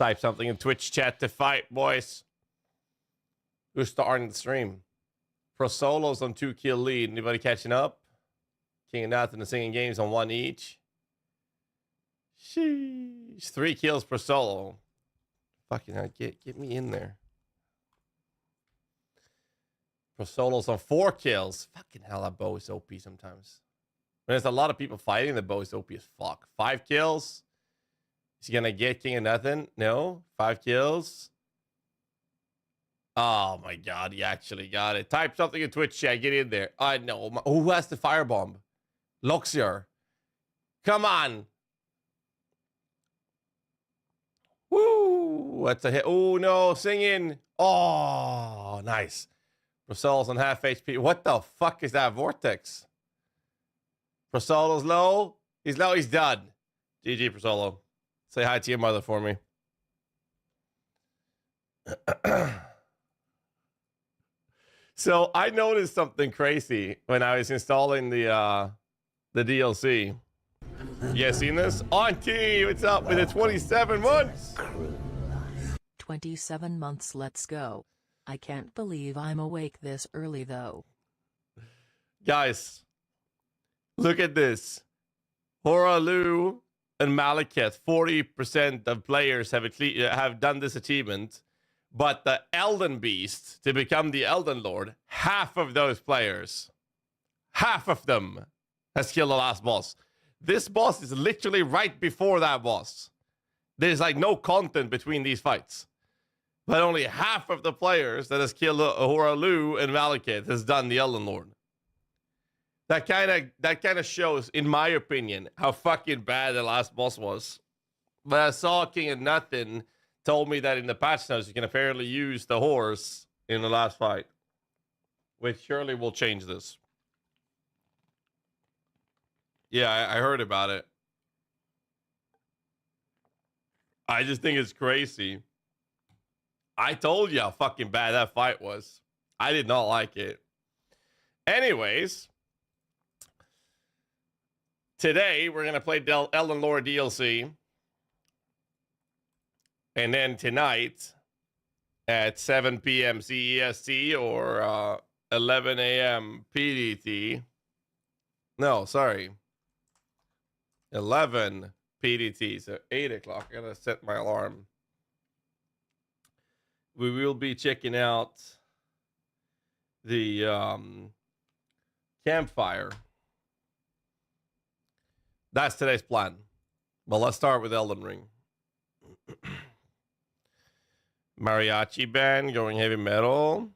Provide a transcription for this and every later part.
Type something in Twitch chat to fight, boys. Who's starting the stream? Pro Solos on 2-kill lead. Anybody catching up? King and Nothing and Singing Games on 1 each. Sheesh. 3 kills per solo. Fucking hell, get me in there. Pro Solos on 4 kills. Fucking hell, that bow is OP sometimes. When there's a lot of people fighting, the bow is OP as fuck. 5 kills. Is he gonna get King of Nothing? No. 5 kills. Oh my god, he actually got it. Type something in Twitch chat. Get in there. I know. Who has the firebomb? Loxier. Come on. Woo. That's a hit. Oh no, singing. Oh, nice. Prosolo's on half HP. What the fuck is that vortex? Prosolo's low. He's low. He's done. GG, Prosolo. Say hi to your mother for me. So I noticed something crazy when I was installing the DLC. You guys seen this? Auntie, what's up with the 27 months? 27 months, let's go. I can't believe I'm awake this early though. Guys, look at this. Horalu and Malekith, 40% of players have done this achievement. But the Elden Beast, to become the Elden Lord, half of those players, half of them has killed the last boss. This boss is literally right before that boss. There's like no content between these fights. But only half of the players that has killed Horalu and Malekith has done the Elden Lord. That kind of shows, in my opinion, how fucking bad the last boss was. But I saw King of Nothing told me that in the patch notes you can apparently use the horse in the last fight, which surely will change this. Yeah, I heard about it. I just think it's crazy. I told you how fucking bad that fight was. I did not like it. Anyways, today we're going to play Elden Lord DLC. And then tonight at 7 p.m. CEST or 11 a.m. PDT. No, sorry. 11 PDT. So 8 o'clock. I gotta set my alarm. We will be checking out the Campfire. That's today's plan. But let's start with Elden Ring. Mariachi band going heavy metal.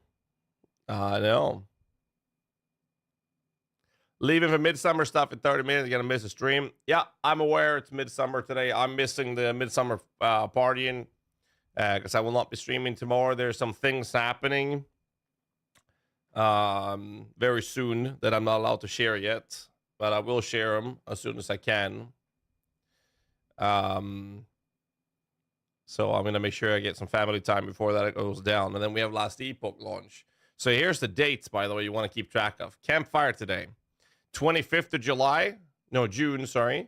No. Leaving for midsummer stuff in 30 minutes. You're gonna miss a stream. Yeah, I'm aware it's midsummer today. I'm missing the midsummer partying because I will not be streaming tomorrow. There's some things happening very soon that I'm not allowed to share yet, but I will share them as soon as I can. So I'm going to make sure I get some family time before that goes down. And then we have Last Epoch launch. So here's the dates, by the way, you want to keep track of. Campfire today. 25th of July. No, June, sorry.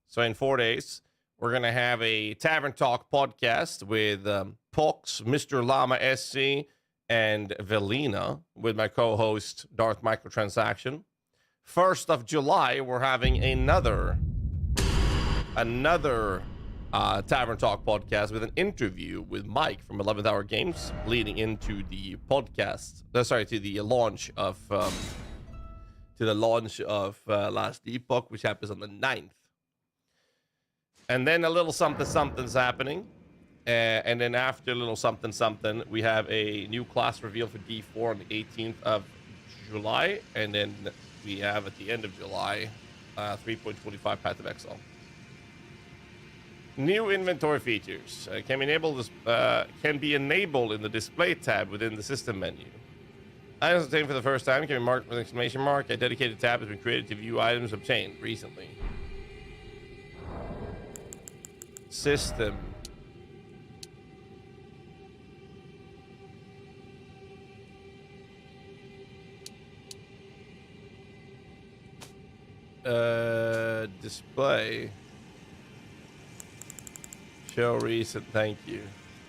So in 4 days, we're going to have a Tavern Talk podcast with Pox, Mr. Llama SC, and Velina with my co-host, Darth Microtransaction. 1st of July, we're having another Tavern Talk podcast with an interview with Mike from 11th Hour Games, leading into the podcast. To the launch of Last Epoch, which happens on the 9th. And then a little something's happening, and then after a little something, we have a new class reveal for D4 on the 18th of July, and then we have at the end of July 3.25 Path of Exile. New inventory features can be enabled in the display tab within the system menu. Items obtained for the first time can be marked with an exclamation mark. A dedicated tab has been created to view items obtained recently. System. Display. Show recent, thank you.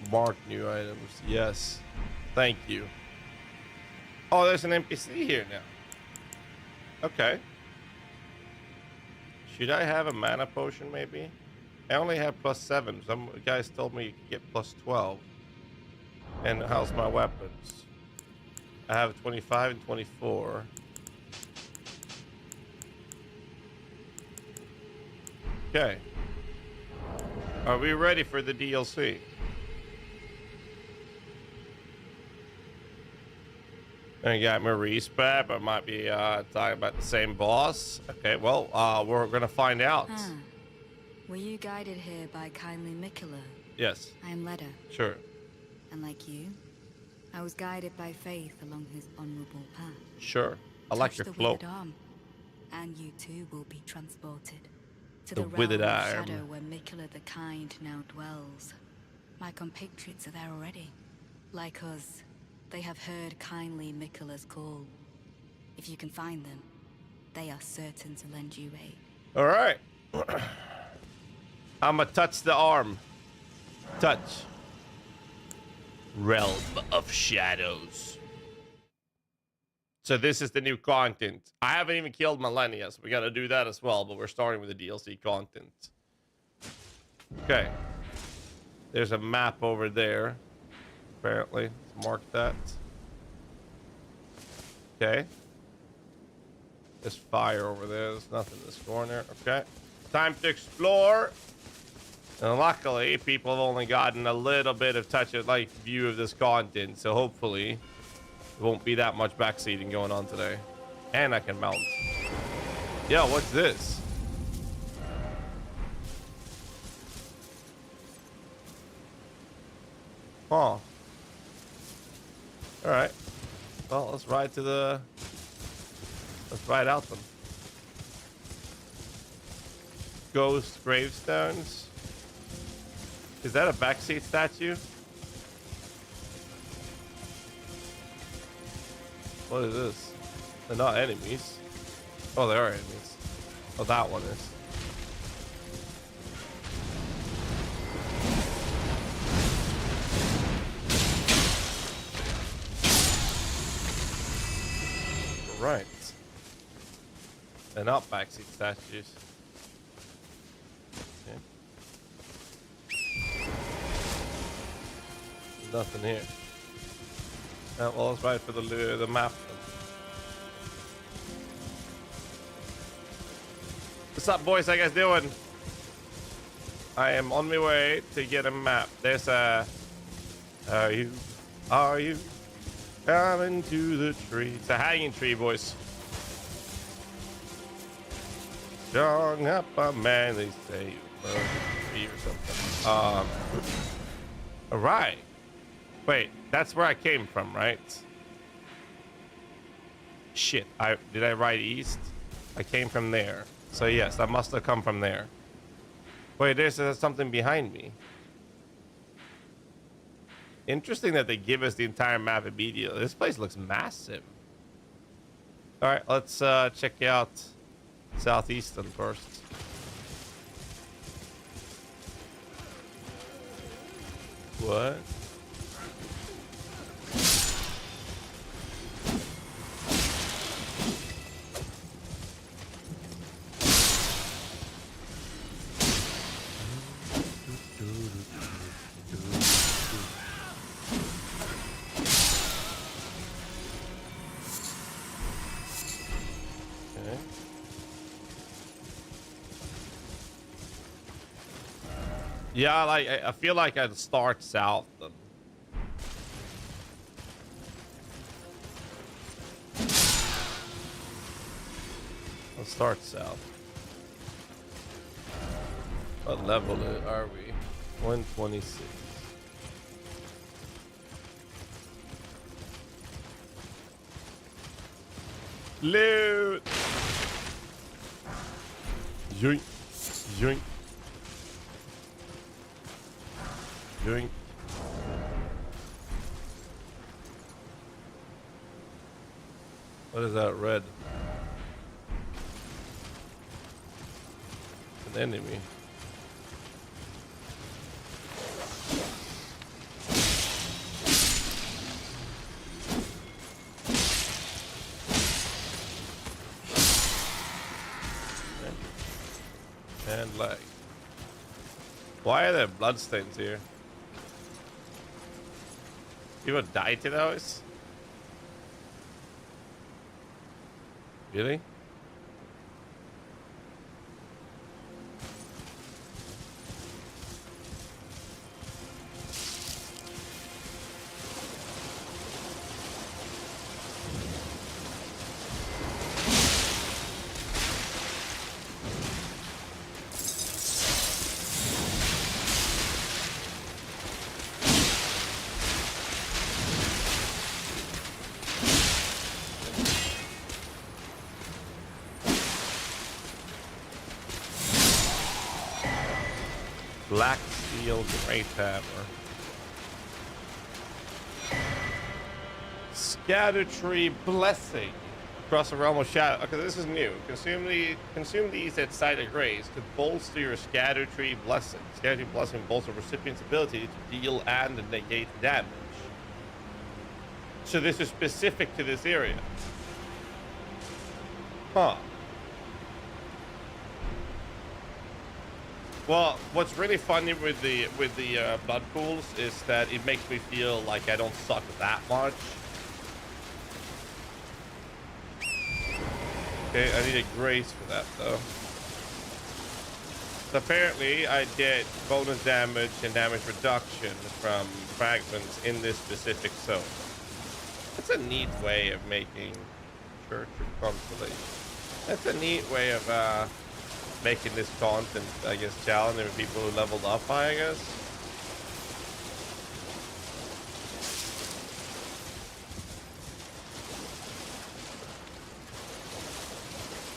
Mark new items, yes. Thank you. Oh, there's an NPC here now. Okay. Should I have a mana potion maybe? I only have +7. Some guys told me you could get +12. And how's my weapons? I have 25 and 24. Okay. Are we ready for the DLC? And you got Maurice back, but might be talking about the same boss. Okay, well, we're gonna find out. Were you guided here by kindly Mikola? Yes. I am Leda. Sure. And like you, I was guided by faith along his honorable path. Sure. I like your cloak. Arm, and you too will be transported to The the realm withered of arm. shadow where Mikola the Kind now dwells. My compatriots are there already. Like us, they have heard kindly Mikola's call. If you can find them, they are certain to lend you aid. All right. I'ma touch the arm. Touch. Realm of Shadows. So this is the new content. I haven't even killed Millennia, so we gotta do that as well, but we're starting with the DLC content. Okay. There's a map over there. Apparently. Let's mark that. Okay. There's fire over there. There's nothing in this corner. Okay. Time to explore. And luckily, people have only gotten a little bit of view of this content, so hopefully there won't be that much backseating going on today. And I can mount. Yo, what's this? Huh. All right. Well, let's ride out them. Ghost gravestones. Is that a backseat statue? What is this? They're not enemies. Oh, they are enemies. Oh, that one is. Right. They're not backseat statues. Okay. There's nothing here. Well, let's ride for the map. What's up, boys? How you guys doing? I am on my way to get a map. There's a... Are you coming to the tree? It's a hanging tree, boys. Strong up a man, they say. Tree or something. All right. Wait, that's where I came from, right? Shit, did I ride east? I came from there. So yes, I must have come from there. Wait, there's something behind me. Interesting that they give us the entire map immediately. This place looks massive. All right, let's check out Southeastern first. What? Yeah, I feel like I'd start south then. Let's start south. What level are we? 126. Loot! Yoink. Yoink. Yoink. What is that red? An enemy. And leg. Why are there bloodstains here? People die to those? Really? Black Steel Great Hammer. Scatter Tree Blessing. Across the realm of shadow. Okay, this is new. Consume these at Site of Grace to bolster your Scatter Tree Blessing. Scatter Tree Blessing bolsters the recipient's ability to deal and negate damage. So this is specific to this area. Huh. Well, what's really funny with the blood pools is that it makes me feel like I don't suck that much. Okay, I need a grace for that though. So apparently I get bonus damage and damage reduction from fragments in this specific zone. That's a neat way of making Church of Consolation. That's a neat way of making this content, I guess, challenging people who leveled up high, I guess.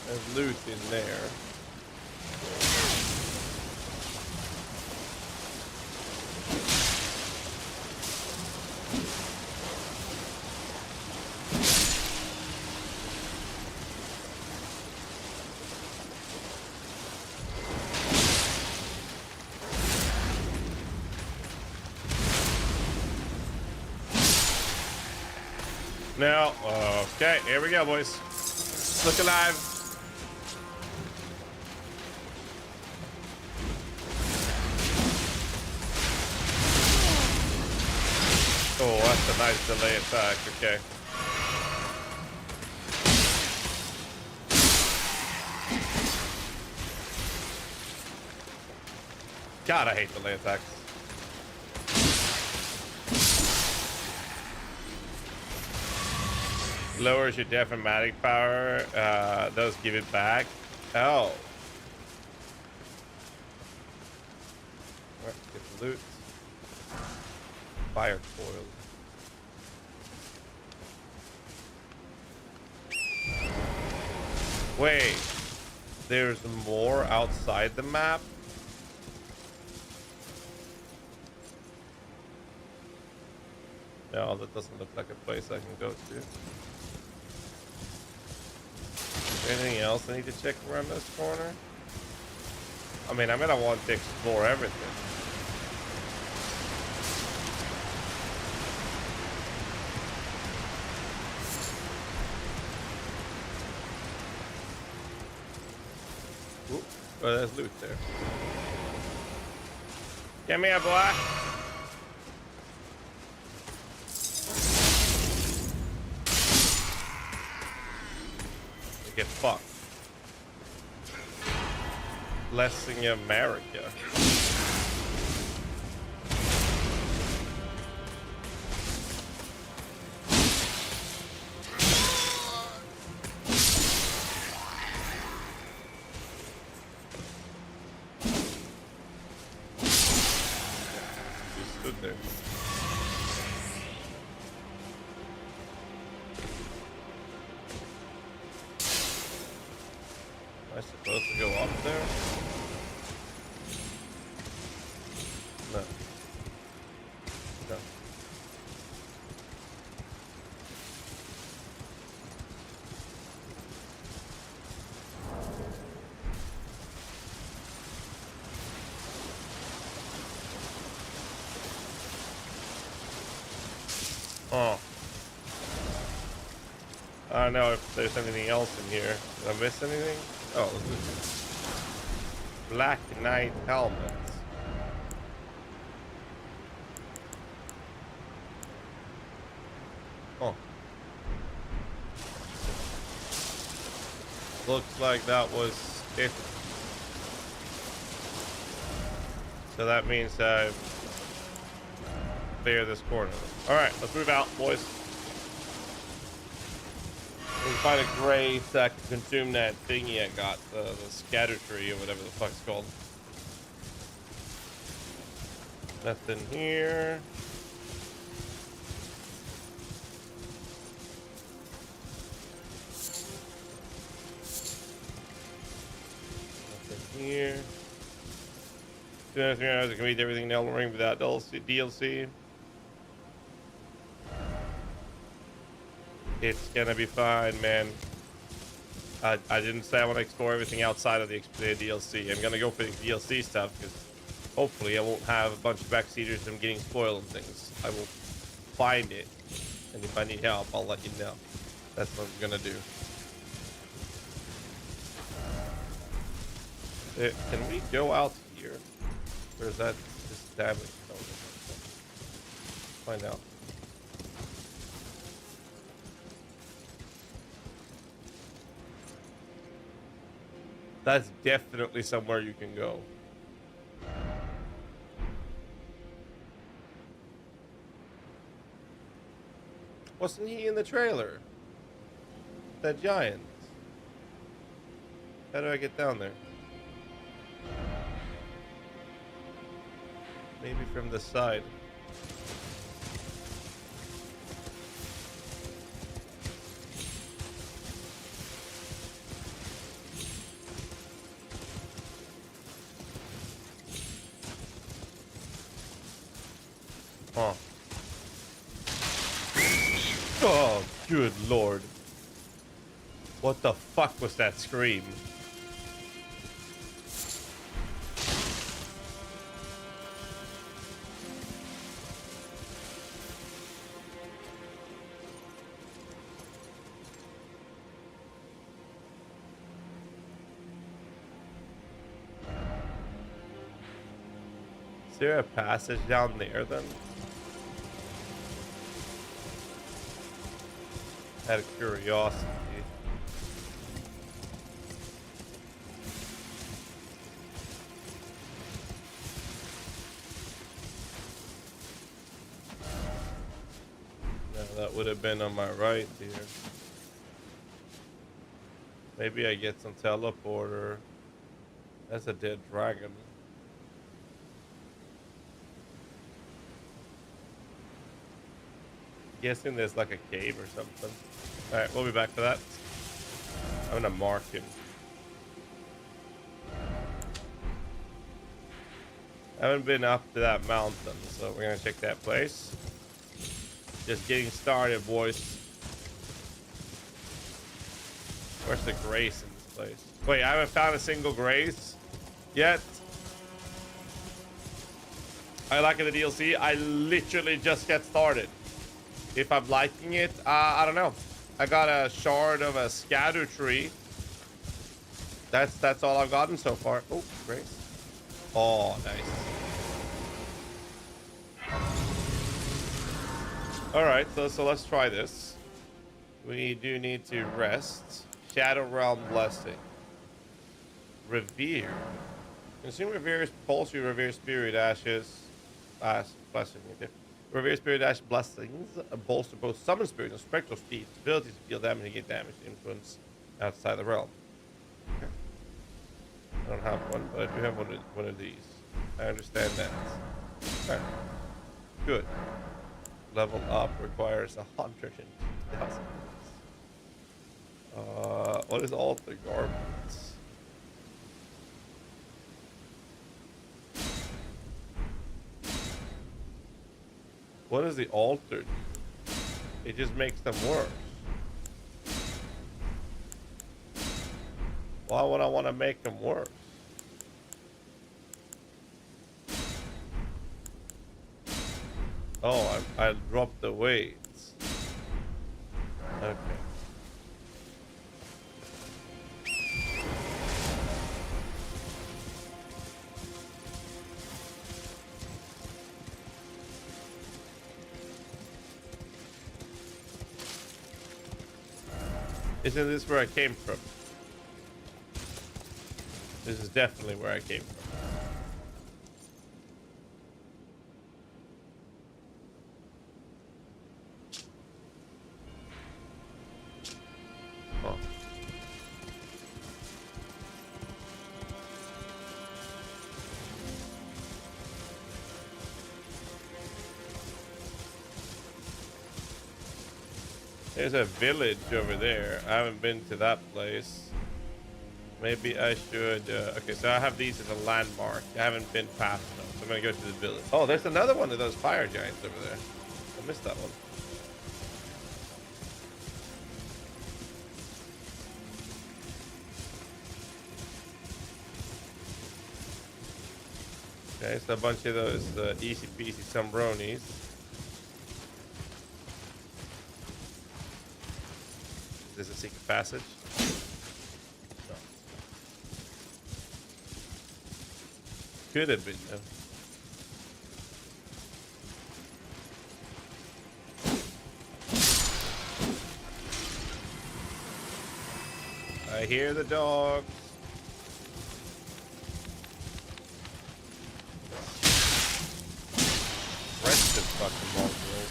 There's loot in there. No. Okay, here we go, boys. Look alive. Oh, that's a nice delay attack. Okay. God, I hate delay attacks. Lowers your death and magic power. Those give it back. Oh. Right, get the loot. Fire coil. Wait. There's more outside the map? No, that doesn't look like a place I can go to. Anything else I need to check around this corner? I mean, I'm gonna want to explore everything. Ooh, oh, there's loot there. Come here, boy. Get fucked. Blessing America. You stood there. Am I supposed to go up there? No. No. Oh. I don't know if there's anything else in here. Did I miss anything? Oh, let's do Black Knight helmet. Oh. Looks like that was it. So that means I've cleared this corner. Alright, let's move out, boys. We can find a gray so I can consume that thingy I got, the scatter tree or whatever the fuck it's called. Nothing here. Nothing here. 2 3 hours I can read everything in Elden Ring without DLC. It's gonna be fine, man. I didn't say I want to explore everything outside of the DLC. I'm gonna go for the DLC stuff because hopefully I won't have a bunch of backseaters and getting spoiled and things. I will find it, and if I need help, I'll let you know. That's what I'm gonna do. Can we go out here? Or is that just damage? No, find out. That's definitely somewhere you can go. Wasn't he in the trailer? That giant. How do I get down there? Maybe from the side. Huh. Oh, good lord. What the fuck was that scream? Is there a passage down there then? Out of curiosity. No, that would have been on my right here. Maybe I get some teleporter. That's a dead dragon. Guessing there's like a cave or something. Alright, we'll be back for that. I'm gonna mark him. I haven't been up to that mountain, so we're gonna check that place. Just getting started, boys. Where's the grace in this place? Wait, I haven't found a single grace yet. I like the DLC. I literally just get started. If I'm liking it, I don't know. I got a shard of a scatter tree. That's all I've gotten so far. Oh, grace. Oh, nice. All right, so let's try this. We do need to rest. Shadow Realm Blessing. Revere. Consume Revere's Pulse, you Revere Spirit Ashes. Blessing. Revere Spirit Ash Blessings bolster both summon spirit and spectral speed, abilities to deal damage and get damage influence outside the realm. Okay. I don't have one, but I do have one of these. I understand that. Okay. Good. Level up requires 100,000. What is Altar Garments? What does the altar do? It just makes them worse. Why would I want to make them worse? Oh, I dropped the weights. Okay. Isn't this where I came from? This is definitely where I came from. Oh. There's a village over there. I haven't been to that place. Maybe I should... okay, so I have these as a landmark. I haven't been past them, so I'm going to go to the village. Oh, there's another one of those fire giants over there. I missed that one. Okay, so a bunch of those easy peasy sombronis. Is this a secret passage? No. Could have been, though. I hear the dogs. Wretched fucking mongrels.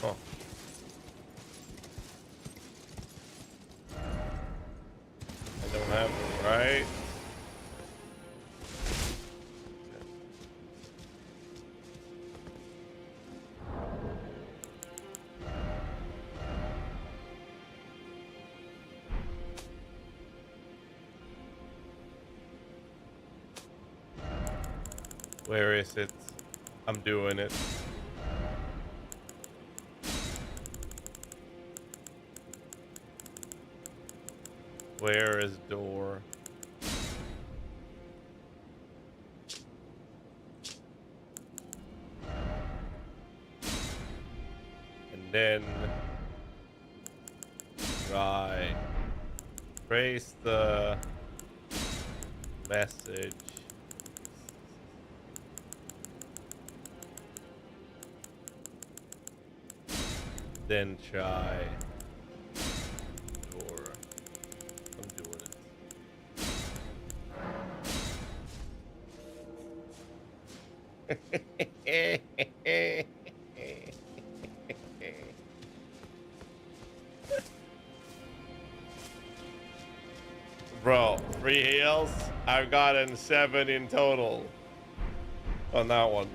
Oh. I don't have them, right? Where is it? I'm doing it. Where is door? And then right. Trace the message. Then try door. I'm doing it. Bro, 3 heals. I've gotten 7 in total on that one.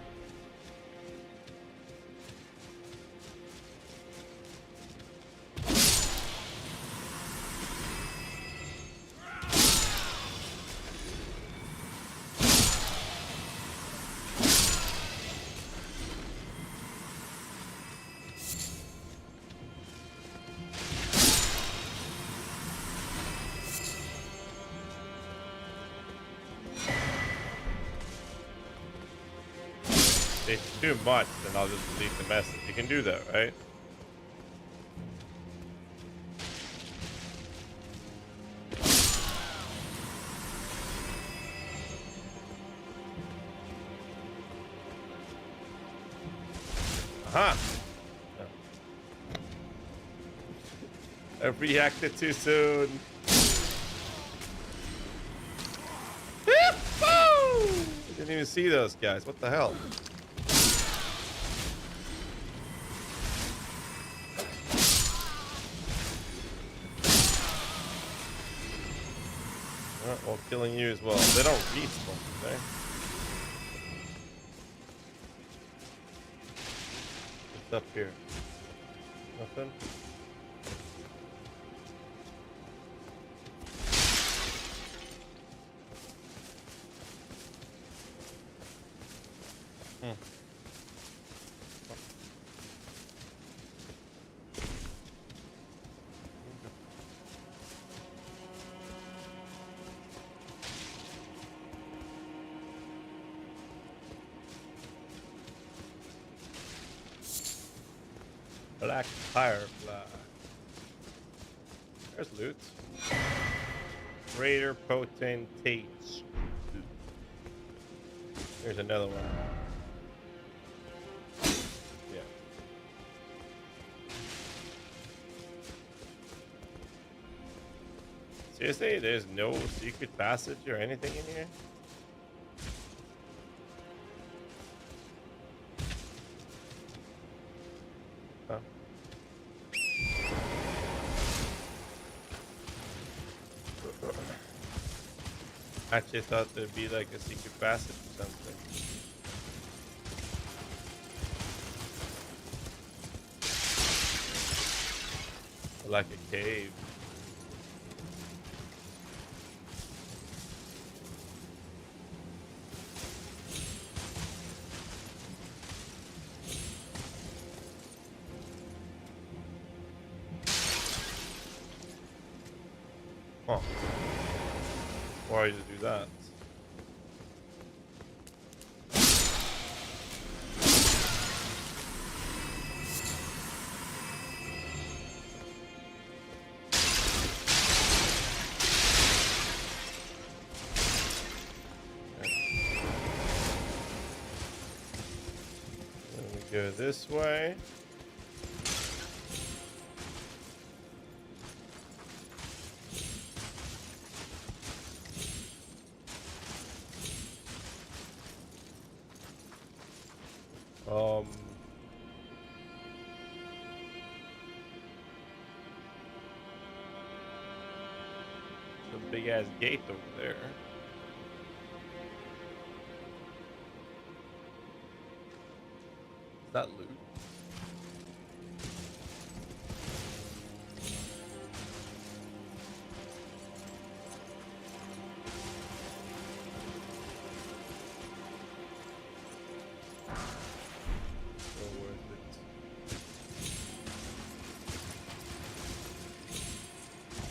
If it's too much, then I'll just delete the message. You can do that, right? Aha! No. I reacted too soon. I didn't even see those guys. What the hell? Well, killing you as well. They don't respawn, okay? What's up here? Nothing? Black firefly. There's loot. Greater potentates. Here's another one. Yeah. Seriously, there's no secret passage or anything in here? Huh. Actually, thought there'd be like a secret passage or something. Like a cave. Huh. Why did you do that? Go this way. Some big ass gate over there. Is that loot? So worth it.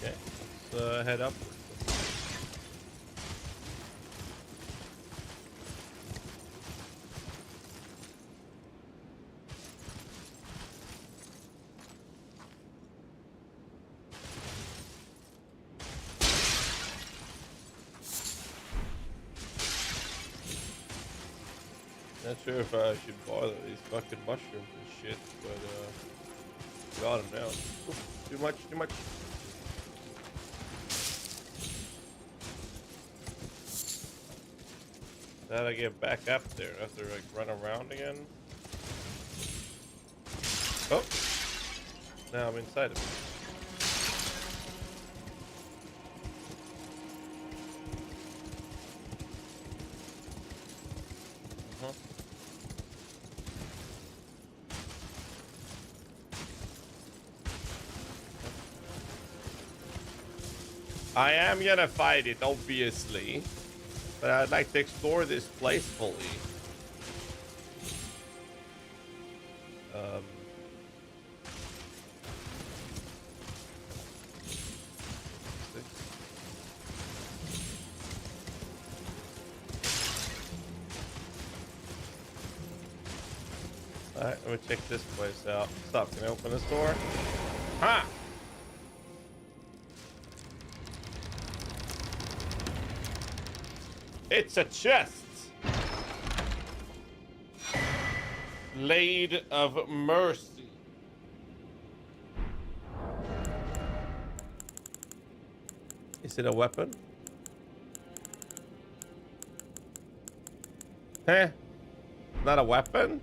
Okay, let's head upwards. Not sure if I should bother these fucking mushrooms and shit, but got them now. Oof, too much, too much. How do I get back up there? I have to like run around again. Oh, now I'm inside of it. I am gonna fight it, obviously, but I'd like to explore this place fully. Alright, let me check this place out. Stop, can I open this door? Ha! It's a chest. Blade of Mercy. Is it a weapon? Huh? Not a weapon?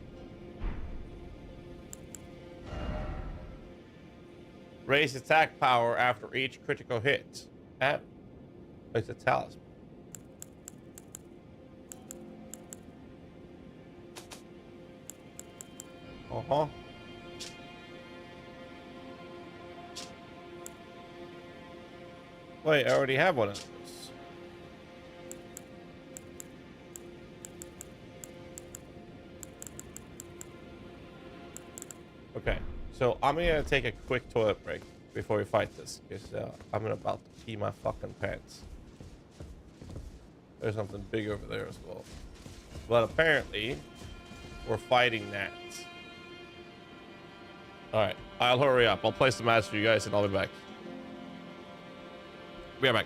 Raise attack power after each critical hit. Ah, it's a talisman. Uh-huh. Wait, I already have one of those. Okay, so I'm gonna take a quick toilet break before we fight this, because I'm about to pee my fucking pants. There's something big over there as well. But apparently, we're fighting that. Alright, I'll hurry up. I'll place the match for you guys and I'll be back. Be right back.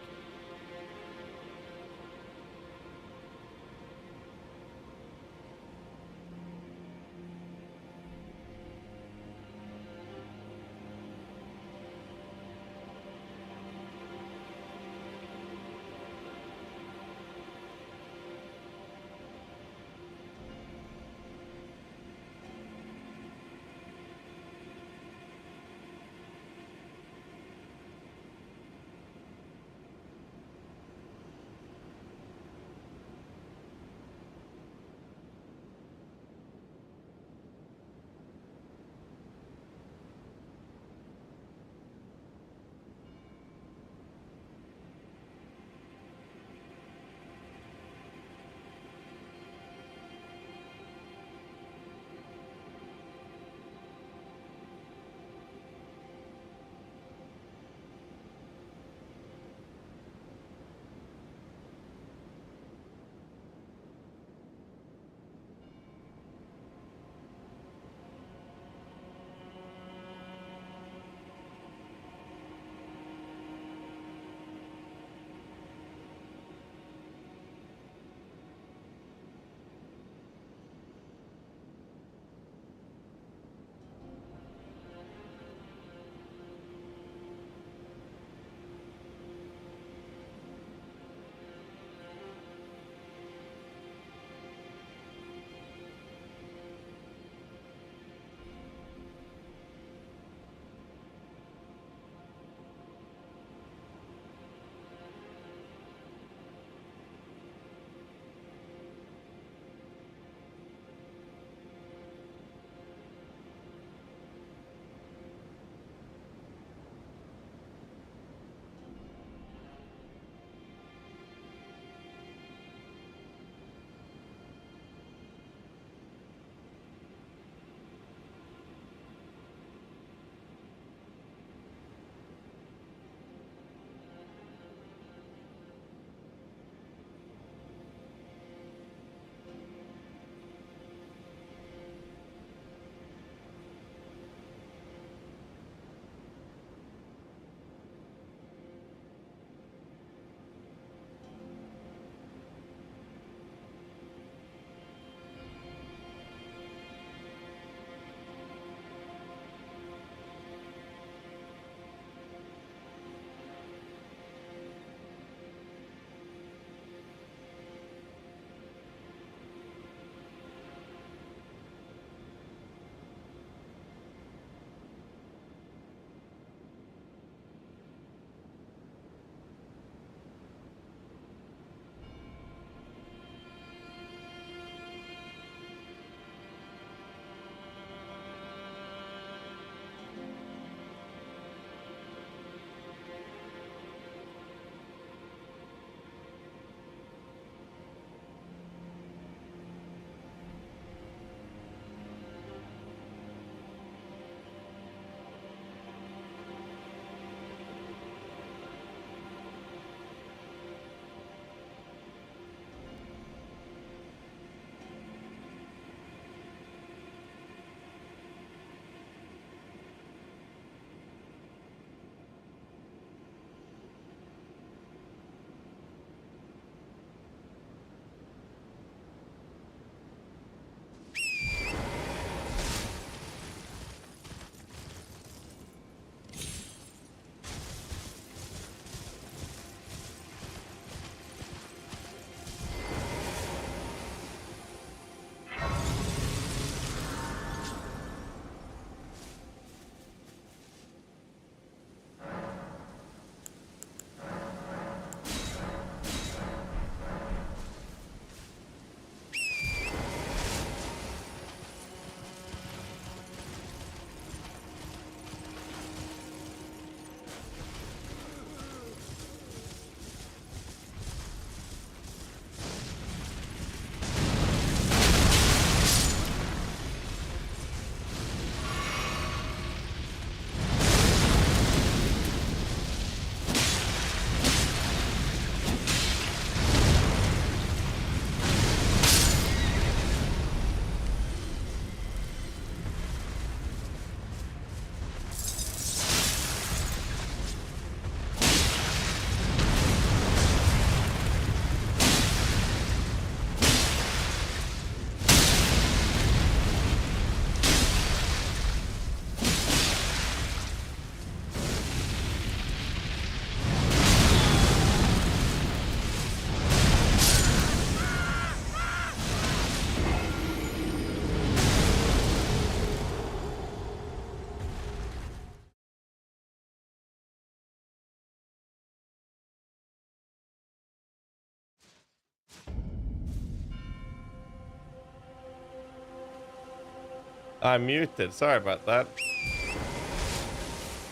I'm muted. Sorry about that.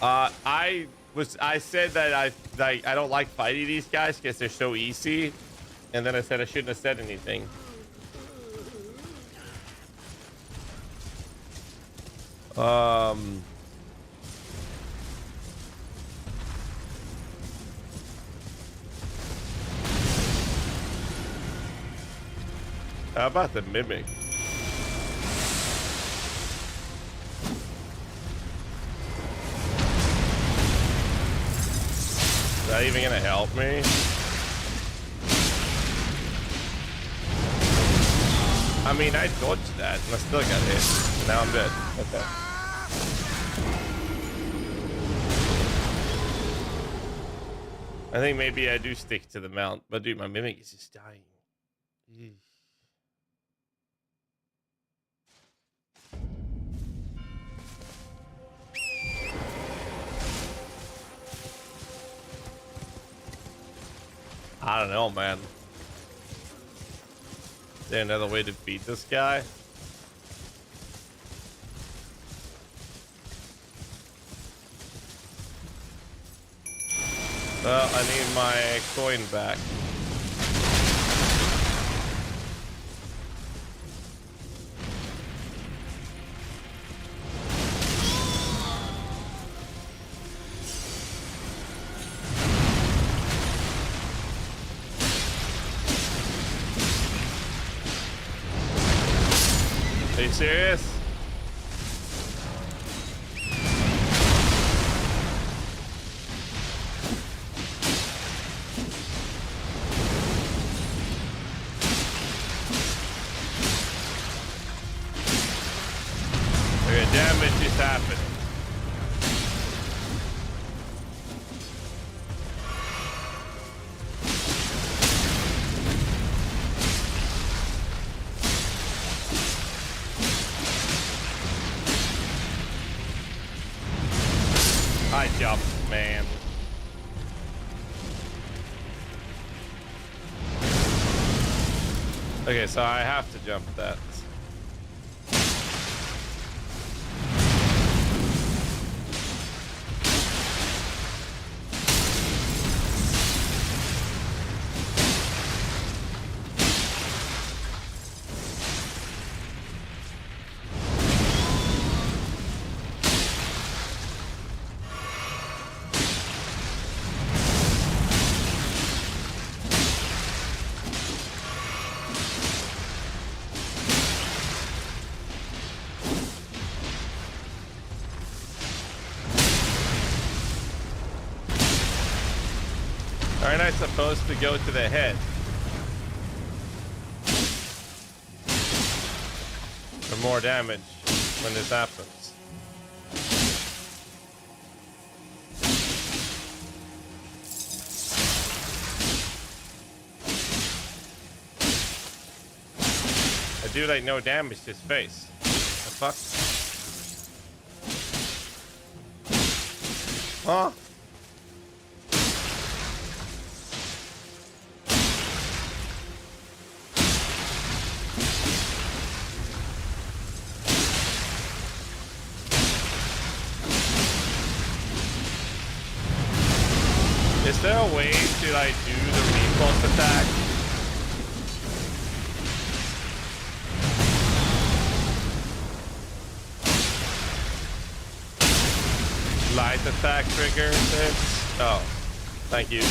I said that I don't like fighting these guys because they're so easy, and then I said I shouldn't have said anything. How about the mimic? Is that even gonna help me? I mean, I dodged that and I still got hit. Now I'm dead. Okay. I think maybe I do stick to the mount, but dude, my mimic is just dying. Eesh. I don't know, man. Is there another way to beat this guy? Well, I need my coin back. Are you serious? Okay, damage is happening. I jumped, man. Okay, so I have to jump that. Aren't I supposed to go to the head? For more damage when this happens. I do like no damage to his face. The fuck? Huh? Is there a way to like do the repulse attack? Light attack trigger this? Oh, thank you.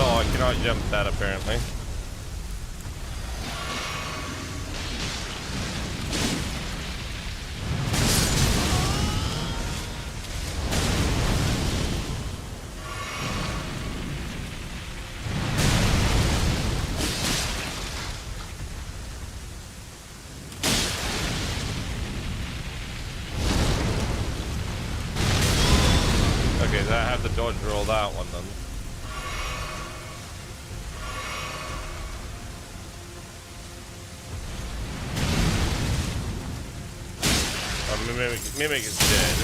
Oh, I cannot jump that apparently. Okay, so I have to dodge roll that one then. Mimic is dead.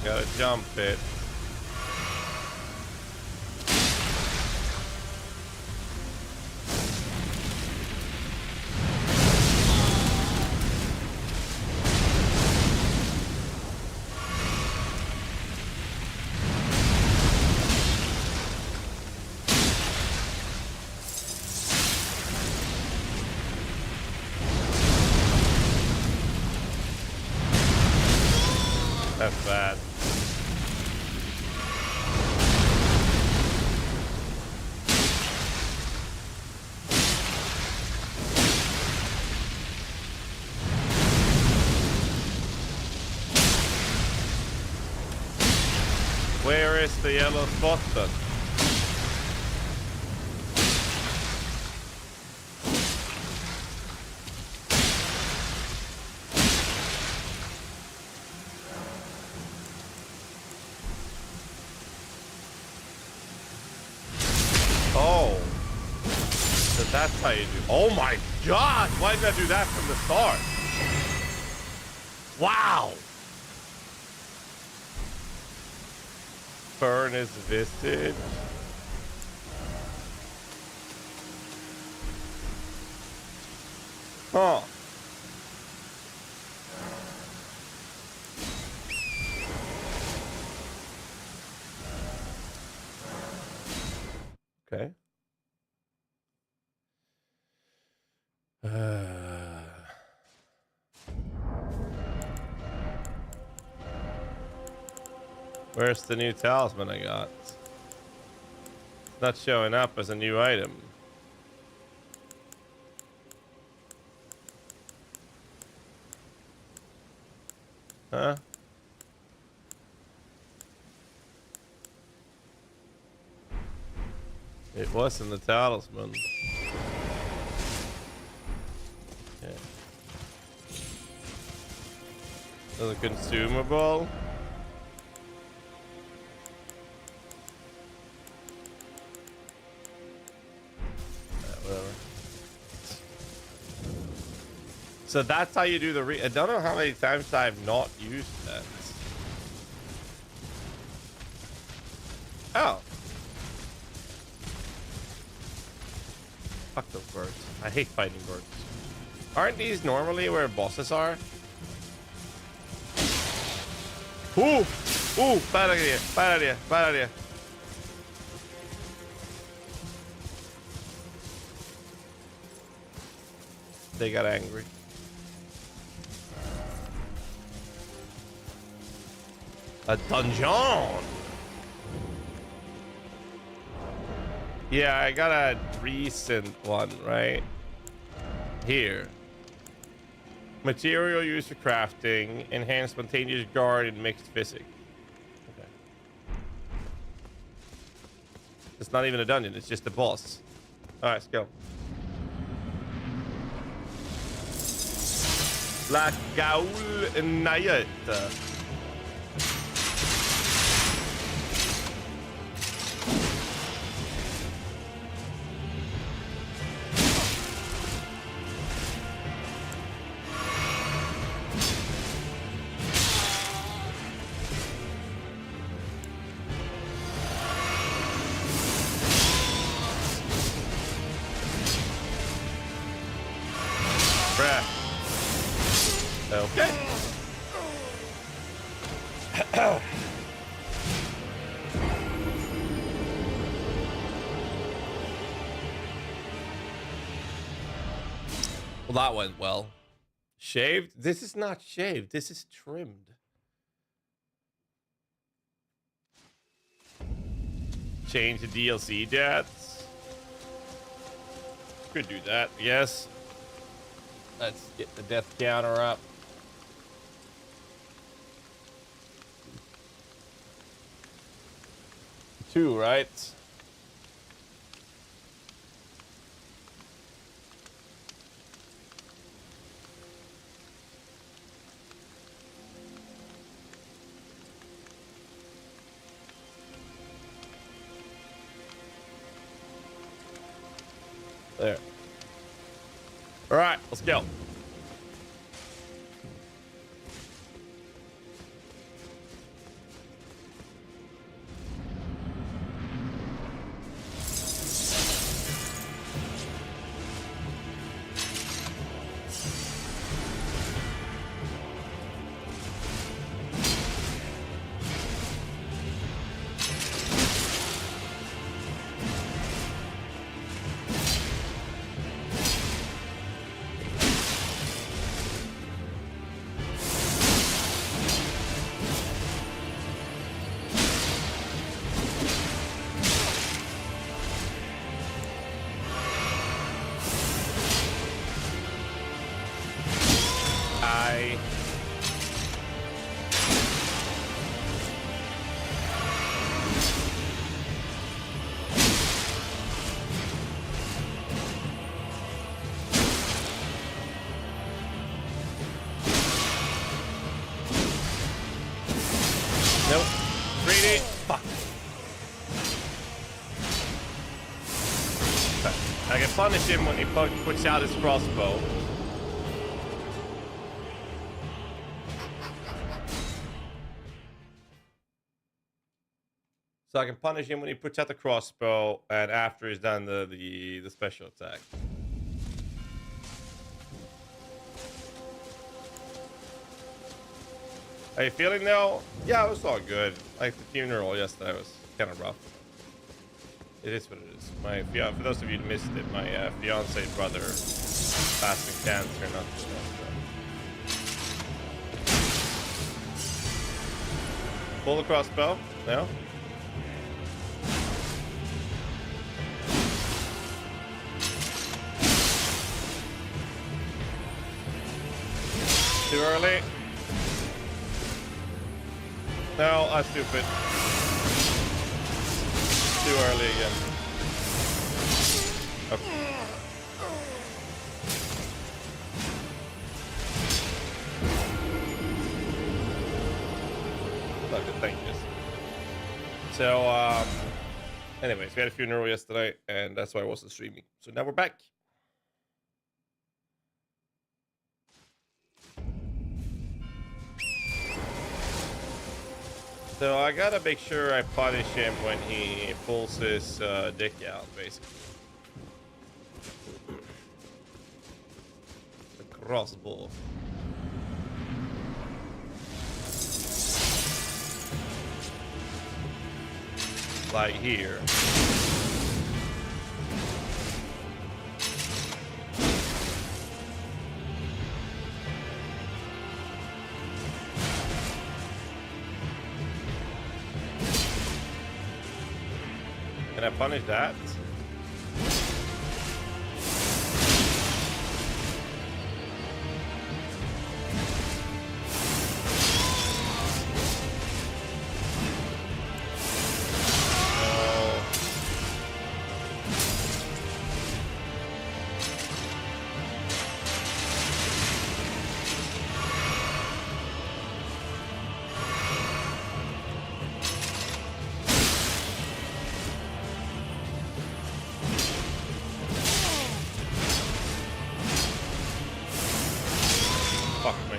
Gotta jump it. That's bad. Where is the yellow spot then? Oh. So that's how you do. Oh my god! Why did I do that from the start? Wow! Furnace Vistage. Huh. Okay. Where's the new talisman I got? It's not showing up as a new item. Huh? It wasn't the talisman. Okay. Another consumable. Whatever. So that's how you do the I don't know how many times I've not used that. Oh. Fuck those birds. I hate fighting birds. Aren't these normally where bosses are? Ooh! Ooh! Bad idea! Bad idea! Bad idea! They got angry. A dungeon! Yeah, I got a recent one, right? Here. Material used for crafting, enhanced spontaneous guard, and mixed physics. Okay. It's not even a dungeon, it's just a boss. Alright, let's go. La Gaul Nayet. Okay. Well, that went well. Shaved? This is not shaved. This is trimmed. Change the DLC deaths. Could do that, yes. Let's get the death counter up. Two, right? There. All right, let's go. Nope. 3D. Fuck. I can punish him when he puts out his crossbow. So I can punish him when he puts out the crossbow, and after he's done the special attack. How you feeling now? Yeah, it was all good. Like the funeral yesterday was kind of rough. It is what it is. My for those of you who missed it, my fiance brother passed in cancer not too long ago. Pull the crossbow. No. Too early. No, I'm stupid. Too early again. Okay. Okay, thank you. So, anyways, we had a funeral yesterday, and that's why I wasn't streaming. So now we're back. So I gotta make sure I punish him when he pulls his dick out, basically. The crossbow. Like here. Can I punish that? Fuck me.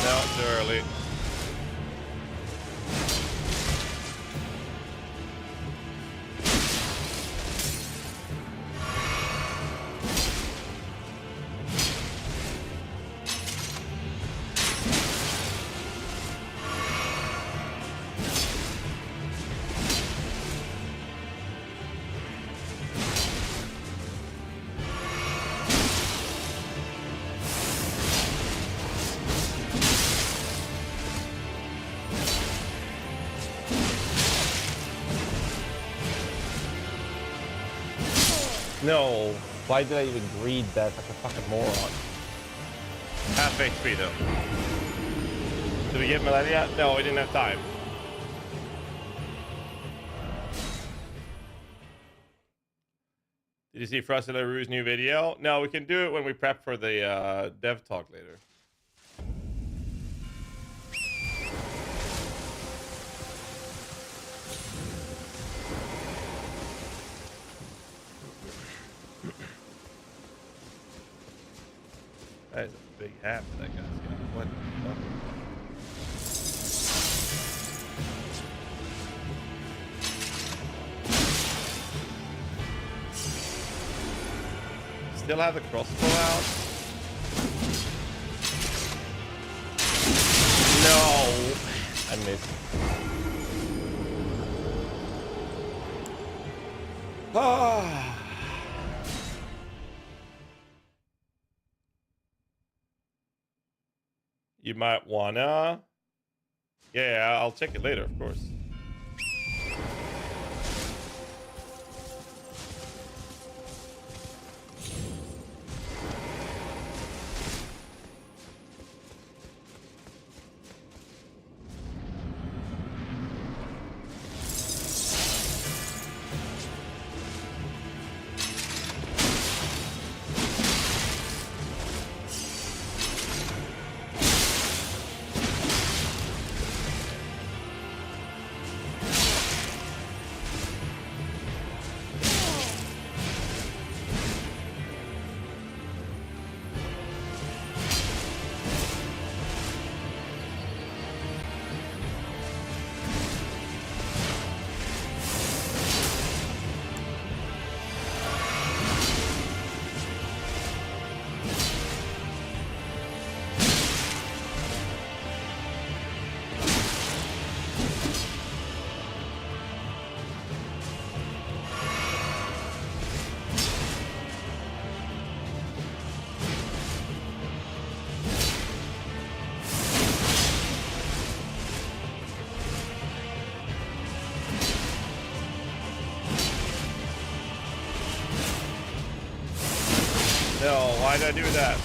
No, too early. No. Why did I even read that like a fucking moron? Half HP though. Did we get Millennia? No, we didn't have time. Did you see Frosty LaRue's new video? No, we can do it when we prep for the dev talk later. That is a big hat that guy's got. What the fuck? Still have the crossbow out? No! I missed. Ah! You might wanna... Yeah, I'll check it later, of course. No, why'd I do that?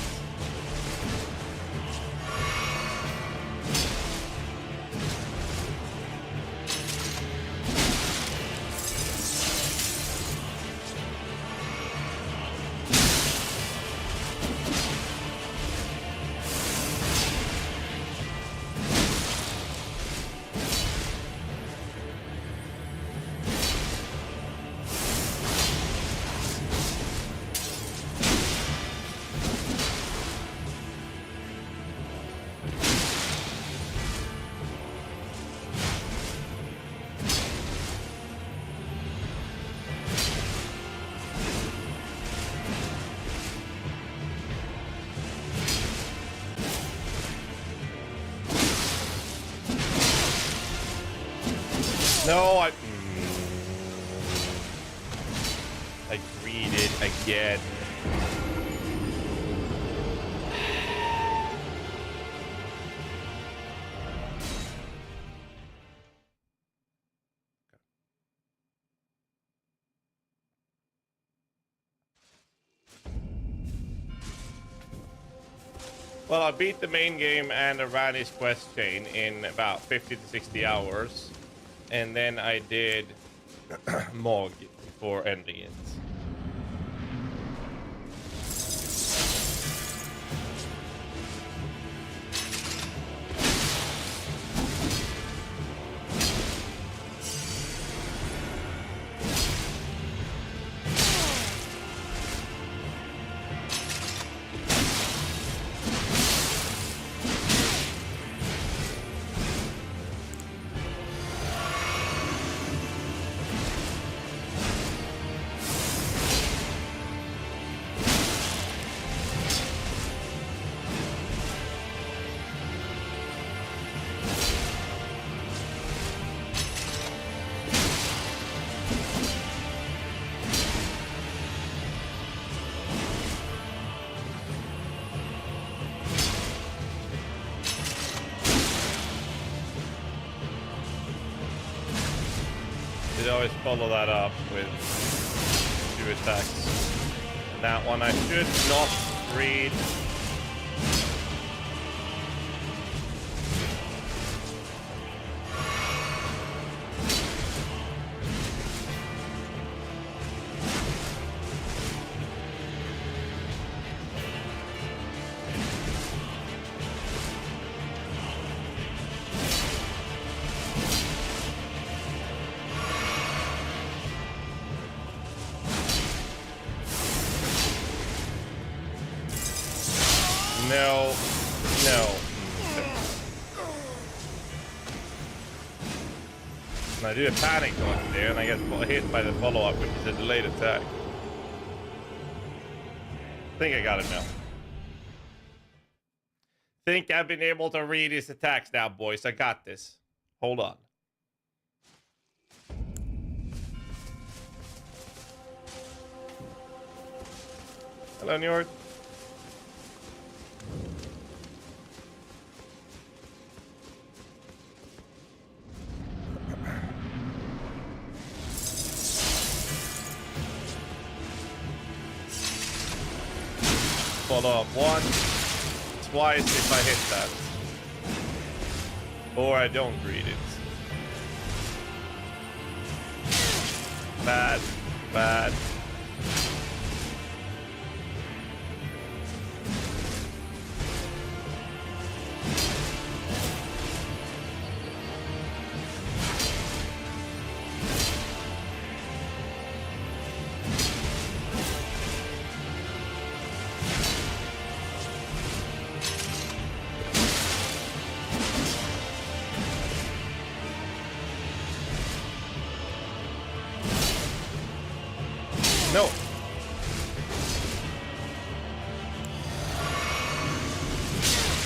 No, I read it again. Well, I beat the main game and I ran his quest chain in about 50 to 60 hours. And then I did Mog before ending it. Should always follow that up with 2 attacks. And that one I should not read. No. And I do a panic dodge there, and I get hit by the follow-up, which is a delayed attack. I think I got it now. Think I've been able to read his attacks now, boys. I got this. Hold on. Hello, Njord. follow up. Once, twice if I hit that. Or I don't read it. Bad. Bad. No.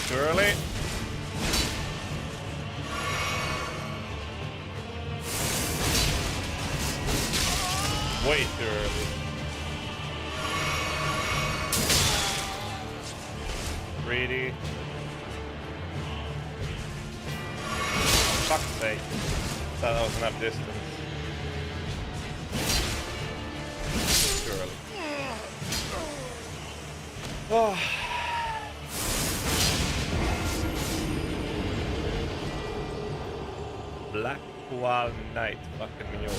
Too early. Way too early. Greedy. Fuck's sake. Thought that was enough distance. Oh. Black Wall Knight fucking me over.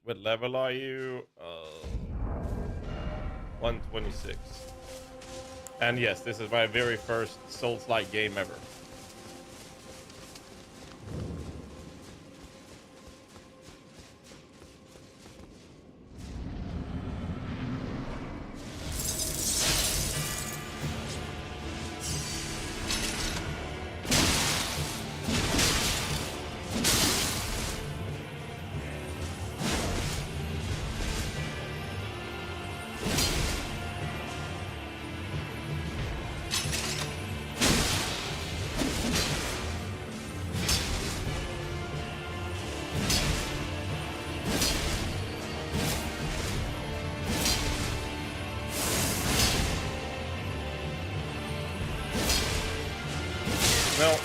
What level are you? 126. And yes, this is my very first Souls-like game ever. No.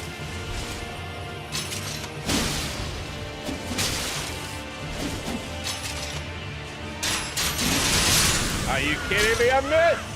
Are you kidding me? I missed!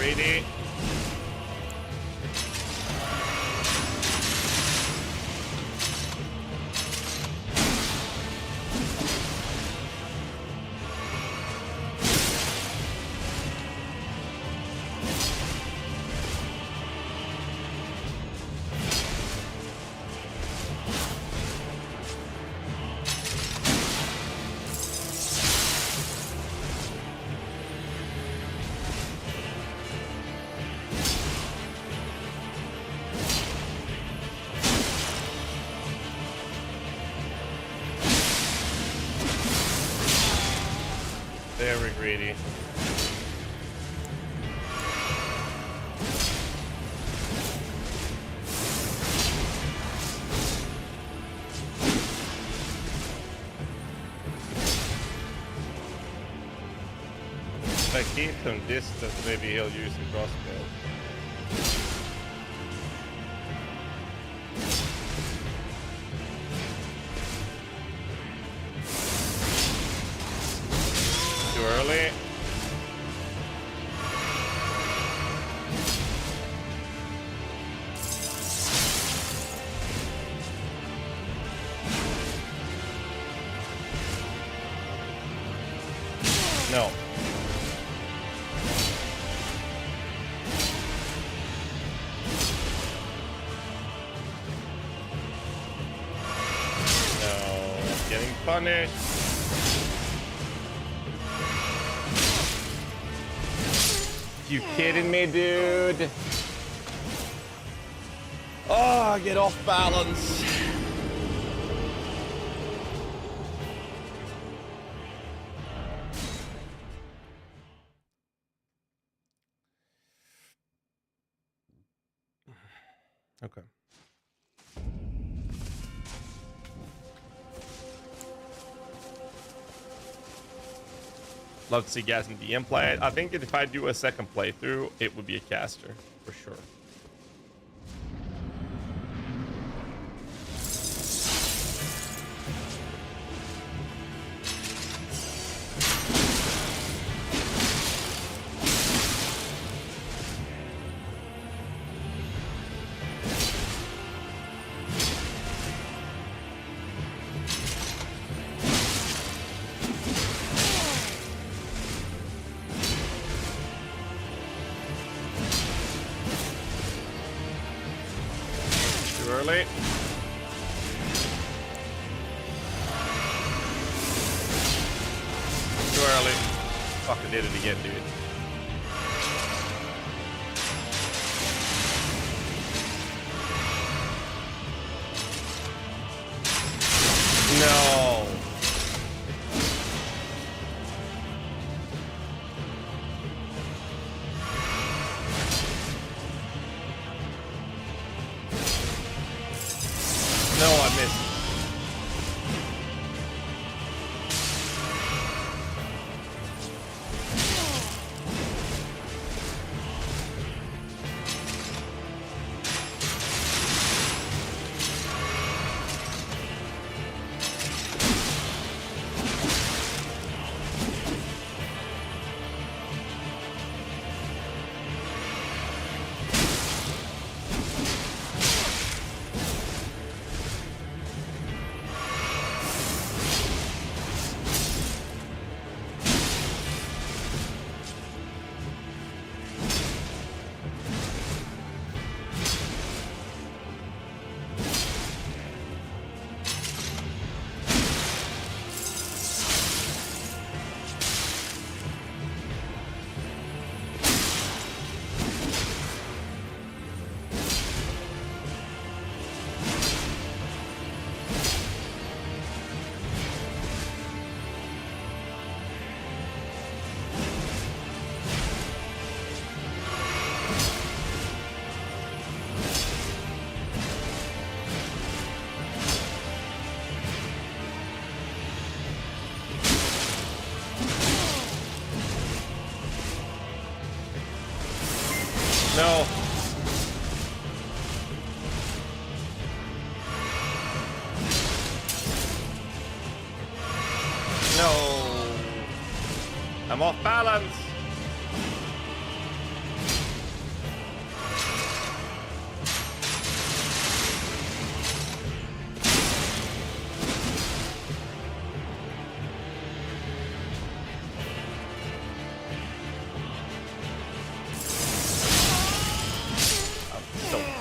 Greedy. Very greedy. If I keep him distant, maybe he'll use the crossbow. Too early. No. No, getting punished. You kidding me, dude? Oh, get off balance. Okay. Love to see GHAZZY and DM play it. I think if I do a second playthrough, it would be a caster for sure. Early. Too early. Fucking did it again, dude. No. No, I missed. No. No. I'm off balance.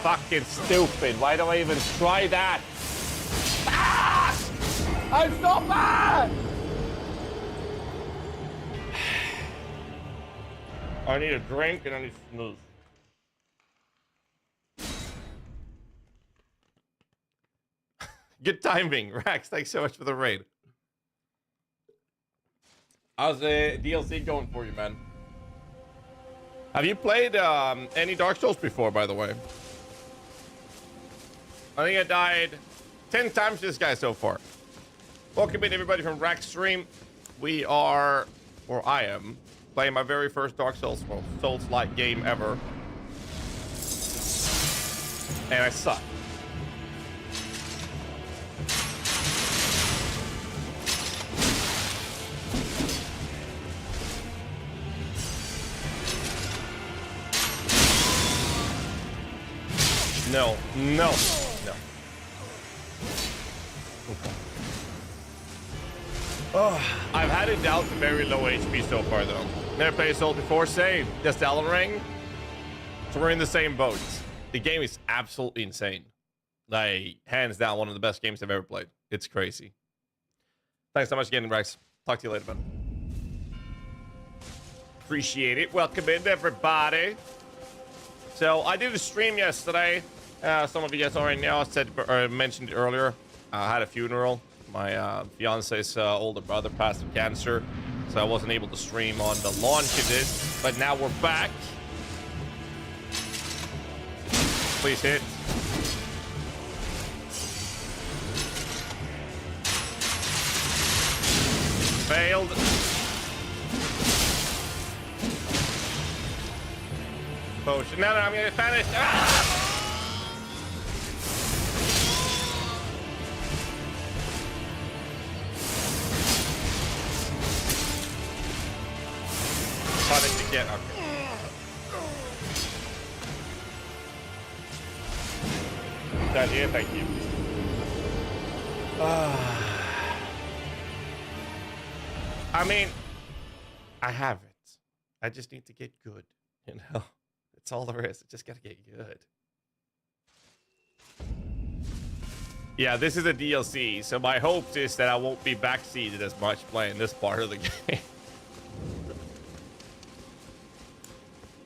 Fucking stupid. Why do I even try that? Ah! I'm so bad! I need a drink and I need snooze. Good timing, Rax. Thanks so much for the raid. How's the DLC going for you, man? Have you played any Dark Souls before, by the way? I think I died 10 times to this guy so far. Welcome in, everybody, from Rax Stream. We are, or I am, playing my very first Dark Souls, well, Souls-like game ever. And I suck. No, no, no. Oh, I've had it down to very low HP so far, though. Never played Soul before. Same. Just Elden Ring. So we're in the same boat. The game is absolutely insane. Like, hands down, one of the best games I've ever played. It's crazy. Thanks so much again, Rex. Talk to you later, bud. Appreciate it. Welcome in, everybody. So I did a stream yesterday. Some of you guys already know. I said or mentioned it earlier. I had a funeral. My fiance's older brother passed of cancer, so I wasn't able to stream on the launch of this. But now we're back. Please hit. Failed. Potion. No, I'm gonna finish. Ah! Punish again. Okay. That here, thank you. I mean, I have it. I just need to get good, you know? That's all there is. I just gotta get good. Yeah, this is a DLC, so my hope is that I won't be backseated as much playing this part of the game.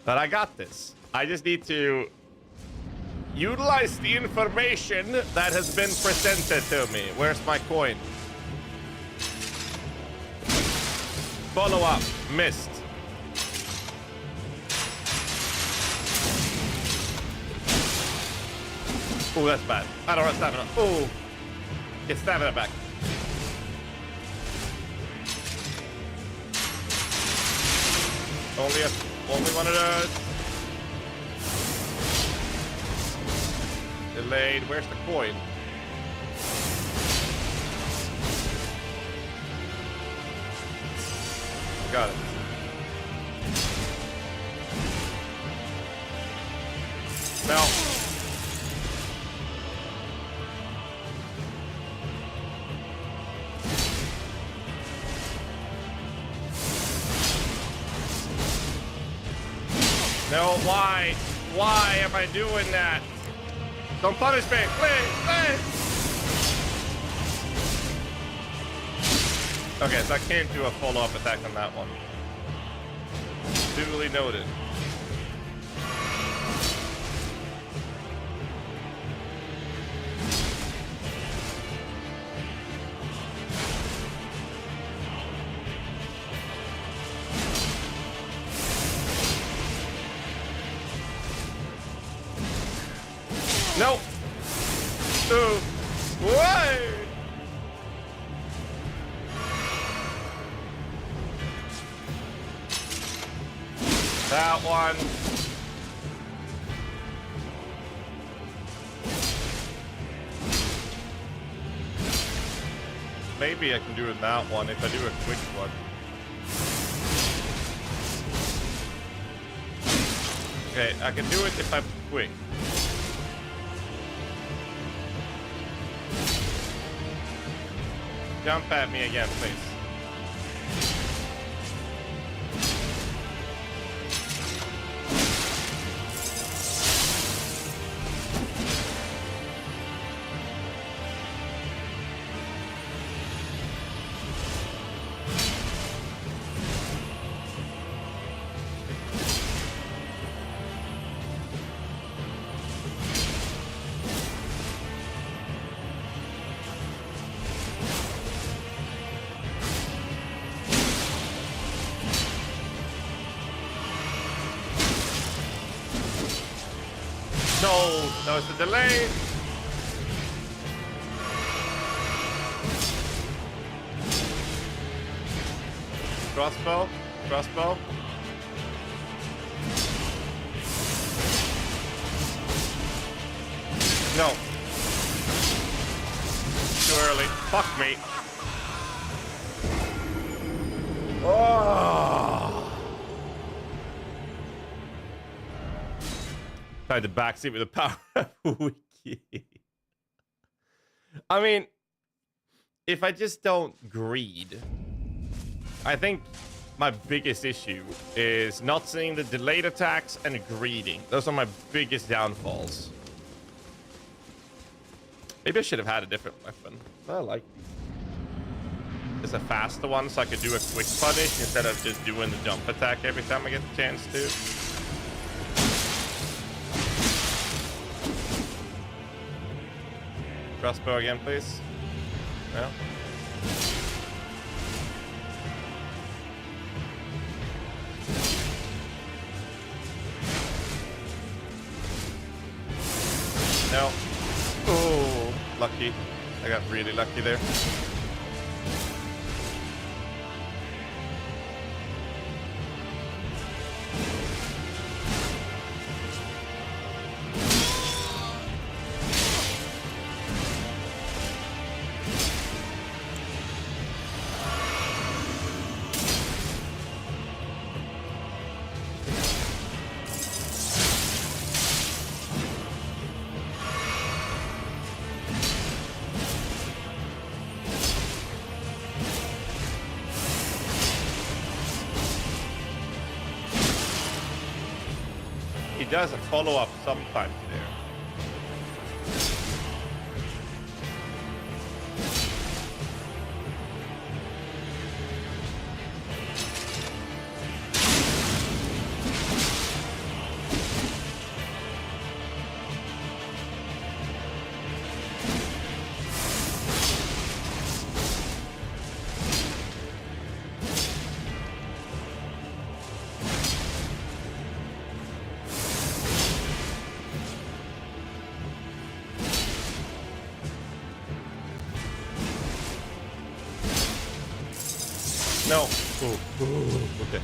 But I got this. I just need to utilize the information that has been presented to me. Where's my coin? Follow up. Missed. Oh, that's bad. I don't have stamina. Oh, get stamina back. Only one of those. Delayed. Where's the coin? Got it. No. No, why? Why am I doing that? Don't punish me, please, please! Okay, so I can't do a follow-up attack on that one. Duly noted. Nope. Ooh. Why? That one. Maybe I can do it that one if I do a quick one. Okay, I can do it if I'm quick. Jump at me again, please. No, that was the delay. Crossbow, crossbow. No. Too early. Fuck me. Oh. Tried the backseat with the power wiki. I mean, if I just don't greed, I think my biggest issue is not seeing the delayed attacks and greeding. Those are my biggest downfalls. Maybe I should have had a different weapon. I like it's a faster one, so I could do a quick punish instead of just doing the jump attack every time I get the chance to. Crossbow again, please. No. No. Oh, lucky. I got really lucky there. He does a follow-up sometimes there. No. Ooh, okay.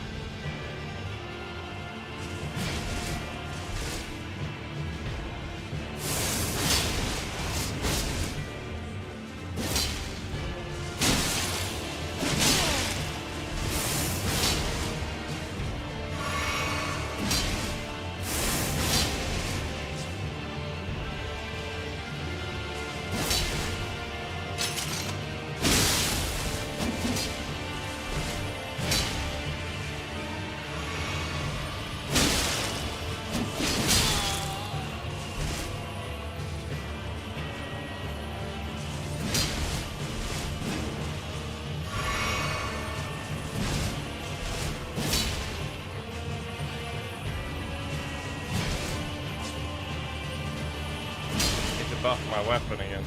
Buff my weapon again.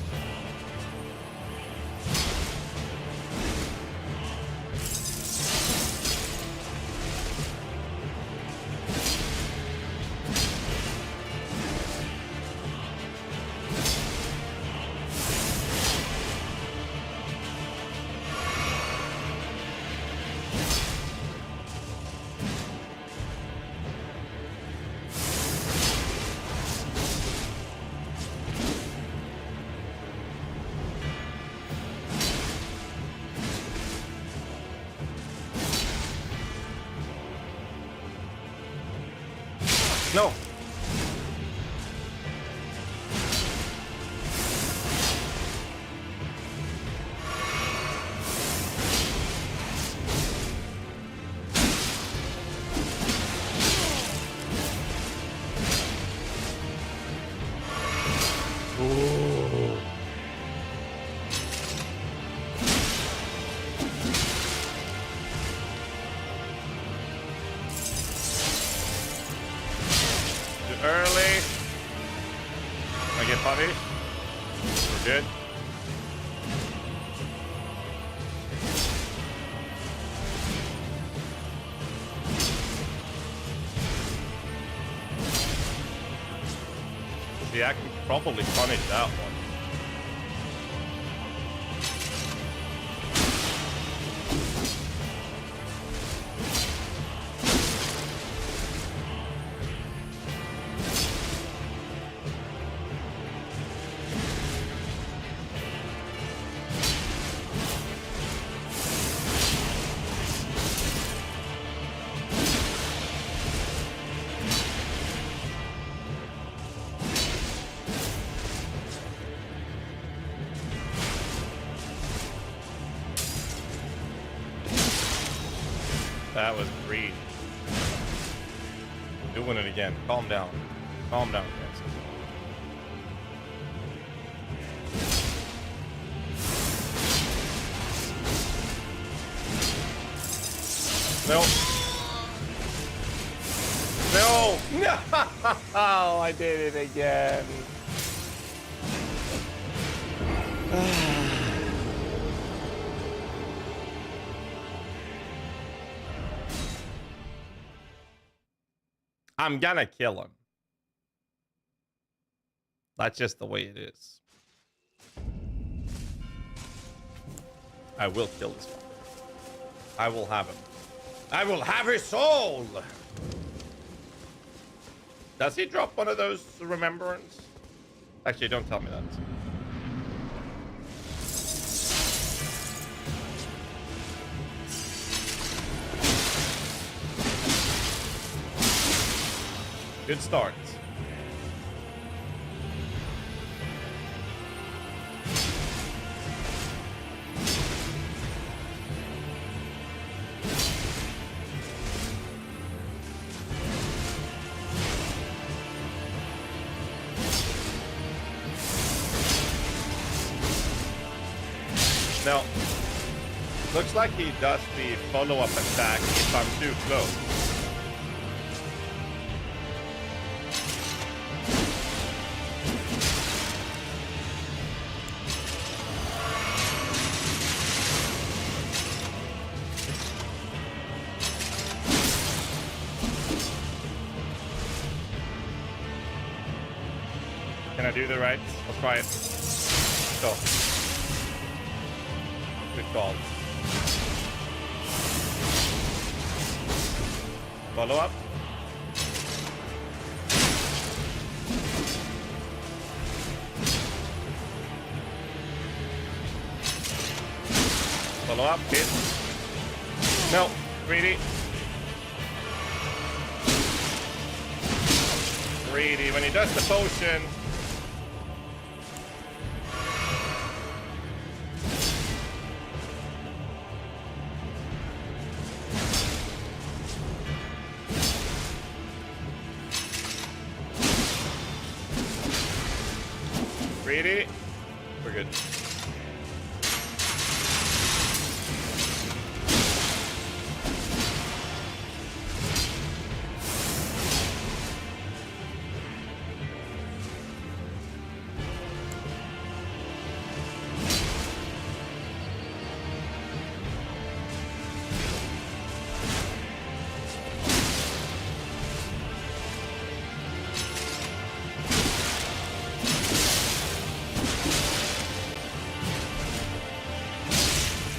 No. Ooh. Early. I get punished. We're good. See, I can probably punish that one. That was great. Doing it again. Calm down. Calm down, guys. No. No. No. I did it again. I'm gonna kill him. That's just the way it is. I will kill this one. I will have him. I will have his soul! Does he drop one of those remembrance? Actually, don't tell me that. Good start. Now, looks like he does the follow-up attack if I'm too close. Can I do the right? I'll try it. Go. Good call. Follow up. Follow up. Hit. No. Greedy. Greedy. When he does the potion. Greedy. We're good.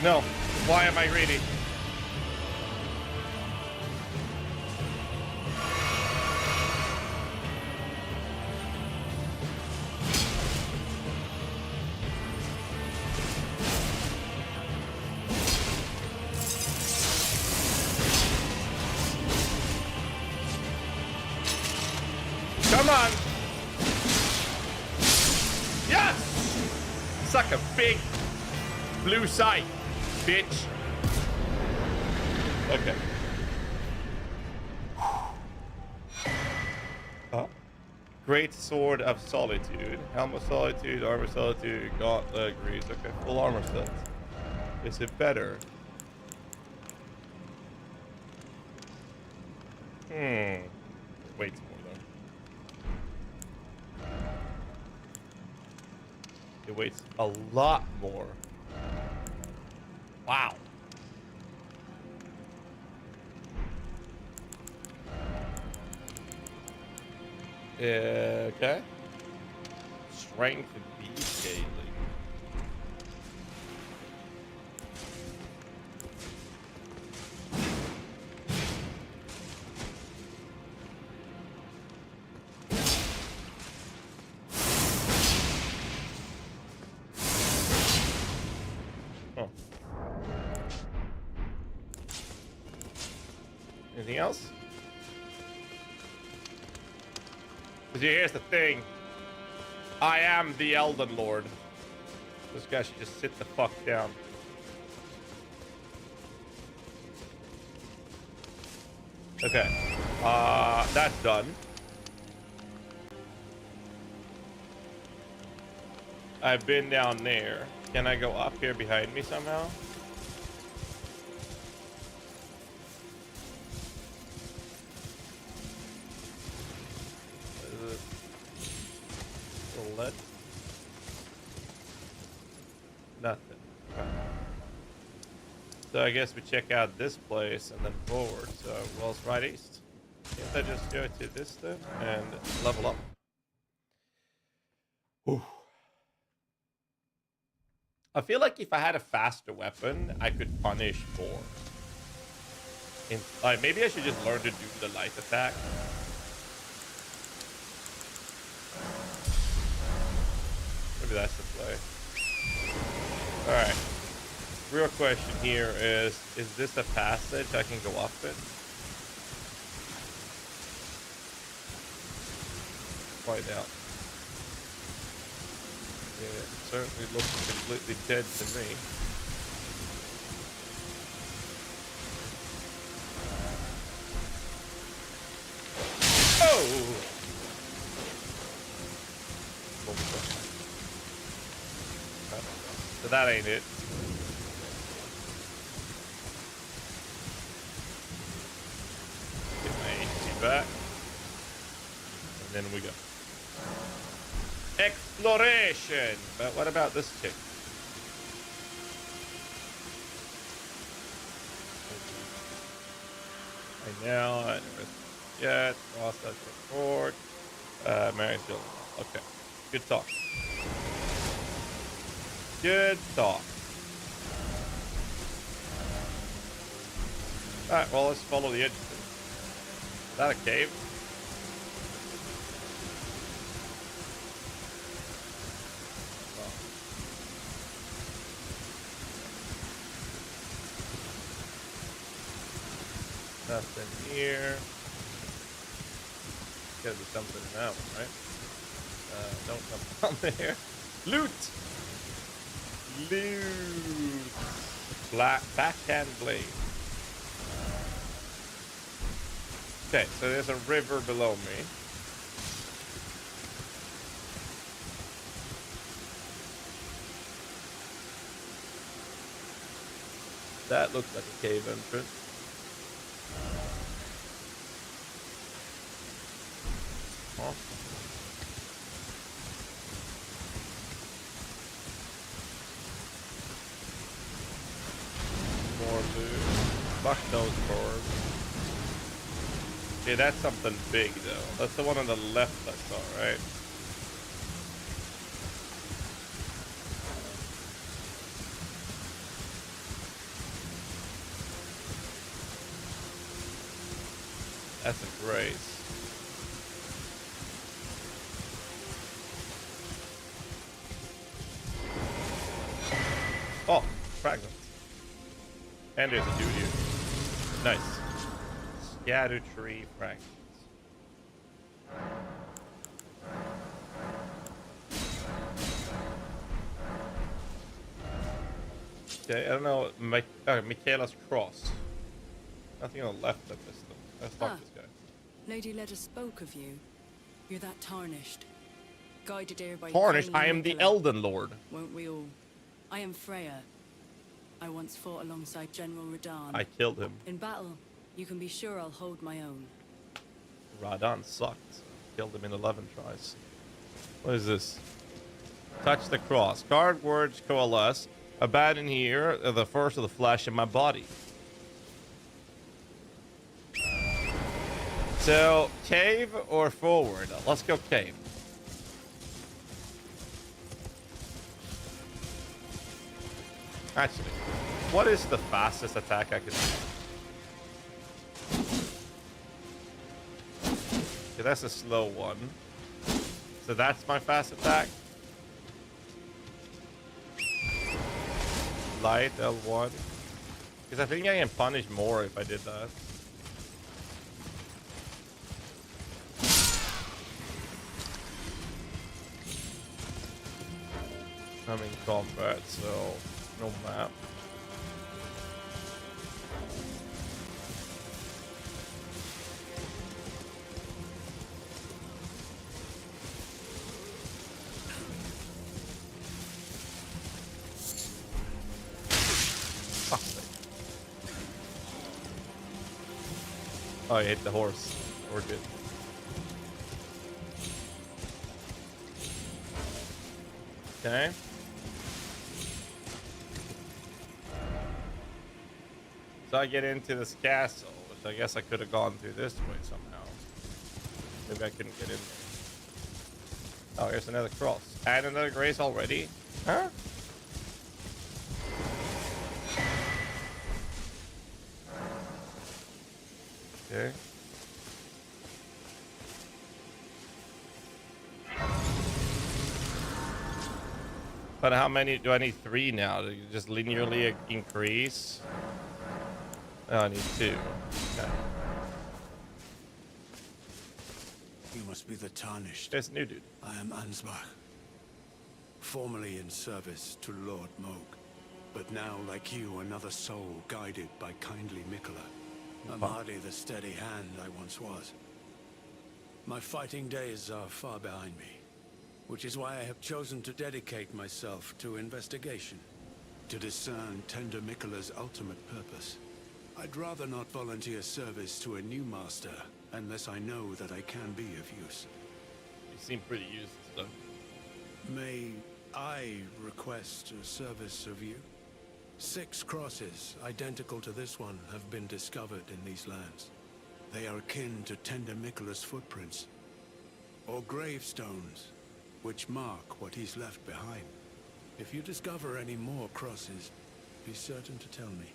No. Why am I greedy? Come on! Yes! Suck a big blue sight. Bitch. Okay. Great Sword of Solitude. Helm of Solitude, Armor Solitude, Gauntlet, Grease. Okay, full armor set. Is it better? Wait more though. It weighs a lot more. Wow. Okay. Strength B scaling. Oh. Anything else? Because here's the thing. I am the Elden Lord. This guy should just sit the fuck down. Okay. That's done. I've been down there. Can I go up here behind me somehow? Is it lit? Nothing. Okay. So I guess we check out this place and then forward. So Wells right east. Can't I just go to this then and level up? Ooh. I feel like if I had a faster weapon, I could punish more. Maybe I should just learn to do the light attack. Maybe that's the play. Alright. Real question here is this a passage I can go up it? Find out. Yeah, it certainly looks completely dead to me. Oh! So that ain't it. Get my HP back. And then we go. Exploration! But what about this chick? Right now, I never yet. Lost that report. Mary's still. Okay. Good talk. Good talk. Alright, well, let's follow the edge. Is that a cave? Nothing here. Gotta be something in that one, right? Don't come down there. Loot! Loot! Black backhand blade. Okay, so there's a river below me. That looks like a cave entrance. More loot. Fuck those boards. Okay, that's something big though. That's the one on the left I saw, right? That's a grace. Oh, fragments. And there's a dude here. Nice. Scatter tree fragments. Okay, I don't know. Michaela's cross. Nothing on the left of this though. Let's talk to this guy. Lady Leda spoke of you. You're that tarnished. Guided here by Tarnished? I am the Elden Lord. Won't we all? I am Freya. I once fought alongside General Radahn. I killed him. In battle, you can be sure I'll hold my own. Radahn sucked. Killed him in 11 tries. What is this? Touch the cross. Card words coalesce. Abandon here, the first of the flesh in my body. So, cave or forward? Let's go cave. Actually, what is the fastest attack I can do? Okay, that's a slow one. So that's my fast attack. Light L1. Because I think I can punish more if I did that. I'm in combat, so no map. Oh, I hit the horse. We're good. Okay. So I get into this castle, which I guess I could have gone through this way somehow. Maybe I couldn't get in there. Oh, here's another cross. And another grace already? Huh? Okay. But how many do I need? 3 now? Do you just linearly increase? Oh, I need 2. Okay. You must be the Tarnished. There's a new dude. I am Ansbach, formerly in service to Lord Moog, but now, like you, another soul guided by kindly Mikola. I'm hardly the steady hand I once was. My fighting days are far behind me, which is why I have chosen to dedicate myself to investigation, to discern Tender Mikola's ultimate purpose. I'd rather not volunteer service to a new master unless I know that I can be of use. You seem pretty used, though. May I request a service of you? 6 crosses, identical to this one, have been discovered in these lands. They are akin to Tender Mikola's footprints, or gravestones, which mark what he's left behind. If you discover any more crosses, be certain to tell me.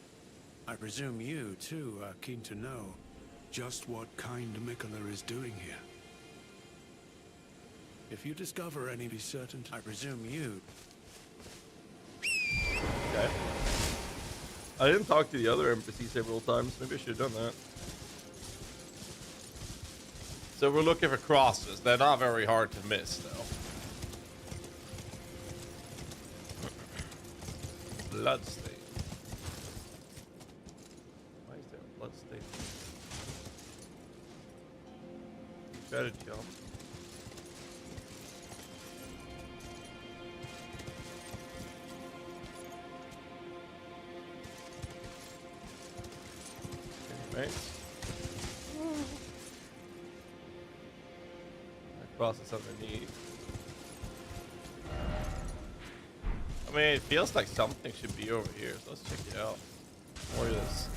I presume you, too, are keen to know just what kind Mikola is doing here. If you discover any, be certain to... I presume you... Okay. I didn't talk to the other NPC several times. Maybe I should have done that. So we're looking for crosses. They're not very hard to miss, though. Bloodstain. Why is there a bloodstain? Try to jump. Anyways. That crosses underneath. I mean, it feels like something should be over here, so let's check it out. Or this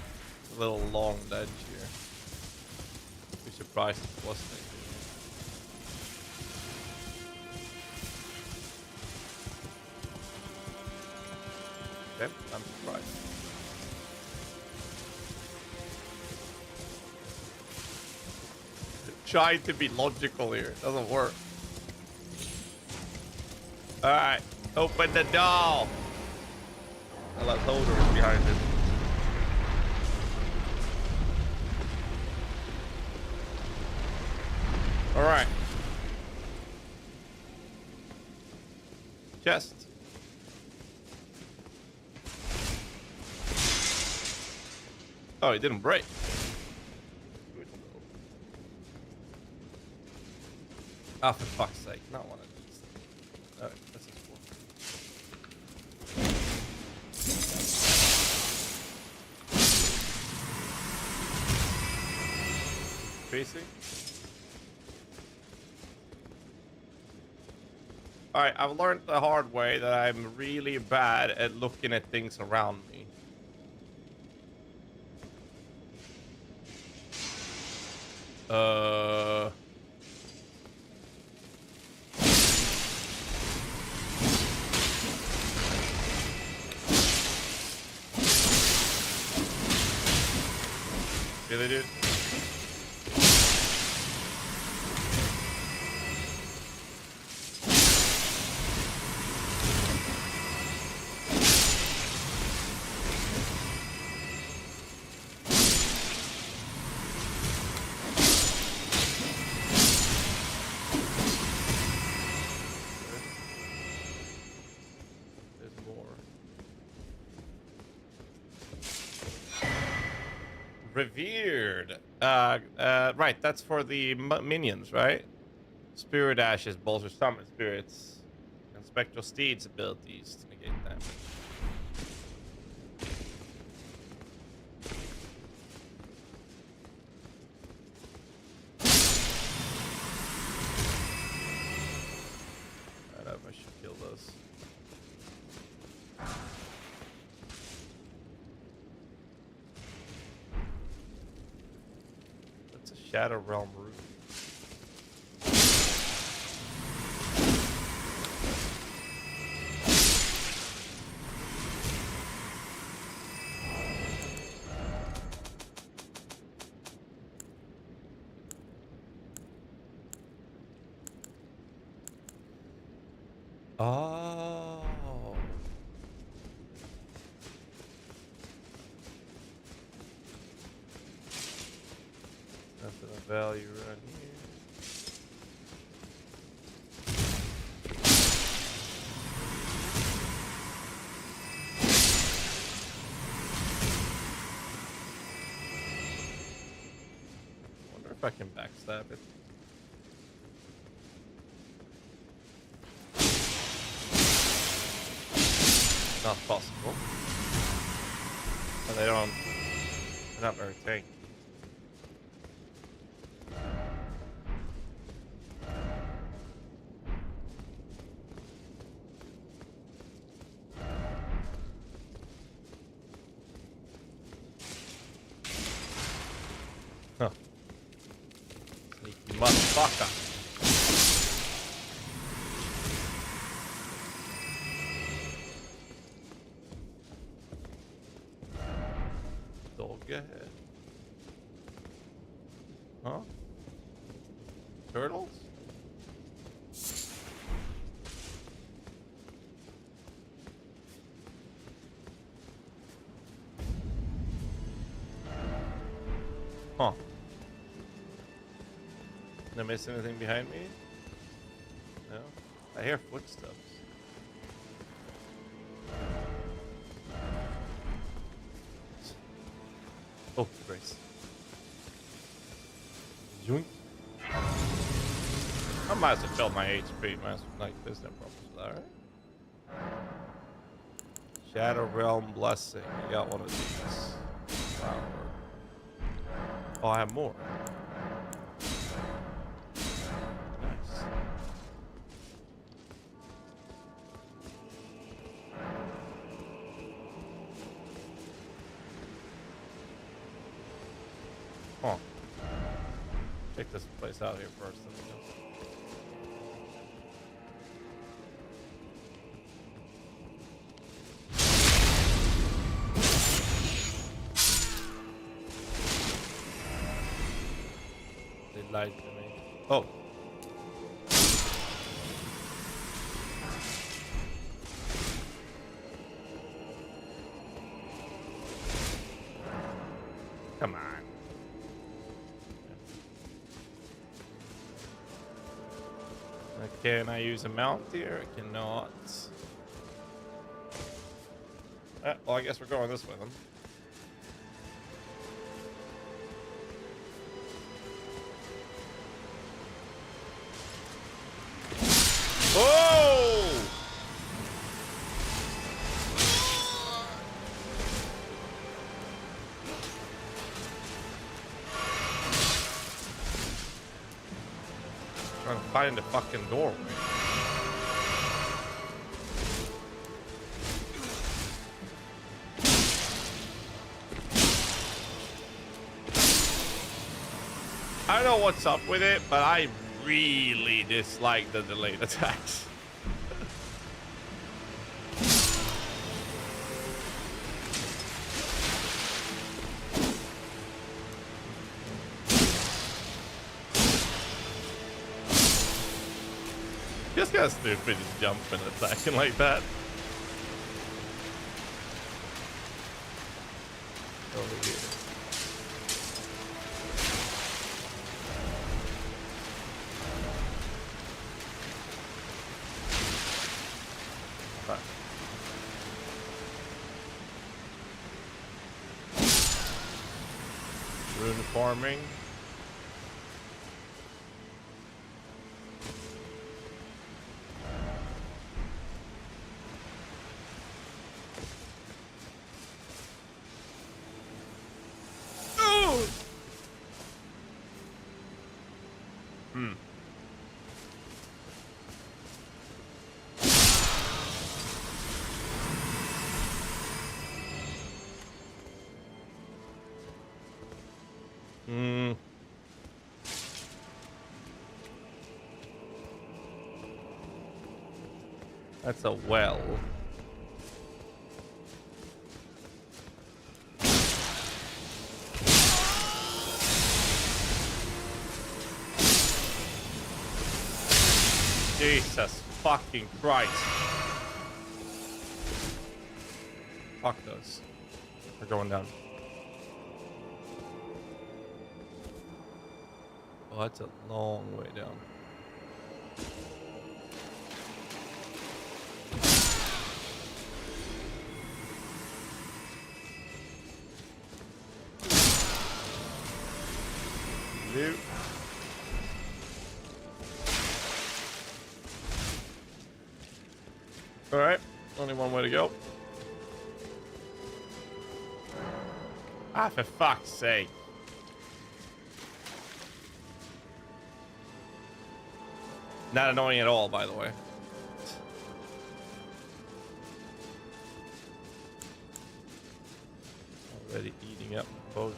little long ledge here. Be surprised if it wasn't anything. Okay, I'm surprised. Trying to be logical here, it doesn't work. Alright. Open the door! Unless Holder is behind it. Alright. Chest. Oh, it didn't break. Ah, for fuck's sake, not one of these. Alright, that's just one. Crazy. Alright, I've learned the hard way that I'm really bad at looking at things around me. Really, dude? Revered. Right, that's for the minions, right? Spirit Ashes bolster summon spirits and Spectral Steed's abilities to negate damage. Shadow Realm Ruby. Oh. Nothing of value around here. Wonder if I can backstab it. Not possible. And they're not very tanky. Huh. Sneaky motherfucker. Go ahead. Huh? Turtles? Huh. Did I miss anything behind me? No? I hear footsteps. Oh, Grace. Joink. I might as well fill my HP, man. Like, there's no problems with that, right? Shadow Realm Blessing. You got one of these. Flower. Oh, I have more. Nice. Huh. Check this place out here first. They lied to me. Oh. Come on. Can I use a mount here? I cannot. Well, I guess we're going this way then. Oh! Trying to find the fucking doorway. I don't know what's up with it, but I really dislike the delayed attacks. Just got stupid just jumping and attacking like that. Over here. Rune farming. That's a well. Jesus fucking Christ. Fuck those. We're going down. Oh, that's a long way down. Loot. All right, only one way to go. Ah, for fuck's sake. Not annoying at all, by the way. Already eating up my potions.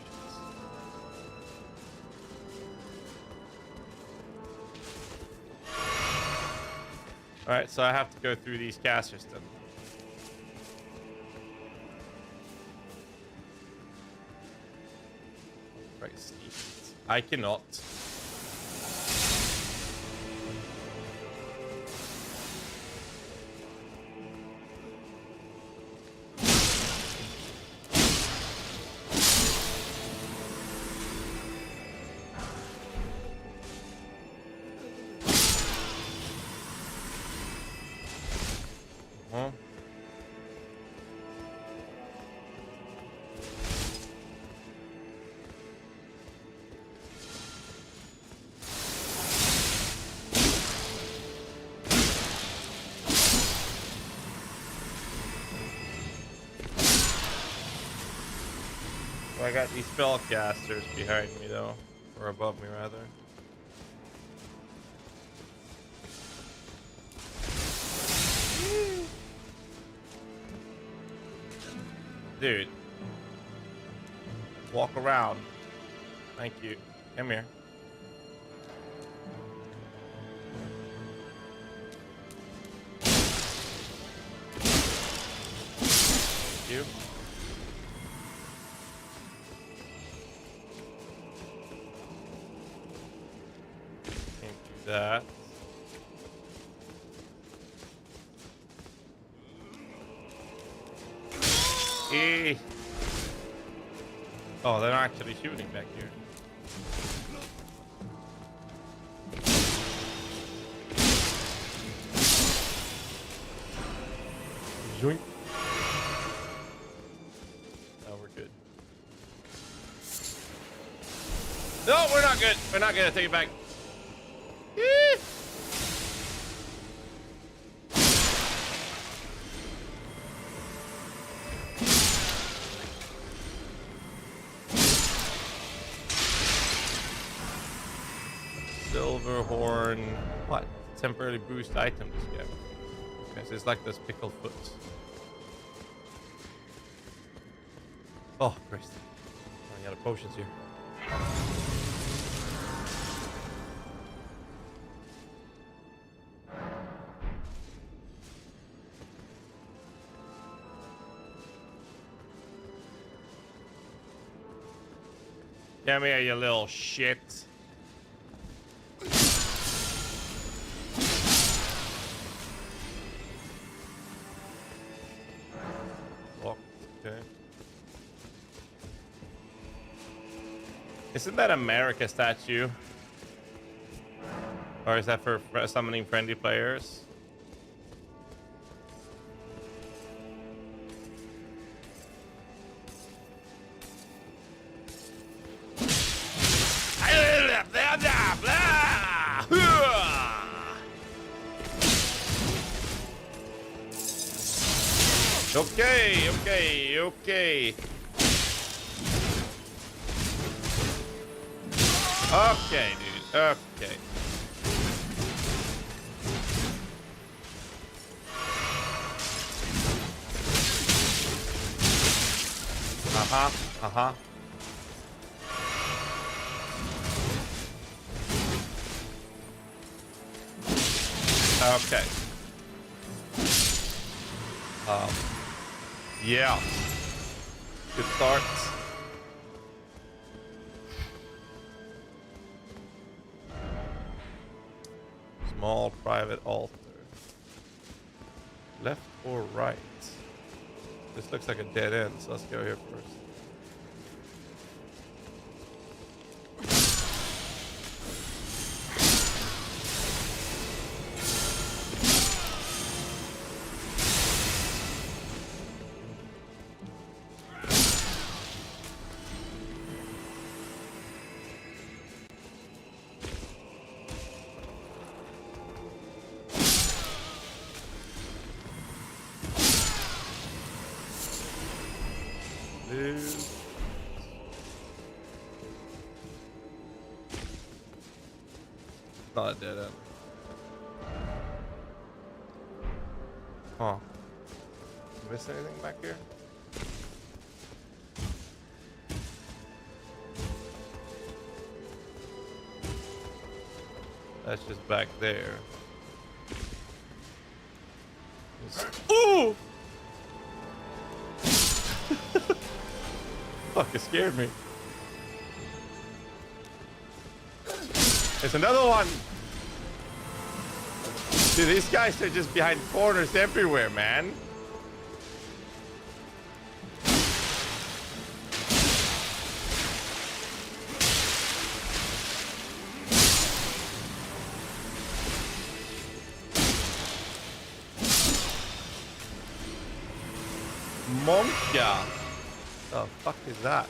Alright, so I have to go through these casters then. Christ. I cannot. I got these spellcasters behind me though, or above me rather. Dude, walk around. Thank you. Come here. Thank you. That. Oh, they're actually shooting back here. Joink. Oh, we're good. No, we're not good. We're not gonna take it back. Silver horn. What? Temporarily boost item discount. Okay, so it's like this pickled foot. Oh, Christ. I got potions here. Come here, you little shit. Oh, okay. Isn't that America statue? Or is that for summoning friendly players? Okay, okay, okay. Okay, dude. Okay. Uh-huh. Uh-huh. Okay. Yeah. Good start. Small private altar. Left or right? This looks like a dead end, so let's go here first. Not a dead end. Huh. Miss anything back here? That's just back there. Ooh! Fuck, it scared me. There's another one. Dude, these guys are just behind corners everywhere, man. Monka. The fuck is that?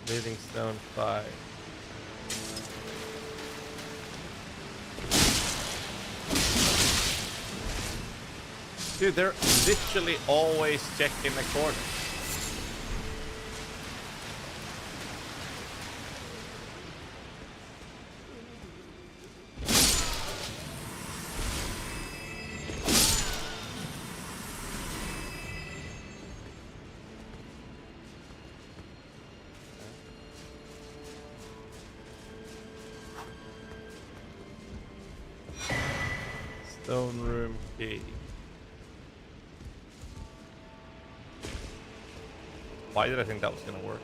Smithing stone 5. Dude, they're literally always checking the corner. Stone room key. Why did I think that was gonna work?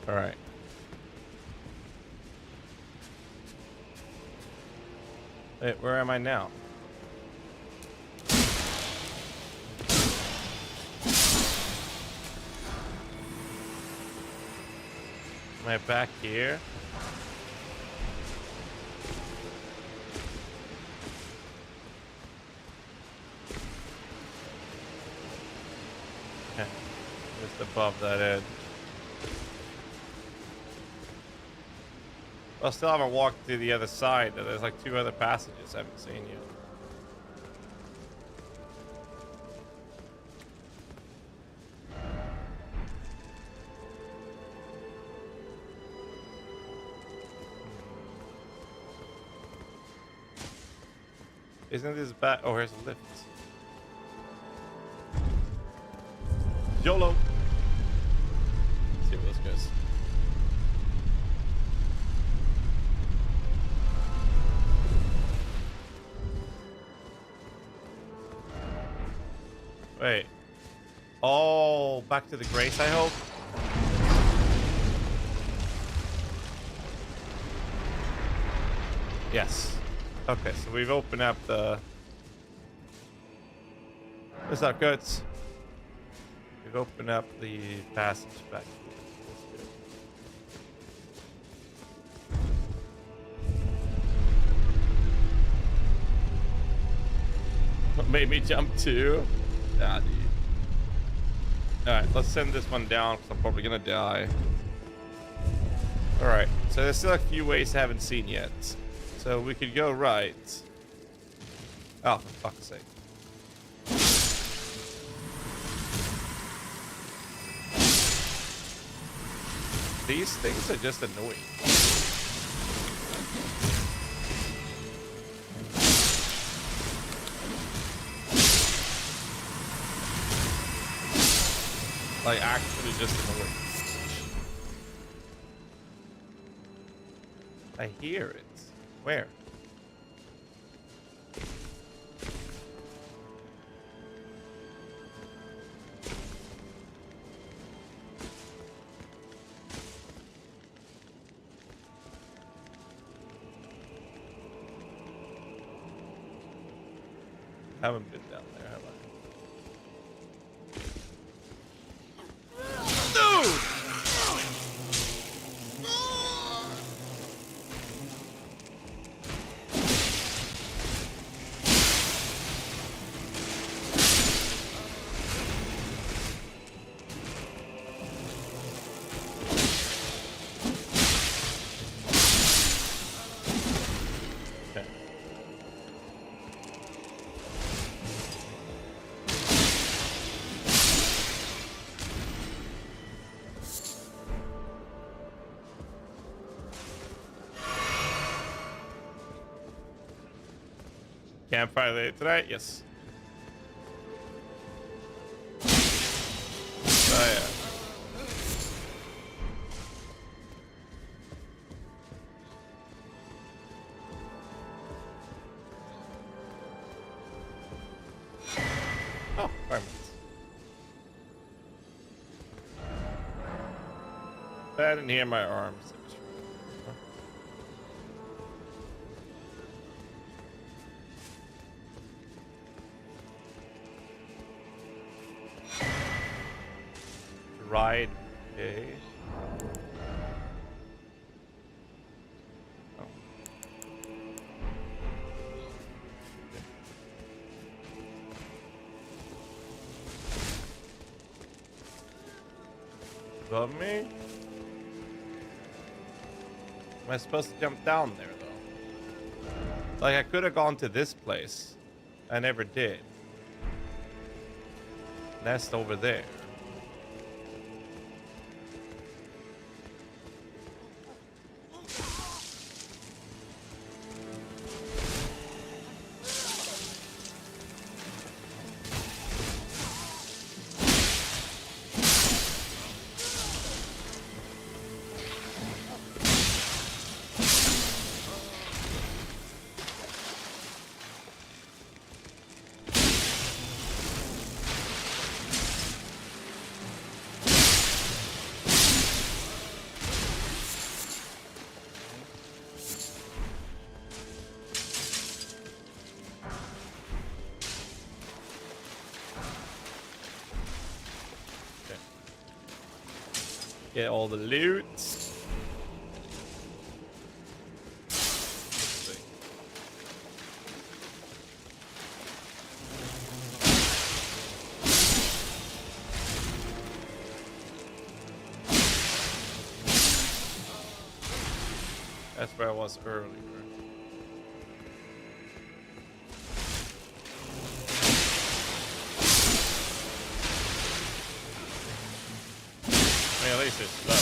All right. Wait, where am I now? Am I back here? Just above that edge. I still haven't walked to the other side. There's like 2 other passages I haven't seen yet. Isn't this bad? Oh, here's a lift. YOLO. Let's see what this goes. Wait. Oh, back to the grace, I hope. Yes. Okay, so we've opened up the... What's up, guts? We've opened up the passage back here. What made me jump too? Ah, dude. Alright, let's send this one down because I'm probably gonna die. Alright, so there's still a few ways I haven't seen yet. So we could go right. Oh, for fuck's sake. Oh, 1 second. These things are just annoying. Like, actually just annoying. I hear it. Where? Haven't been down there, have I? Dude! Okay. Campfire later tonight? Yes. Oh yeah. Oh, garments. I didn't hear my arms. Ride. Okay. Oh. Above me? Am I supposed to jump down there though? Like I could have gone to this place. I never did. Nest over there. Get all the loot. That's where I was earlier. At least it's slow.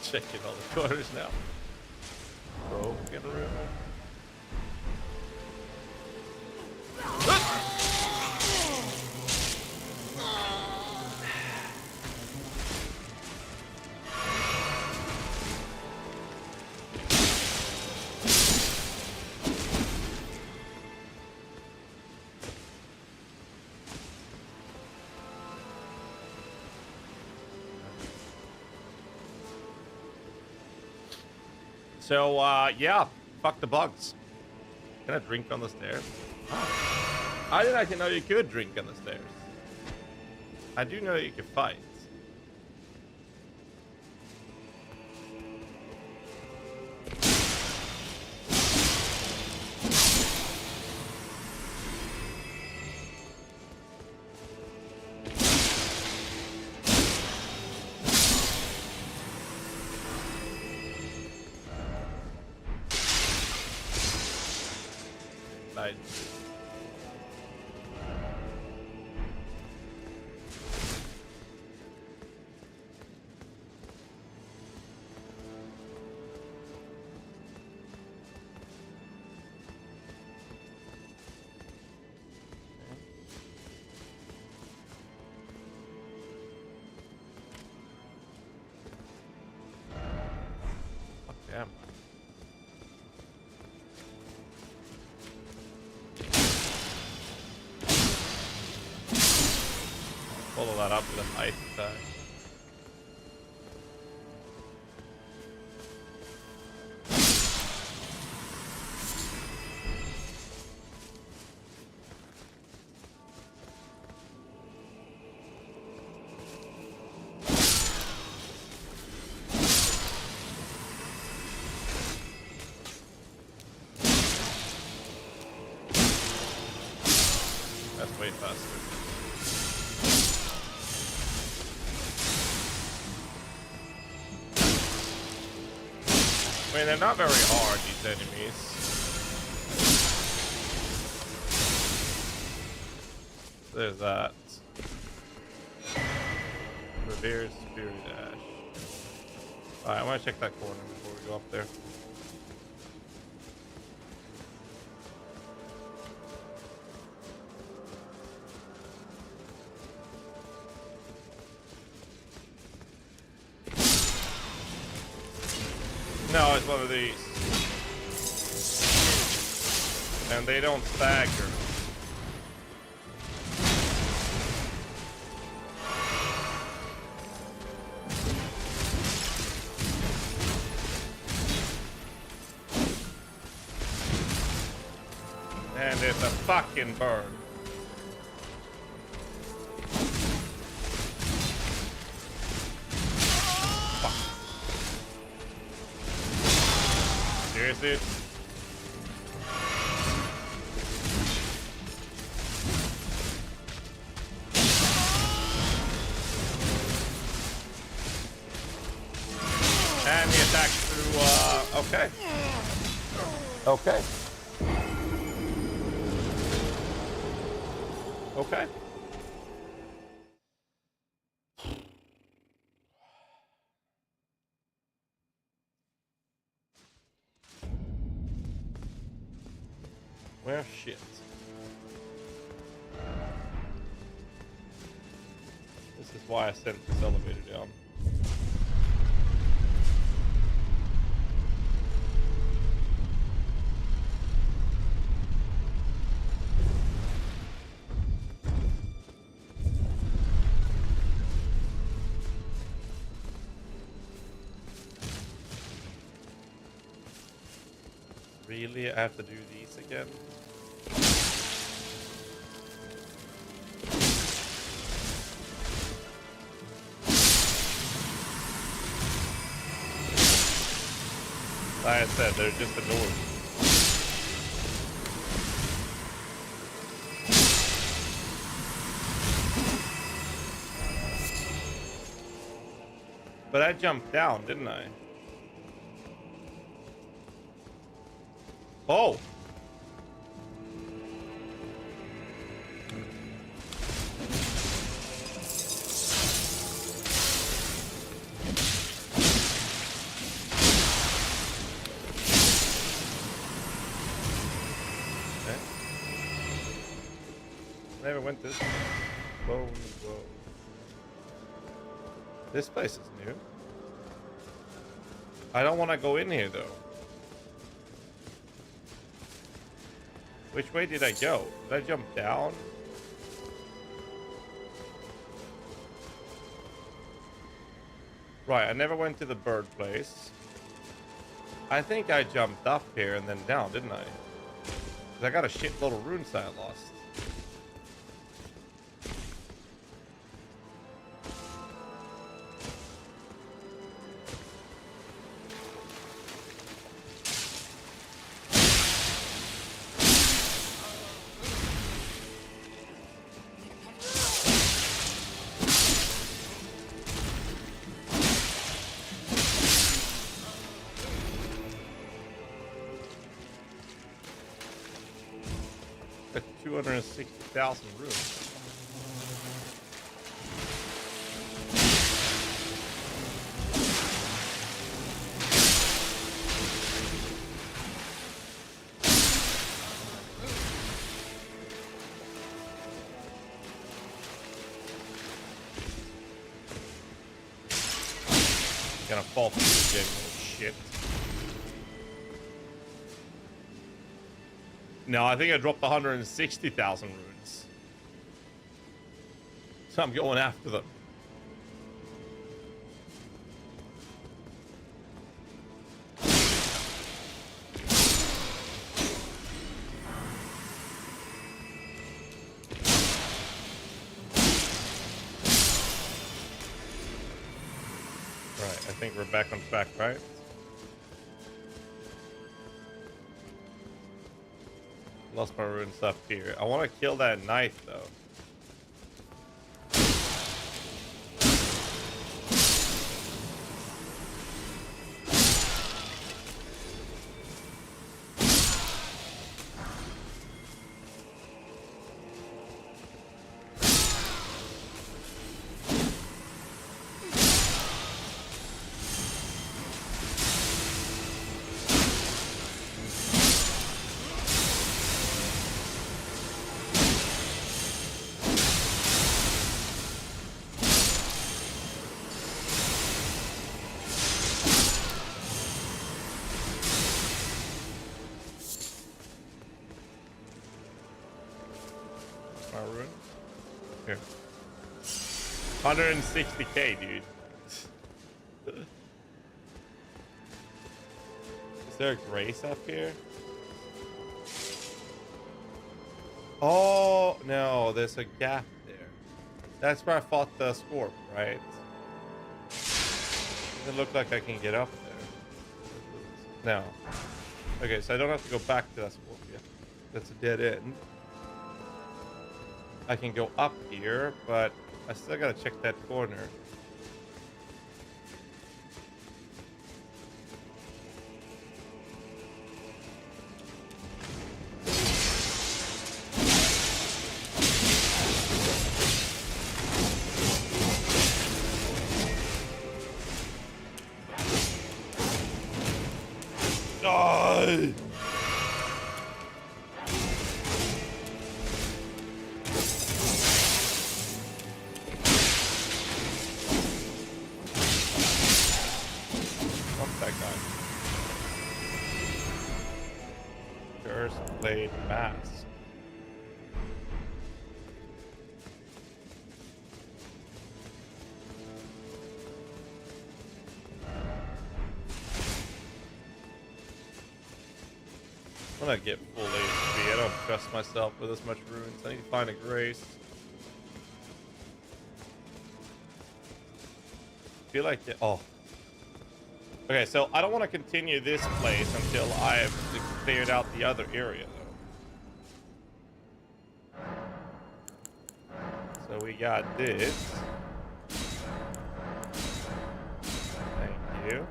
Checking all the corners now. Broken room. So, yeah, fuck the bugs. Can I drink on the stairs? Oh. I didn't actually know you could drink on the stairs. I do know you can fight. side. Damn. Follow that up with an ice attack. That's way faster. I mean, they're not very hard, these enemies. There's that. Revere's Fury Dash. Alright, I want to check that corner before we go up there. No, it's one of these. And they don't stagger. And it's a fucking bird. Dude. And he attacks through, okay. Okay. Okay. Well, shit. This is why I sent this elevator down. Really? I have to do these again? Like I said, they're just the doors. But I jumped down, didn't I? Oh! Never went this way. Whoa, whoa. This place is new. I don't want to go in here though. Which way did I go? Did I jump down? Right, I never went to the bird place. I think I jumped up here and then down, didn't I? 'Cause I got a shitload of runes that I lost. At 260,000 runes. Gonna fall through the shit. No, I think I dropped 160,000 runes. So I'm going after them. I think we're back on track, right? Lost my runes up here. I want to kill that knight, though. My rune? Here. 160k, dude. Is there a grace up here? Oh, no, there's a gap there. That's where I fought the Scorp, right? Doesn't look like I can get up there. No. Okay, so I don't have to go back to that Scorp yet. That's a dead end. I can go up here, but I still gotta check that corner. Die! Blade mask. I'm gonna get full HP. I don't trust myself with this much runes. I need to find a grace. I feel like oh. Okay, so I don't want to continue this place until I've cleared out the other area, though. So we got this. Thank you.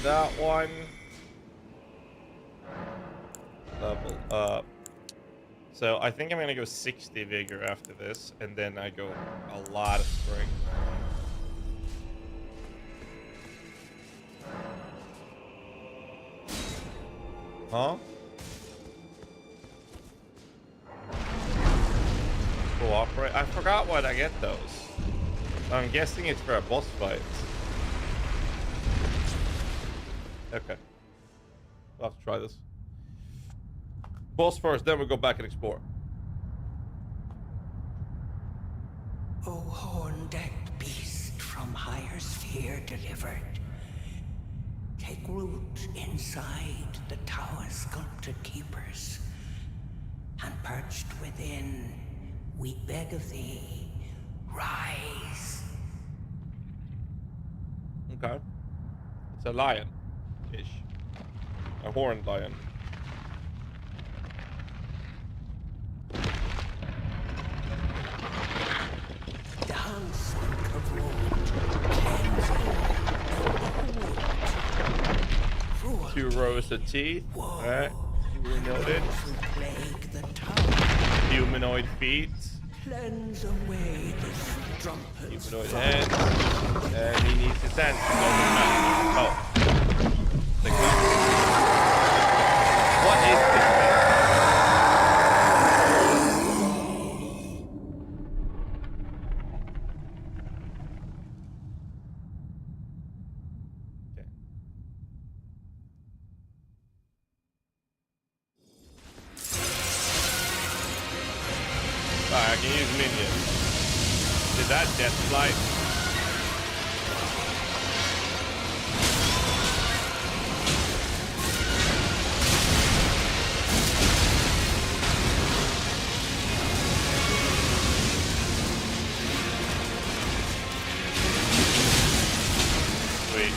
That one. Level up. So I think I'm gonna go 60 vigor after this, and then I go a lot of strength. Huh? Cooperate? I forgot what I get those. I'm guessing it's for a boss fight. Okay. We'll have to try this. Boss first, then we'll go back and explore. O horn-decked beast from higher sphere delivered, take root inside the tower's sculpted keepers, and perched within, we beg of thee, rise. Okay. It's a lion. Ish. A horned lion. rows of teeth. Alright. Noted. Plague the tower. Humanoid feet. Cleanse away the strumpets. Humanoid hands. And he needs his hands. Oh. What is this thing? Alright, I can use minions. Is that death flight? Wait.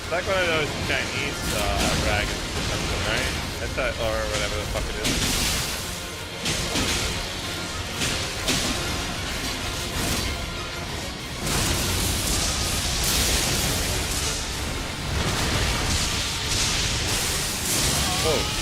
It's like one of those Chinese dragons or something, right? That's or whatever the fuck it is. Oh.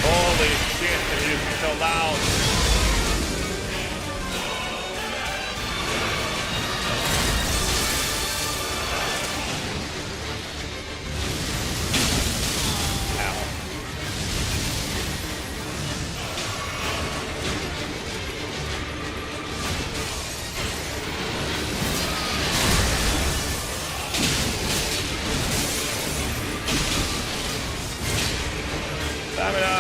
Holy shit, the music's so loud. Ow. Stamina.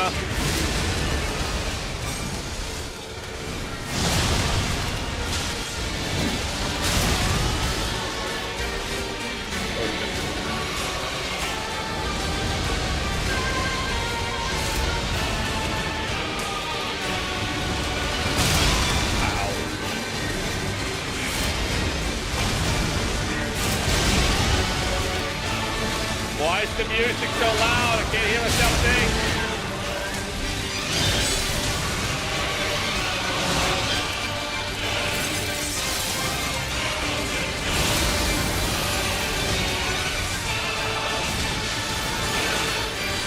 Why is the music so loud? I can't hear myself sing.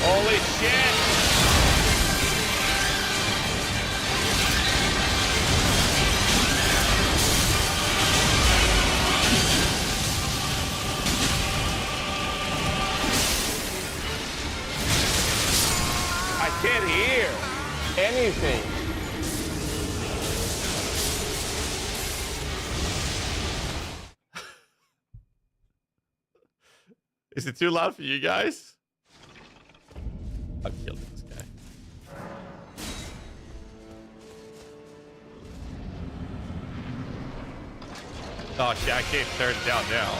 Holy shit! I can't hear anything. Is it too loud for you guys? I'll kill this guy. Oh shit, I can't turn it down now.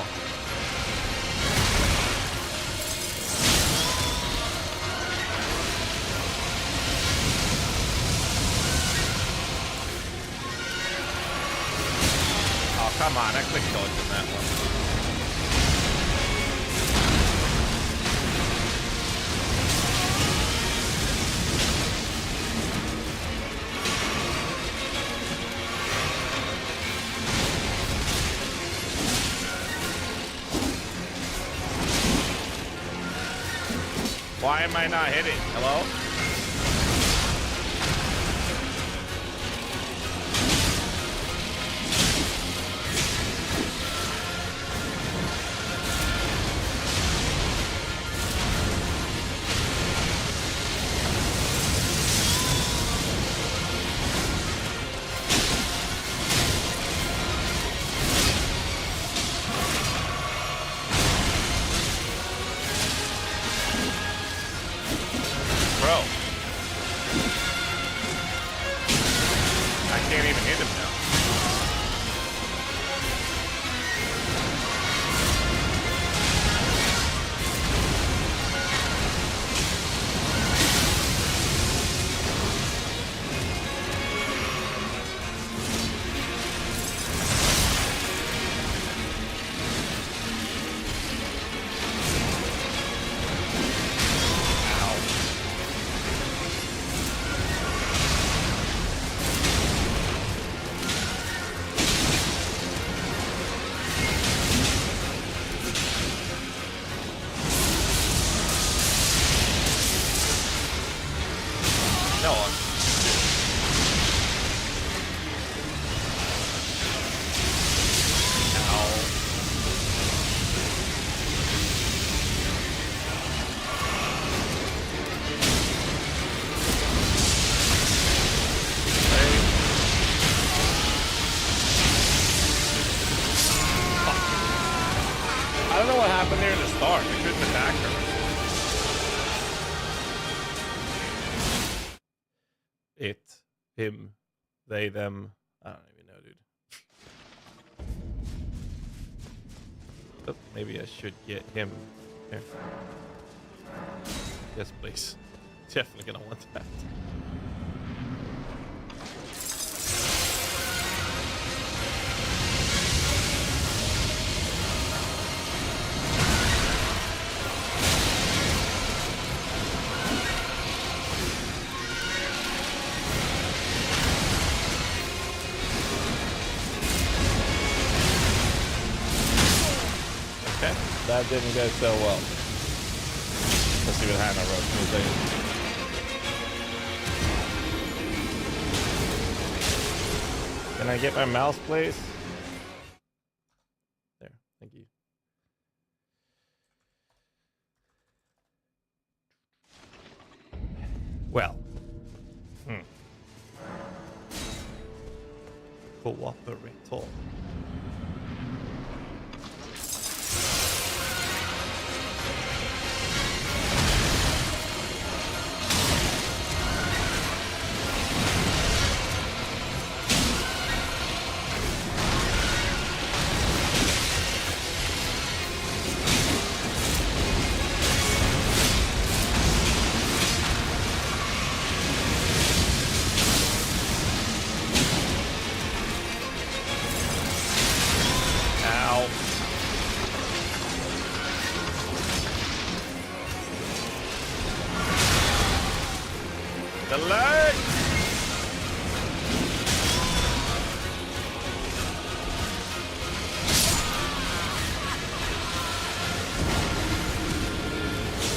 Oh, come on, I clicked dodge on that one. Why am I not hitting? Hello? what happened there in the start. I couldn't attack her. It, him, they, them. I don't even know, dude. Oh, maybe I should get him here. Yes, please. Definitely gonna want that. That didn't go so well. Let's see what Hannah wrote. Can I get my mouse, please? There. Thank you. Well. Cooperator. The leg!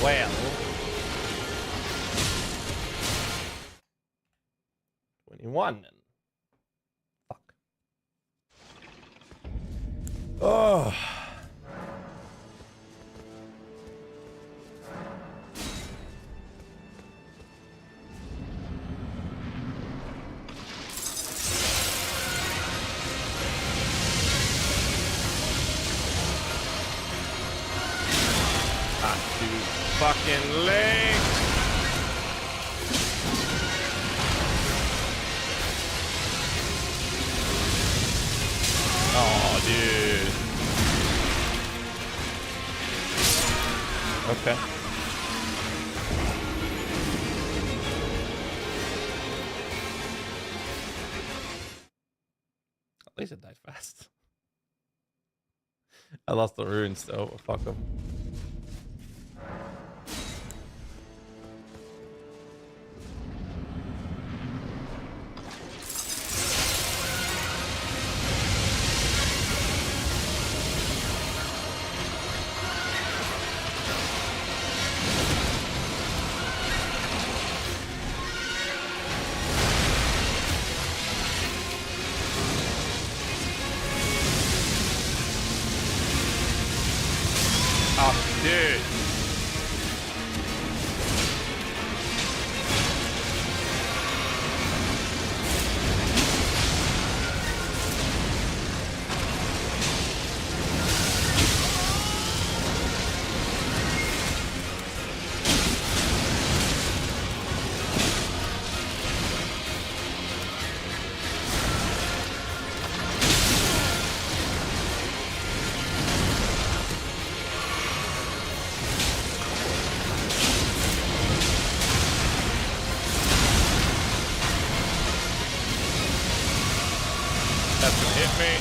Well. 21 then. Fuck. Oh. Fucking leg. Oh, dude. Okay. At least it died fast. I lost the runes though. Fuck them. Dude. That's gonna hit me.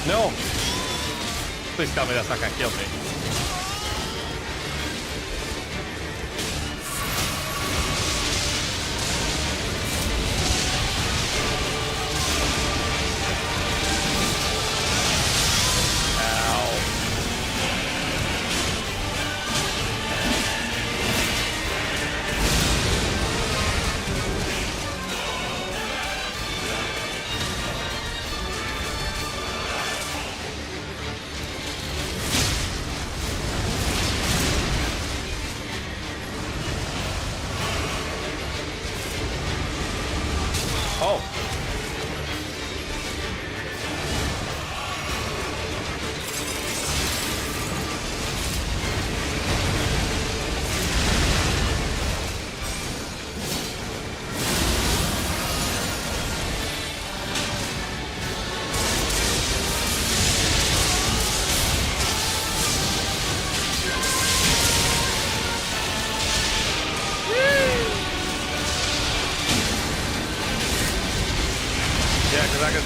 No! Please tell me that's not gonna kill me. Ow.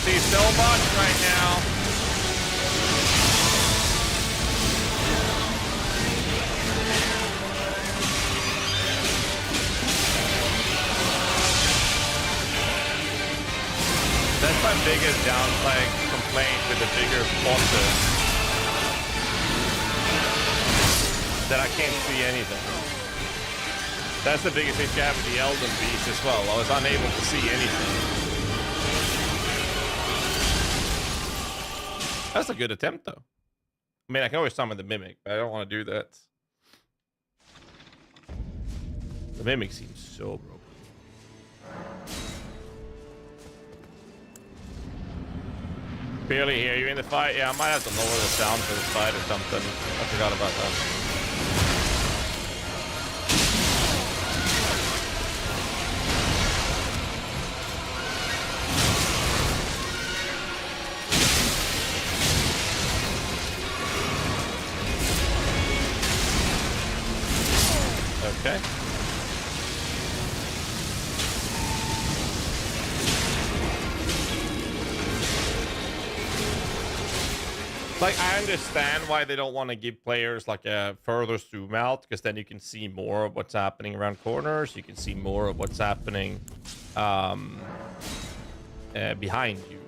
see so much right now. That's my biggest downside complaint with the bigger bosses. That I can't see anything. That's the biggest issue I have with the Elden beast as well. I was unable to see anything. That's a good attempt, though. I mean, I can always summon the Mimic, but I don't want to do that. The Mimic seems so broken. Barely hear you in the fight. Yeah, I might have to lower the sound for this fight or something. I forgot about that. Okay. Like, I understand why they don't want to give players like a further zoom out, because then you can see more of what's happening around corners. You can see more of what's happening behind you.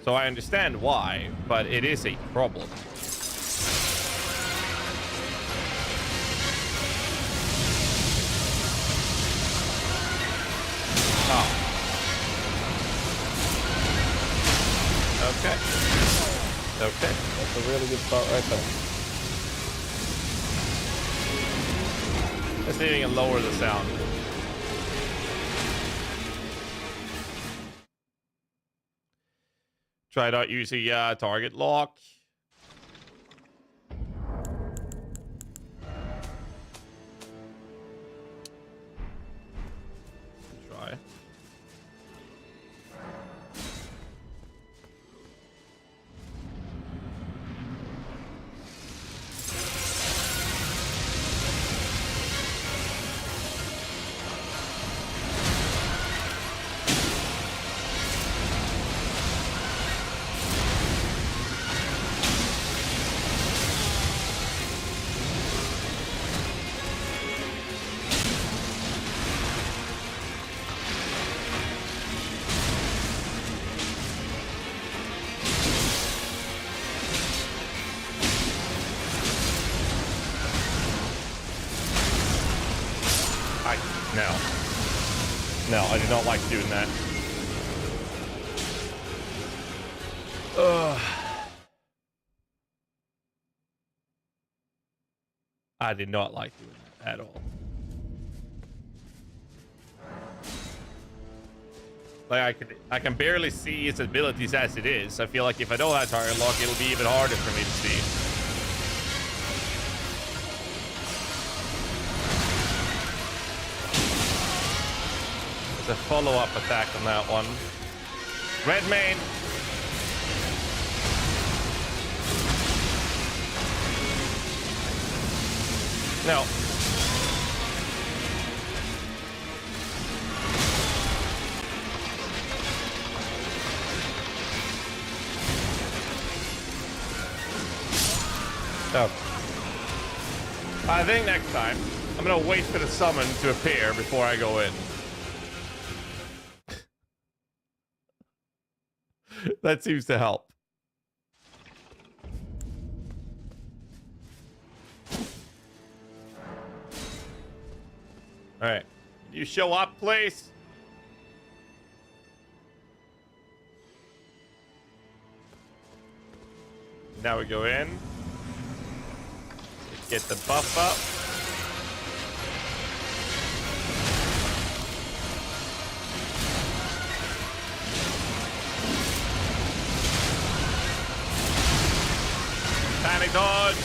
So I understand why, but it is a problem. Oh. Okay. Okay, that's a really good spot right there. Let's see if we can lower the sound. Try not using target lock. Try. No, I do not like doing that. Ugh. I did not like doing that at all. Like, I can barely see its abilities as it is. I feel like if I don't have target lock, it'll be even harder for me to see. A follow-up attack on that one. Red main. No. Oh. I think next time I'm gonna wait for the summon to appear before I go in. That seems to help. All right. You show up, please. Now we go in. Get the buff up. Panic dodge.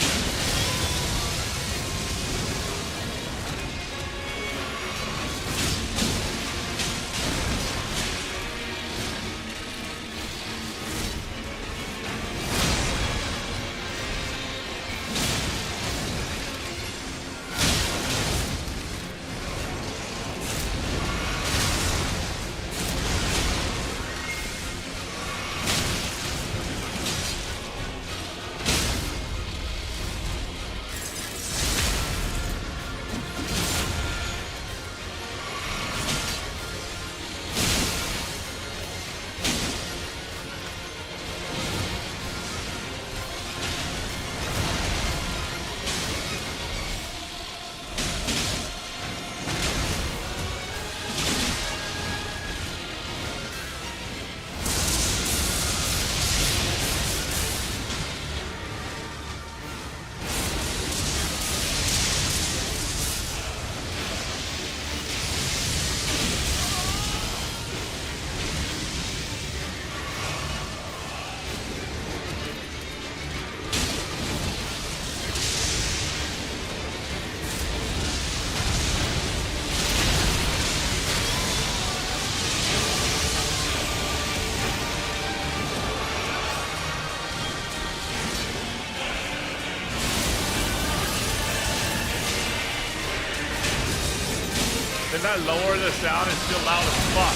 Did that lower the sound? It's still loud as fuck.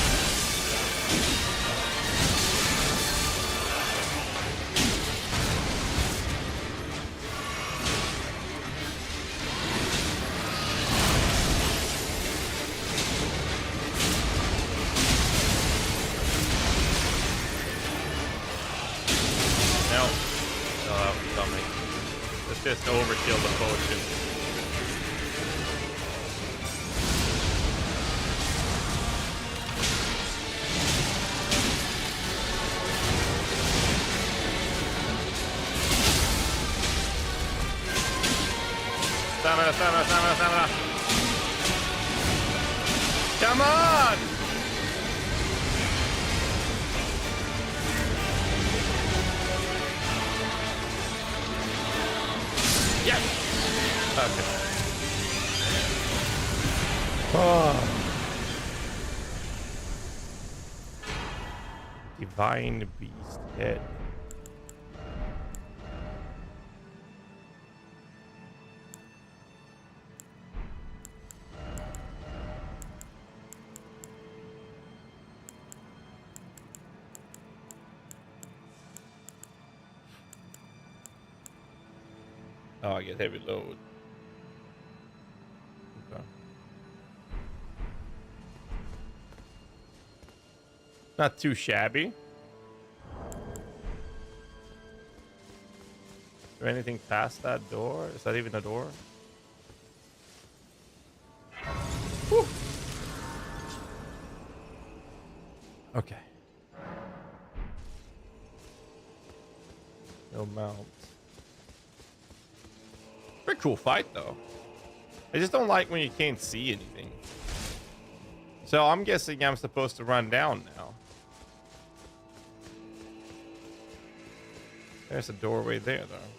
No. Oh, that was dummy. Let's just overkill the potion. Stamina, stamina, stamina, stamina. Come on! Yes! Okay. Oh. Divine Beast Head. Oh, I get heavy load. Okay. Not too shabby. Is there anything past that door? Is that even a door? Whew. Okay. No mount. Pretty cool fight though. I just don't like when you can't see anything. So I'm guessing I'm supposed to run down now. There's a doorway there though.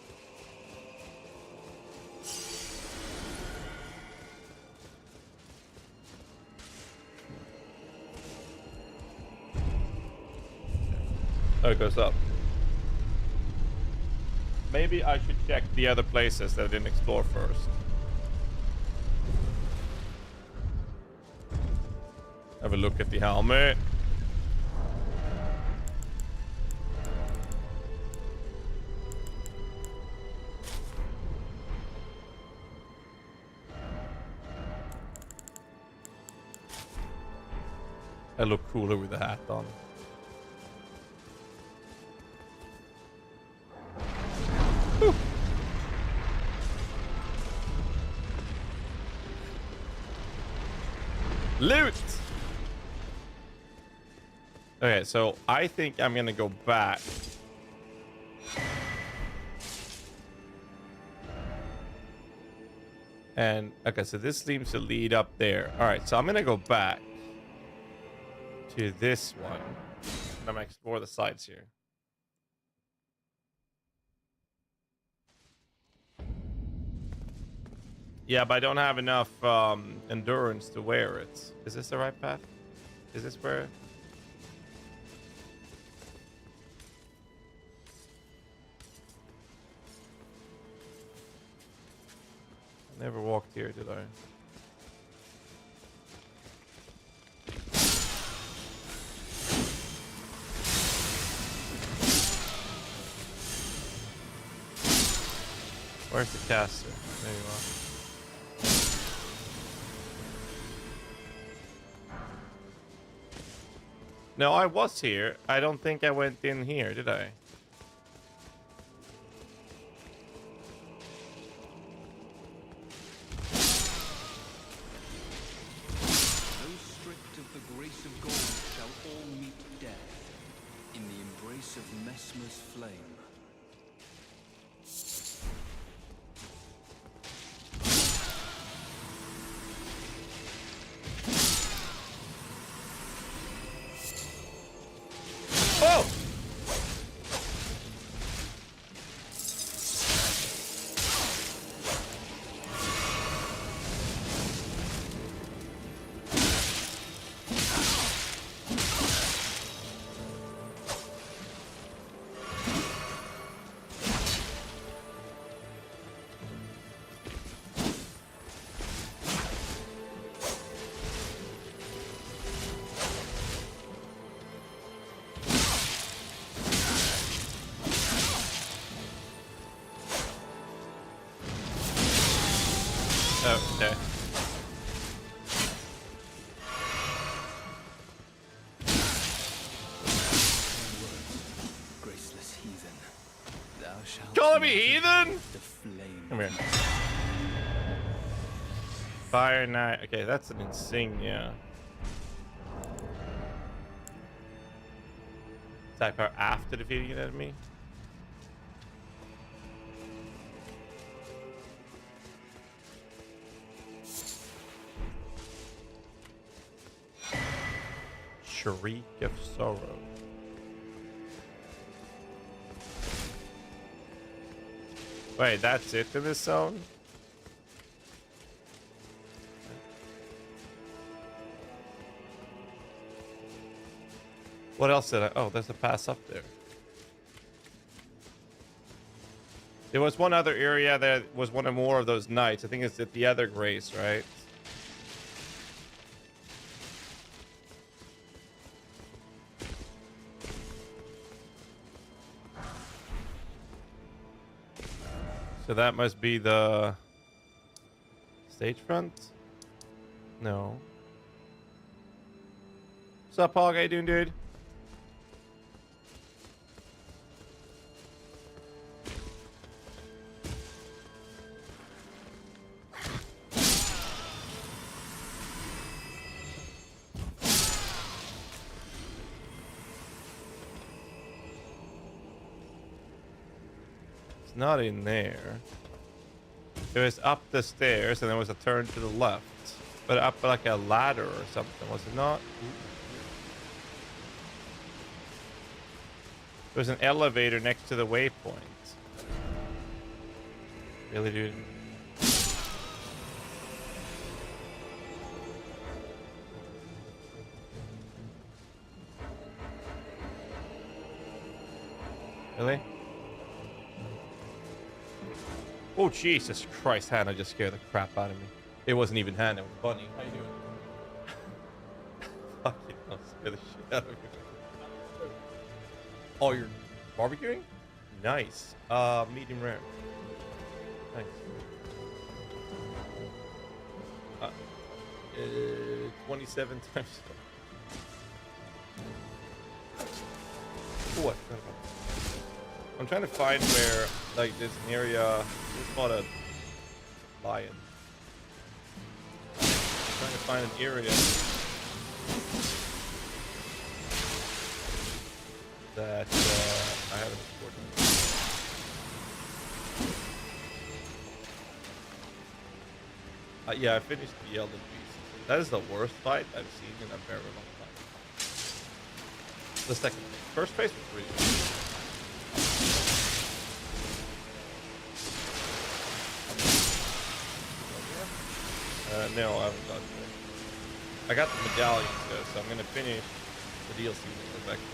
Oh, it goes up. Maybe I should check the other places that I didn't explore first. Have a look at the helmet. I look cooler with the hat on. Whew. Loot! Okay, so I think I'm gonna go back. And, okay, so this seems to lead up there. Alright, so I'm gonna go back to this one. I'm gonna explore the sides here. Yeah, but I don't have enough endurance to wear it. Is this the right path? Is this where? I never walked here, did I? Where's the caster? There you are. No, I was here. I don't think I went in here, did I? Those stripped of the grace of gold shall all meet death in the embrace of Messmer's flame. Oh, okay. Graceless heathen, thou shalt Call me not heathen? inherit the flame. Come here. Fire Knight. Okay, that's an insignia. Attack power after defeating an enemy. Shriek of Sorrow. Wait, that's it in this zone? What else did I... Oh, there's a pass up there. There was one other area that was one or more of those knights. I think it's at the other grace, right? So that must be the stage front? No. What's up, Hog? How you doing, dude? It's not in there. It was up the stairs and there was a turn to the left. But up like a ladder or something, was it not? There's an elevator next to the waypoint. Really, dude? Really? Oh, Jesus Christ, Hannah just scared the crap out of me. It wasn't even Hannah, it was Bunny. How you doing? Fucking I'll scare the shit out of you. Oh, you're barbecuing? Nice. Medium rare. Thanks. 27 times. What? I'm trying to find where, like, there's an area. There's not a lion. I'm trying to find an area that I haven't explored. Yeah, I finished the Elden Beast. That is the worst fight I've seen in a very long time. The second, first phase was really good. No, I haven't gotten it. I got the medallions though, so I'm gonna finish the DLC and go back to it.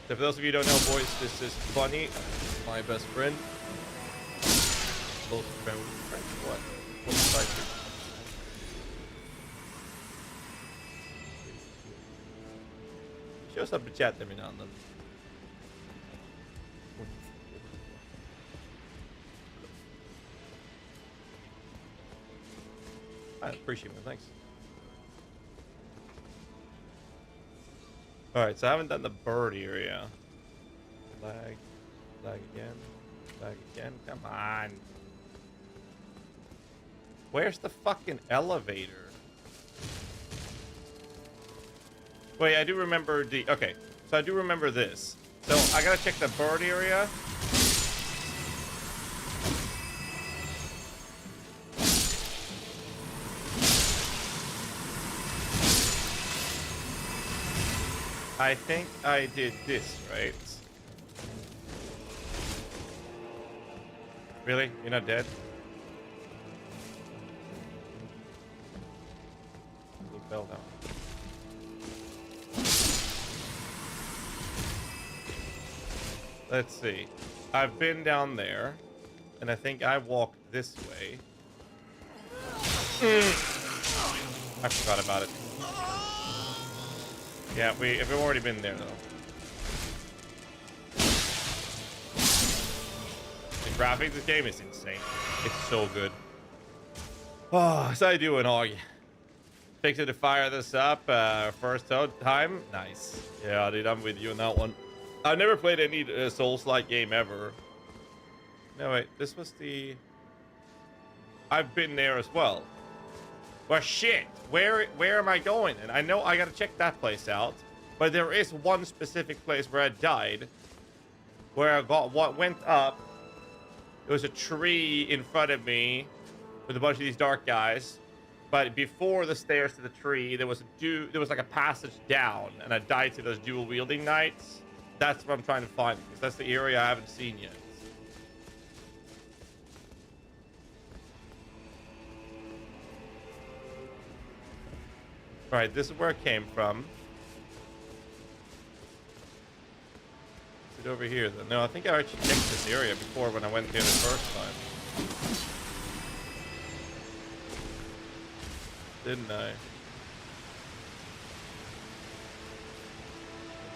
So for those of you who don't know, boys, this is Bunny, my best friend. Both friends. What? What's the side here? Shows up in chat every now and then. I appreciate it, thanks. Alright, so I haven't done the bird area. Lag again, come on. Where's the fucking elevator? Wait, I do remember the... Okay, so I do remember this. So I gotta check the bird area. I think I did this, right? Really? You're not dead? You fell down. Let's see. I've been down there, and I think I walked this way. I forgot about it. Yeah, we've already been there though. The graphics of this game is insane. It's so good. Oh, so I do an Og. Fixing to fire this up first time. Nice. Yeah, dude, I'm with you on that one. I've never played any Souls-like game ever. No, wait, this was the... I've been there as well. Well, shit, where am I going? And I know I gotta check that place out, but there is one specific place where I died, where I went up. There was a tree in front of me with a bunch of these dark guys, but before the stairs to the tree, there was like a passage down, and I died to those dual wielding knights. That's what I'm trying to find, because that's the area I haven't seen yet. All right, this is where it came from. Is it over here then? No, I think I actually checked this area before when I went here the first time. Didn't I? I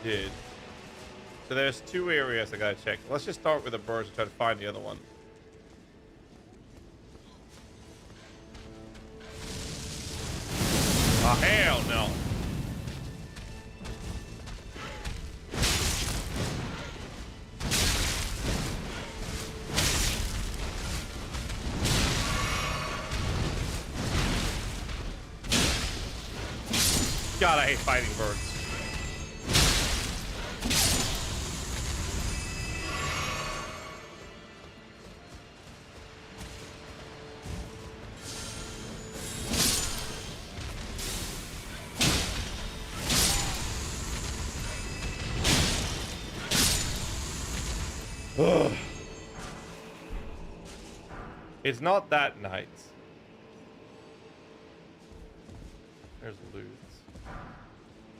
did. So there's two areas I gotta check. Let's just start with the birds and try to find the other one. Oh, hell no. God, I hate fighting birds. Ugh. It's not that nice. There's loot.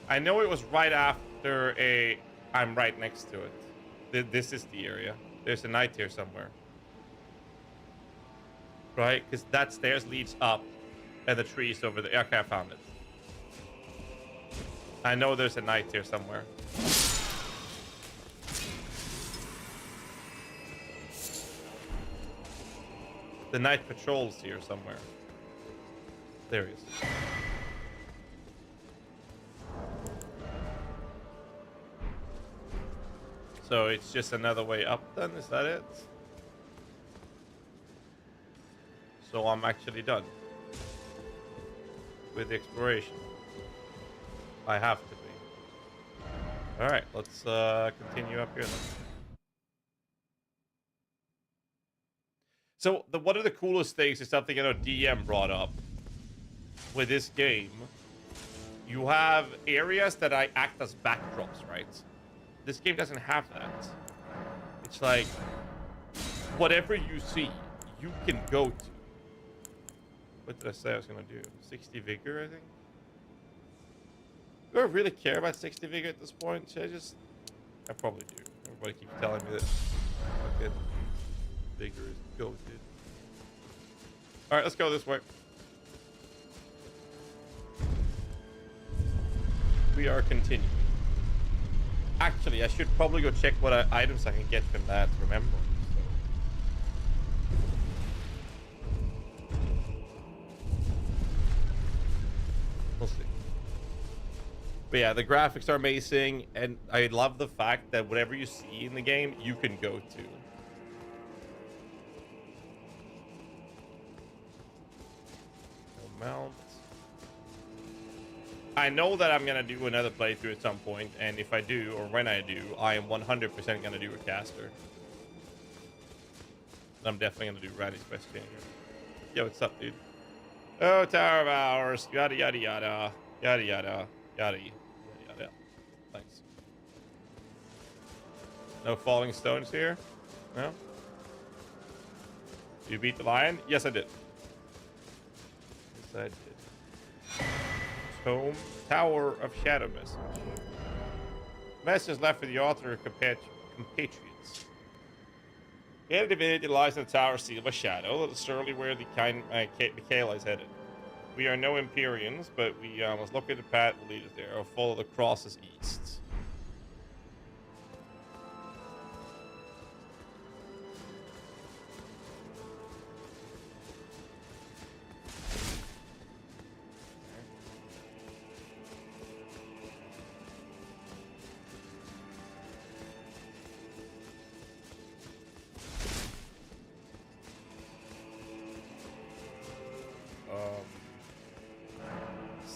I know it was right after a... I'm right next to it. This is the area. There's a knight here somewhere. Right? Because that stairs leads up. And the trees over there. Okay, I found it. I know there's a knight here somewhere. The knight patrols here somewhere. There he is. So it's just another way up then, is that it? So I'm actually done with the exploration. I have to be. Alright, let's continue up here then. So one of the coolest things is something I know DM brought up with this game. You have areas that act as backdrops, right? This game doesn't have that. It's like whatever you see, you can go to. What did I say I was gonna do? 60 vigor, I think. Do I really care about 60 vigor at this point? Should I just... I probably do. Everybody keeps telling me that. Okay. Vigor is goated. Alright, let's go this way. We are continuing. Actually, I should probably go check what items I can get from that, remember. We'll see. But yeah, the graphics are amazing, and I love the fact that whatever you see in the game, you can go to. No mount. I know that I'm gonna do another playthrough at some point, and if I do, or when I do, I am 100% gonna do a caster. I'm definitely gonna do Randy's Quest here. Yo, what's up, dude? Oh, Tower of Hours, yada yada yada, yada yada, yada yada. Thanks. No falling stones here? No? You beat the lion? Yes, I did. Yes, I did. Home Tower of Shadow message. Message left for the author of compatriots. The end divinity lies in the tower sealed by shadow. That is surely where the kind Michaela is headed. We are no Empyreans, but we must locate the path that will lead us there, or follow the crosses east.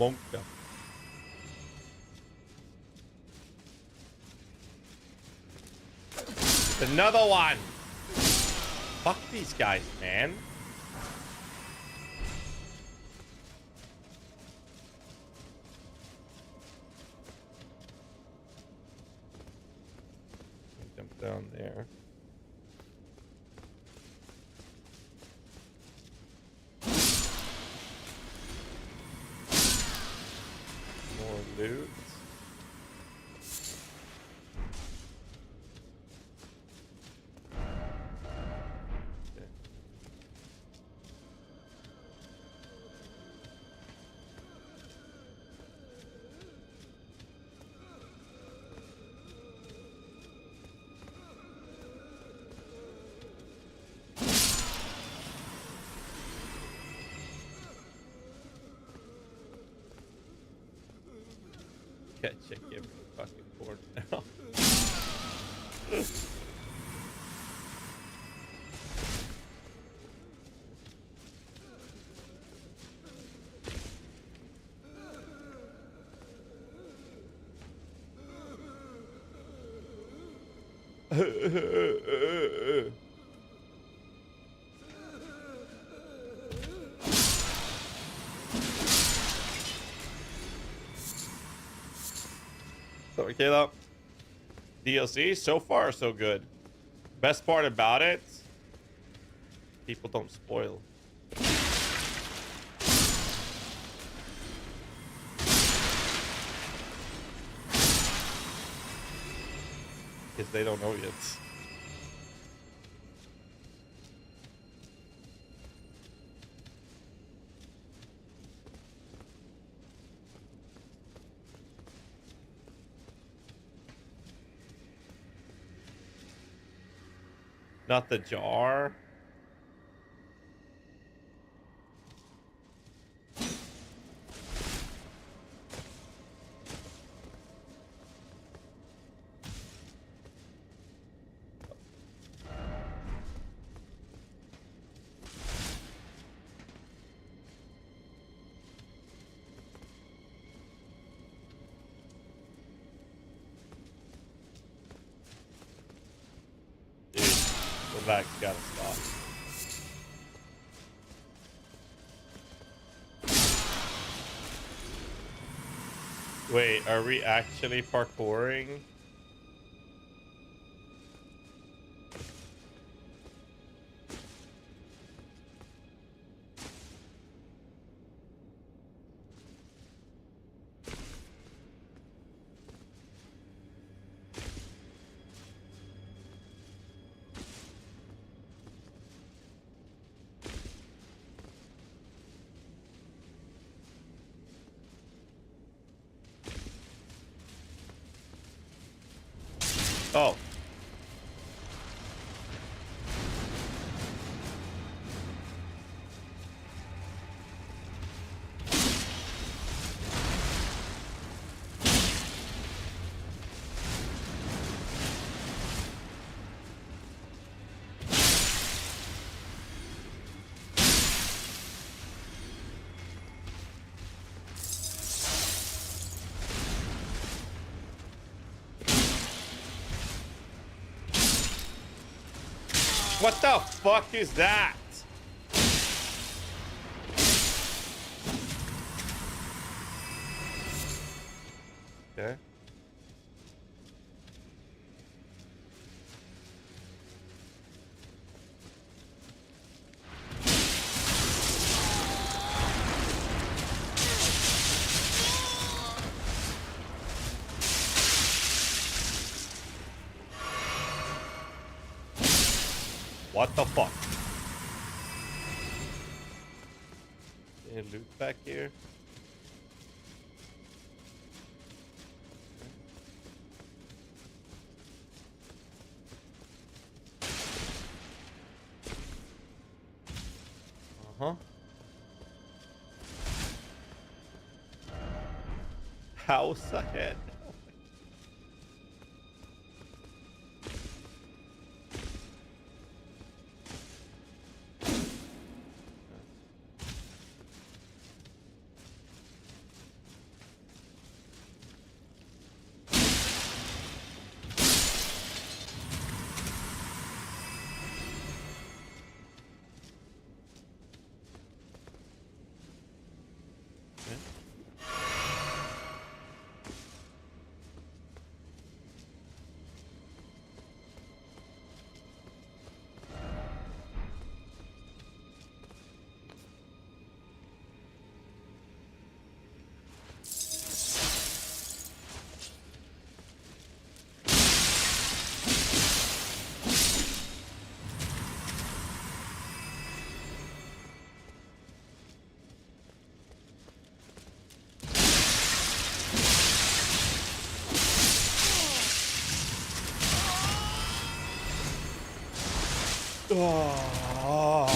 monk them. Another one. Fuck these guys, man. Jump down there. More loot. Can't check every fucking corner now. So, Caleb, DLC so far so good. Best part about it, people don't spoil. Because they don't know yet. Not the jar. That gotta stop. Wait, are we actually parkouring? Oh. What the fuck is that? Okay. What the fuck? Any loot back here? Uh-huh. House ahead. Oh.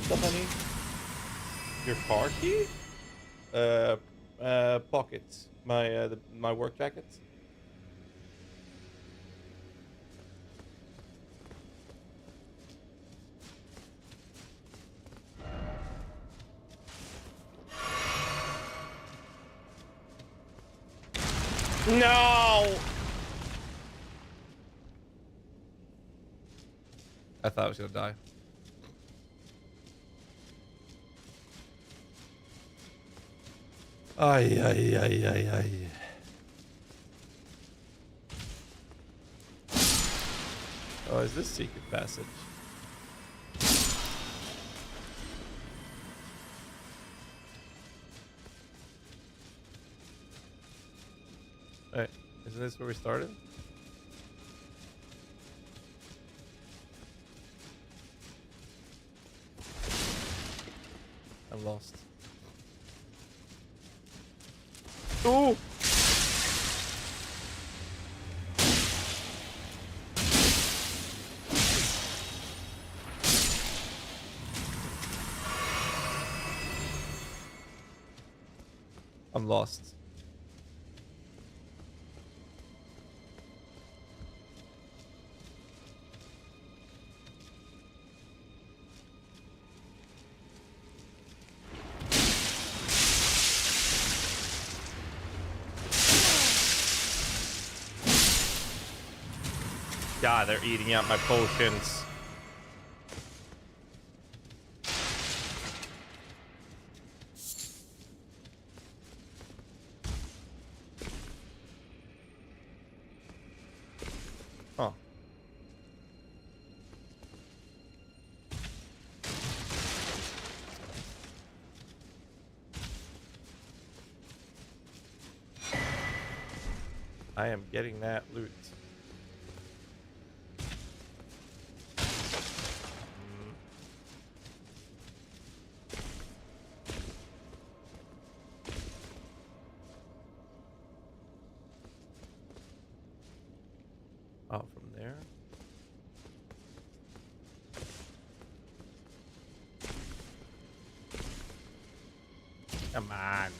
Stuff I need. Your car key? Pockets. My work jackets. No! I thought I was gonna die. Ay, ay, ay, ay, ay. Oh, is this secret passage? Wait, isn't this where we started? I'm lost. Ooh! I'm lost. God, they're eating out my potions. Huh. I am getting that loot. Oh, from there. Come on.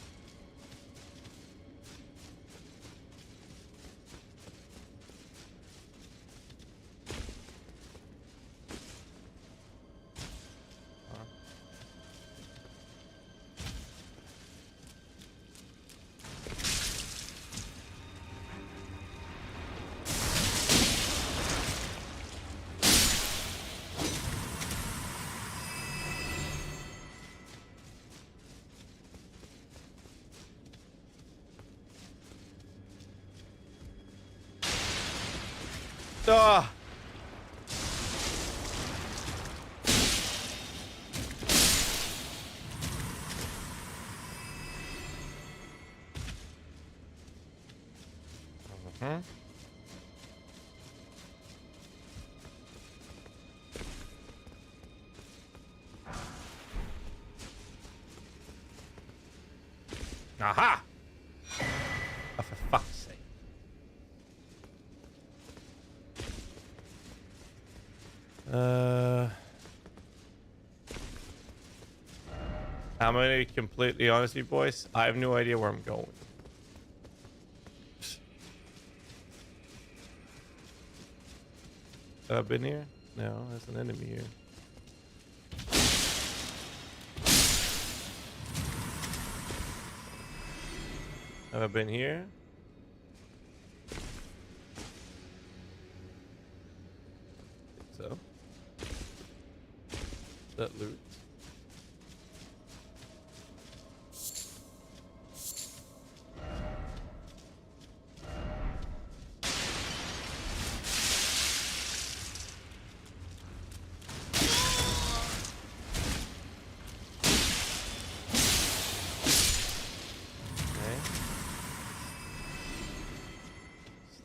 Ah. Mm-hmm. Aha! Oh, for fuck's sake. I'm gonna be completely honest with you boys. I have no idea where I'm going. Have I been here? No, there's an enemy here. Have I been here? So. That loot.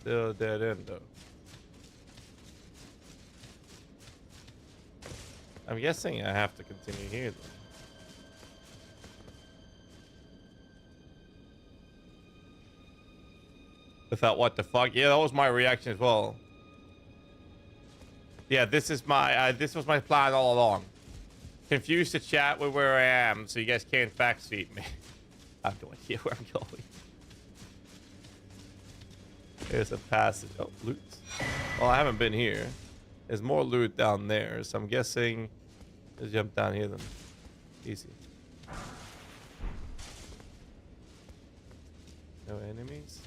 Still a dead end though. I'm guessing I have to continue here though. Without what the fuck? Yeah, that was my reaction as well. Yeah, this is my this was my plan all along. Confuse the chat with where I am, so you guys can't backseat me. I have no idea where I'm going. There's a passage. Oh, loot. Well, I haven't been here. There's more loot down there, so I'm guessing let's jump down here then. Easy. No enemies.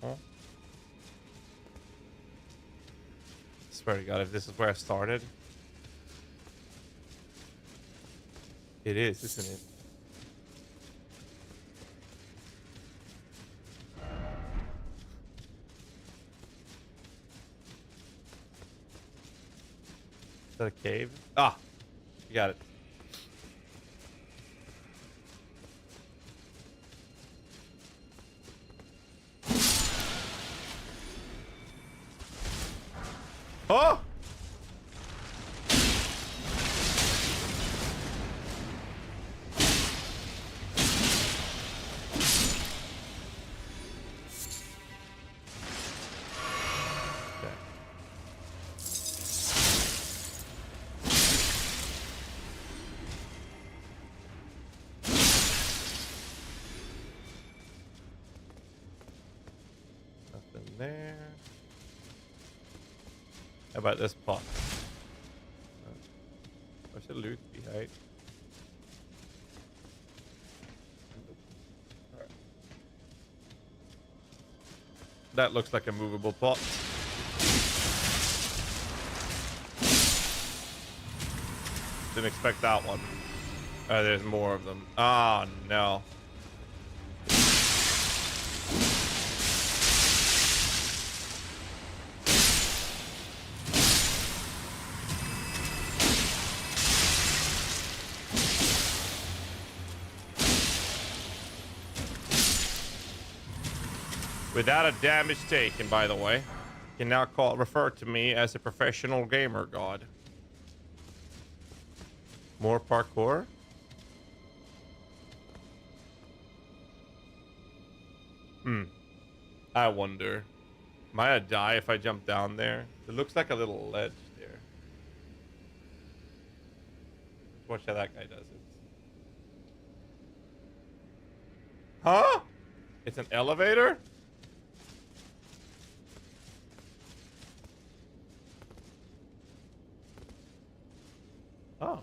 Huh? Swear to God, if this is where I started. It is, isn't it? Is that a cave? Ah! You got it. Oh! There. How about this pot? Where's the loot behind? Right. That looks like a movable pot. Didn't expect that one. Oh, there's more of them. Oh no. Without a damage taken, by the way. You can now refer to me as a professional gamer god. More parkour? I wonder. Might I die if I jump down there? It looks like a little ledge there. Watch how that guy does it. Huh? It's an elevator? Oh.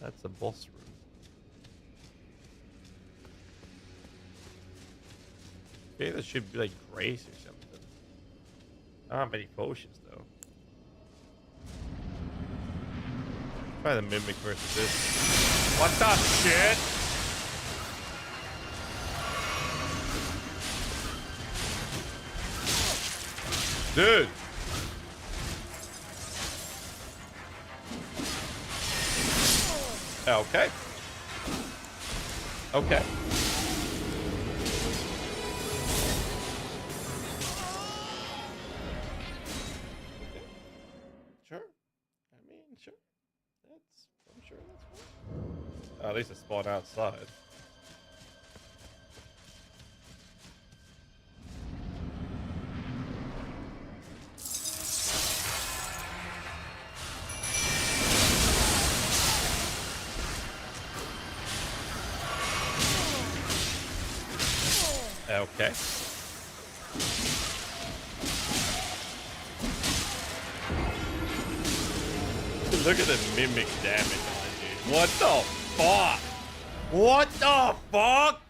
That's a boss room. Okay, that should be like grace or something. I don't have any potions though. Try the mimic versus this. What the shit? Dude. Okay. Okay. Sure. I mean, sure. I'm sure that's fine. Oh, at least it spawned outside. Okay. Look at the mimic damage on it, dude. What the fuck? What the fuck?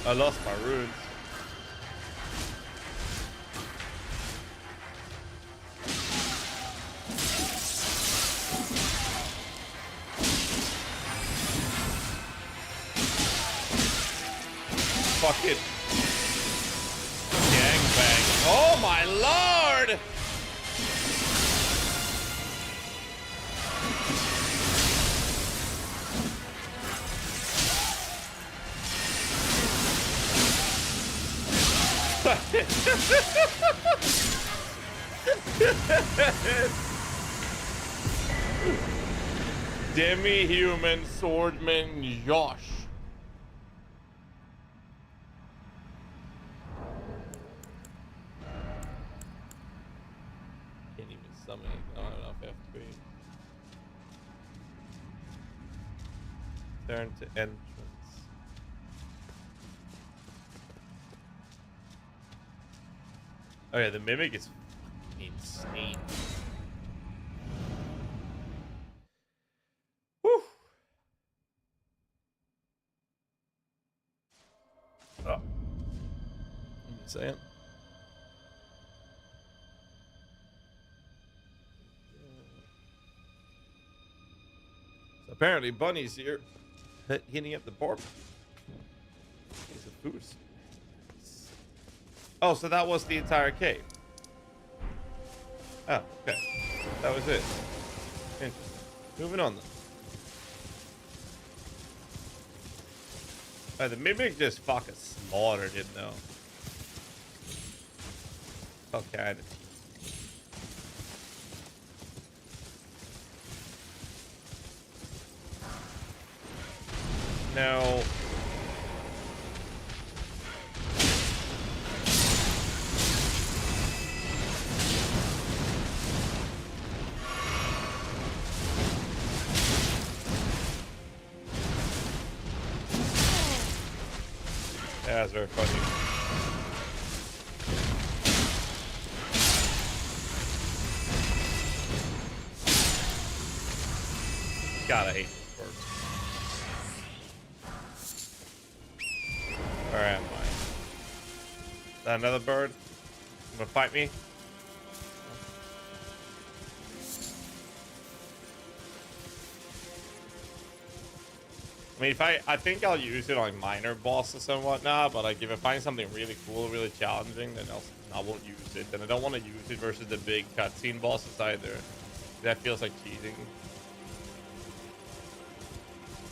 I lost my runes. fucking gangbang. Oh my lord! Demi-human swordman Josh. Can't even summon it. I don't have enough FP. Turn to entrance. Oh yeah, the mimic is fucking insane. Whew. Oh. Let me say it. So apparently Bunny's here hitting up the bar. He's a boost. Oh, so that was the entire cave. Oh, okay. That was it. Interesting. Moving on then. The mimic just fucking slaughtered it though. Okay. No. Yeah, that's very funny. Gotta hate this bird. Where am I? Is that another bird? You gonna fight me? I mean, I think I'll use it on minor bosses and whatnot, but like if I find something really cool, really challenging, then I won't use it. And I don't want to use it versus the big cutscene bosses either. That feels like cheating.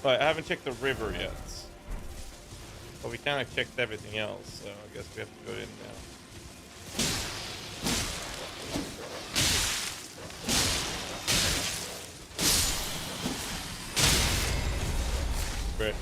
But I haven't checked the river yet. But we kind of checked everything else, so I guess we have to go in now. Great.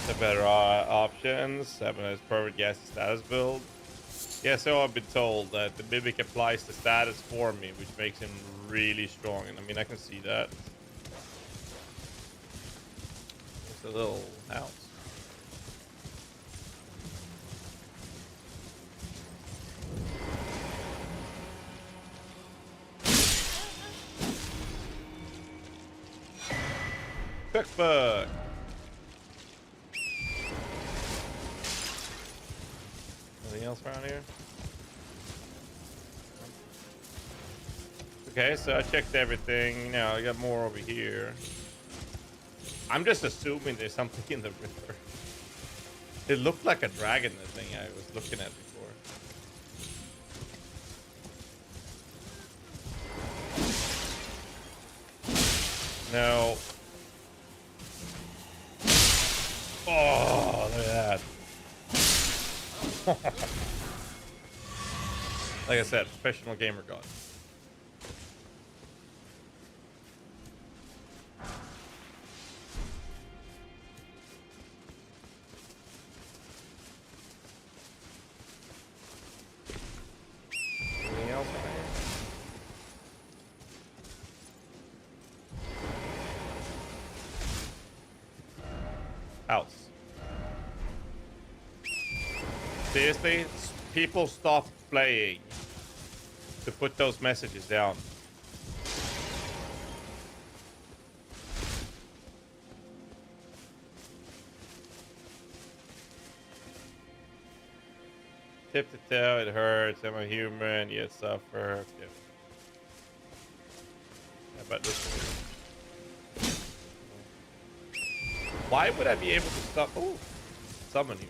The better options. 7 has perfect gas status build. Yeah, so I've been told that the mimic applies the status for me, which makes him really strong. And I mean, I can see that. It's a little house. Cookbook. Anything else around here? Okay, so I checked everything. Now I got more over here. I'm just assuming there's something in the river. It looked like a dragon, the thing I was looking at before. No. Oh, look at that. Like I said, professional gamer god. Anything else around here? House. Seriously, people stop playing to put those messages down. Tip to toe, it hurts. I'm a human, yet suffer. Okay. How about this one? Why would I be able to stop? Oh, summon here.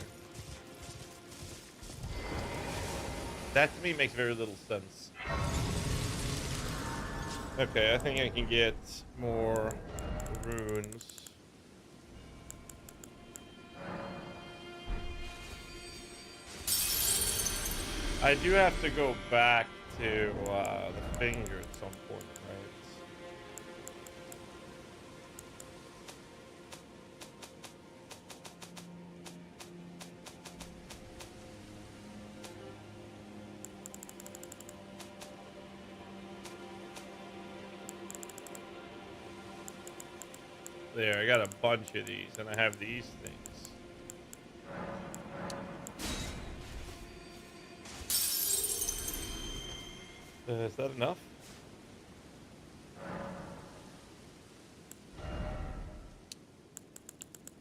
That to me makes very little sense. Okay, I think I can get more runes. I do have to go back to the finger at some point, right? There, I got a bunch of these, and I have these things. Is that enough?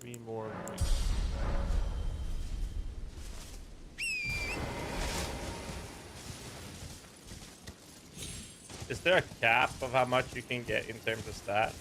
Three more. Is there a cap of how much you can get in terms of stats?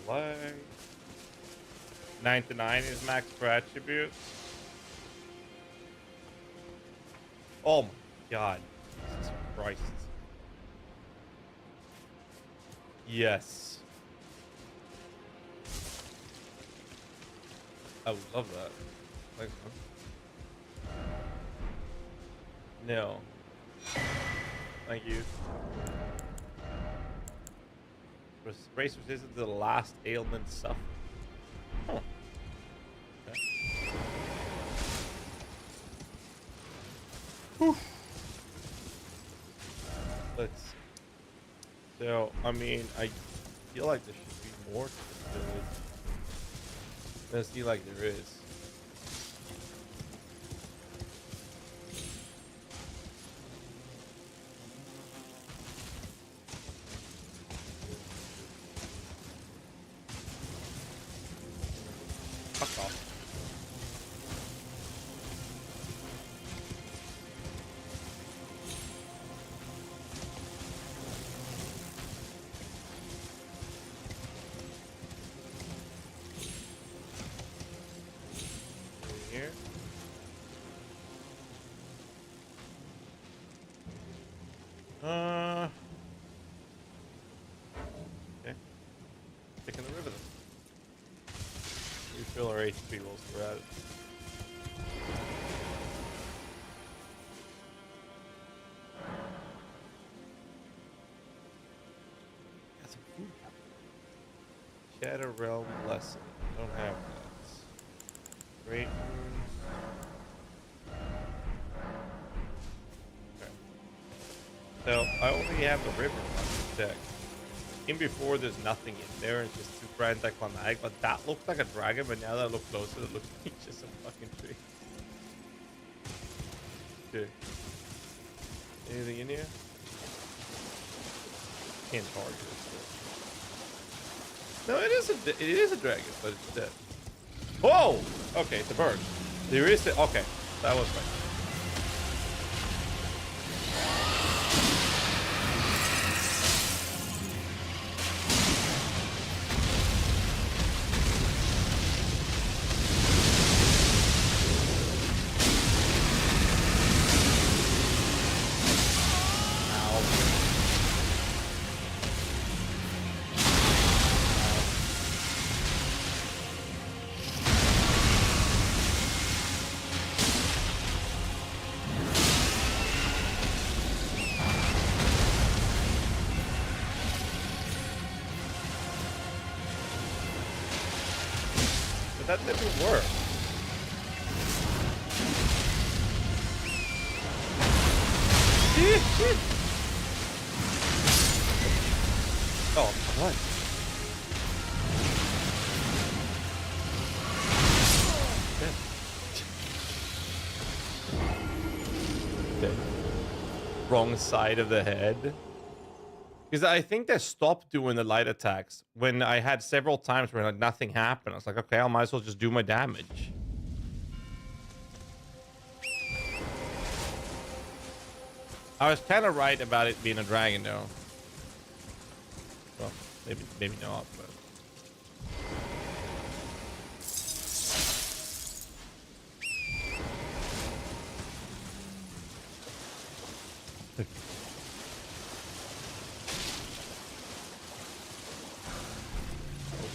Like 99 is max for attributes. Oh my god. Jesus Christ. Yes. I would love that. Thanks, man. No. Thank you. Race resistant to the last ailment suffered. Huh. Okay. Whew. Let's see. So, I mean, I feel like there should be more to this village. Doesn't seem like there is. Fuck off. Here. Okay. Taking the river then. Refill our HP whilst we're at it. Got some food. Shadow Realm Blessing. Don't have that. Great runes. Okay. So I only have the river left to check. In before, there's nothing in there. It's just super anticlimactic. But that looked like a dragon. But now that I look closer, it looks like just a fucking tree. Okay. Anything in here? Can't target it. No, it is a dragon, but it's dead. Whoa! Okay, it's a bird. There is a... Okay, that was right. That didn't work. Oh, what? Okay. Wrong side of the head. Because I think they stopped doing the light attacks when I had several times where like nothing happened. I was like, okay, I might as well just do my damage. I was kind of right about it being a dragon, though. Well, maybe not, but.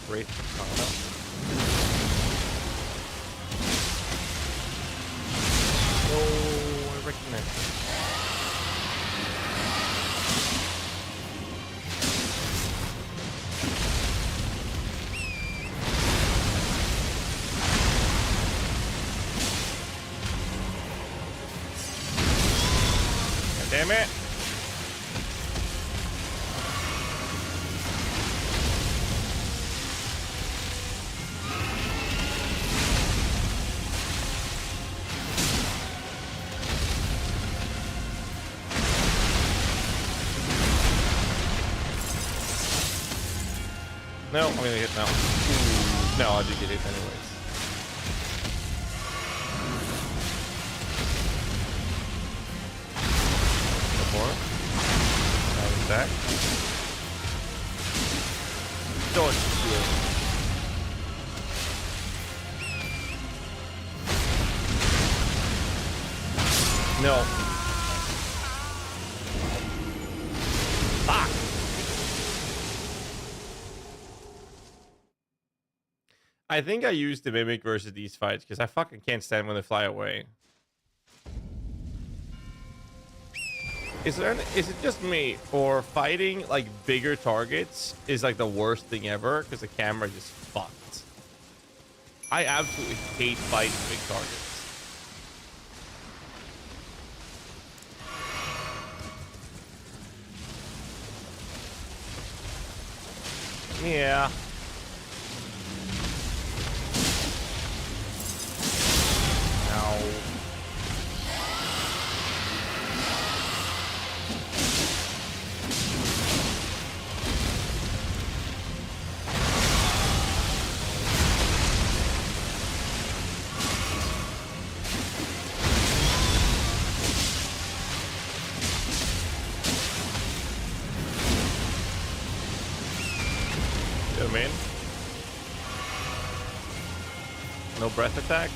Great. Oh, I recognize. God damn it. No, I'm gonna hit now. No, I did get hit anyways. No more. Now attack. Don't do it. No. Fuck. I think I used the Mimic versus these fights because I fucking can't stand when they fly away. Is it just me, or fighting like bigger targets is like the worst thing ever because the camera just fucked? I absolutely hate fighting big targets. Yeah. Man. No breath attacks.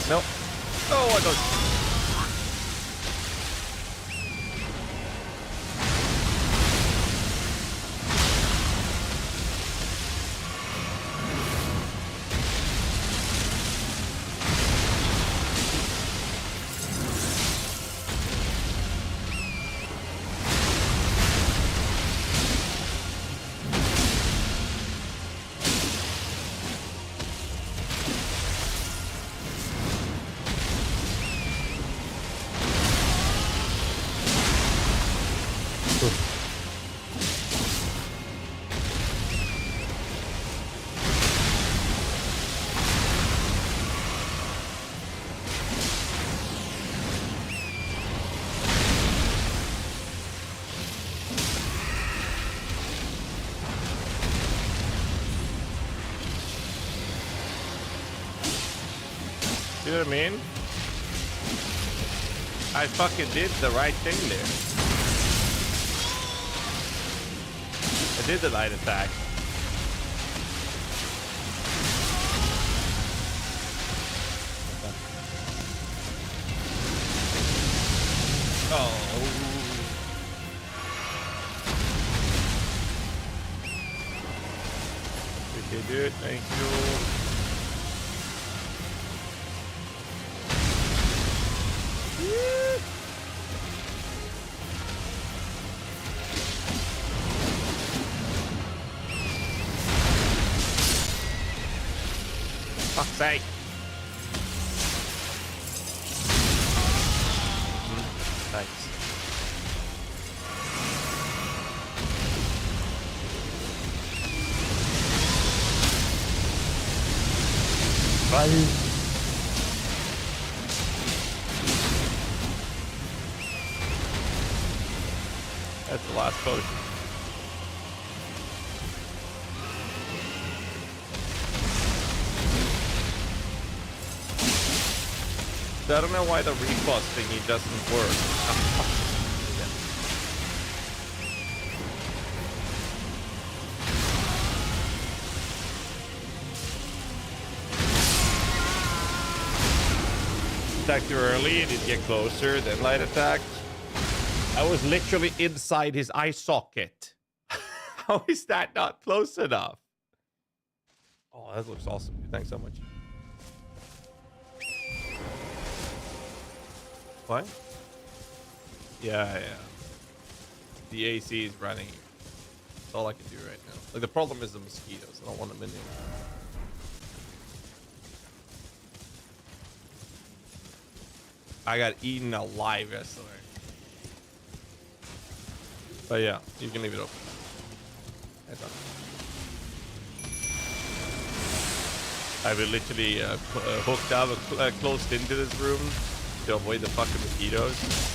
Nope. Oh, I don't. You know what I mean? I fucking did the right thing there. I did the light attack. Oh. Okay, dude, thank you. Thanks. Thanks. Bye. That's the last potion. I don't know why the repost thingy doesn't work. Attacked too early, it did get closer, then light attacked. I was literally inside his eye socket. How is that not close enough? Oh, that looks awesome. Thanks so much. What? Yeah. The AC is running. That's all I can do right now. Like, the problem is the mosquitoes. I don't want them in here. I got eaten alive yesterday. But yeah, you can leave it open. That's all. I've been literally hooked up, closed into this room to avoid the fucking mosquitoes.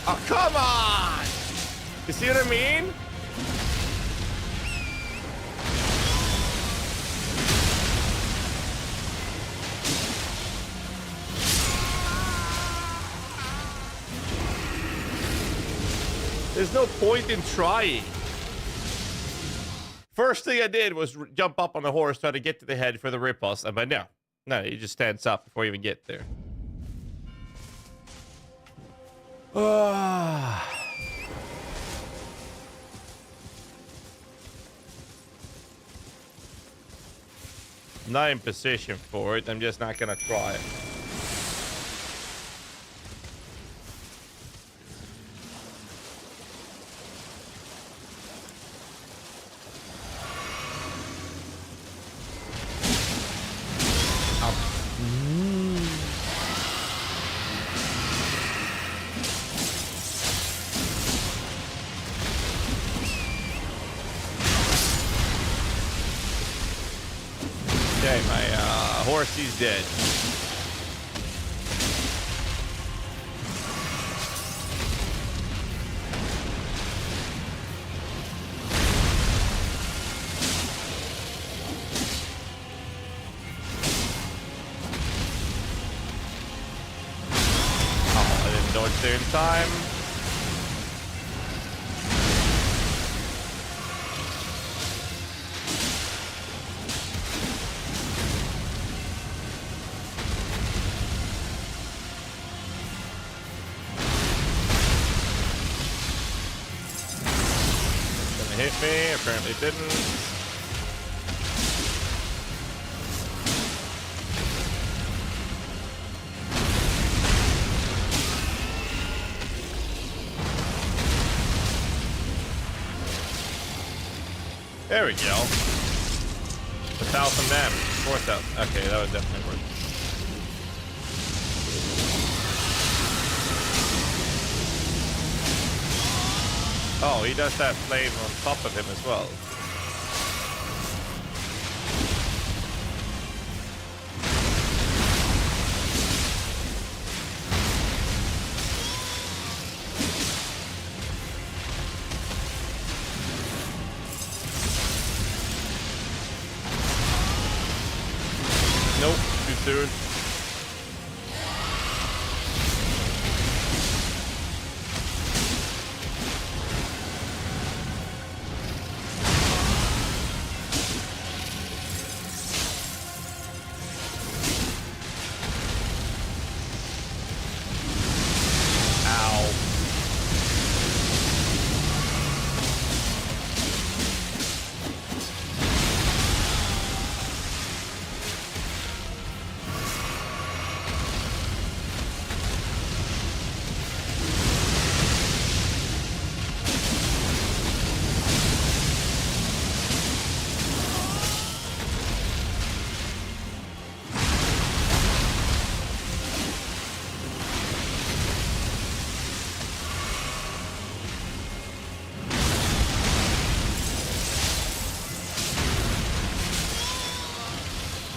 Oh, come on! You see what I mean? There's no point in trying. First thing I did was jump up on the horse, try to get to the head for the riposte, but no, he just stands up before you even get there. 9 position for it. I'm just not gonna try it. Okay, my horsey's dead. Oh, I didn't dodge there in time. Hit me, apparently didn't. There we go. 1,000 damage, 4,000. Okay, that was definitely worth it. Oh, he does that flame on top of him as well. Nope, too soon.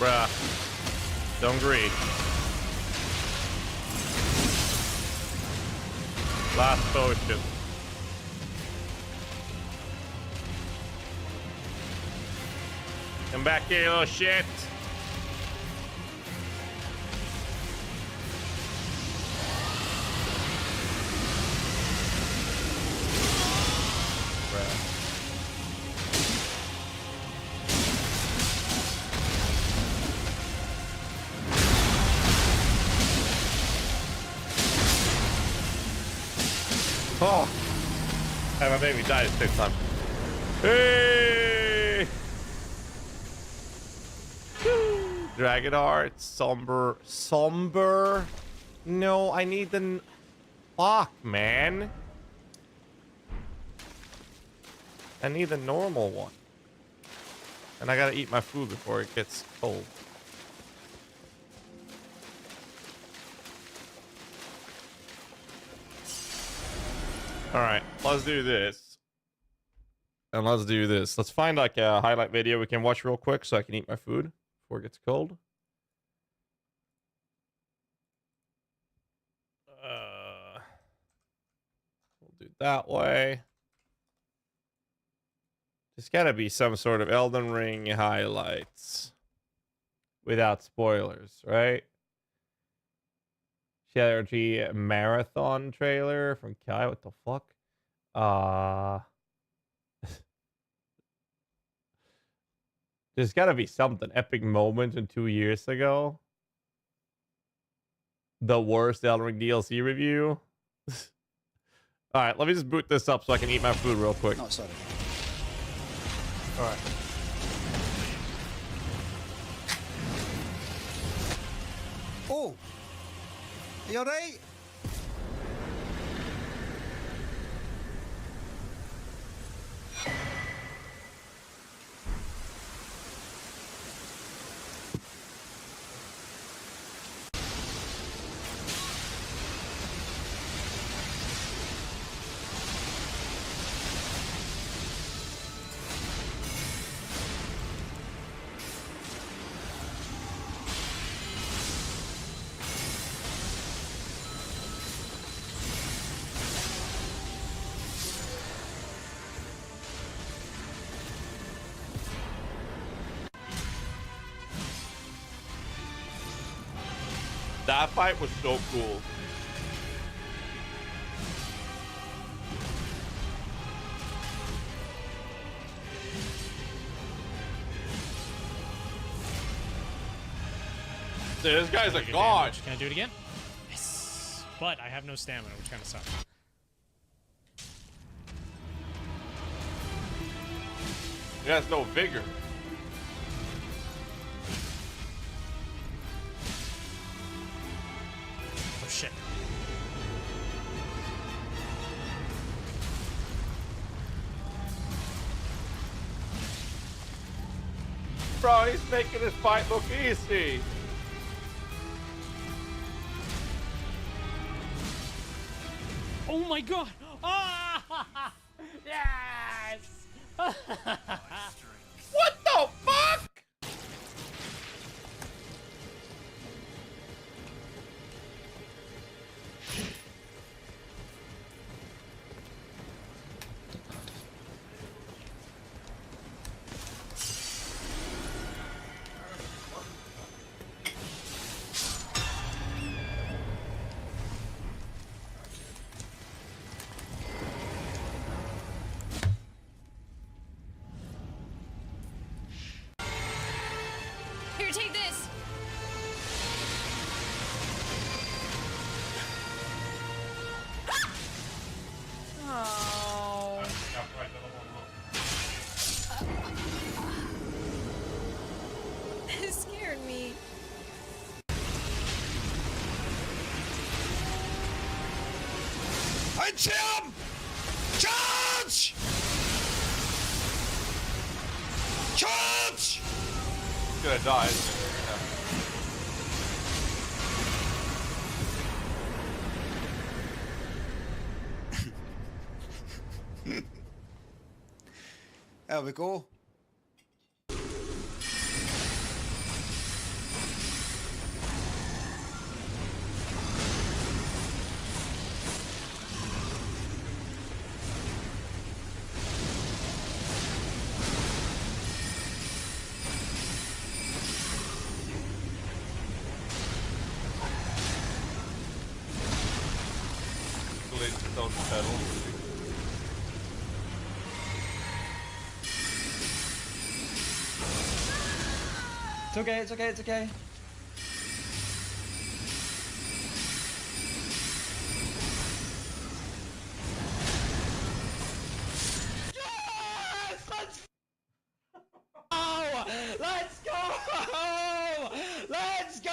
Bruh. Don't greed. Last potion. Come back here, you little shit. Oh, and my baby died at the same time. Hey! Dragon Heart, somber. No, I need the. Fuck, man. I need the normal one. And I gotta eat my food before it gets cold. Alright, let's do this. And let's do this. Let's find like a highlight video we can watch real quick so I can eat my food before it gets cold. We'll do it that way. There's gotta be some sort of Elden Ring highlights. Without spoilers, right? GHAZZY marathon trailer from Kai. What the fuck? There's gotta be something. Epic moment in 2 years ago. The worst Elden Ring DLC review. Alright, let me just boot this up so I can eat my food real quick. No, sorry. Alright. Oh! Are you alright? That fight was so cool. Dude, this guy's a god. Can I do it again? Yes. But I have no stamina, which kind of sucks. He has no vigor. Oh shit. Bro, he's making this fight look easy. Oh my god! Ah! Yes! What the fuck? Here, take this. Oh. It scared me. Punch him! Charge! Charge! He's gonna die. There we go. Hopefully it's don't settle. It's okay, it's okay, it's okay. Let's go! Let's go!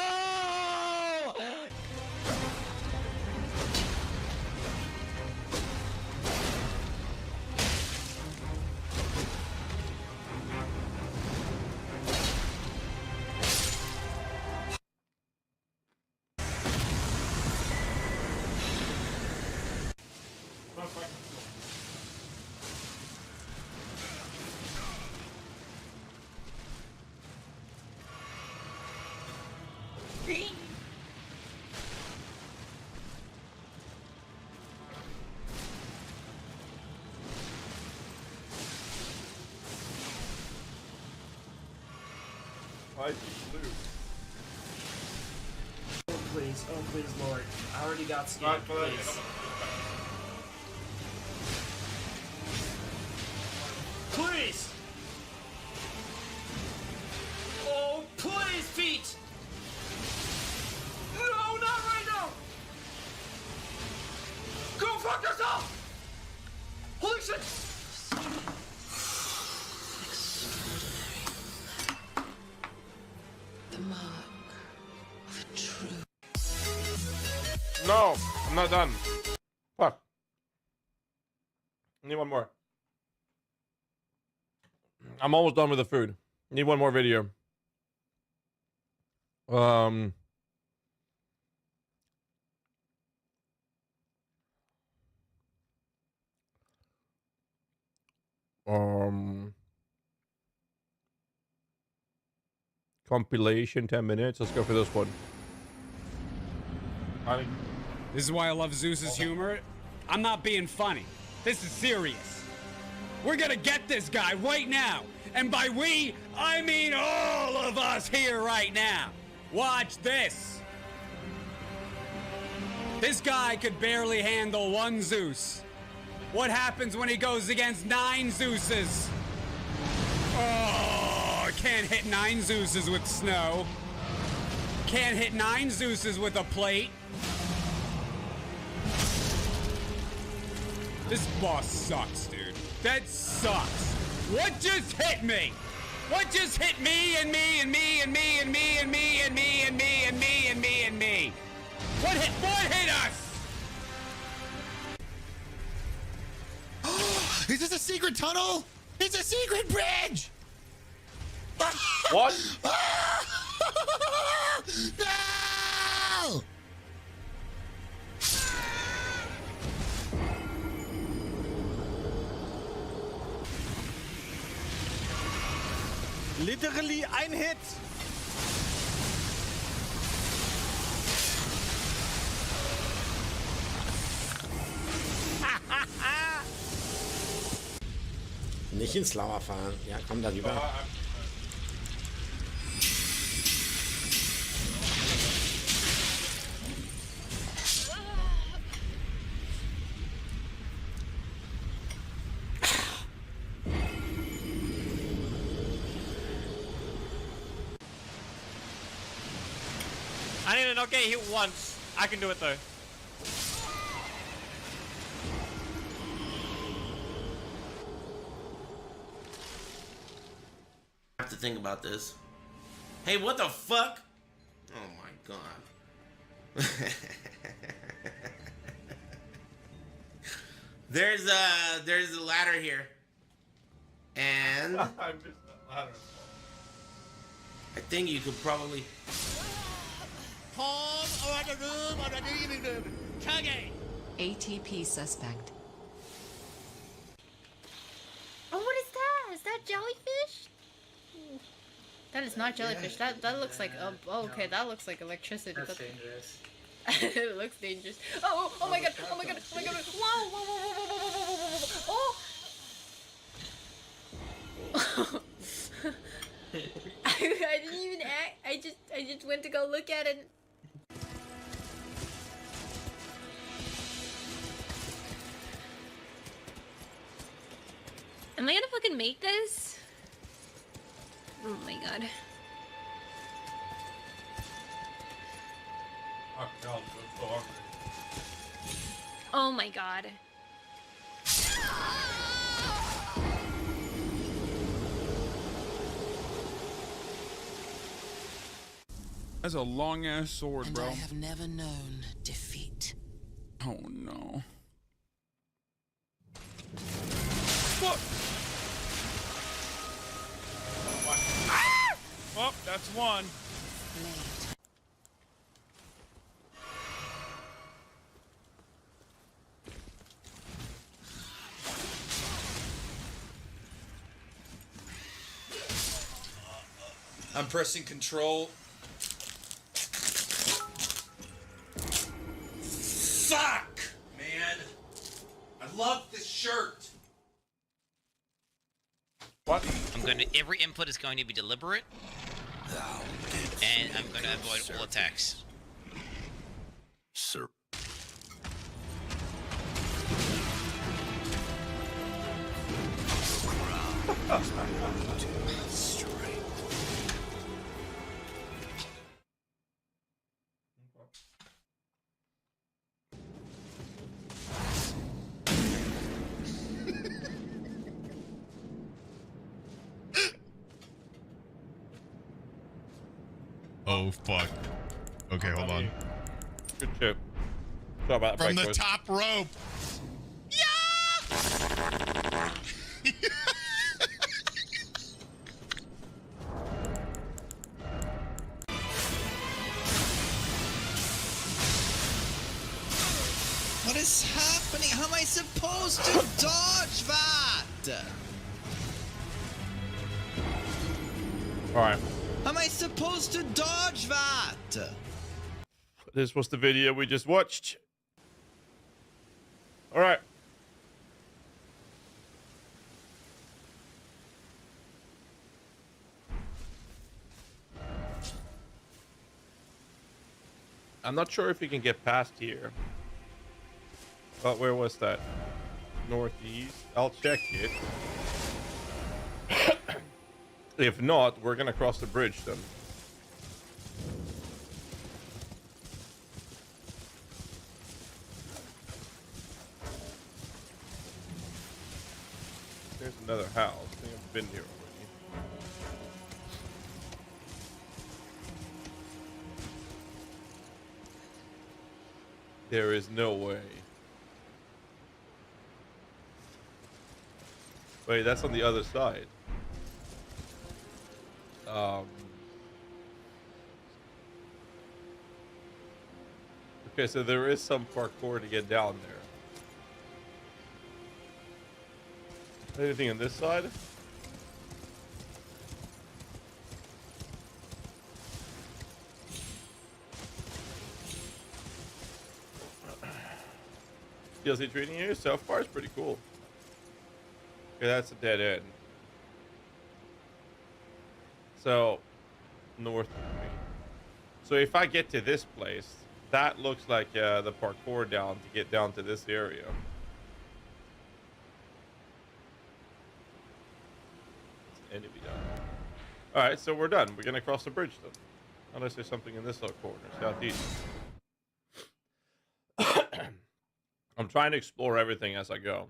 Oh please, Lord. I already got scared, please. Please! Oh, please, Pete! No, not right now! Go fuck yourself! Holy shit! The mark of a true. No, I'm not done. Fuck. Need one more. I'm almost done with the food. Need one more video. Compilation 10 minutes. Let's go for this one. This is why I love Zeus's humor. I'm not being funny. This is serious. We're gonna get this guy right now. And by we, I mean all of us here right now. Watch this. This guy could barely handle one Zeus. What happens when he goes against 9 Zeuses? Oh, can't hit 9 Zeuses with snow. Can't hit 9 Zeuses with a plate. This boss sucks, dude. That sucks. What just hit me? What just hit me and me and me and me and me and me and me and me and me and me and me? What hit us? Is this a secret tunnel? It's a secret bridge! What? No! Literally ein Hit! Nicht ins Lauer fahren. Ja, komm darüber. I need to not get hit once. I can do it though. I have to think about this. Hey, what the fuck? Oh my god. There's a ladder here. And I think you could probably ATP suspect. Oh, what is that? Is that jellyfish? That is not jellyfish. That looks like okay, that looks like electricity. That's dangerous. It looks dangerous. Oh my god! Oh my god! Oh my god! Whoa! Whoa! Whoa! Whoa! Whoa! Whoa! Oh! I didn't even act. I just went to go look at it. Am I gonna fucking make this? Oh my god. Oh my god. That's a long ass sword, And bro. I have never known defeat. Oh no. What? Ah! Oh, that's one. I'm pressing control. Fuck, man. I love this shirt. What? I'm going to. Every input is going to be deliberate. And I'm going to avoid all attacks. Sir. Oh fuck. Okay, hold on. Good chip. Sorry about that From break, the boys. top rope. What is happening? How am I supposed to dodge that? Alright. How am I supposed to dodge that? This was the video we just watched. Alright. I'm not sure if you can get past here. But where was that? Northeast? I'll check it. If not, we're gonna cross the bridge then. There's another house. I think I've been here already. There is no way. Wait, that's on the other side. Okay, so there is some parkour to get down there. Anything on this side? DLC treating you so far is pretty cool. Okay, that's a dead end. So, north of me. So if I get to this place, that looks like the parkour down to get down to this area. Enemy down there. Alright, so we're done. We're gonna cross the bridge then. Unless there's something in this little corner, southeast. I'm trying to explore everything as I go.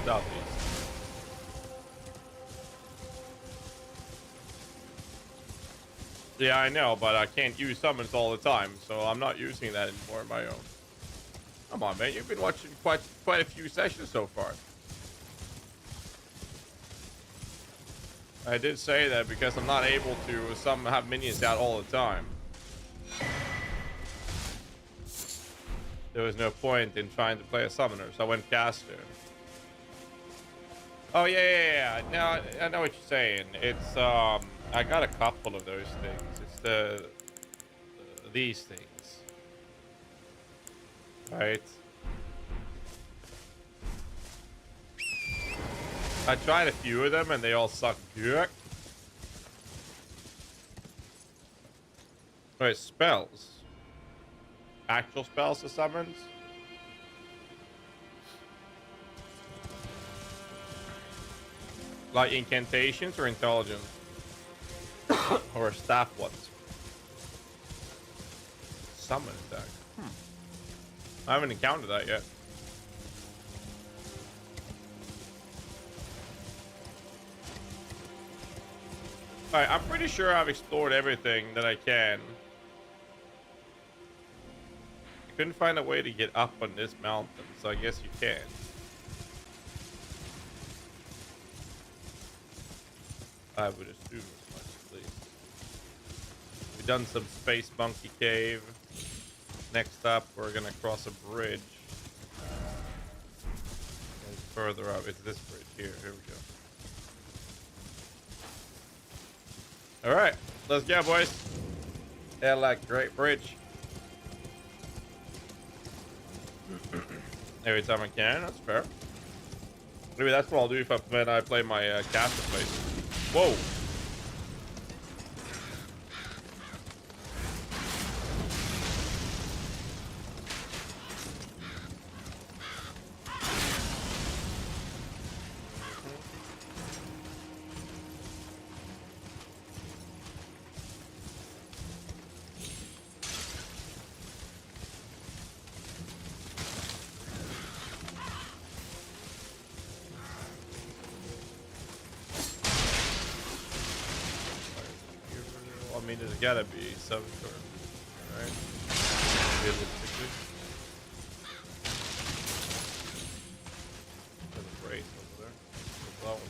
Southeast. Yeah, I know, but I can't use summons all the time, so I'm not using that anymore on my own. Come on, man. You've been watching quite a few sessions so far. I did say that because I'm not able to have minions out all the time. There was no point in trying to play a summoner, so I went caster. Oh yeah. No, I know what you're saying. It's I got a couple of those things. It's these things, right? I tried a few of them and they all suck dick. Wait, spells. Actual spells to summons? Like incantations or intelligence? Or staff ones? Summon attack. I haven't encountered that yet. Alright, I'm pretty sure I've explored everything that I can. I couldn't find a way to get up on this mountain, so I guess you can. I would assume as much, at least. We've done some Space Monkey Cave. Next up, we're gonna cross a bridge. And further up, it's this bridge here. Here we go. All right, let's go, boys. Yeah, like great bridge. Every time I can, that's fair. Maybe that's what I'll do when I play my caster place. Whoa. I mean, there's gotta be some sort of, right? Realistically. There's a race over there. That one.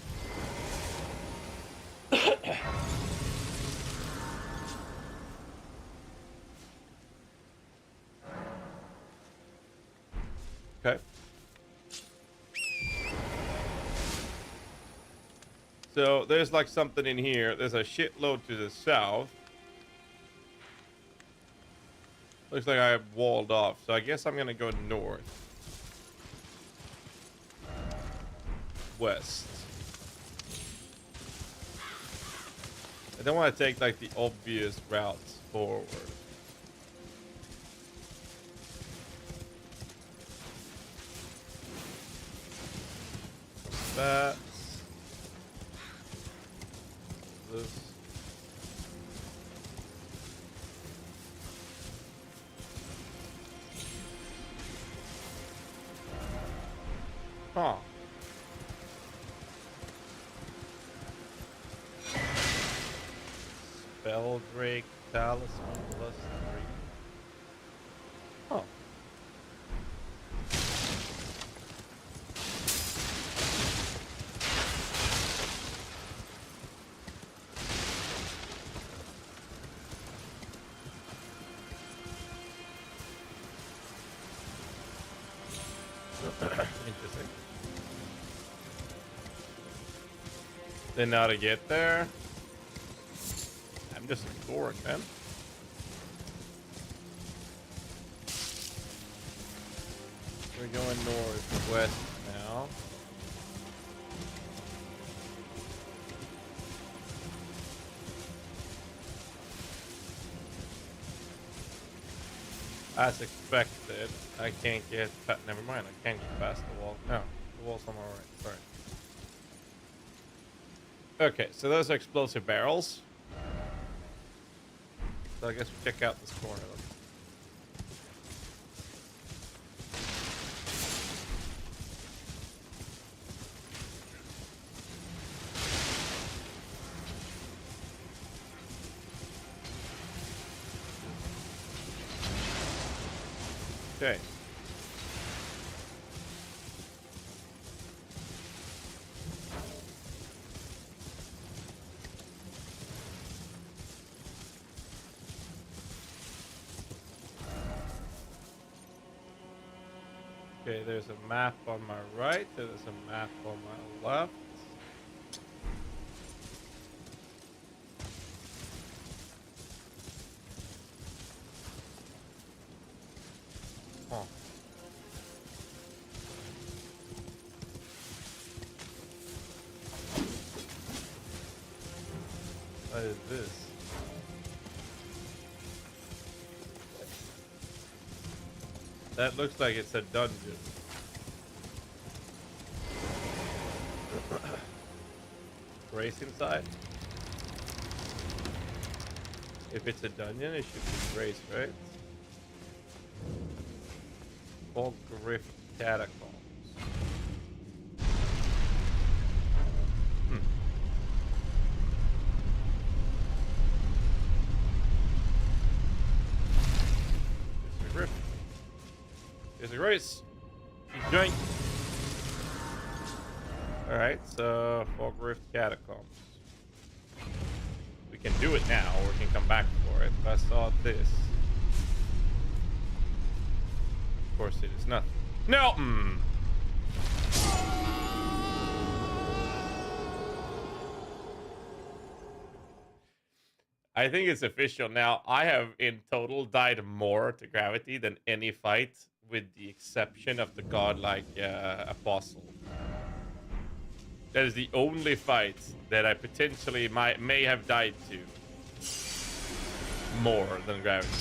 Okay. So there's like something in here. There's a shitload to the south. Looks like I have walled off, so I guess I'm gonna go north. West. I don't want to take like the obvious routes forward. That. This. Huh. Spell break talisman +3. Huh. Interesting. Then now to get there, I'm just exploring, man. We're going northwest now. As expected, I can't get. Never mind, I can't get past the wall. No, the wall's on my right. Sorry. Okay, so those are explosive barrels. So I guess we check out this corner. Okay. Okay, there's a map on my right, there's a map on my left. Huh. What is this? That looks like it's a dungeon. grace inside. If it's a dungeon, it should be grace, right? Fog Rift Catacombs. Here's a grace. Keep going. Alright, so Fog Rift Catacombs. We can do it now, or we can come back for it. But I saw this. Of course, it is nothing. No! I think it's official now. I have in total died more to gravity than any fight, with the exception of the godlike apostle. That is the only fight that I potentially may have died to more than gravity.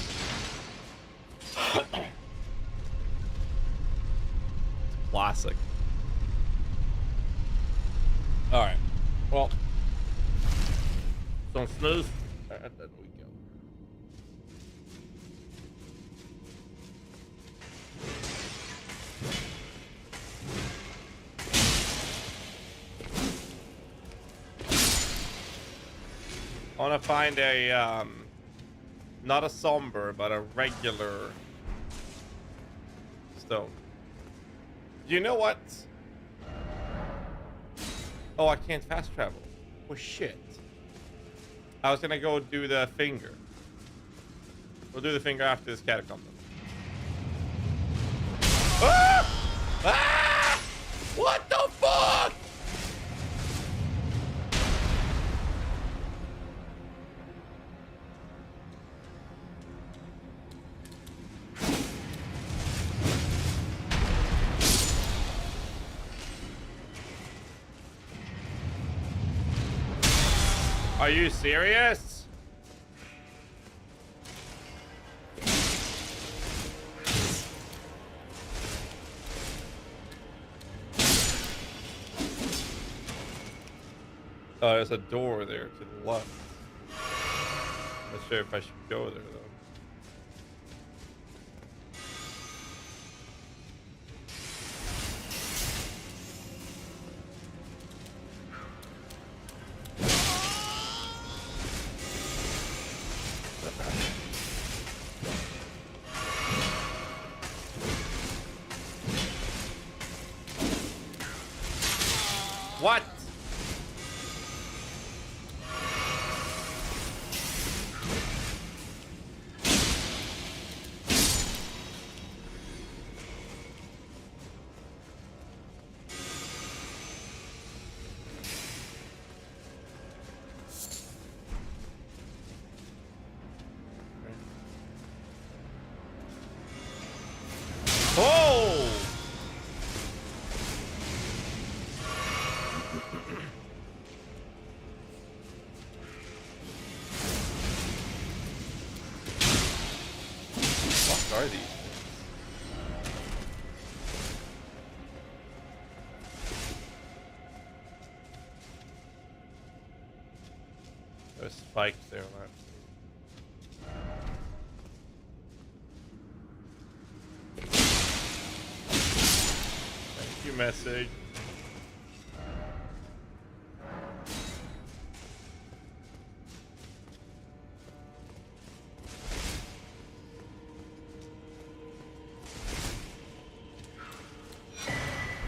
Classic. All right. Well, some snooze. And then we go. I want to find a not a somber, but a regular stone. You know what? Oh, I can't fast travel. Oh shit. I was gonna go do the finger. We'll do the finger after this catacomb. Ah! Ah! What the fuck? Are you serious? Oh, there's a door there to the left. Not sure if I should go there though. What? Oh! What are these? There's spikes there on that. Thank you, message.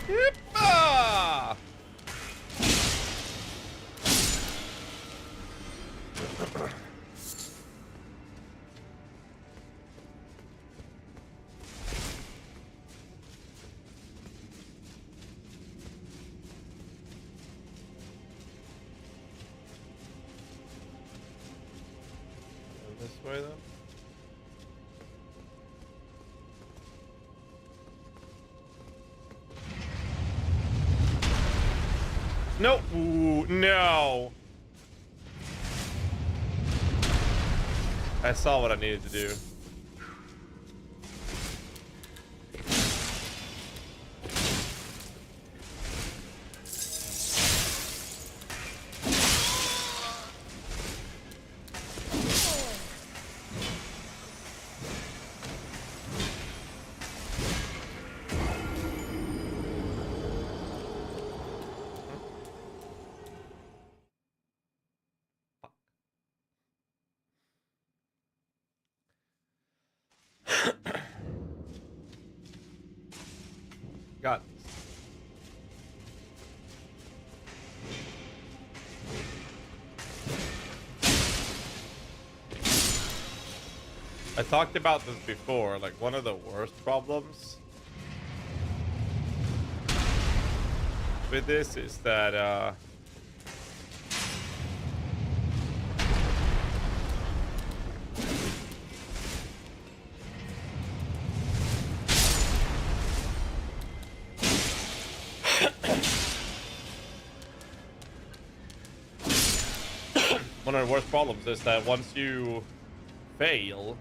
Yippa! This way though. No, ooh, no. I saw what I needed to do. got I talked about this before, like one of the worst problems with this is that one of the worst problems is that once you fail,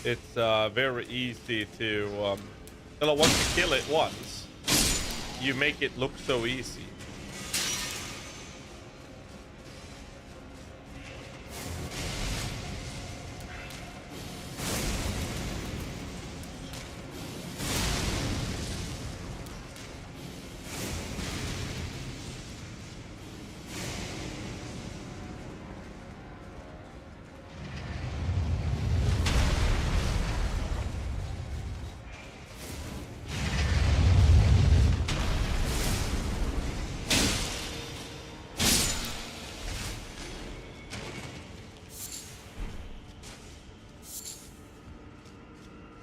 it's very easy to well, once you kill it once, you make it look so easy.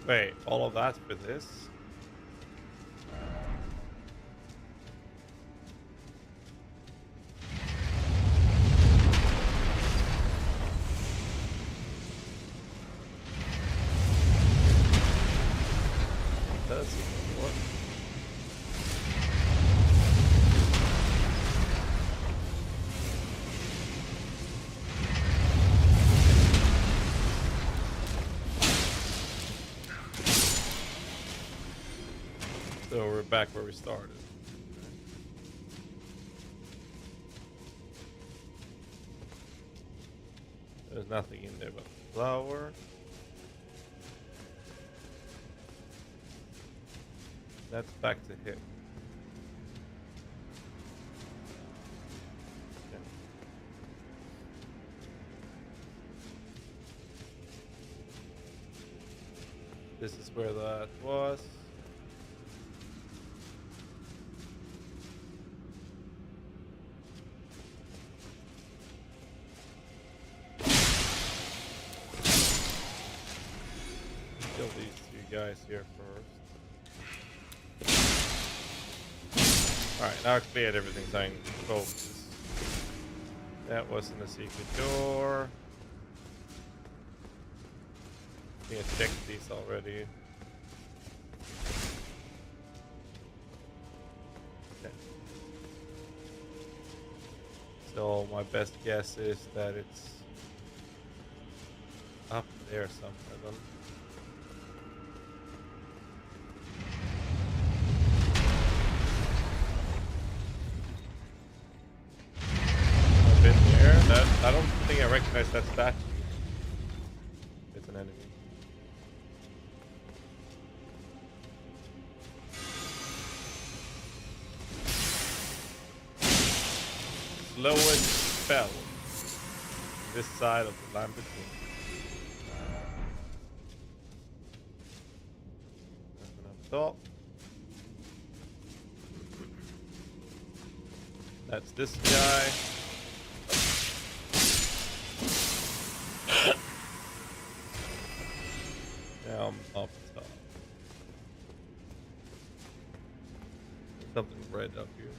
Wait, all of that for this? That's what? So we're back where we started. There's nothing in there but flour. That's back to him. Okay. This is where that was. Kill these two guys here first. Alright, now I cleared everything so I can focus. That wasn't a secret door. I think I checked these already. Okay. So my best guess is that it's up there somewhere then. I don't think I recognize that statue. It's an enemy. Slowest spell. This side of the land between. Nothing up top. That's this guy. Now I'm up top. There's something red up here.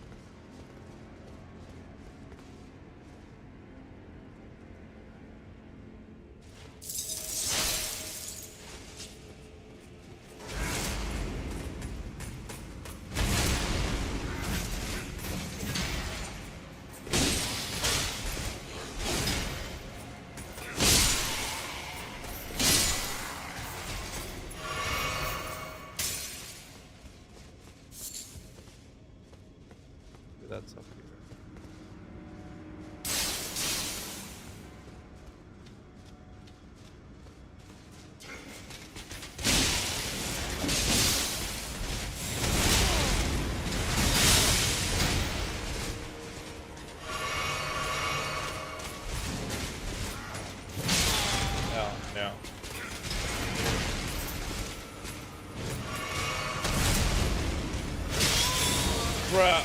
crap.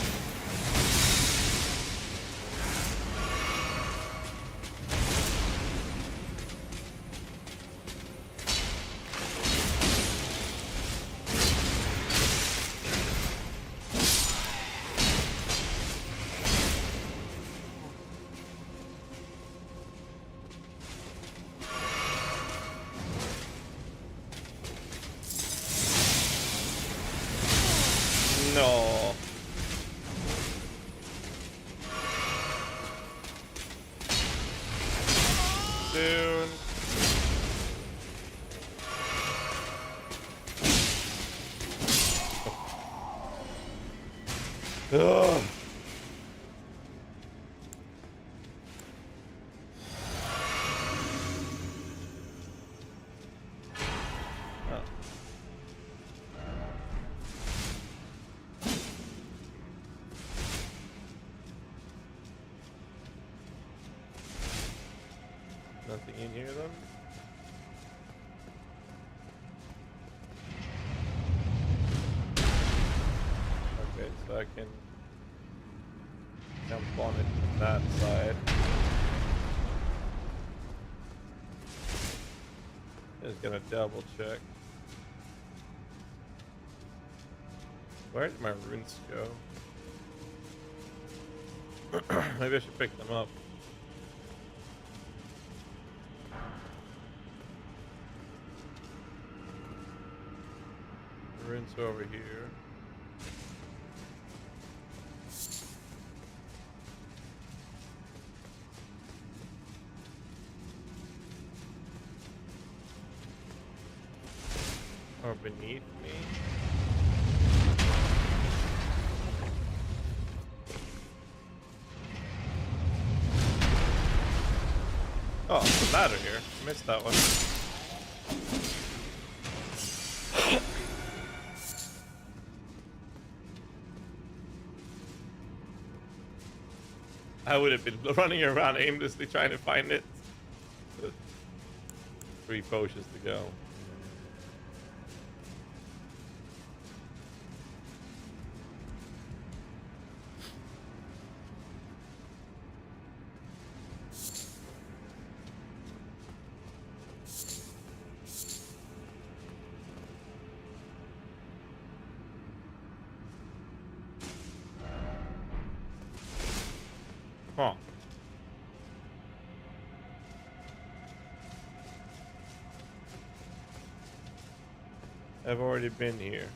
No. Soon. Ugh. Nothing in here then? Okay, so I can jump on it from that side. Just gonna double check. Where did my runes go? Maybe I should pick them up. Runes over here. Or beneath me. Oh, there's a ladder here. I missed that one. I would have been running around aimlessly trying to find it. 3 potions to go. Huh. I've already been here.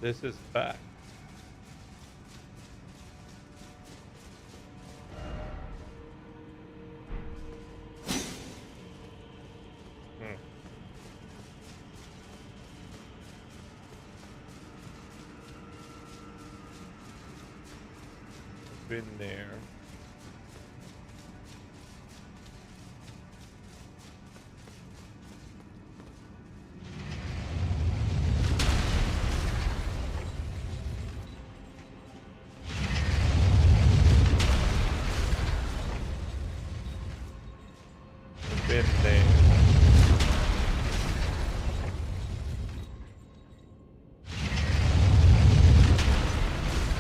This is fact. Been there. Been there.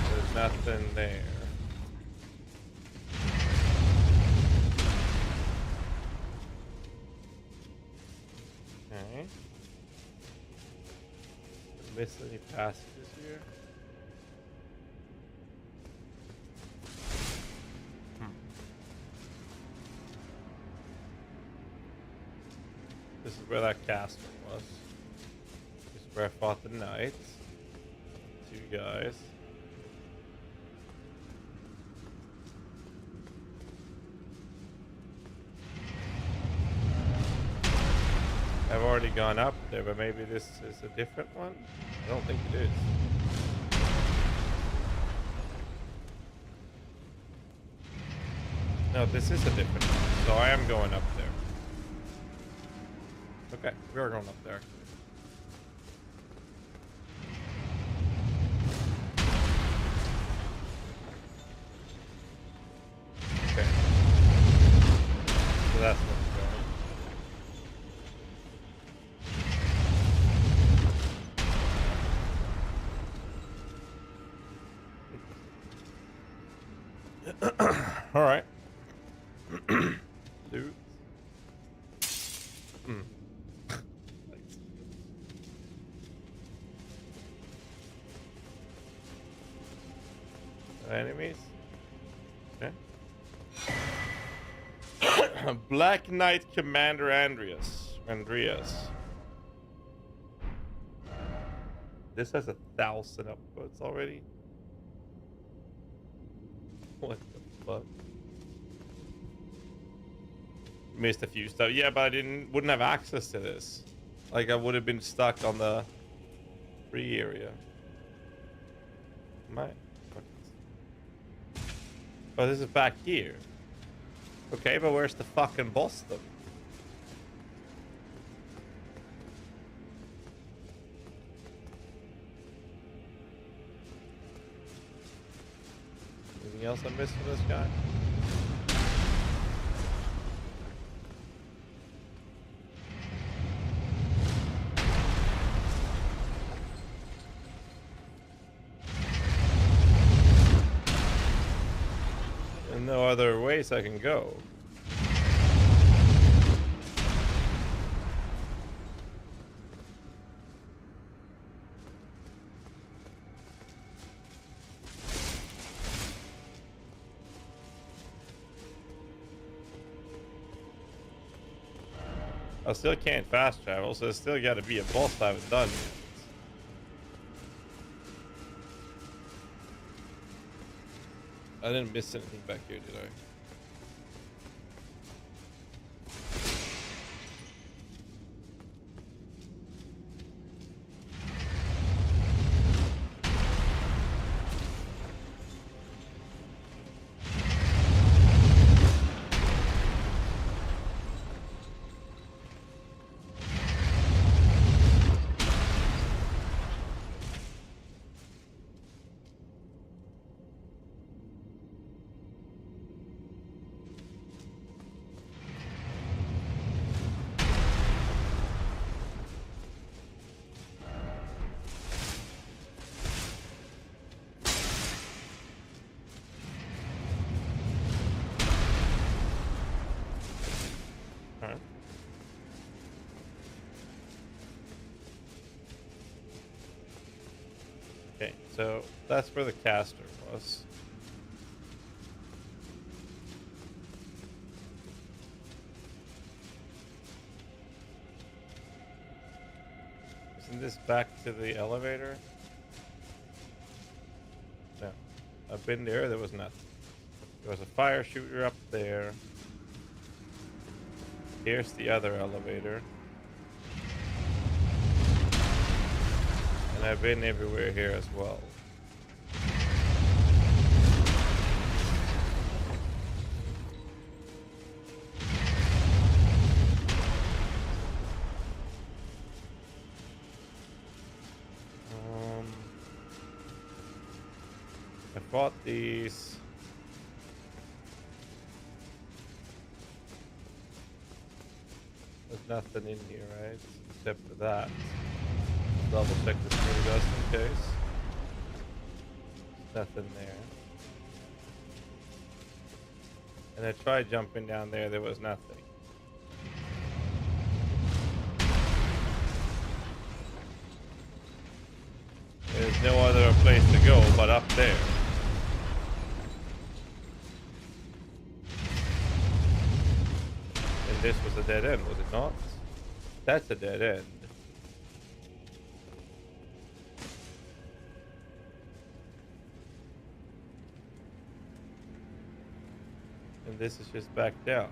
There's nothing there. Okay. Miss any passages here? This is where that castle was. This is where I fought the knights. 2 guys. I've already gone up there, but maybe this is a different one? I don't think it is. No, this is a different one. So I am going up there. Okay, we are going up there. Okay. Enemies. Okay. Black Knight Commander Andreas. This has 1,000 upvotes already. What the fuck? Missed a few stuff. Yeah, but I wouldn't have access to this. Like I would have been stuck on the free area. Oh, this is back here. Okay, but where's the fucking boss then? Anything else I missed from this guy? And no other ways I can go. I still can't fast travel, so there's still got to be a boss I haven't done yet. I didn't miss anything back here, did I? Okay, so that's where the caster was. Isn't this back to the elevator? No. I've been there, there was nothing. There was a fire shooter up there. Here's the other elevator. And I've been everywhere here as well. I fought these. There's nothing in here, right? Except for that. Double check this really just in case. Nothing there. And I tried jumping down there, there was nothing. There's no other place to go but up there. And this was a dead end, was it not? That's a dead end. And this is just back down.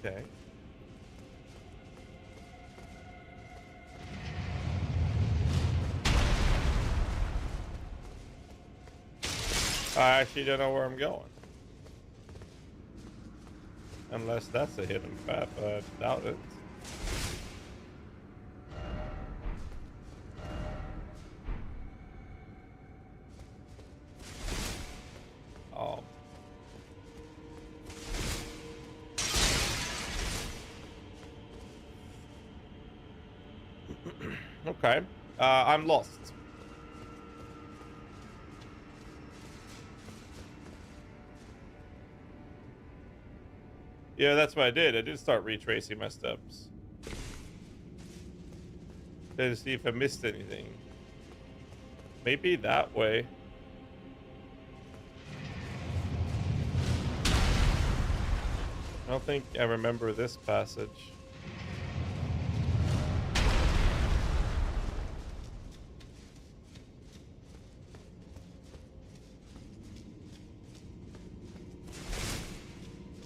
Okay. I actually don't know where I'm going. Unless that's a hidden path, but I doubt it. Oh. Okay. I'm lost. Yeah, that's what I did. I did start retracing my steps. To see if I missed anything. Maybe that way. I don't think I remember this passage.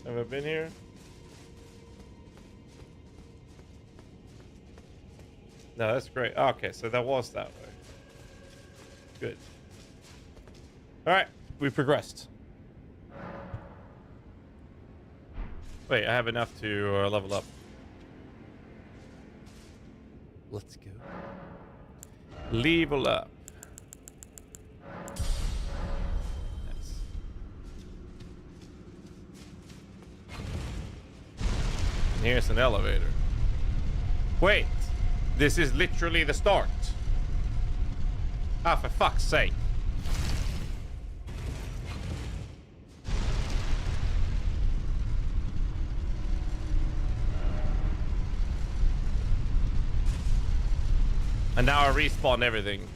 Have I been here? No, that's great. Okay, so that was that way. Good. All right, we progressed. Wait, I have enough to level up. Let's go. Level up. Nice. And here's an elevator. Wait, this is literally the start. Ah, for fuck's sake. And now I respawn everything.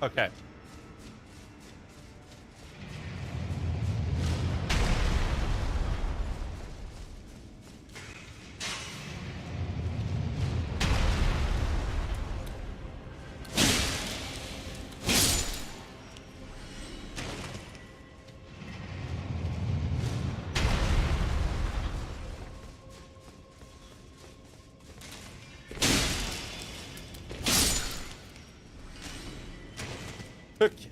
Okay. Okay.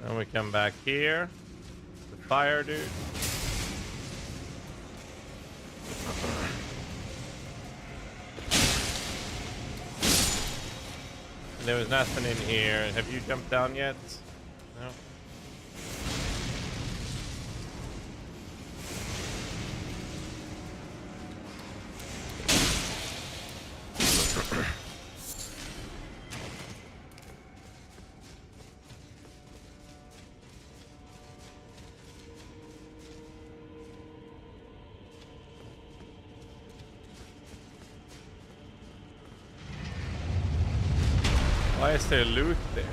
Then we come back here. The fire dude. There was nothing in here. Have you jumped down yet? No. Why is there loot there?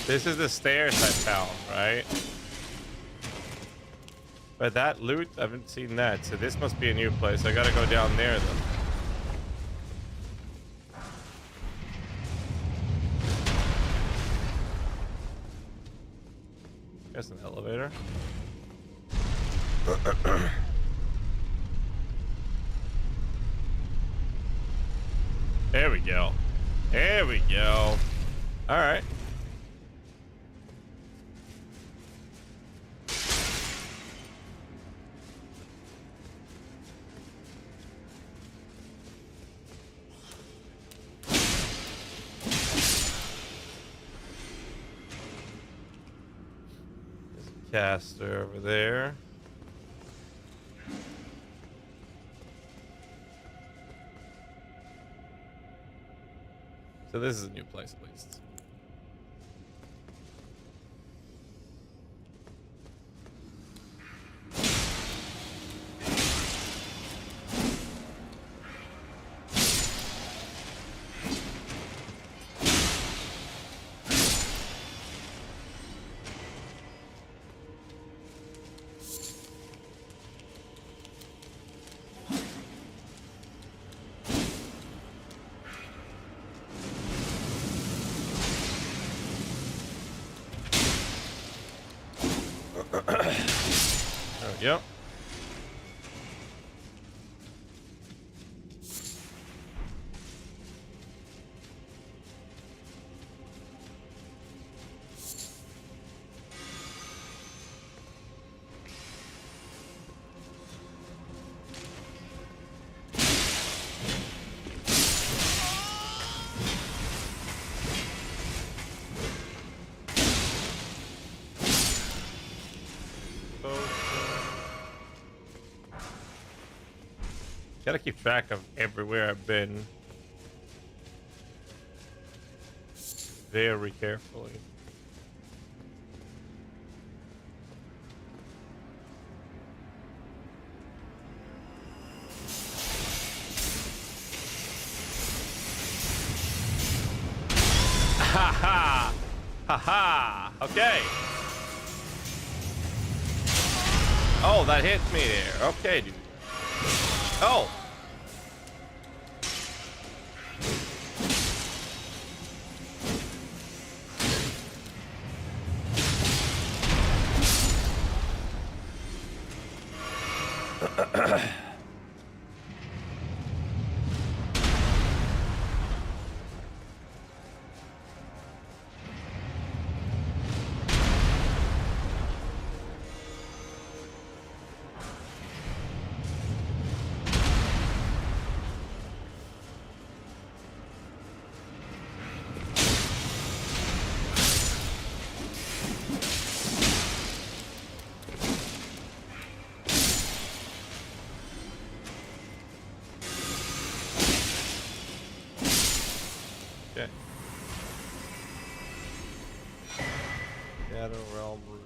This is the stairs I found, right? But that loot, I haven't seen that. So this must be a new place. I gotta go down there then. There's an elevator. There we go. There we go. All right. Caster over there. So this is a new place at least. go. Gotta keep track of everywhere I've been very carefully. Ha ha! Ha ha! Okay. Oh, that hit me there. Okay, dude. Oh! Shadow Realm route.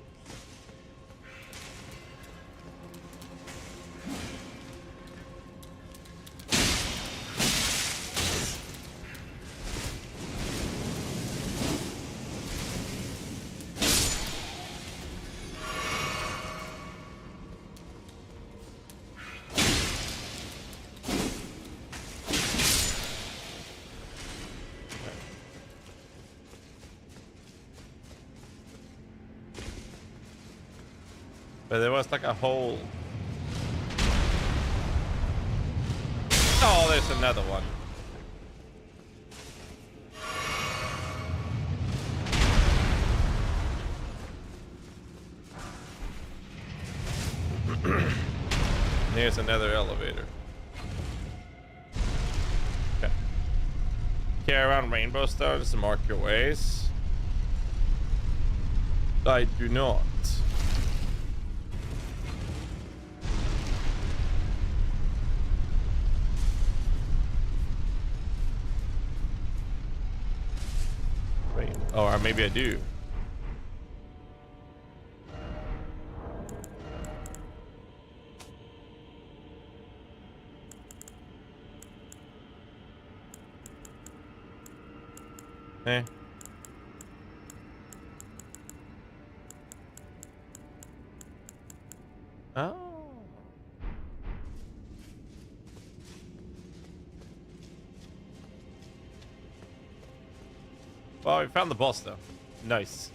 But there was like a hole. Oh, there's another one. Here's another elevator. Okay. Carry around rainbow stars to mark your ways. I do not. Oh, or maybe I do. Eh. Oh. Well, we found the boss though. Nice.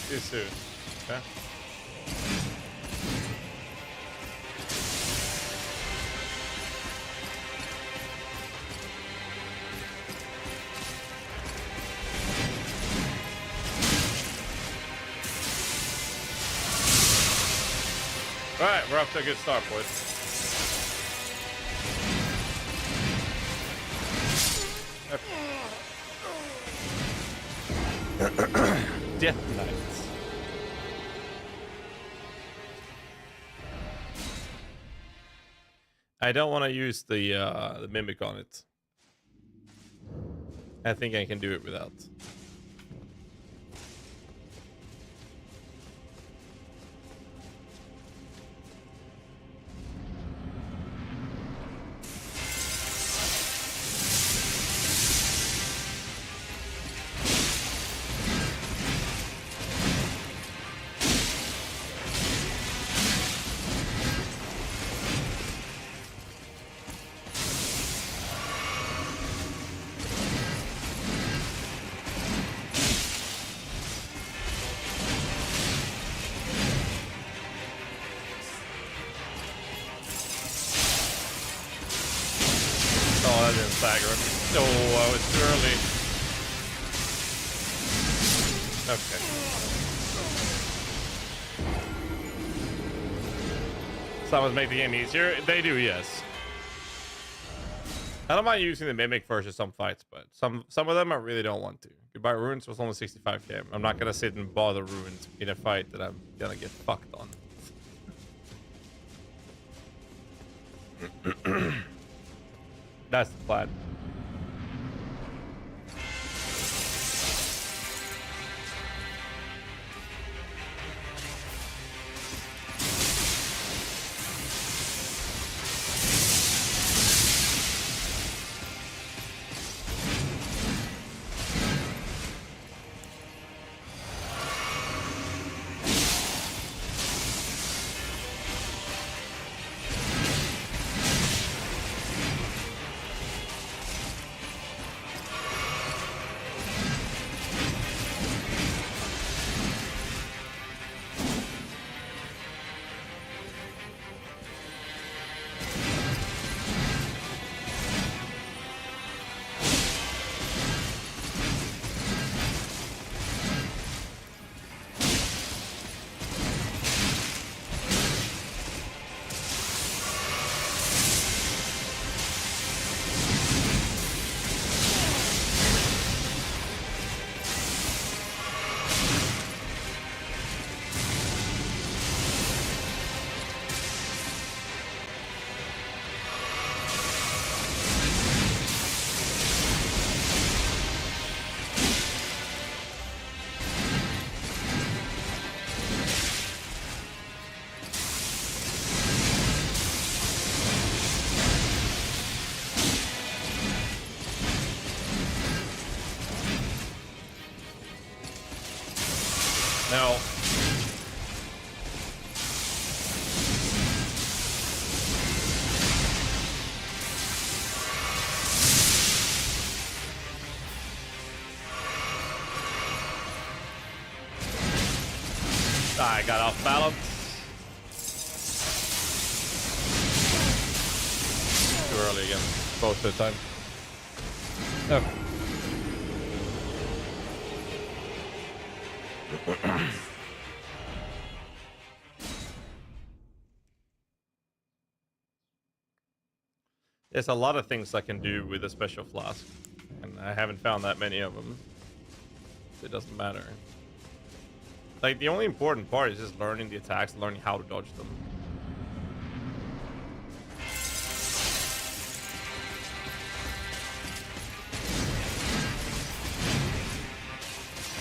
Too soon. Okay. All right, we're off to a good start, boys. Death Knights. I don't want to use the mimic on it. I think I can do it without. Oh, I was too early. Okay. Someone's make the game easier? They do, yes. I don't mind using the mimic versus some fights, but some of them I really don't want to. Goodbye Ruins was only 65k. I'm not gonna sit and bother Ruins in a fight that I'm gonna get fucked on. That's the plan. No. I got off balance. Too early again, both of the time. Okay. There's a lot of things I can do with a special flask, and I haven't found that many of them. So it doesn't matter. Like, the only important part is just learning the attacks and learning how to dodge them.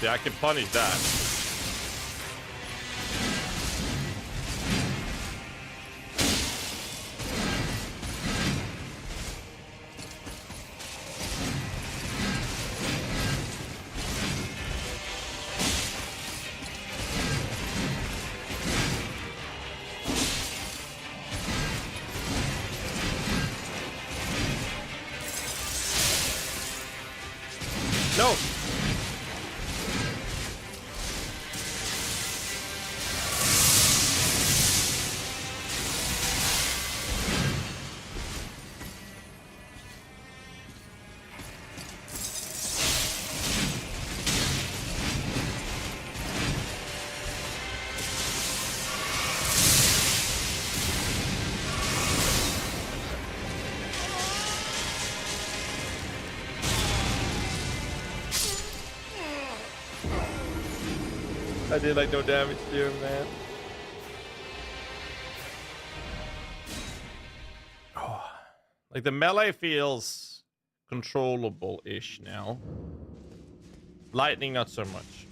Yeah, I can punish that. I did like no damage to him, man. Oh, like the melee feels controllable-ish now. Lightning, not so much.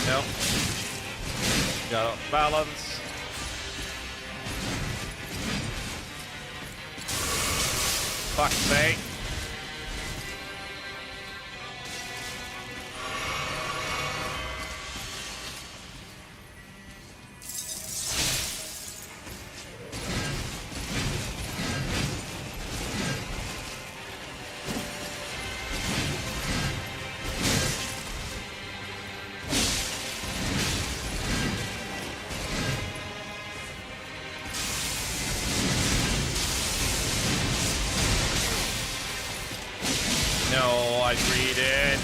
Nope. Got off balance. Fuck's sake. No, I read it.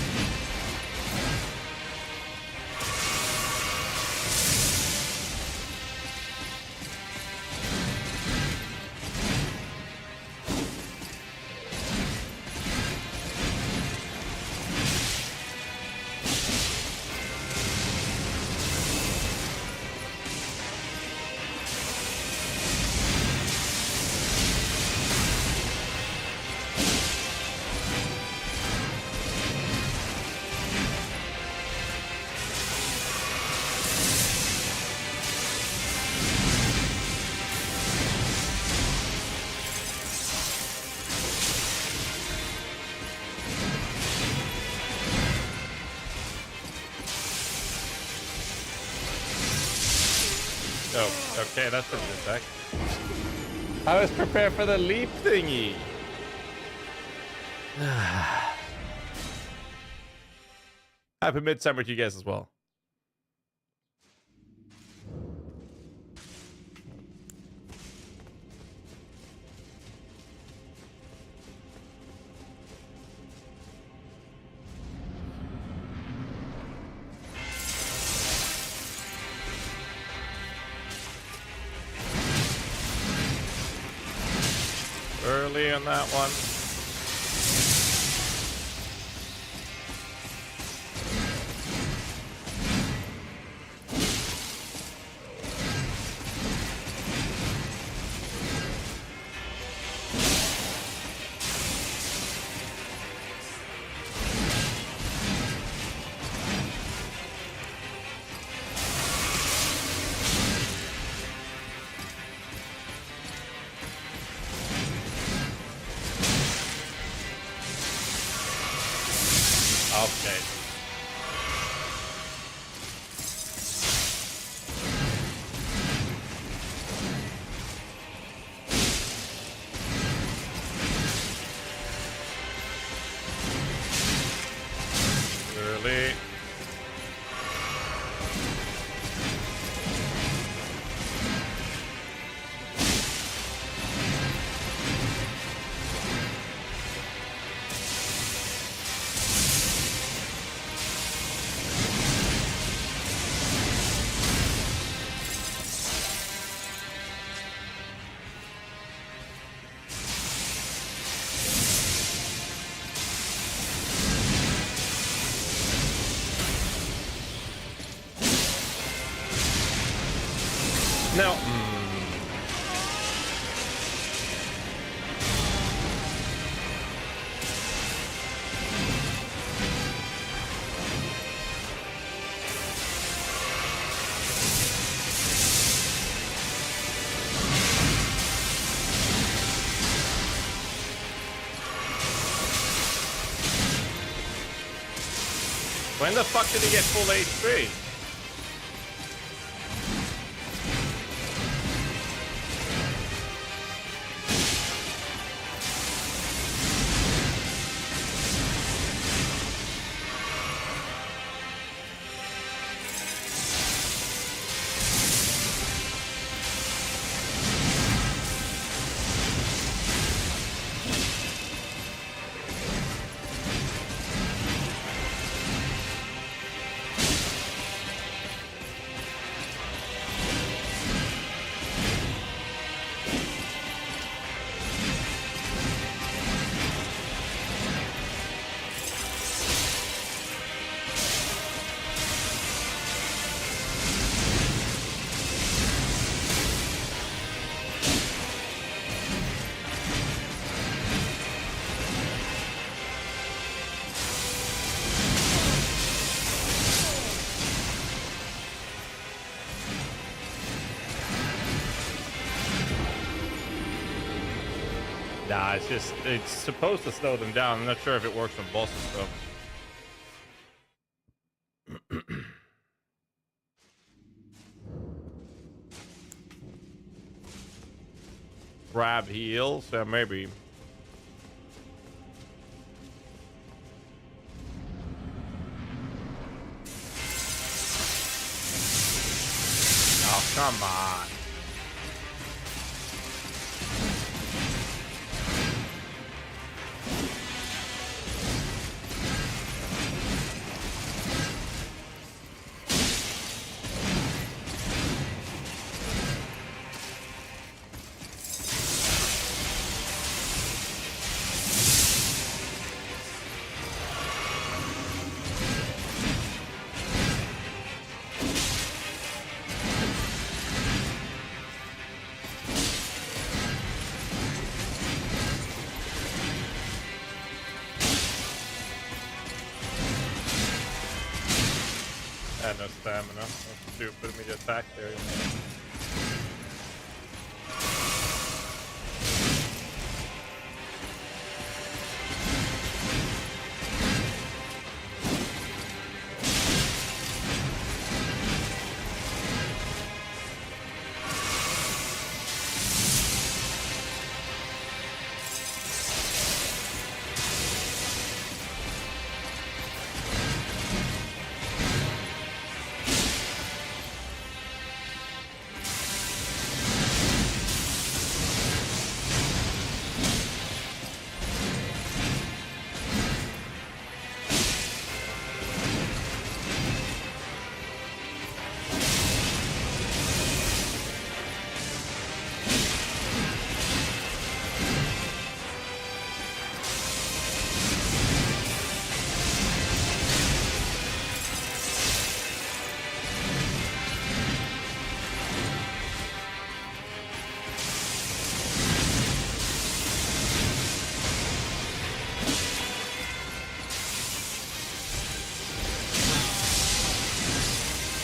Oh, okay, that's a good attack. I was prepared for the leap thingy. Happy midsummer to you guys as well. Early on that one. Okay. Early. No. When the fuck did he get full HP? Nah, it's supposed to slow them down. I'm not sure if it works on bosses though. Grab heals, maybe. Oh, come on. I had no stamina. That's stupid of me to attack there.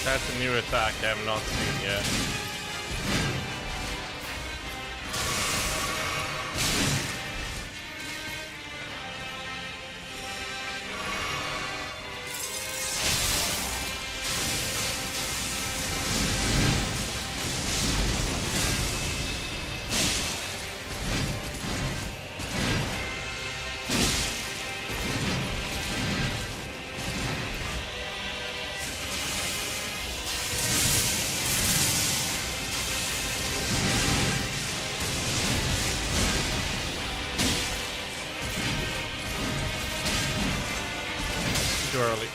That's a new attack I have not seen yet. Too early.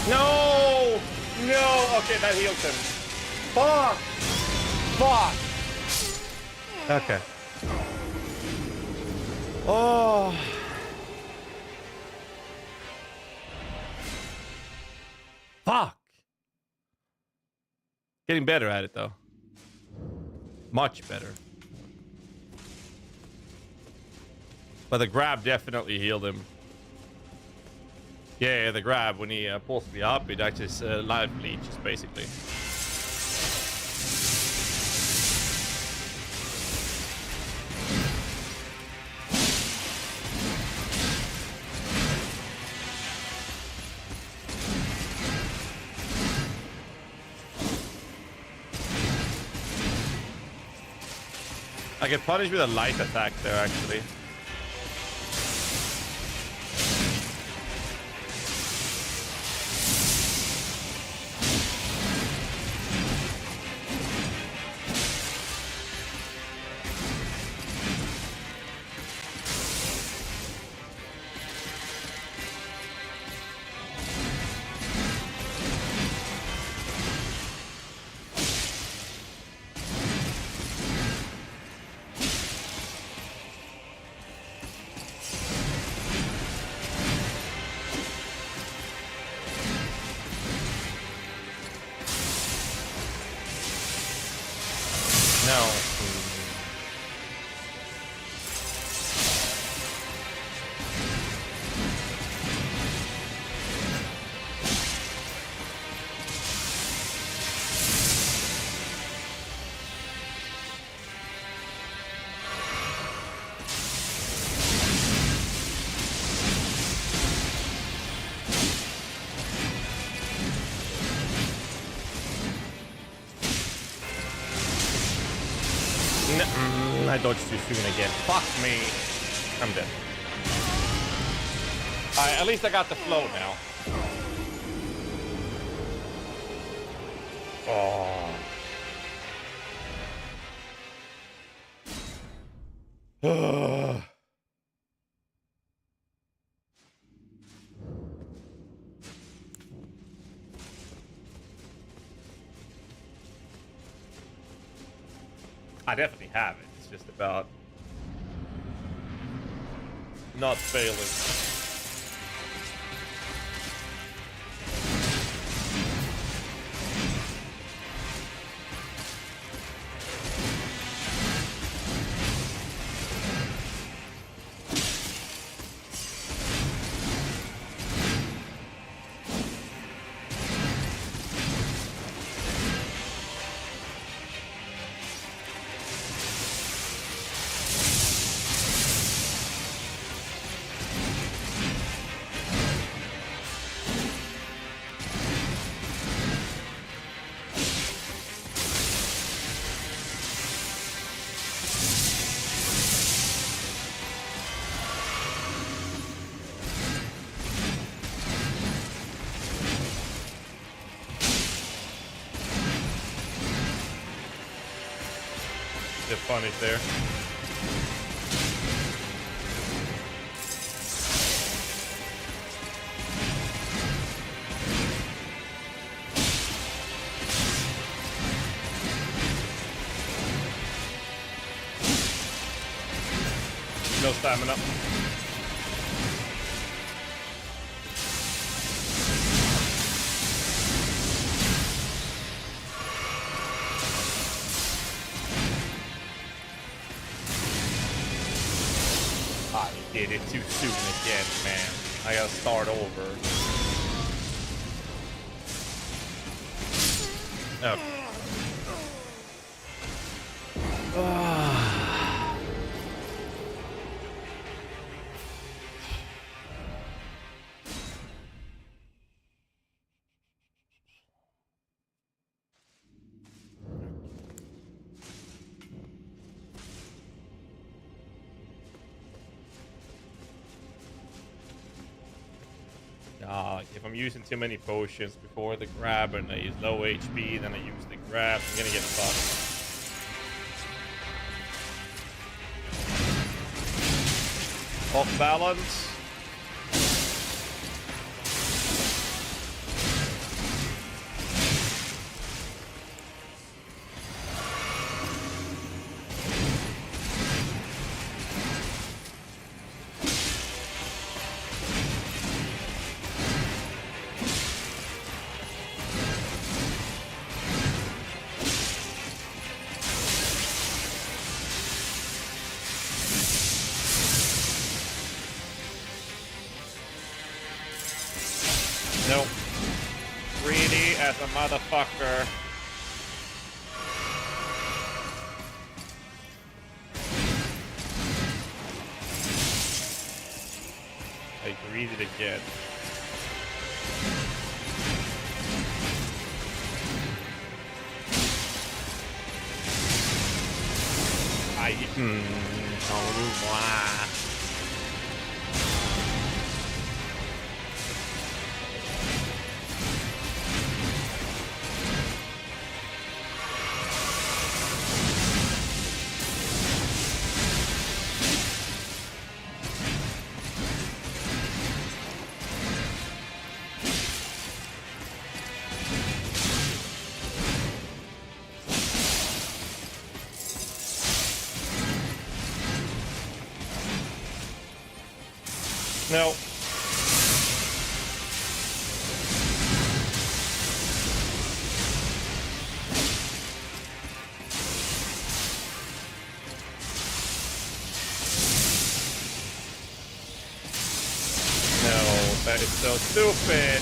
No! No! Okay, that healed him. Fuck! Fuck! Okay. Oh. Fuck! Getting better at it, though. Much better. But the grab definitely healed him. Yeah, the grab, when he pulls me up, it actually life leeches, basically. I get punished with a light attack there, actually. I dodged too soon again. Fuck me. I'm dead. Alright, at least I got the flow now. Oh. I definitely have it. It's just about not failing. Punish there. No stamina. Did it too soon again, man. I gotta start over. If I'm using too many potions before the grab and I use low HP, then I use the grab, I'm gonna get fucked. Off balance. Nope. Greedy as a motherfucker. I greedied again. No. No, that is so stupid.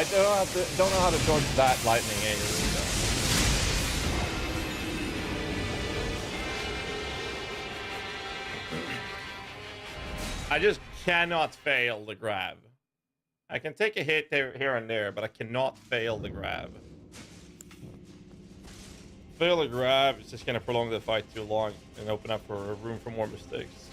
I don't know how to dodge that lightning anyway. I just cannot fail the grab. I can take a hit here and there, but I cannot fail the grab. Fail the grab, it's just gonna prolong the fight too long and open up for room for more mistakes.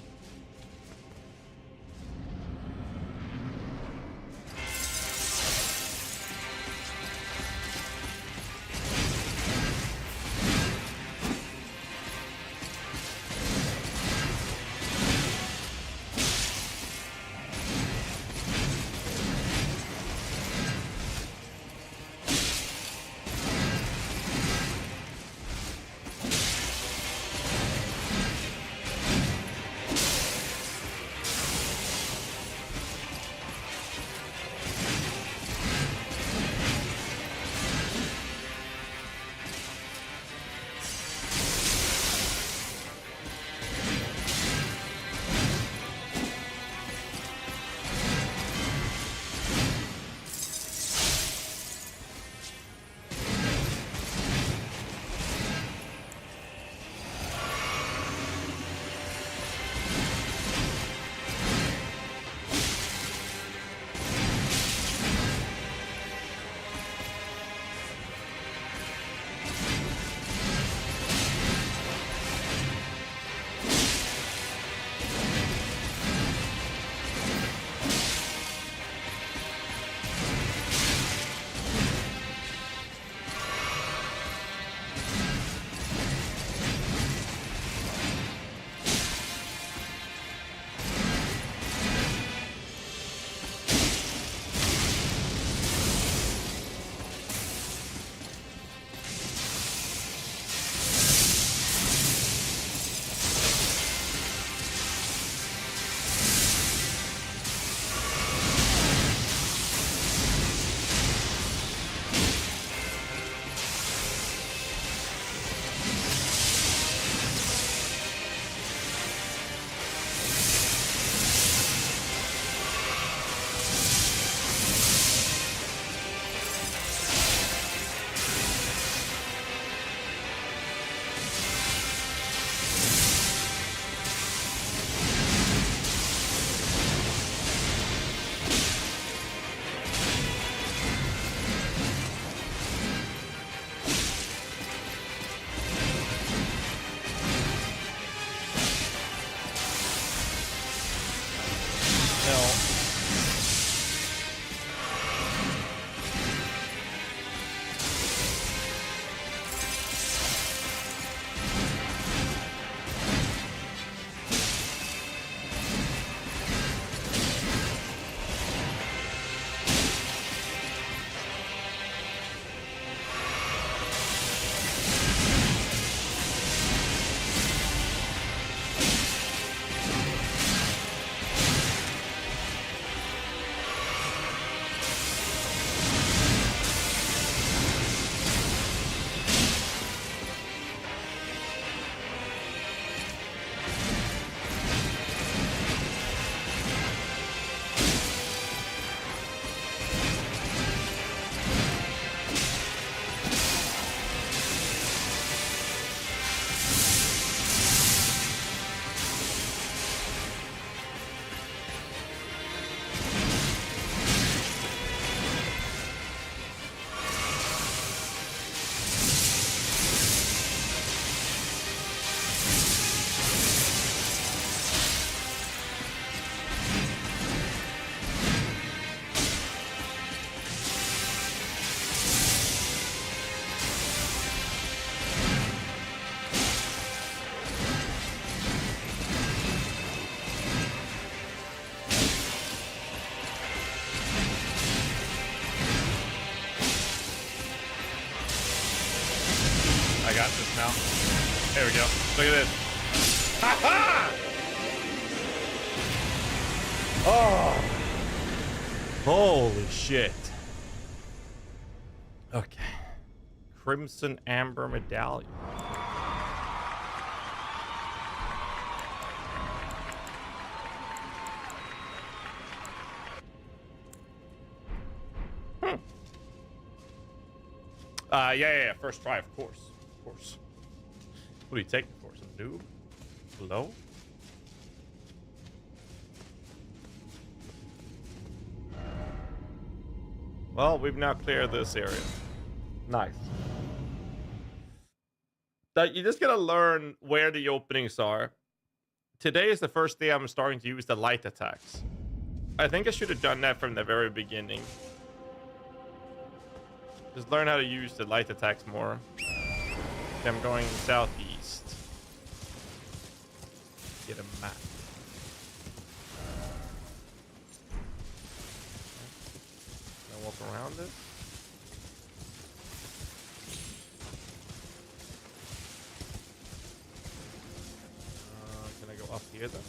got this now. There we go. Look at this. Ha ha! Oh. Holy shit. Okay. Crimson Amber Medallion. Yeah. First try, of course. Of course. What do you take me for? Some noob? Hello? Well, we've now cleared this area. Nice. You just gotta learn where the openings are. Today is the first day I'm starting to use the light attacks. I think I should have done that from the very beginning. Just learn how to use the light attacks more. I'm going southeast. Get a map. Can I walk around this? Can I go up here then?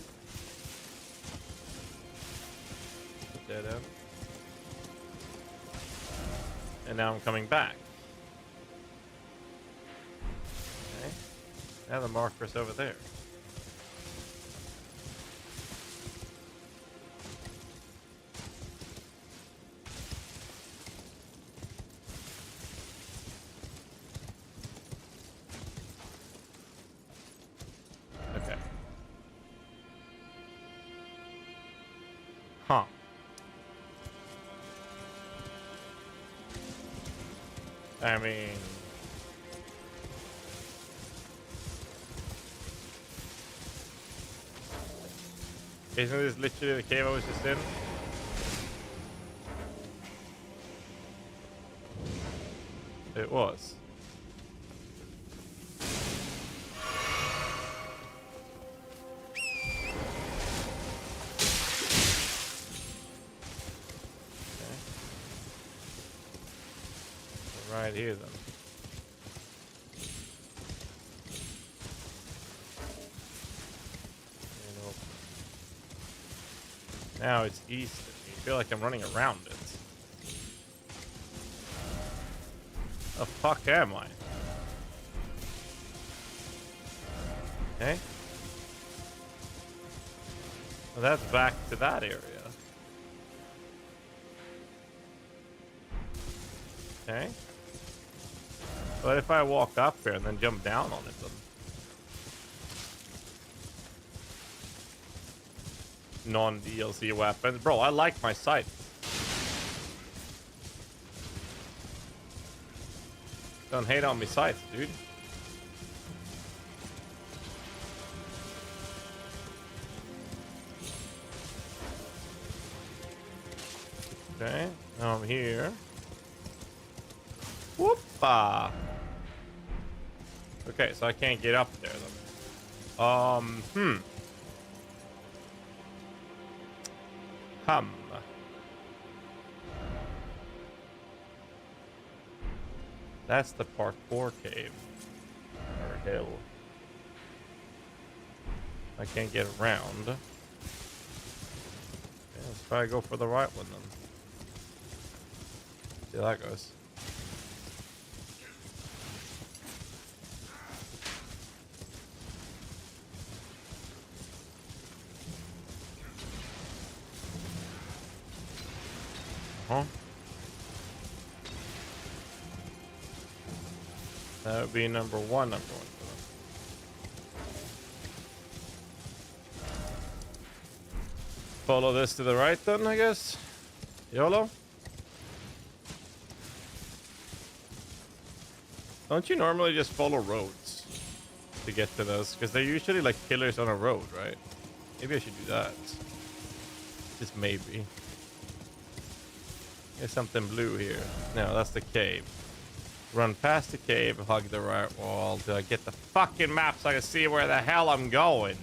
Dead end. And now I'm coming back. Okay. Now the marker's over there. Okay. Huh. I mean, isn't this literally the cave I was just in? It was. Right here then. Now it's east. I feel like I'm running around it. The fuck am I? Okay. Well, that's back to that area. Okay. But if I walk up here and then jump down on it, then non-DLC weapons, bro. I like my sight. Don't hate on me sights, dude. Okay, now I'm here. Whoopah. Okay, so I can't get up there though. That's the parkour cave. Or hill. I can't get around. Okay, let's try to go for the right one then. See how that goes. Huh? That would be number one I'm going for. Follow this to the right then, I guess. YOLO. Don't you normally just follow roads to get to those? Because they're usually like killers on a road, right? Maybe I should do that. Just maybe. There's something blue here. No, that's the cave. Run past the cave, hug the right wall till I get the fucking map so I can see where the hell I'm going.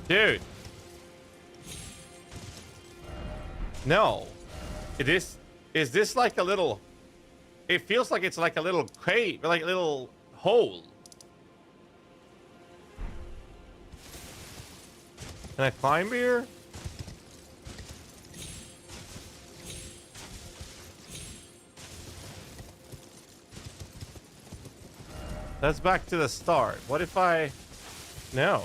Dude. No. Is this like a little... It feels like it's like a little cave, like a little hole. Can I climb here? That's back to the start. What if I... No.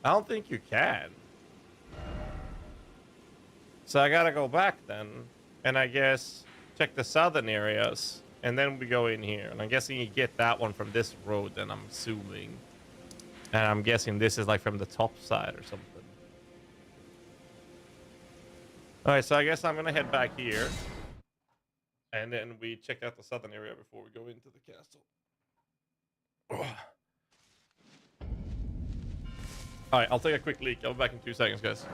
I don't think you can. So I gotta go back then, and I guess check the southern areas, and then we go in here. And I'm guessing you get that one from this road, then I'm assuming. And I'm guessing this is like from the top side or something. All right, so I guess I'm gonna head back here, and then we check out the southern area before we go into the castle. All right, I'll take a quick leak. I'll be back in 2 seconds, guys.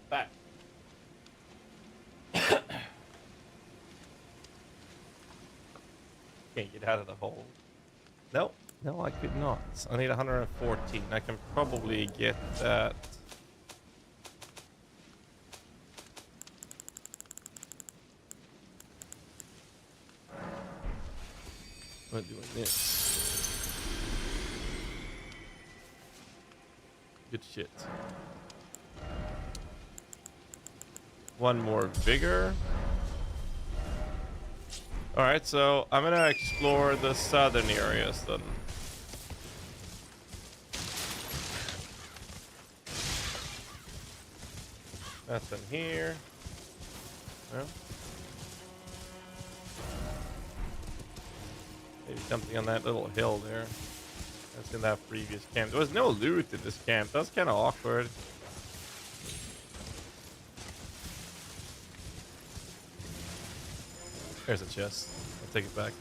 Back. Can't get out of the hole. No, no, I could not. I need 114. I can probably get that. I'm doing this. Good shit. One more vigor. All right, so I'm gonna explore the southern areas then. That's in here. Yeah. Maybe something on that little hill there. That's in that previous camp. There was no loot in this camp. That's kind of awkward. There's a chest. I'll take it back.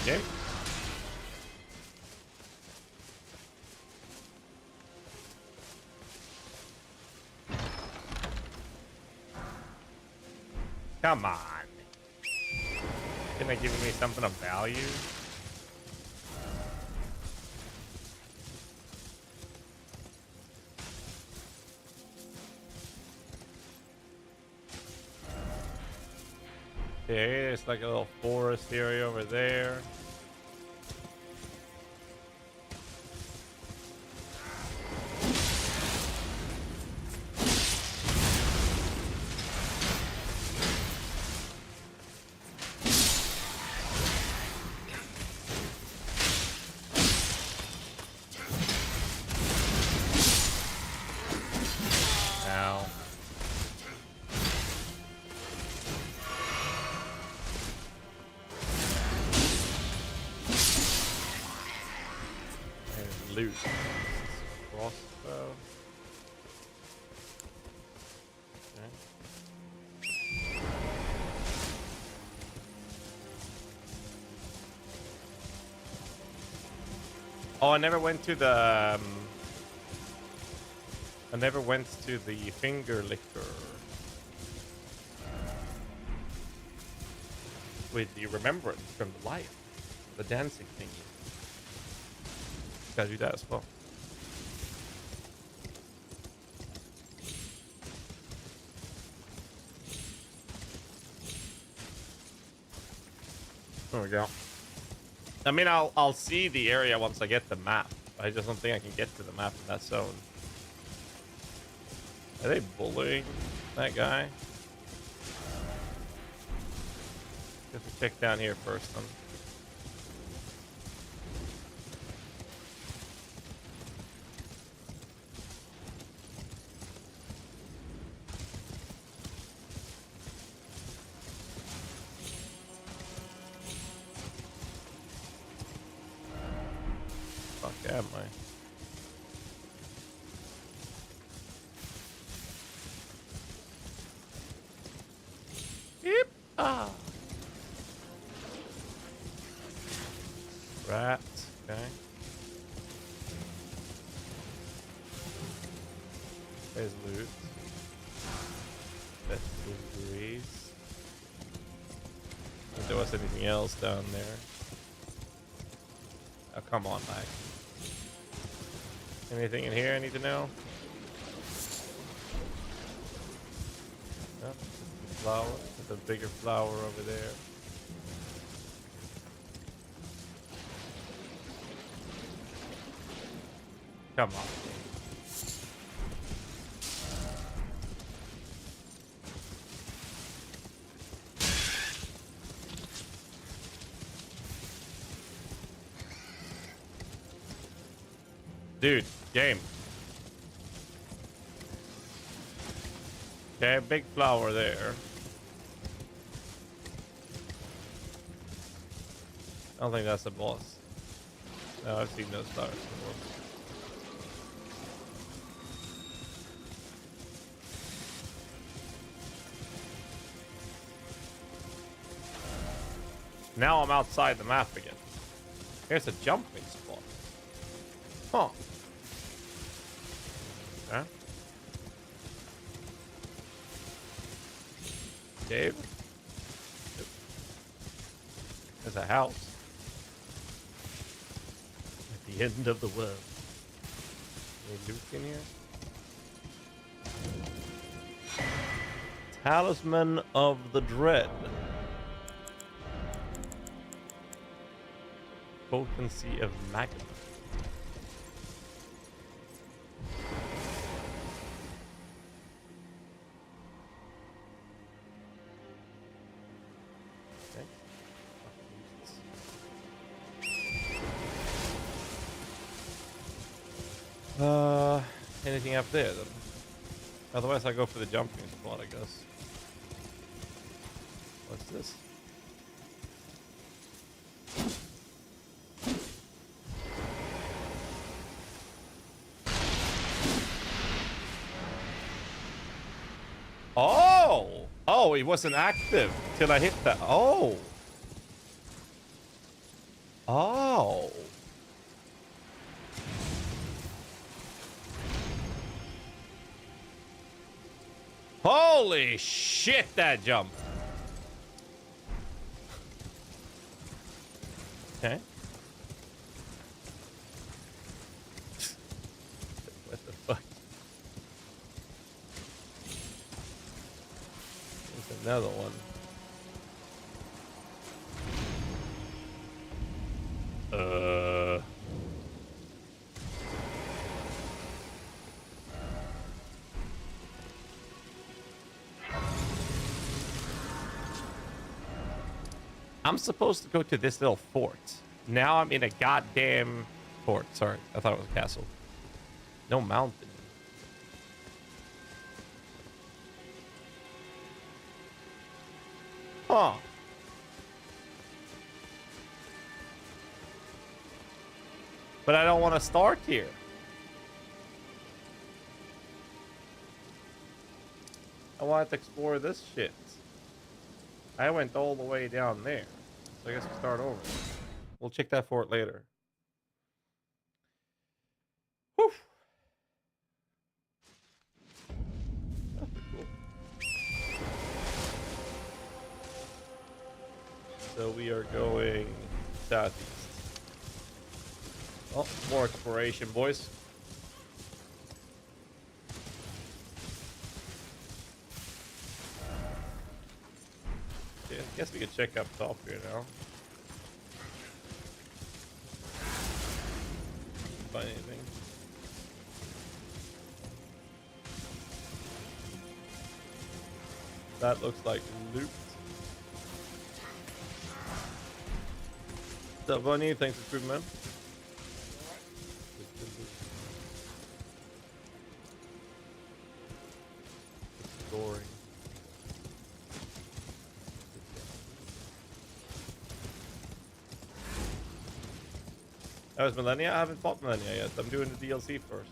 Okay. Come on. Isn't that giving me something of value? Okay, it's like a little forest area over there. Loot. Crossbow. Okay. Oh, I never went to the. I never went to the finger licker. With the remembrance from the life, the dancing thingy. Gotta do that as well. There we go. I mean, I'll see the area once I get the map. I just don't think I can get to the map in that zone. Are they bullying that guy? Guess we check down here first then. Fuck am I? Yep. Ah. Rats. Okay. There's loot. That's grease. If there was anything else down there. Oh, come on, Mike. Anything in here I need to know? No, just the flower. There's a bigger flower over there. Come on. Dude, game. Okay, big flower there. I don't think that's the boss. No, I've seen those flowers before. Now I'm outside the map again. Here's a jumping spot. Huh. Okay. Cave. There's a house. At the end of the world. Any loot in here? Talisman of the Dread. Potency of magma. Anything up there then? Otherwise I go for the jumping spot, I guess. What's this? Oh! Oh, it wasn't active till I hit that. Oh! Oh! Holy shit, that jump. Okay. What the fuck? There's another one. I'm supposed to go to this little fort. Now I'm in a goddamn fort. Sorry, I thought it was a castle. No mountain. Huh. But I don't want to start here. I wanted to explore this shit. I went all the way down there. So I guess we'll start over. We'll check that fort later. So we are going southeast. Oh, more exploration, boys. Yeah, I guess we could check up top here now. Find anything? That looks like loot. What's up, Bunny? Thanks for food, man. Exploring. That was Millennia? I haven't fought Millennia yet. I'm doing the DLC first.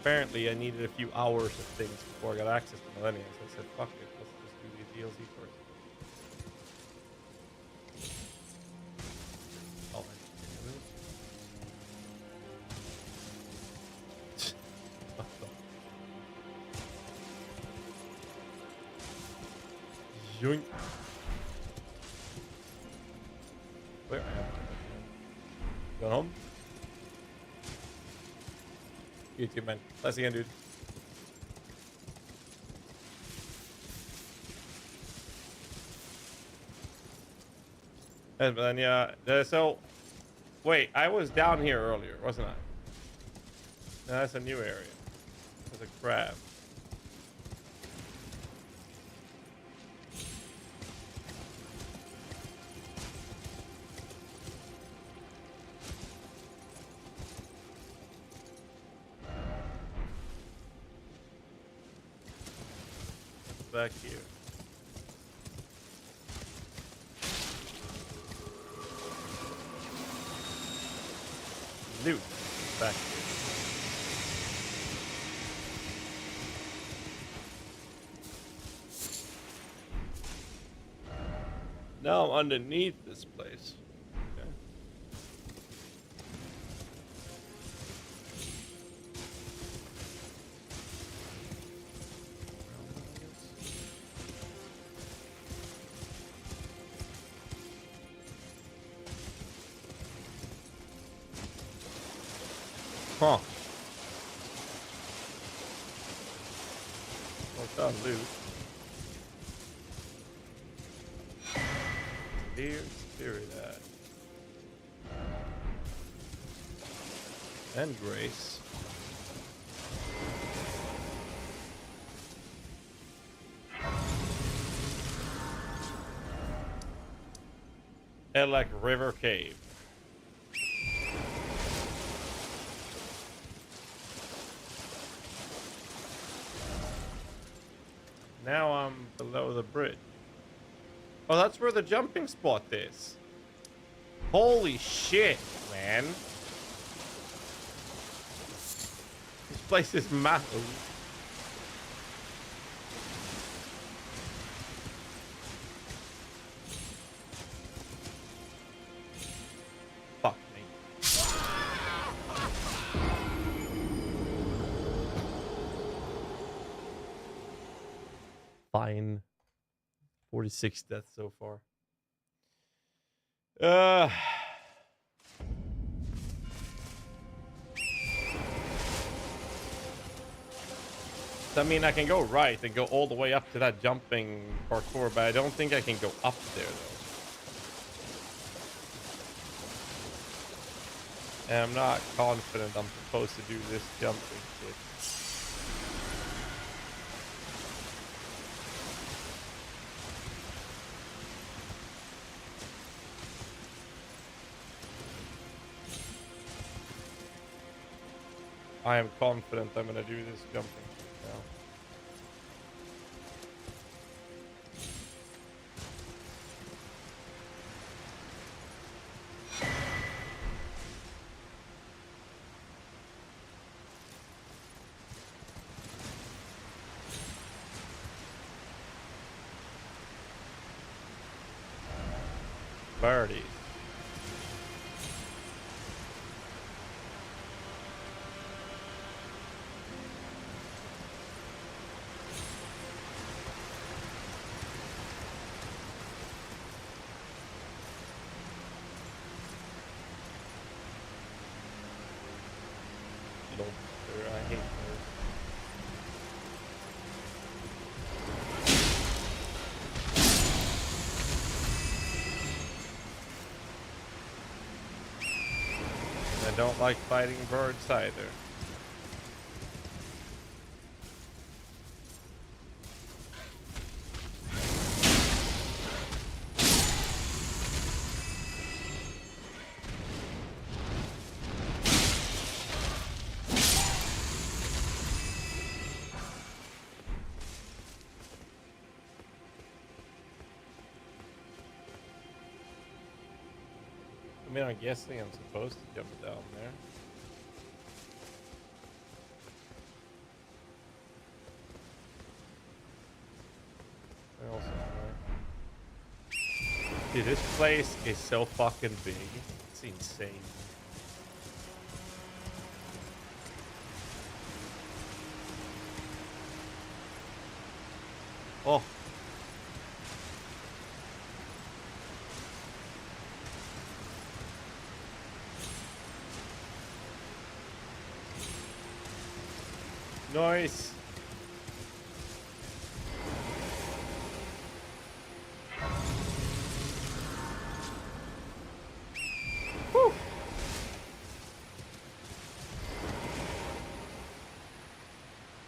Apparently, I needed a few hours of things before I got access to Millennia, so I said, fuck it, let's just do the DLC first. Oh, Yoink. Where am I? Going home? YouTube, man. Thanks again, dude. And then, yeah. So, wait. I was down here earlier, wasn't I? No, that's a new area. There's a crab. Back here. Loot back here. Now I'm underneath this place. Okay. Huh. What's that loot? Dear Spirit Eye. And Grace. Elec River Cave. Now I'm below the bridge. Oh, that's where the jumping spot is. Holy shit, man. This place is massive. Fuck me. Fine. 46 deaths so far. I mean, I can go right and go all the way up to that jumping parkour, but I don't think I can go up there, though. And I'm not confident I'm supposed to do this jumping shit. I am confident I'm gonna do this jumping shit now. Birdie. don't like fighting birds either. I mean, I'm guessing I'm supposed to jump down there. I also know. Dude, this place is so fucking big. It's insane. Oh. Nice. Whew.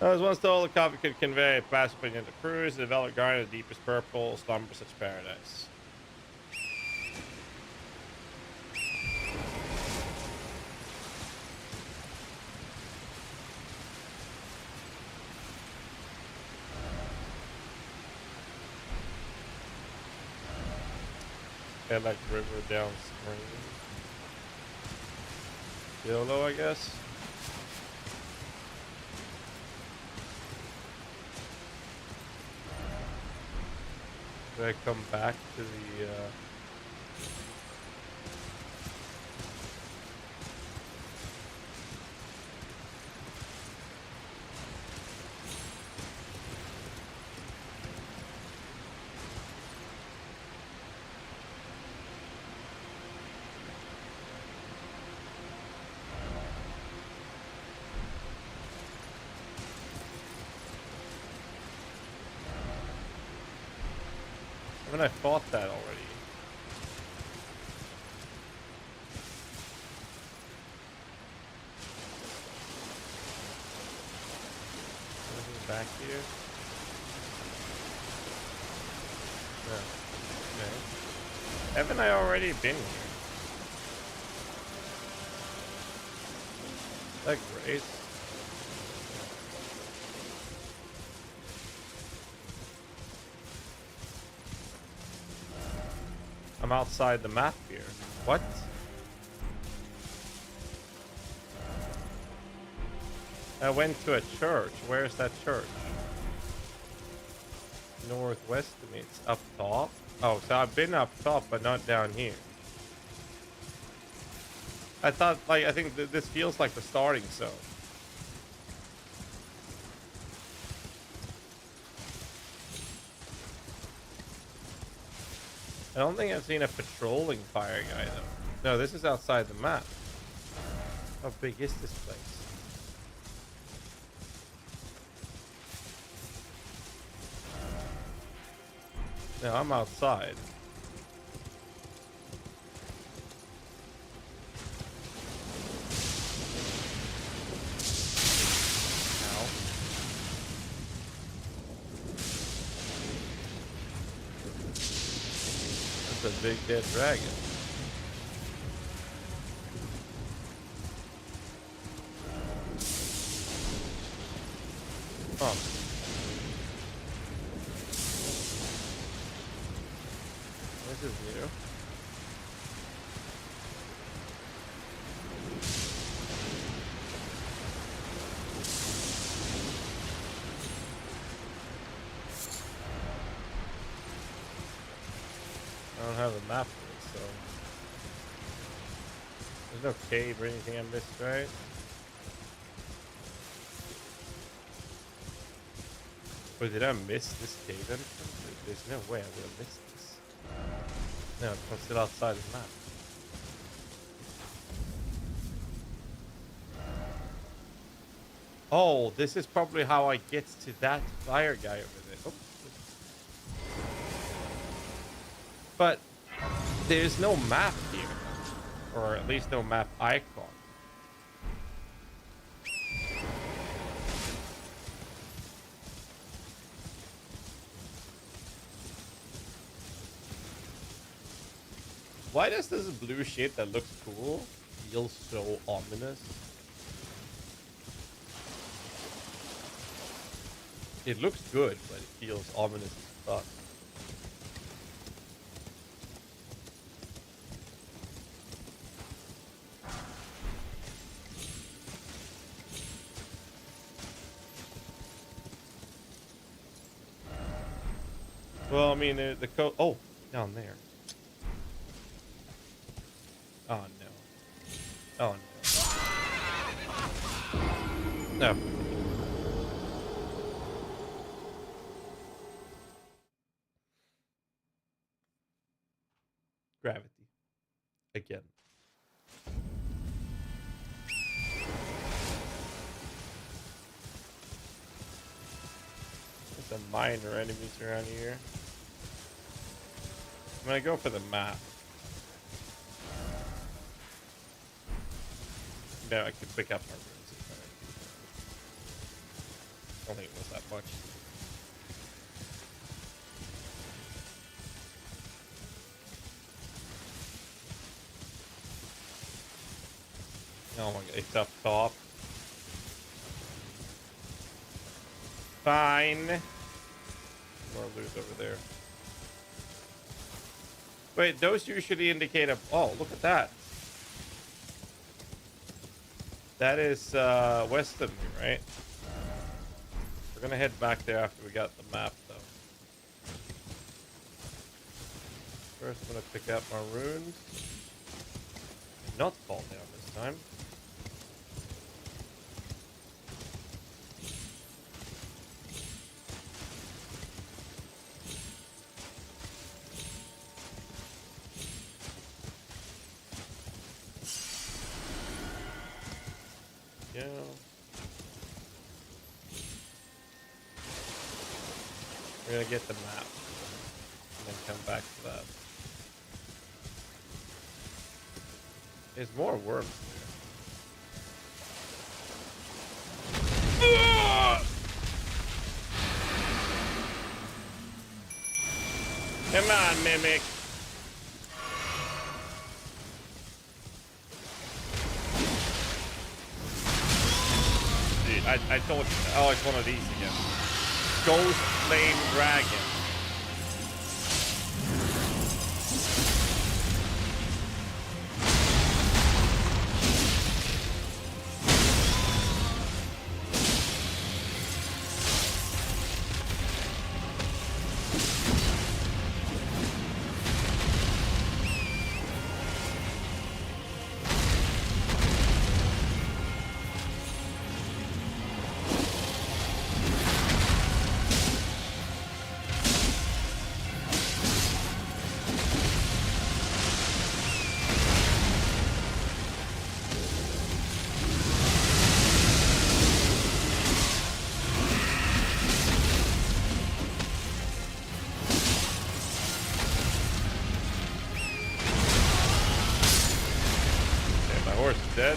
As once told, the coffee could convey past opinion to cruise, the developed garden of the deepest purple, slumber such paradise. Head like river downstream. YOLO, I guess. Do I come back to the I mean, I fought that already. Anything back here? No. Okay. Haven't I already been here? Is that great? I'm outside the map here. What? I went to a church. Where's that church? Northwest of me. It's up top. Oh, so I've been up top, but not down here. I thought, like, I think this feels like the starting zone. I don't think I've seen a patrolling fire guy though. No, this is outside the map. How big is this place? No, I'm outside. A big dead dragon. Oh. This is new. I don't have a map for it, so there's no cave or anything I missed, right? Or did I miss this cave entrance? There's no way I would have missed this. No, it's still outside the map. Oh, this is probably how I get to that fire guy over there. Oh. But there's no map here, or at least no map icon. Why does this blue shit that looks cool feel so ominous? It looks good, but it feels ominous as fuck. Well, I mean, the code. Oh, down there. Oh no. Oh no. No. Gravity. Again. There's some minor enemies around here. I'm gonna go for the map. Yeah, I could pick up my runes. I don't think it was that much. Oh my god, it's up top. Fine. More loot over there. Wait, those usually indicate a... Oh, look at that. That is west of me, right? We're gonna head back there after we got the map, though. First, I'm gonna pick up my runes. Not fall down this time. Go. We're gonna get the map and then come back to that. There's more worms here. Come on, Mimic. I told you. Oh, it's one of these again. Ghost Flame Dragon. Dead.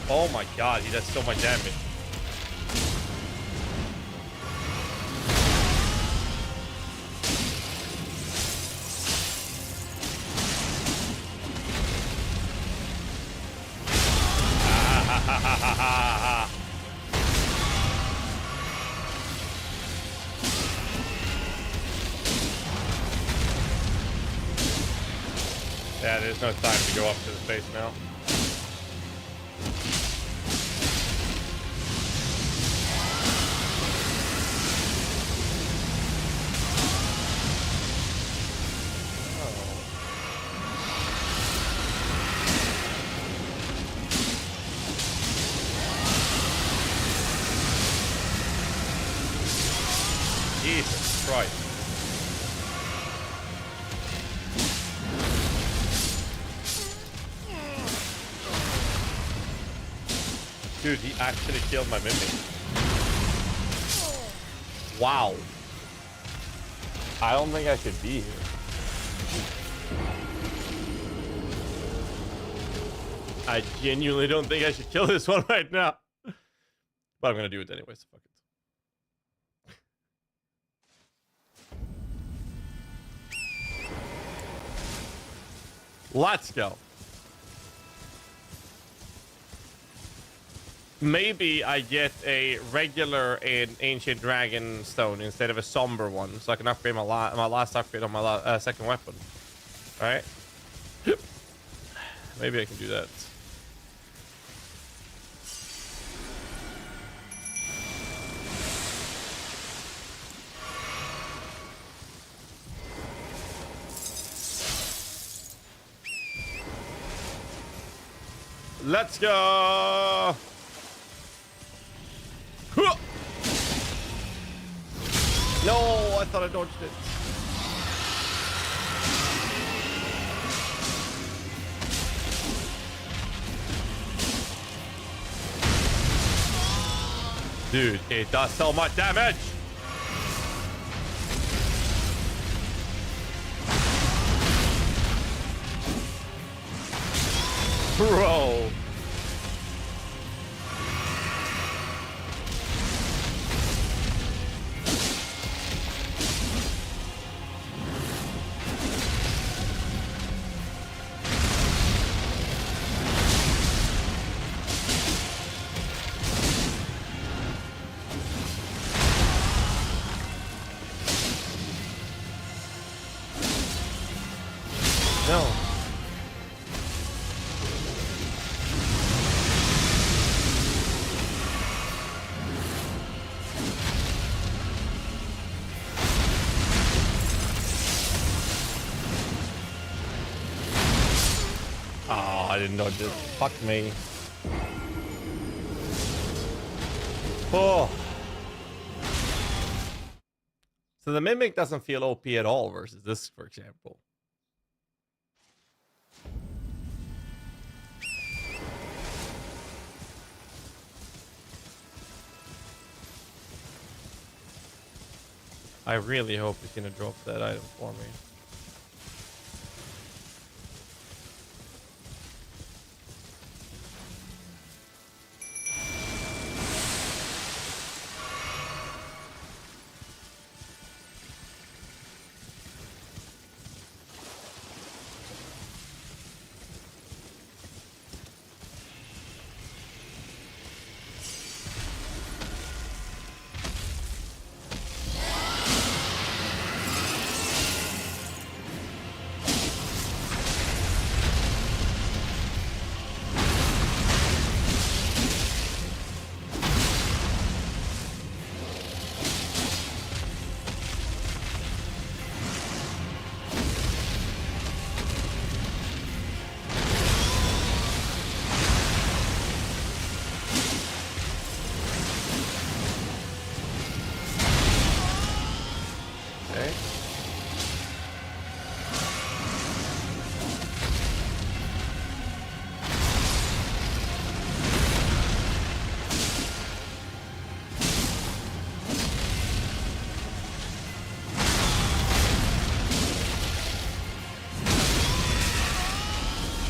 Oh my god, he does so much damage. Yeah, there's no time to go up to the face now. Jesus Christ. Dude, he actually killed my mimic. Wow. I don't think I should be here. I genuinely don't think I should kill this one right now. But I'm gonna do it anyway, so fuck it. Let's go. Maybe I get a regular and ancient dragon stone instead of a somber one, so I can upgrade my last upgrade on my second weapon. All right. Maybe I can do that. Let's go. No, I thought I dodged it. Dude, it does so much damage. Bro. No. Oh, I didn't dodge it. Fuck me. Oh. So the Mimic doesn't feel OP at all versus this, for example. I really hope he's gonna drop that item for me.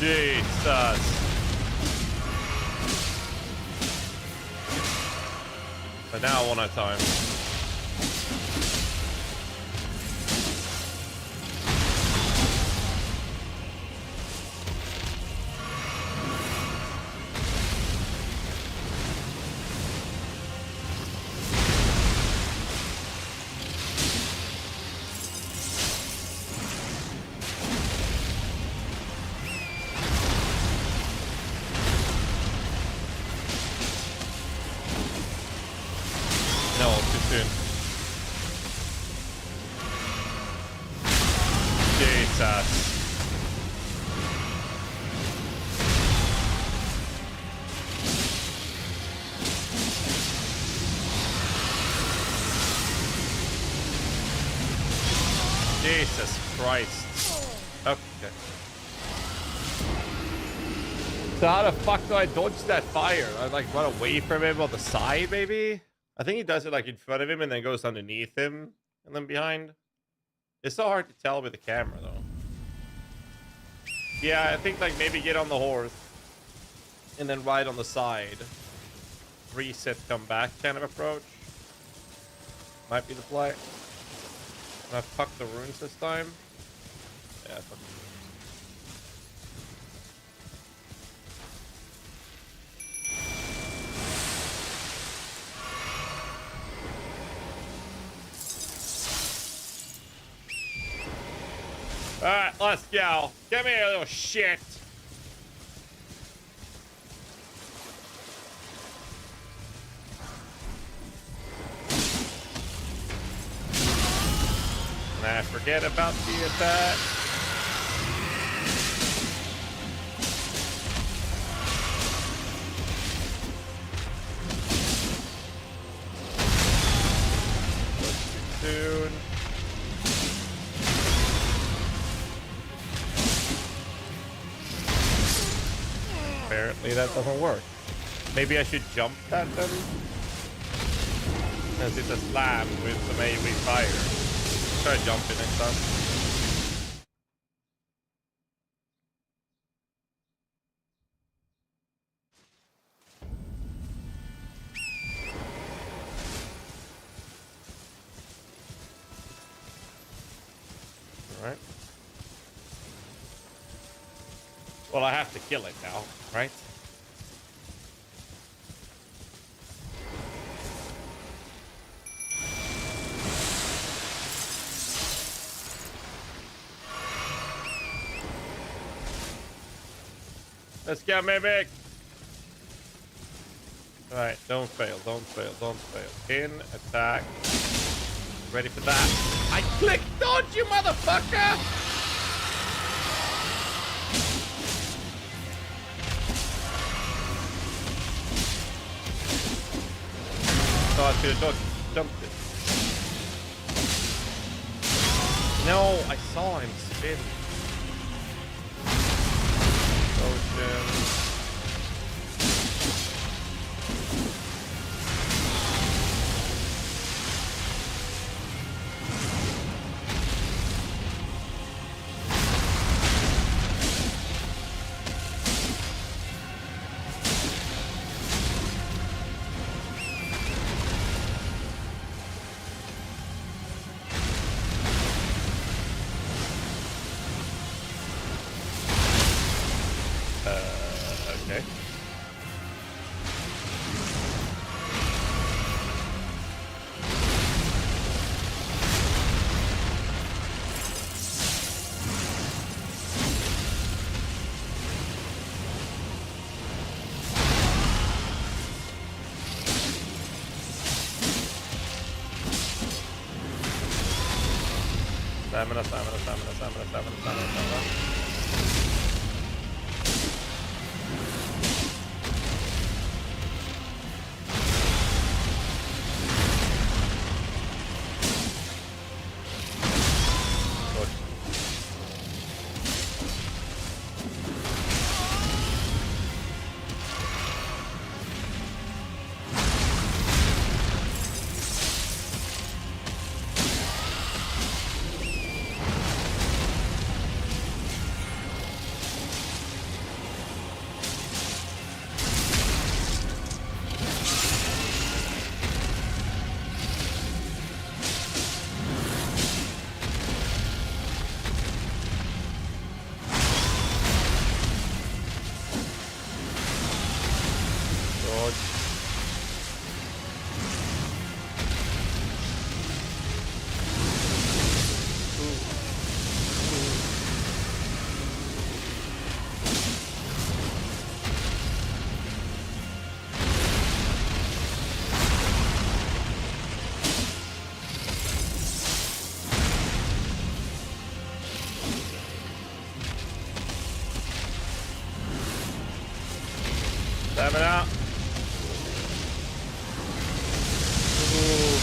Jesus. But now one at a time. No, too soon. Jesus. Jesus Christ. Okay. So how the fuck do I dodge that fire? I like run away from him on the side, maybe? I think he does it like in front of him and then goes underneath him and then behind. It's so hard to tell with the camera though. Yeah, I think like maybe get on the horse and then ride on the side. Reset, come back kind of approach. Might be the play. And I fucked the runes this time. Yeah, I fucked the runes. Alright, let's go. Come here, little shit. Nah, forget about the attack. Soon. Apparently that doesn't work. Maybe I should jump that then? As it's a slam with the melee fire. Try jumping next time. Alright. Well, I have to kill it now, right? Let's go, Mimic! Alright, don't fail, don't fail, don't fail. In, attack. Ready for that. I clicked dodge, you motherfucker! Oh, I should have jumped it. No, I saw him spin. Ocean. Okay. Stamina, stamina, stamina, stamina, stamina, stamina, stamina. Stamina. Ooh.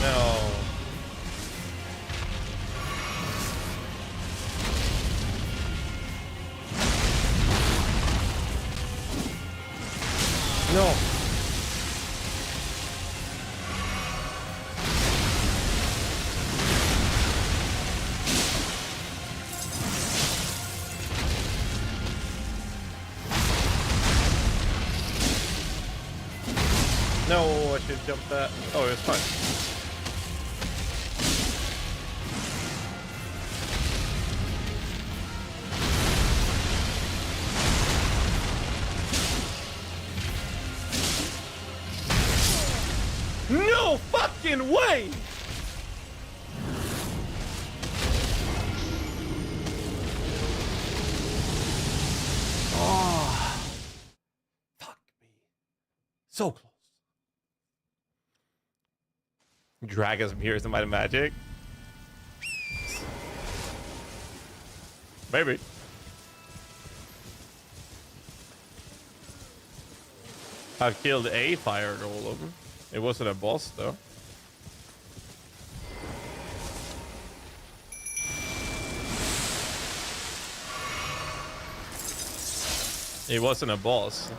No. No. No, I should jump that. Oh, it's fine. No fucking way! Oh, fuck me. So close. Dragon's Mirrors and Might and Magic. Maybe. I've killed a fire golem. It wasn't a boss though. It wasn't a boss.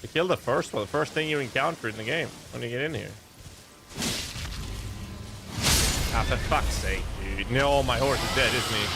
You kill the first one, the first thing you encounter in the game when you get in here. Ah, for fuck's sake, dude. No, my horse is dead, isn't he?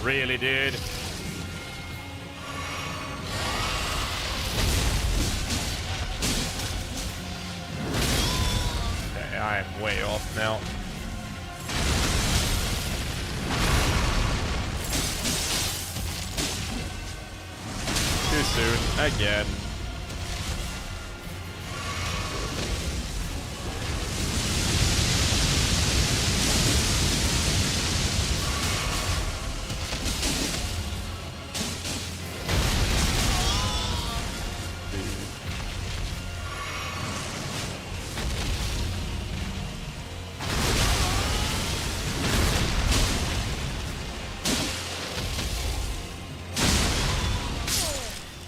Really, dude. Okay, I am way off now. Too soon, again.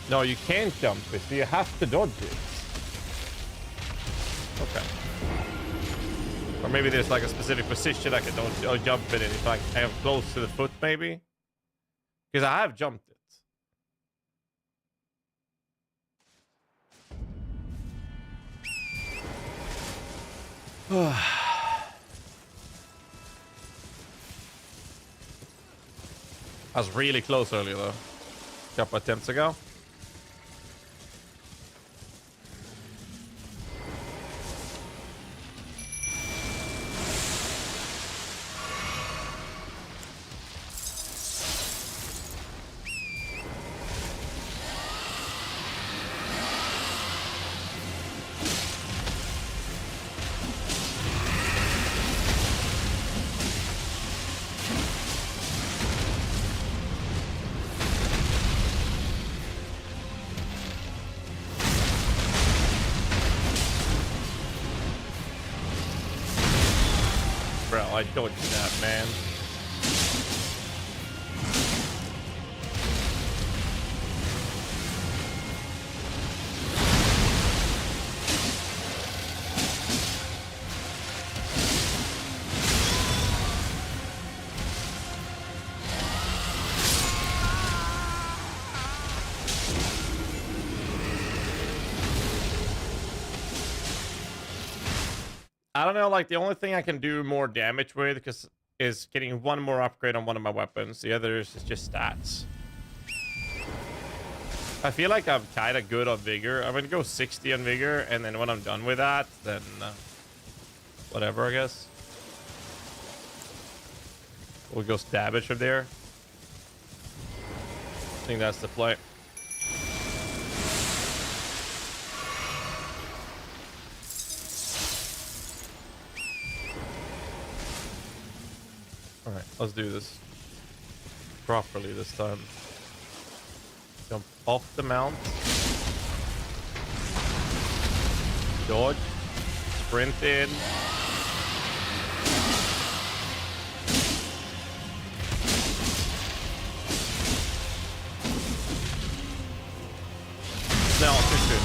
No, you can't jump it, so you have to dodge it. Okay. Or maybe there's like a specific position I can dodge or jump it in if I am close to the foot, maybe? Because I have jumped it. I was really close earlier though. A couple attempts ago. Bro, I dodged that, man. I don't know, like the only thing I can do more damage with is getting one more upgrade on one of my weapons. The others is just stats. I feel like I'm kind of good on vigor. I'm gonna go 60 on vigor, and then when I'm done with that, then whatever, I guess. We'll go damage from there. I think that's the play. Alright, let's do this properly this time. Jump off the mount. Dodge. Sprint in. No, too soon.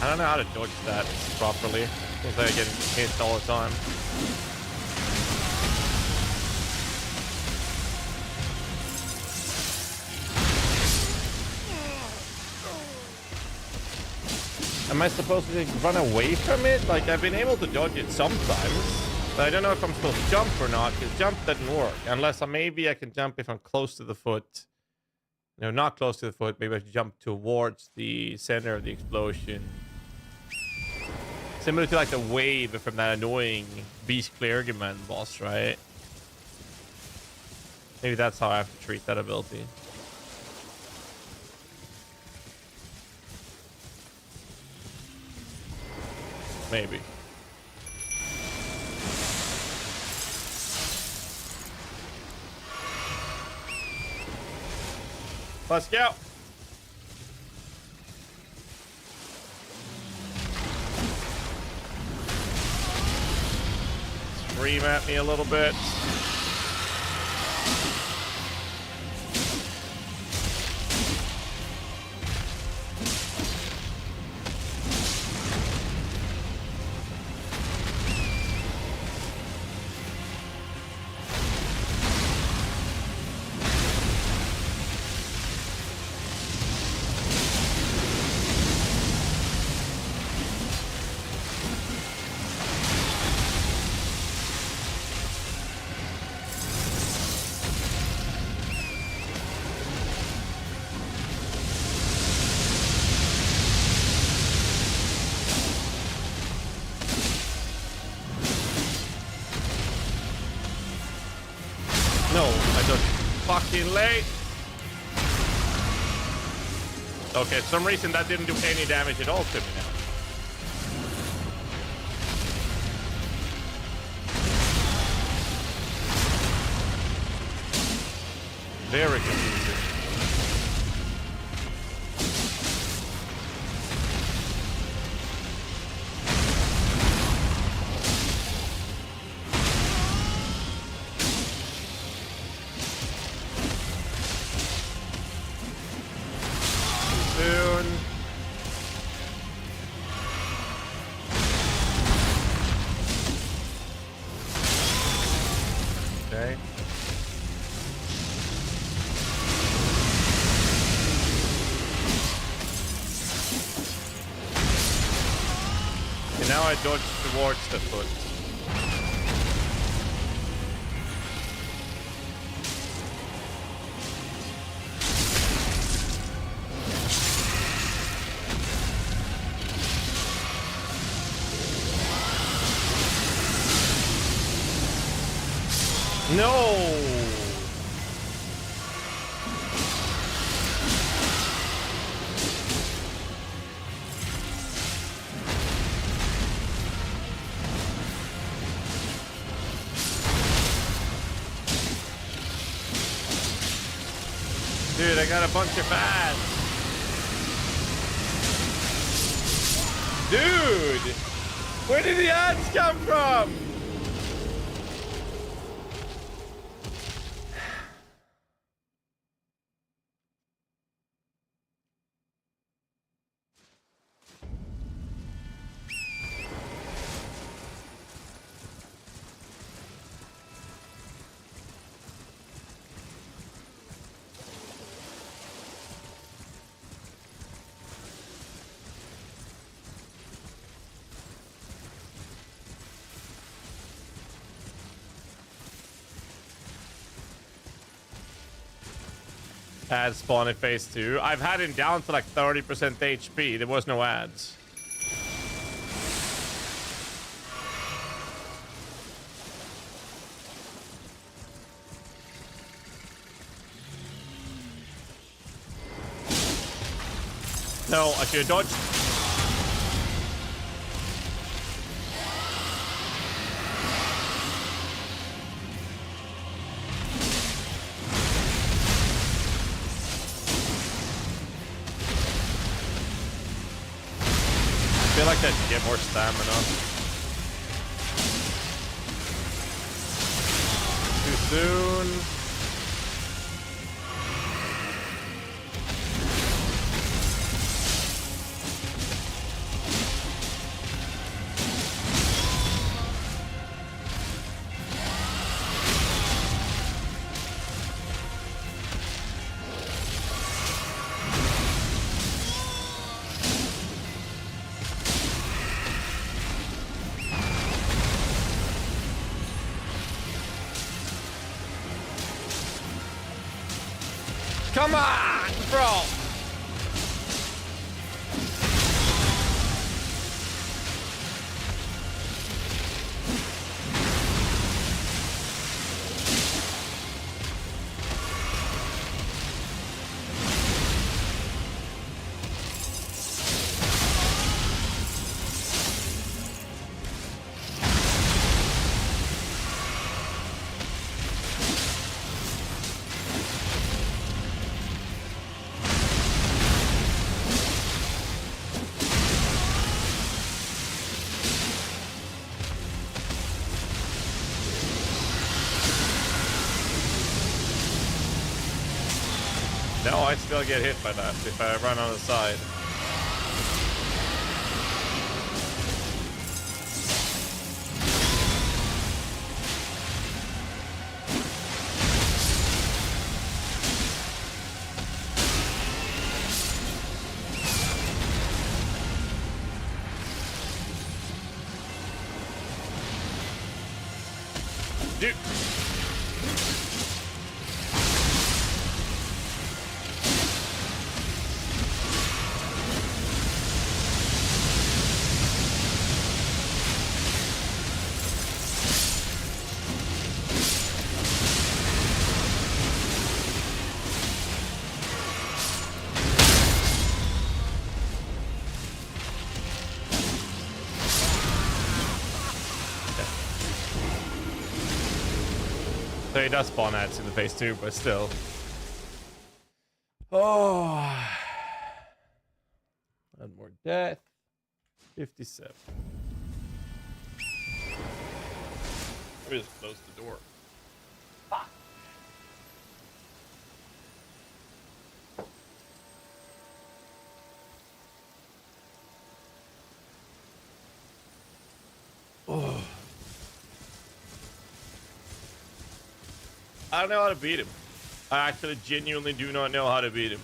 I don't know how to dodge that properly. Seems like I get hit all the time. Am I supposed to run away from it? Like, I've been able to dodge it sometimes, but I don't know if I'm supposed to jump or not, because jump doesn't work. Unless maybe I can jump if I'm close to the foot. No, not close to the foot. Maybe I should jump towards the center of the explosion. Similar to like the wave from that annoying Beast Clergyman boss, right? Maybe that's how I have to treat that ability. Maybe. Let's go. Scream at me a little bit. No, I dodged fucking late. Okay, for some reason that didn't do any damage at all to me now. Very confusing. Okay. And now I dodge towards the foot. No! Dude, I got a bunch of ads. Dude! Where did the ads come from? Ads spawn in phase 2. I've had him down to like 30% HP. There was no ads. No, I should have dodged. I feel like I should get more stamina. Too soon. Come on, bro. No, I still get hit by that if I run on the side. Dude. So he does spawn ads in the face too, but still. Oh. One more death. 57. Let me just close the door. Fuck. Oh. I don't know how to beat him. I actually genuinely do not know how to beat him.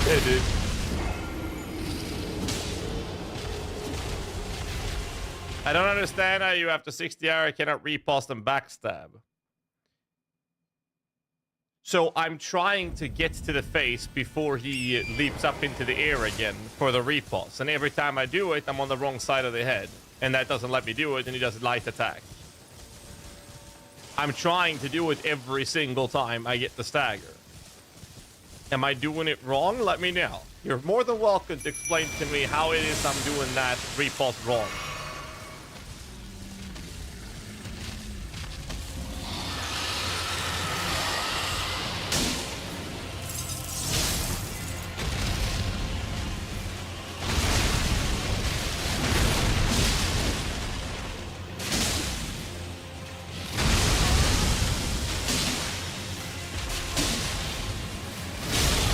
Hey, dude. I don't understand how you after 60 hours cannot repost and backstab. So I'm trying to get to the face before he leaps up into the air again for the repost. And every time I do it, I'm on the wrong side of the head. And that doesn't let me do it, and he does a light attack. I'm trying to do it every single time I get the stagger. Am I doing it wrong? Let me know. You're more than welcome to explain to me how it is I'm doing that repost wrong.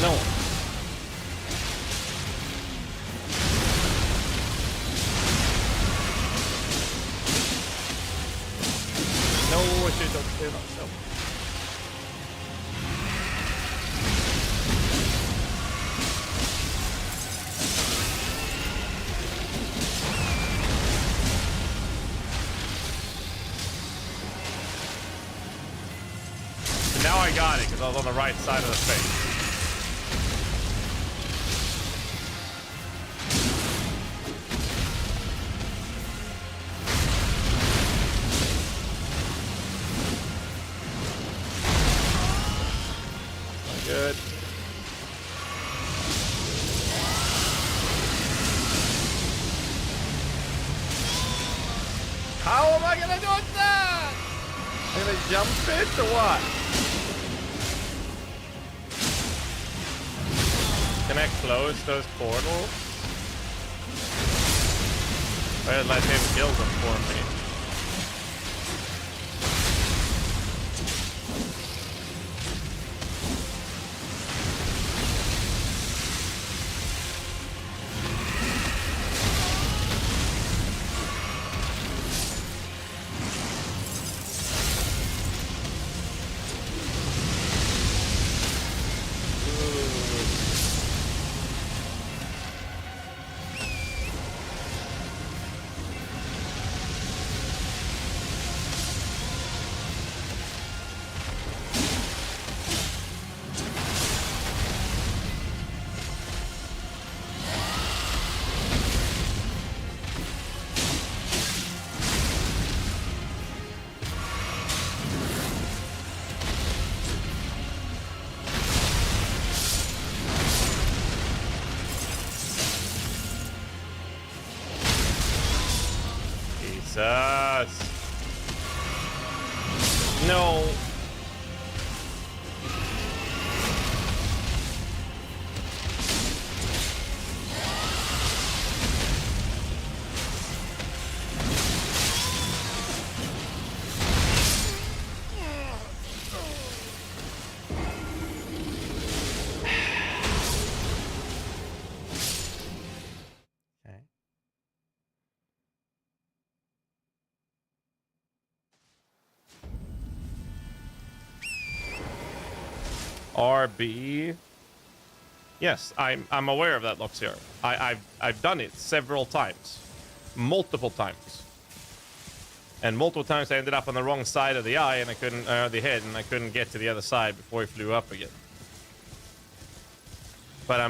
No. No, shit, don't say that. No. So now I got it because I was on the right side of the face. Good. How am I gonna do that? Am I gonna jump it or what? Can I close those portals? Or let him kill them for me? Jesus. No. RB. Yes, I'm aware of that, Luxior. I've done it several times, multiple times, and multiple times I ended up on the wrong side of the eye and I couldn't, the head, and I couldn't get to the other side before he flew up again. But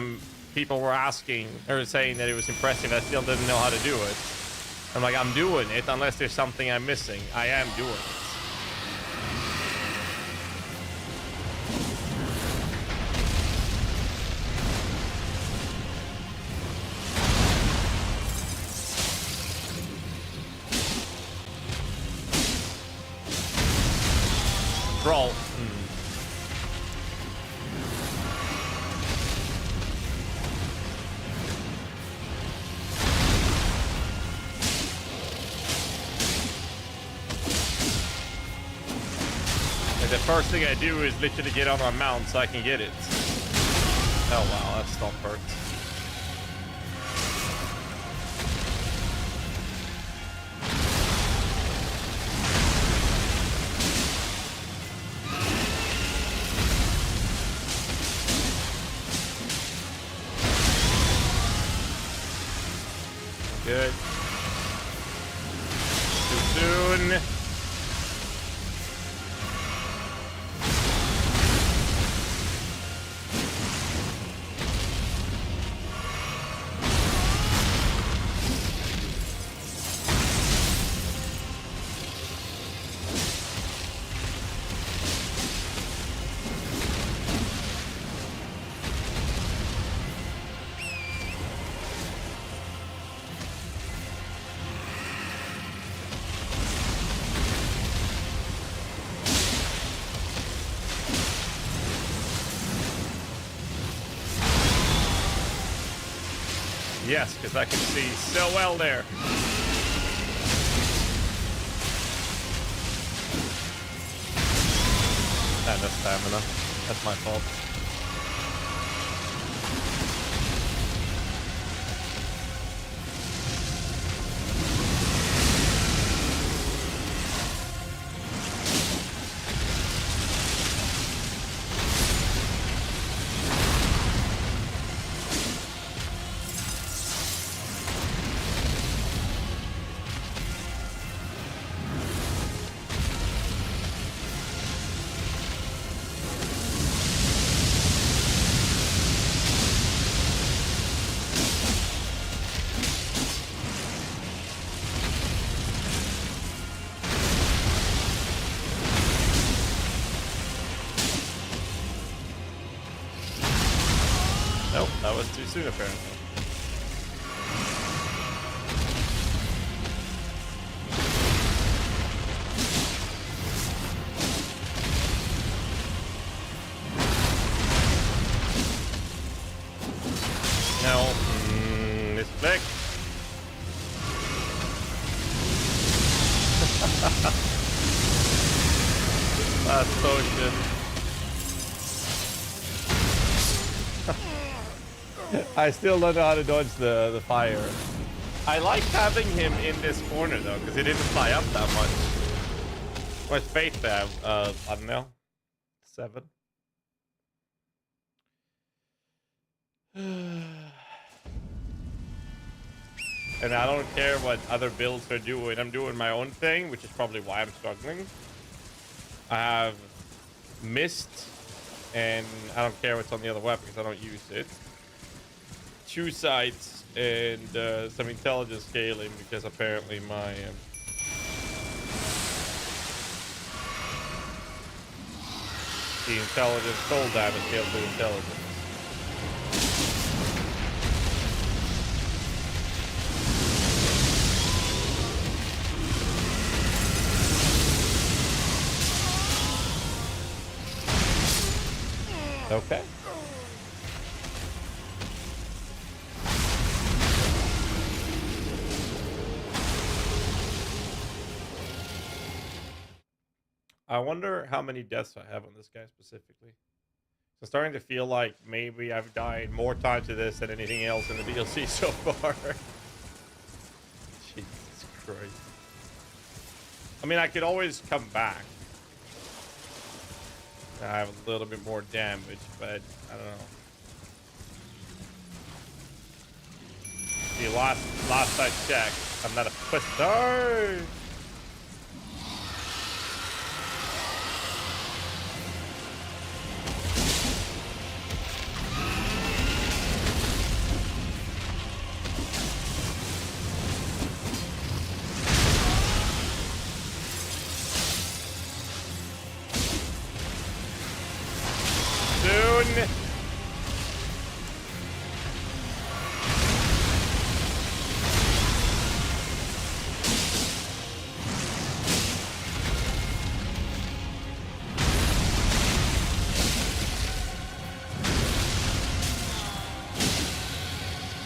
people were asking or saying that it was impressive. I still didn't know how to do it. I'm like, I'm doing it unless there's something I'm missing. I am doing it. Roll. And the first thing I do is literally get on my mount so I can get it. Oh wow, that's not hurt. Good. Too soon. Yes, because I can see so well there. And the stamina. That's my fault. Nope, that was too soon apparently. No, it's back. Last potion. I still don't know how to dodge the fire. I like having him in this corner though, because he didn't fly up that much. What's faith there? I don't know. 7. And I don't care what other builds are doing. I'm doing my own thing, which is probably why I'm struggling. I have Mist, and I don't care what's on the other weapon because I don't use it. 2 sights and some intelligence scaling because apparently my the intelligence soul damage scales with intelligence. Okay. I wonder how many deaths I have on this guy specifically. I'm starting to feel like maybe I've died more times to this than anything else in the DLC so far. Jesus Christ. I mean, I could always come back. I have a little bit more damage, but I don't know. See, last I checked, I'm not a pussy. No! Soon.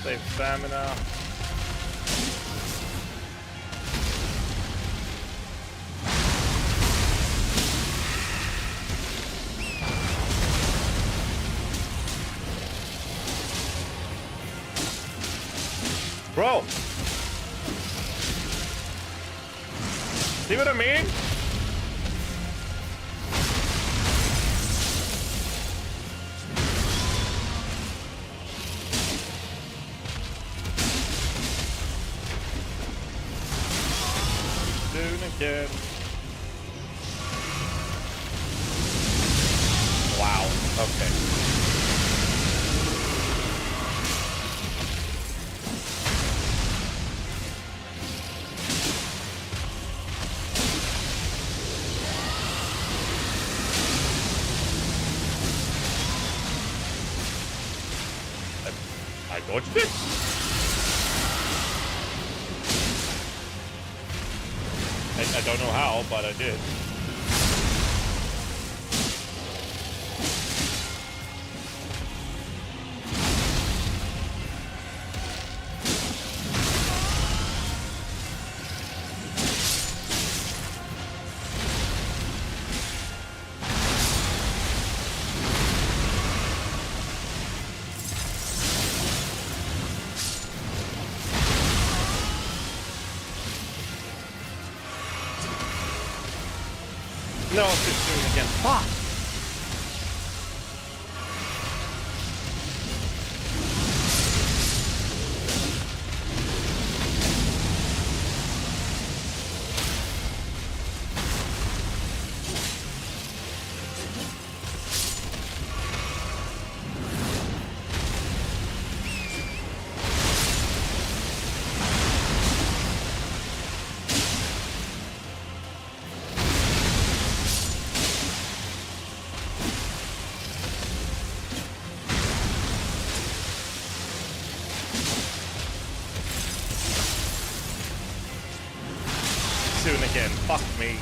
Save stamina. Bro. See what I mean? Soon again. Wow. Okay. I dodged it. I don't know how, but I did. No, it's just doing it again. Fuck! Soon again. Fuck me.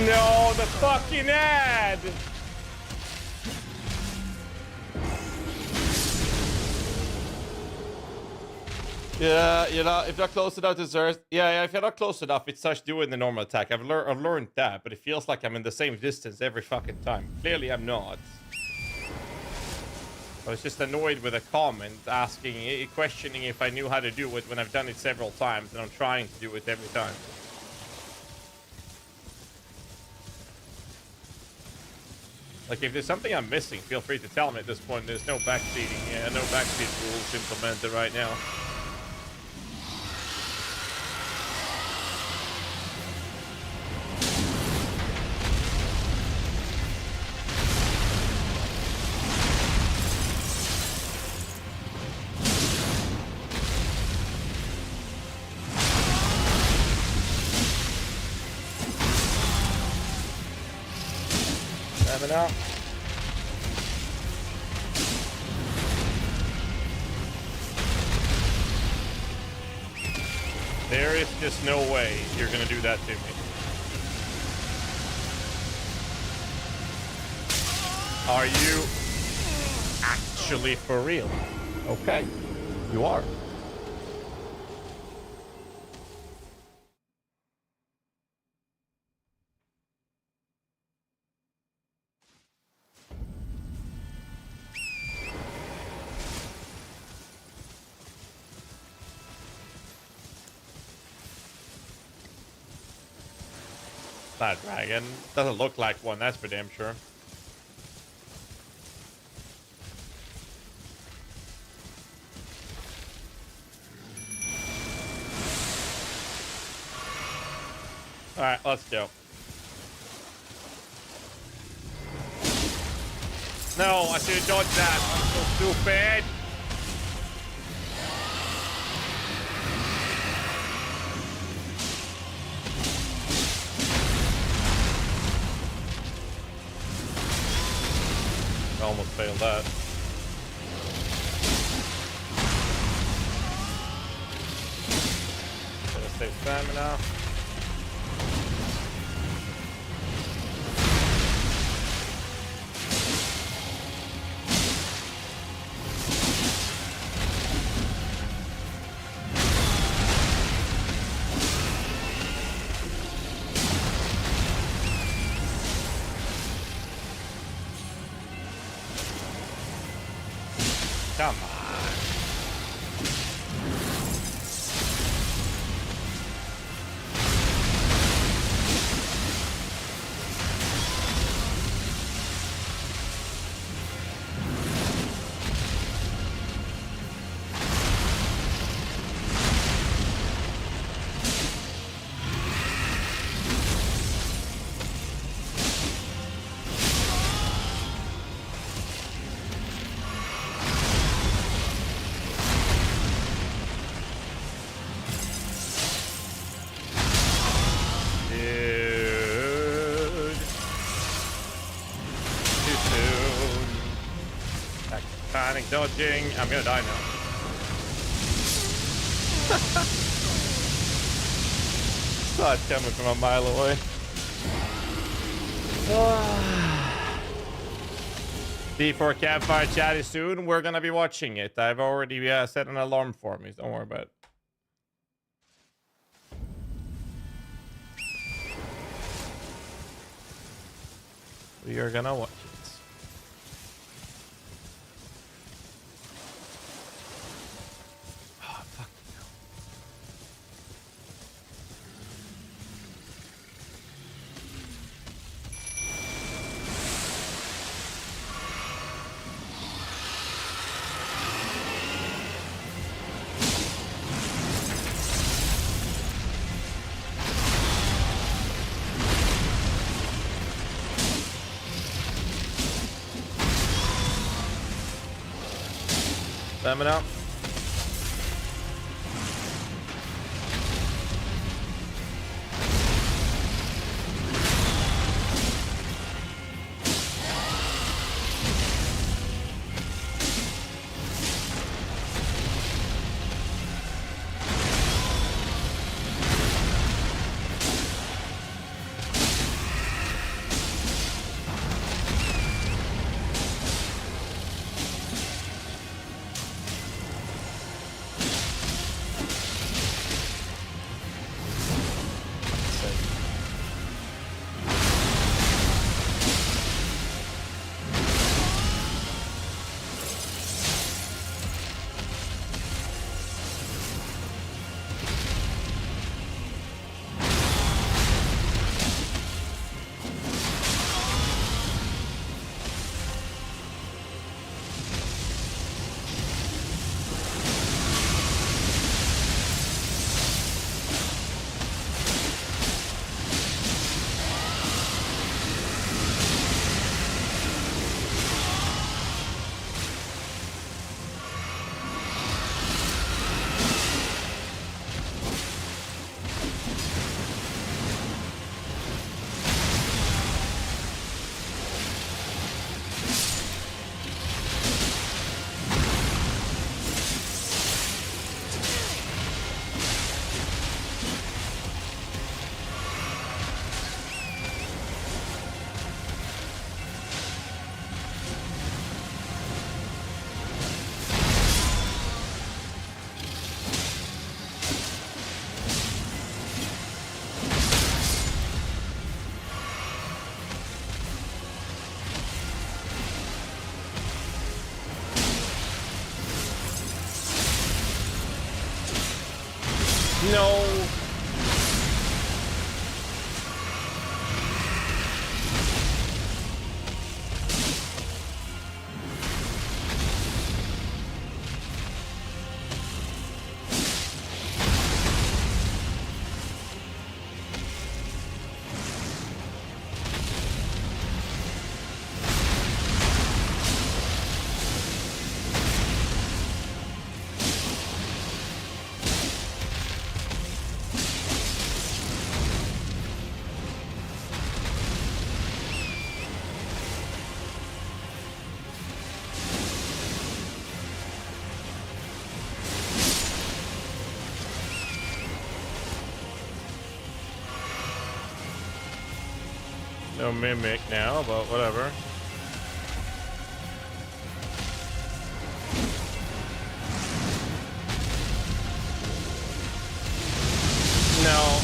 No, the fucking ad! Yeah, you know, if you're close enough to Xerxes, yeah, if you're not close enough, it starts doing the normal attack. I've learned that, but it feels like I'm in the same distance every fucking time. Clearly, I'm not. I was just annoyed with a comment questioning if I knew how to do it when I've done it several times, and I'm trying to do it every time. Like, if there's something I'm missing, feel free to tell me at this point. There's no backseating, no backseat rules implemented right now. Stamina. There is just no way you're gonna do that to me. Are you actually for real? Okay, you are. That dragon doesn't look like one, that's for damn sure. Alright, let's go. No, I should have dodged that. I'm so stupid. I almost failed that. Gotta save stamina. Come on. Panic dodging. I'm gonna die now. Saw it coming from a mile away. D4 Campfire chat is soon. We're gonna be watching it. I've already set an alarm for me. So don't worry about it. We are gonna watch it. Stamina. No. No mimic now, but whatever. No.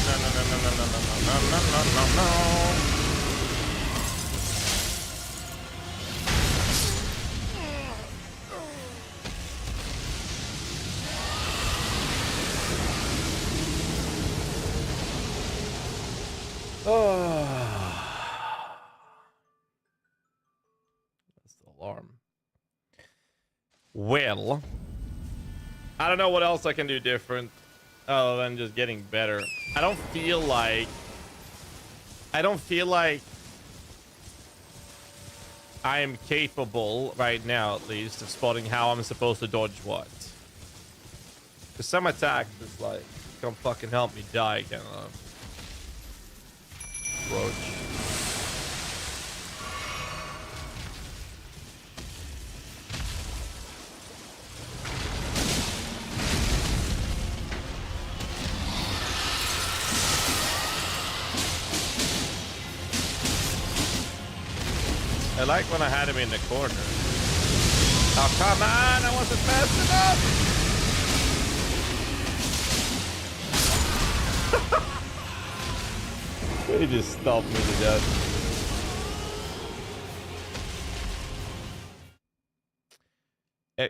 Well, I don't know what else I can do different other than just getting better. I don't feel like I am capable right now, at least, of spotting how I'm supposed to dodge what. Because some attacks is like, come fucking help me die kind of approach. I like when I had him in the corner. Oh, come on! I wasn't fast enough! He just stopped me to death.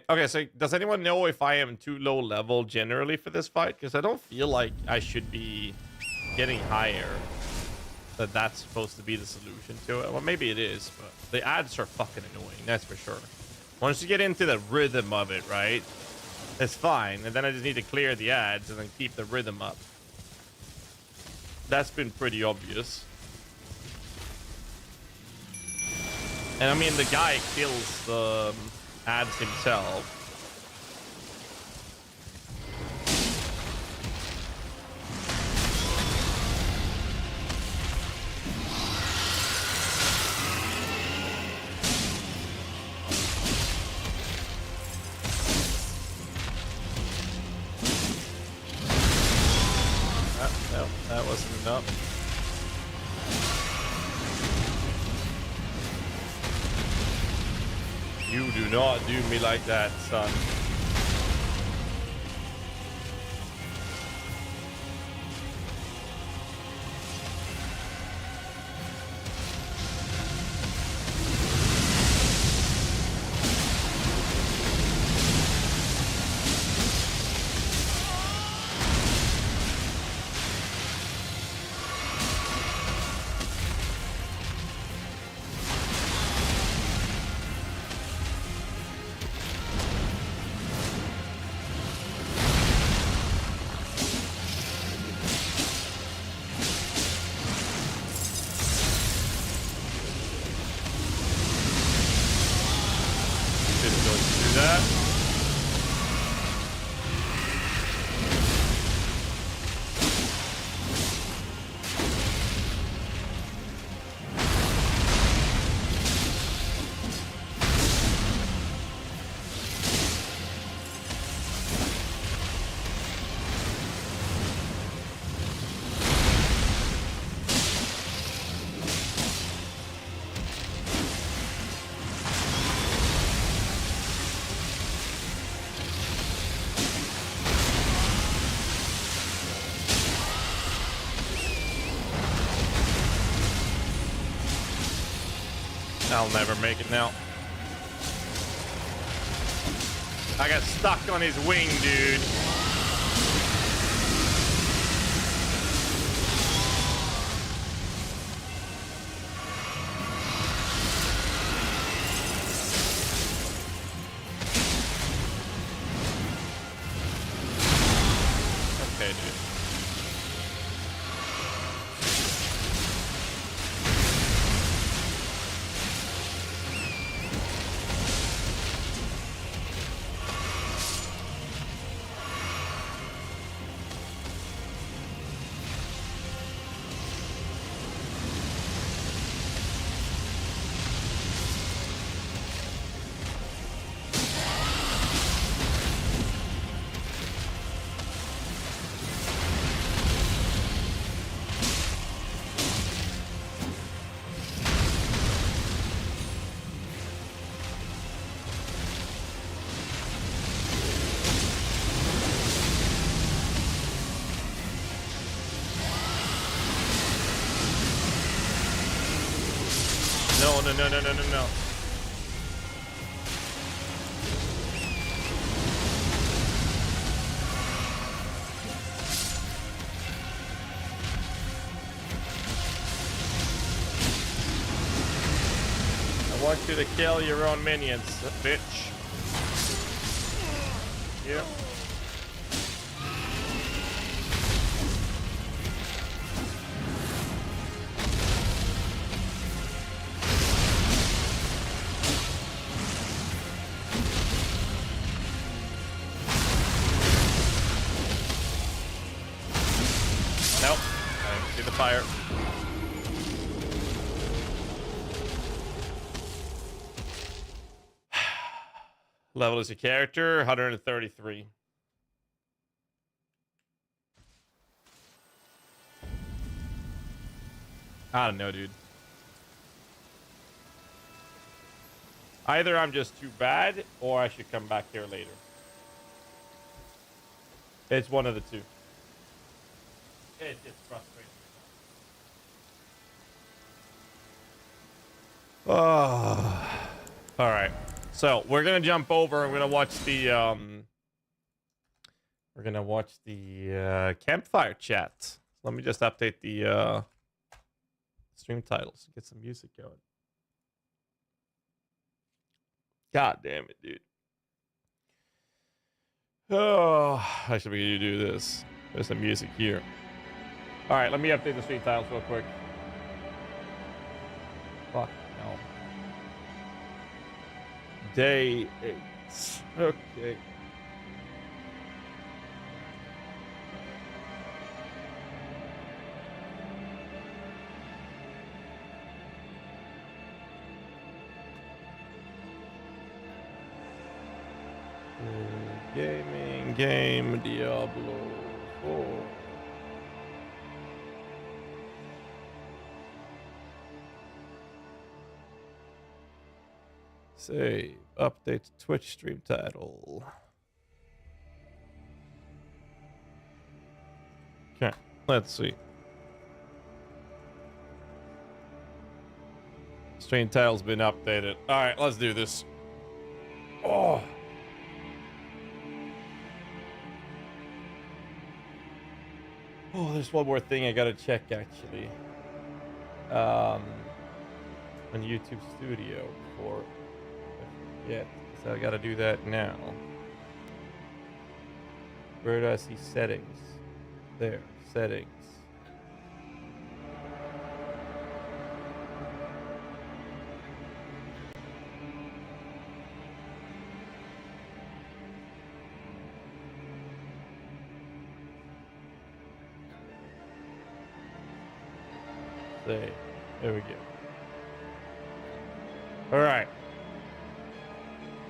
Okay, so does anyone know if I am too low level generally for this fight? Because I don't feel like I should be getting higher. That's supposed to be the solution to it. Well, maybe it is, but the ads are fucking annoying, that's for sure. Once you get into the rhythm of it, right, it's fine. And then I just need to clear the ads and then keep the rhythm up. That's been pretty obvious. And I mean, the guy kills the ads himself. That wasn't enough. You do not do me like that, son. I'll never make it now. I got stuck on his wing, dude. No, no, no, no, no, no, no. I want you to kill your own minions, bitch. Yeah. Nope. I didn't see the fire. Level is your character, 133. I don't know, dude. Either I'm just too bad, or I should come back here later. It's one of the two. It's frustrating. Oh. All right. So we're gonna jump over. I'm gonna watch the campfire chat. Let me just update the stream titles. Get some music going. God damn it, dude. Oh, I should be able to do this. There's some music here. All right, let me update the stream titles real quick. Fuck no. Day 8. Okay. Gaming, game, Diablo 4. Save, update Twitch stream title. Okay, let's see. Stream title's been updated. All right, let's do this. Oh. Oh, there's one more thing I gotta check actually. On YouTube Studio before I forget. So I gotta do that now. Where do I see settings? There, settings. There we go. All right.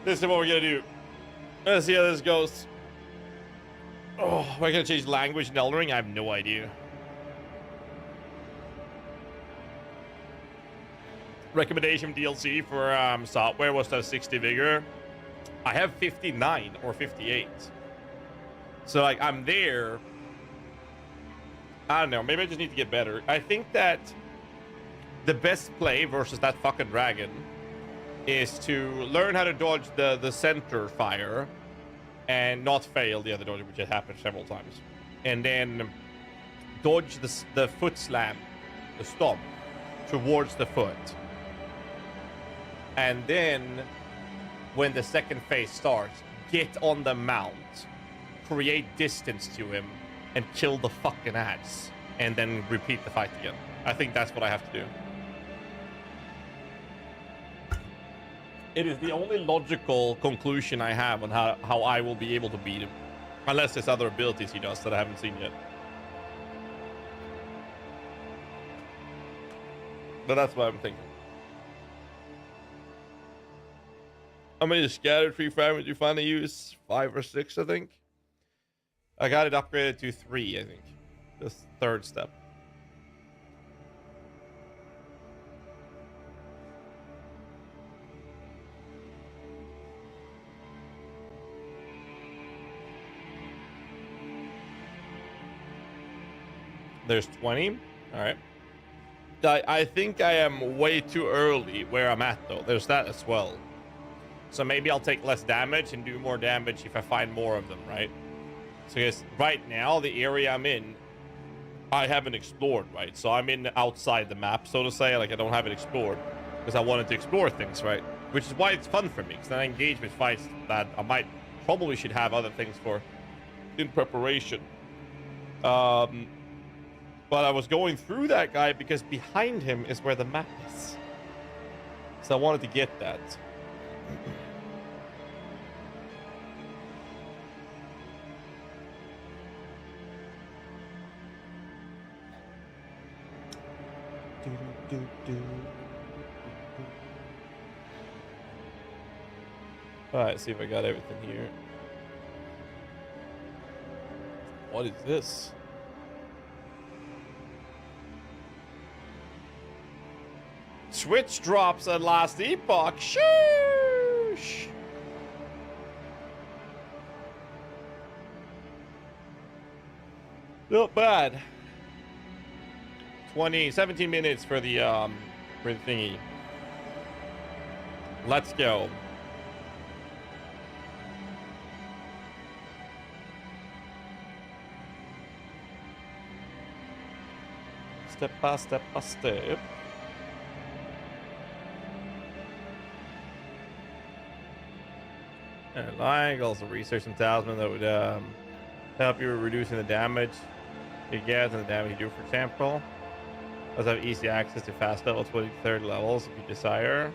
This is what we're gonna do. Let's see how this goes. Oh, am I gonna change language in Elden Ring? I have no idea. Recommendation DLC for software was to have 60 vigor. I have 59 or 58. So like I'm there. I don't know. Maybe I just need to get better. I think that the best play versus that fucking dragon is to learn how to dodge the center fire and not fail the other dodge, which has happened several times. And then dodge the foot slam, the stomp, towards the foot. And then when the second phase starts, get on the mount, create distance to him, and kill the fucking ass. And then repeat the fight again. I think that's what I have to do. It is the only logical conclusion I have on how I will be able to beat him. Unless there's other abilities he does that I haven't seen yet. But that's what I'm thinking. How many scatter tree fragments you finally use? 5 or 6, I think. I got it upgraded to 3, I think. This third step. There's 20. All right. I think I am way too early where I'm at, though. There's that as well. So maybe I'll take less damage and do more damage if I find more of them, right? So I guess right now, the area I'm in, I haven't explored, right? So I'm in outside the map, so to say. Like, I don't have it explored because I wanted to explore things, right? Which is why it's fun for me, because then I engage with fights that I probably should have other things for in preparation. But I was going through that guy because behind him is where the map is. So I wanted to get that. Alright, see if I got everything here. What is this? Switch drops at Last Epoch. Sheesh. Not bad. 17 minutes for the thingy. Let's go. Step by step by step. And lying, also research some talisman that would help you with reducing the damage you get and the damage you do, for example. Also have easy access to fast level 23rd levels if you desire.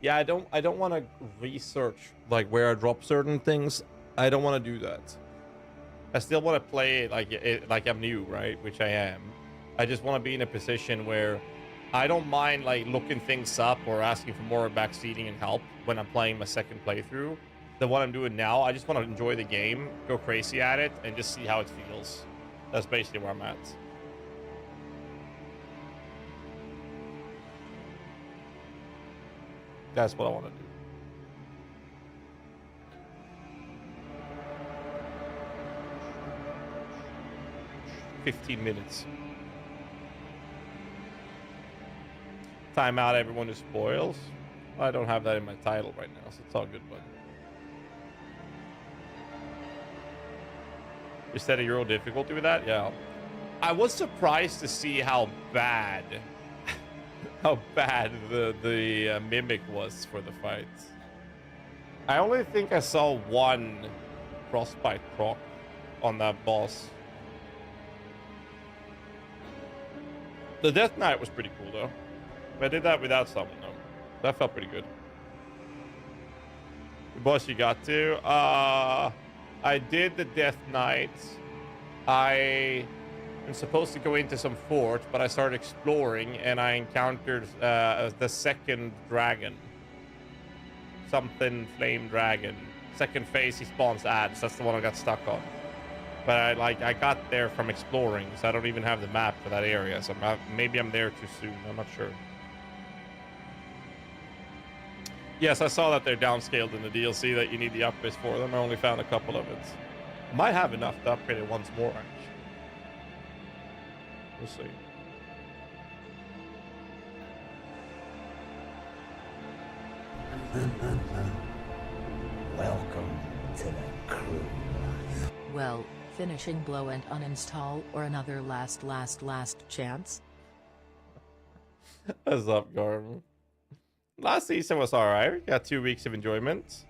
Yeah, I don't want to research like where I drop certain things. I don't want to do that. I still want to play like I'm new, right? Which I am. I just want to be in a position where I don't mind like looking things up or asking for more backseating and help when I'm playing my second playthrough than what I'm doing now. I just want to enjoy the game, go crazy at it, and just see how it feels. That's basically where I'm at. That's what I want to do. 15 minutes. Time out everyone who spoils. I don't have that in my title right now, so it's all good, bud. You set a Euro difficulty with that? Yeah. I was surprised to see how bad the mimic was for the fight. I only think I saw one frostbite proc on that boss. The Death Knight was pretty cool though. I did that without someone though. That felt pretty good. The boss you got to? I did the Death Knight. I am supposed to go into some fort, but I started exploring and I encountered the second dragon. Something flame dragon. Second phase he spawns ads. That's the one I got stuck on. But I got there from exploring, so I don't even have the map for that area. So maybe I'm there too soon. I'm not sure. Yes, I saw that they're downscaled in the DLC, that you need the upgrades for them. I only found a couple of it. I might have enough to upgrade it once more, actually. We'll see. Welcome to the crew. Well, finishing blow and uninstall or another last chance? What's up, Gordon? Last season was alright. Got 2 weeks of enjoyment.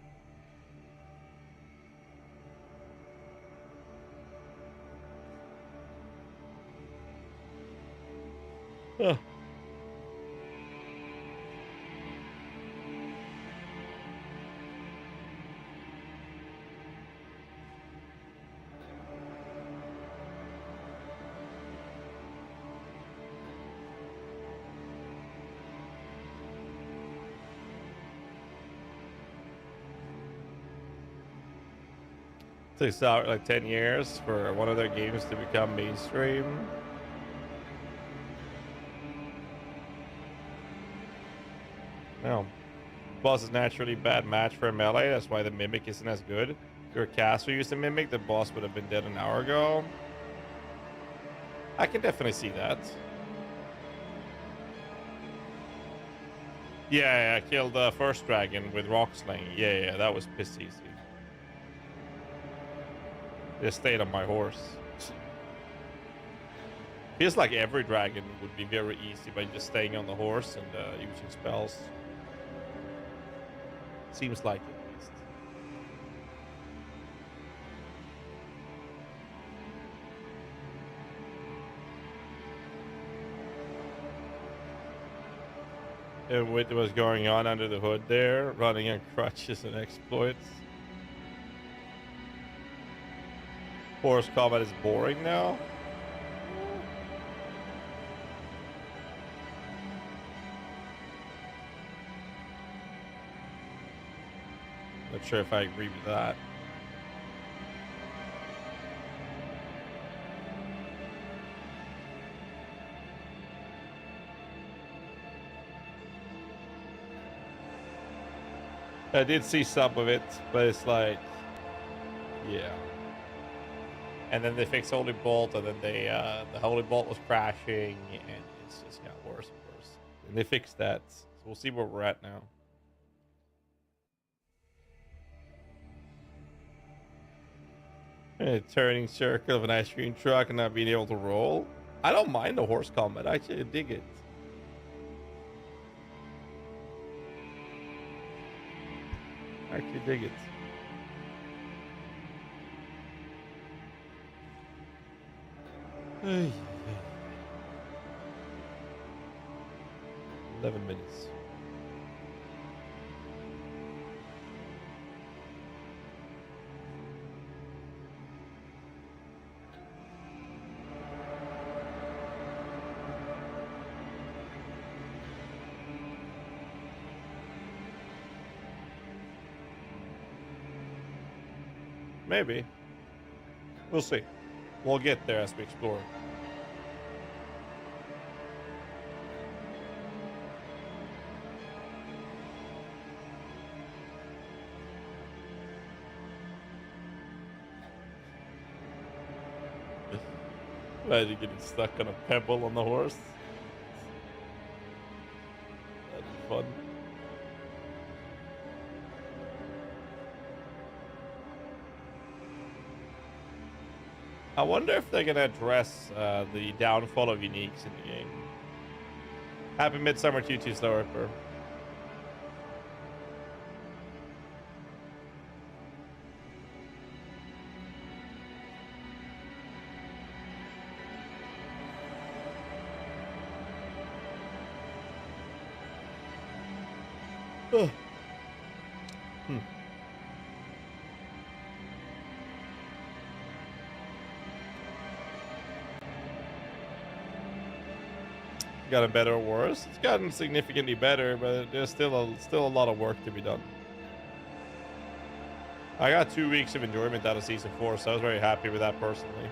Huh. Takes out like 10 years for one of their games to become mainstream. No. boss is naturally bad match for a melee. That's why the Mimic isn't as good. If your caster used a Mimic, the boss would have been dead an hour ago. I can definitely see that. Yeah, I killed the first dragon with rock sling. Yeah, that was piss easy. Just stayed on my horse. Feels like every dragon would be very easy by just staying on the horse and using spells. Seems like it, at least. And what was going on under the hood there, running on crutches and exploits. Horse combat is boring now. Not sure if I agree with that. I did see some of it, but it's like, yeah. And then they fixed Holy Bolt, and then they the Holy Bolt was crashing, and it's just got worse and worse. And they fixed that, so we'll see where we're at now. A turning circle of an ice cream truck and not being able to roll. I don't mind the horse combat. I actually dig it. I actually dig it. Ay, 11 minutes. Maybe. We'll see. We'll get there as we explore. Imagine getting stuck on a pebble on the horse. That'd be fun. I wonder if they're gonna address the downfall of uniques in the game. Happy Midsummer to you too, Slow Ripper. Gotten better or worse? It's gotten significantly better, but there's still a lot of work to be done. I got 2 weeks of enjoyment out of season 4, so I was very happy with that personally.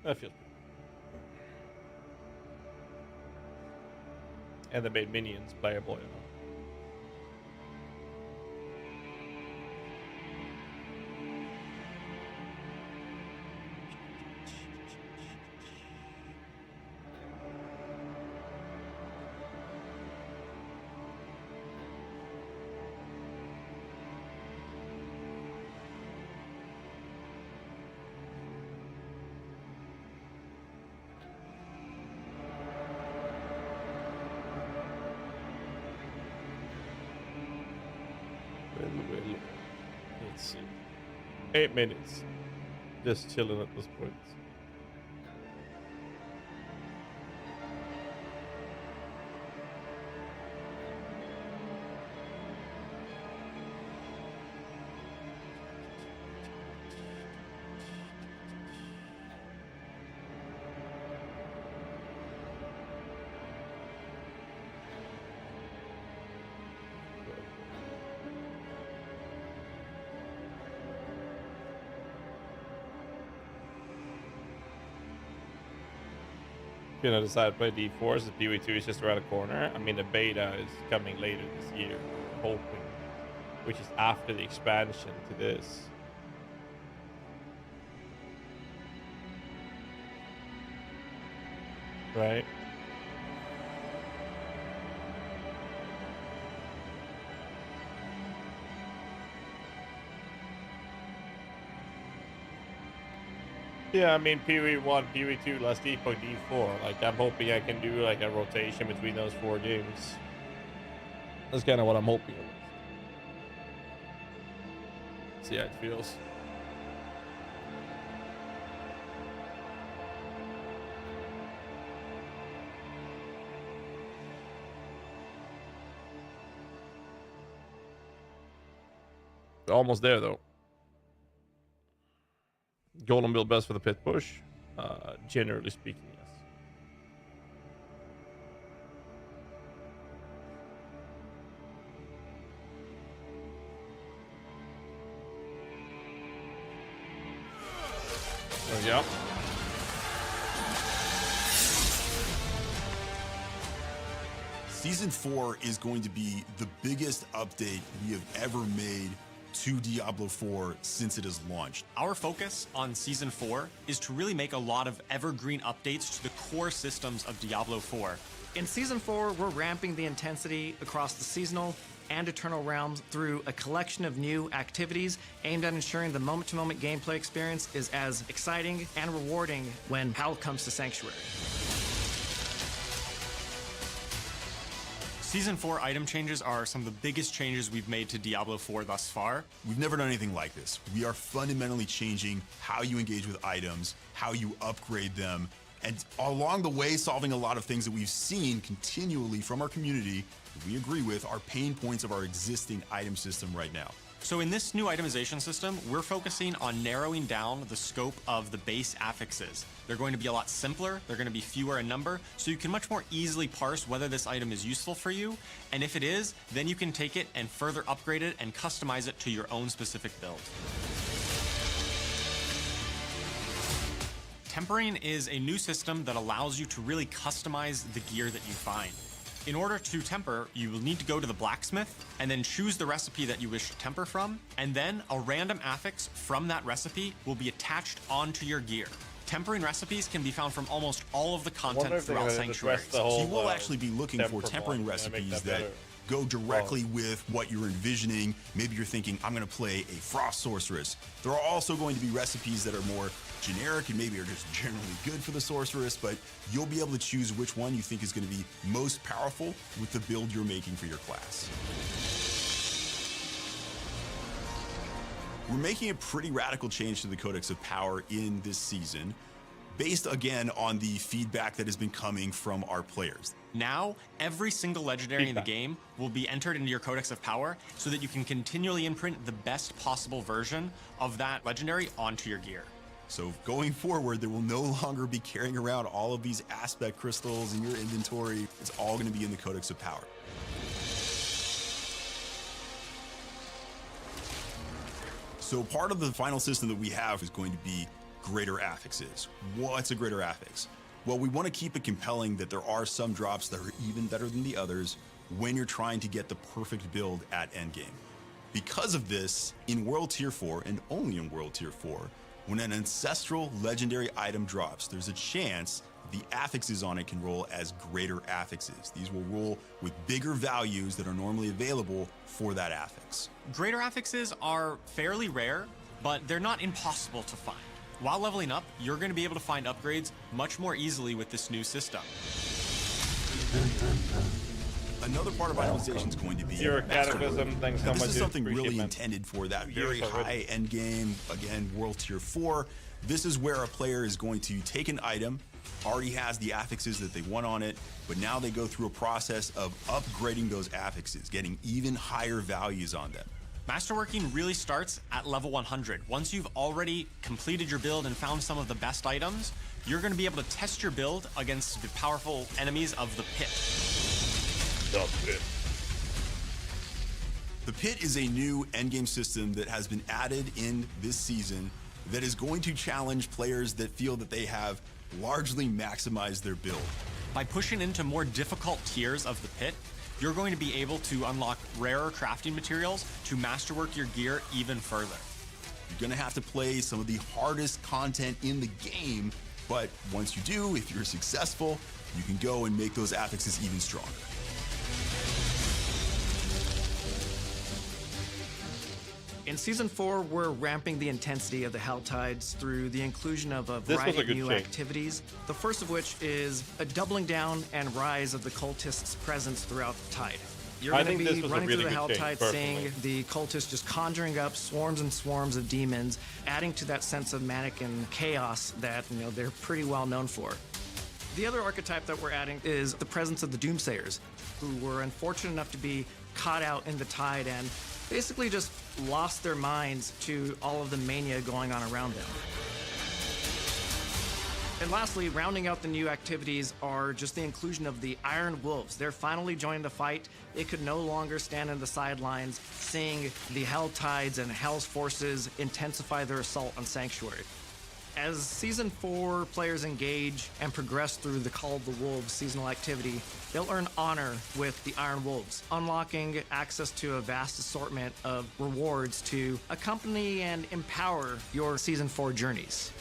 That feels good. And they made minions playable, you know. Well, let's see. 8 minutes. Just chilling at this point. gonna decide to play D4 since PoE2 is just around the corner. I mean, the beta is coming later this year, I'm hoping, which is after the expansion to this. Right? Yeah, I mean, PoE 1, PoE 2, Last Epoch, D4. Like, I'm hoping I can do, like, a rotation between those 4 games. That's kind of what I'm hoping. See how it feels. We're almost there, though. Golem build best for the pit push. Generally speaking, yes. There we go. Season 4 is going to be the biggest update we have ever made to Diablo 4 since it has launched. Our focus on Season 4 is to really make a lot of evergreen updates to the core systems of Diablo 4. In Season 4, we're ramping the intensity across the seasonal and eternal realms through a collection of new activities aimed at ensuring the moment-to-moment gameplay experience is as exciting and rewarding when Hell comes to Sanctuary. Season 4 item changes are some of the biggest changes we've made to Diablo 4 thus far. We've never done anything like this. We are fundamentally changing how you engage with items, how you upgrade them, and along the way solving a lot of things that we've seen continually from our community that we agree with are pain points of our existing item system right now. So in this new itemization system, we're focusing on narrowing down the scope of the base affixes. They're going to be a lot simpler, they're going to be fewer in number, so you can much more easily parse whether this item is useful for you, and if it is, then you can take it and further upgrade it and customize it to your own specific build. Tempering is a new system that allows you to really customize the gear that you find. In order to temper, you will need to go to the blacksmith and then choose the recipe that you wish to temper from, and then a random affix from that recipe will be attached onto your gear. Tempering recipes can be found from almost all of the content throughout Sanctuary. So you will actually be looking for tempering recipes that go directly with what you're envisioning. Maybe you're thinking, I'm going to play a Frost Sorceress. There are also going to be recipes that are more generic and maybe are just generally good for the Sorceress, but you'll be able to choose which one you think is going to be most powerful with the build you're making for your class. We're making a pretty radical change to the Codex of Power in this season, based again on the feedback that has been coming from our players. Now, every single legendary in the game will be entered into your Codex of Power so that you can continually imprint the best possible version of that legendary onto your gear. So going forward, there will no longer be carrying around all of these aspect crystals in your inventory. It's all going to be in the Codex of Power. So part of the final system that we have is going to be greater affixes. What's a greater affix? Well, we want to keep it compelling that there are some drops that are even better than the others when you're trying to get the perfect build at endgame. Because of this, in World Tier 4, and only in World Tier 4, when an ancestral legendary item drops, there's a chance the affixes on it can roll as greater affixes. These will roll with bigger values that are normally available for that affix. Greater affixes are fairly rare, but they're not impossible to find. While leveling up, you're going to be able to find upgrades much more easily with this new system. Another part of itemization is going to be Catacomb. Thanks so much. This is something really intended for that very high end game. Again, World Tier 4. This is where a player is going to take an item, already has the affixes that they want on it, but now they go through a process of upgrading those affixes, getting even higher values on them. Masterworking really starts at level 100. Once you've already completed your build and found some of the best items, you're going to be able to test your build against the powerful enemies of the pit. The pit is a new endgame system that has been added in this season that is going to challenge players that feel that they have largely maximized their build. By pushing into more difficult tiers of the pit, you're going to be able to unlock rarer crafting materials to masterwork your gear even further. You're gonna have to play some of the hardest content in the game, but once you do, if you're successful, you can go and make those affixes even stronger. In Season 4, we're ramping the intensity of the Hell Tides through the inclusion of a variety of new activities, the first of which is a doubling down and rise of the cultists' presence throughout the tide. You're going to be running through the Hell Tide, seeing the cultists just conjuring up swarms and swarms of demons, adding to that sense of manic and chaos that they're pretty well known for. The other archetype that we're adding is the presence of the Doomsayers, who were unfortunate enough to be caught out in the tide and basically just lost their minds to all of the mania going on around them. And lastly, rounding out the new activities are just the inclusion of the Iron Wolves. They're finally joining the fight. They could no longer stand on the sidelines, seeing the Hell Tides and Hell's forces intensify their assault on Sanctuary. As Season 4 players engage and progress through the Call of the Wolves seasonal activity, they'll earn honor with the Iron Wolves, unlocking access to a vast assortment of rewards to accompany and empower your Season 4 journeys.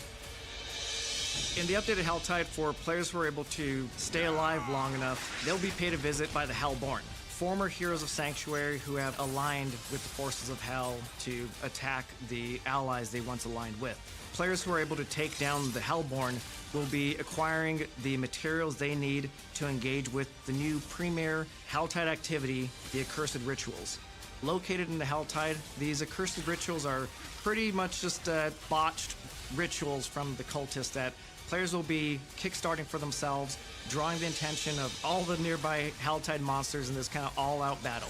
In the updated Helltide, for players who are able to stay alive long enough, they'll be paid a visit by the Hellborn, former heroes of Sanctuary who have aligned with the forces of Hell to attack the allies they once aligned with. Players who are able to take down the Hellborn will be acquiring the materials they need to engage with the new premier Helltide activity, the Accursed Rituals. Located in the Helltide, these Accursed Rituals are pretty much just botched rituals from the cultists that players will be kickstarting for themselves, drawing the attention of all the nearby Helltide monsters in this kind of all-out battle.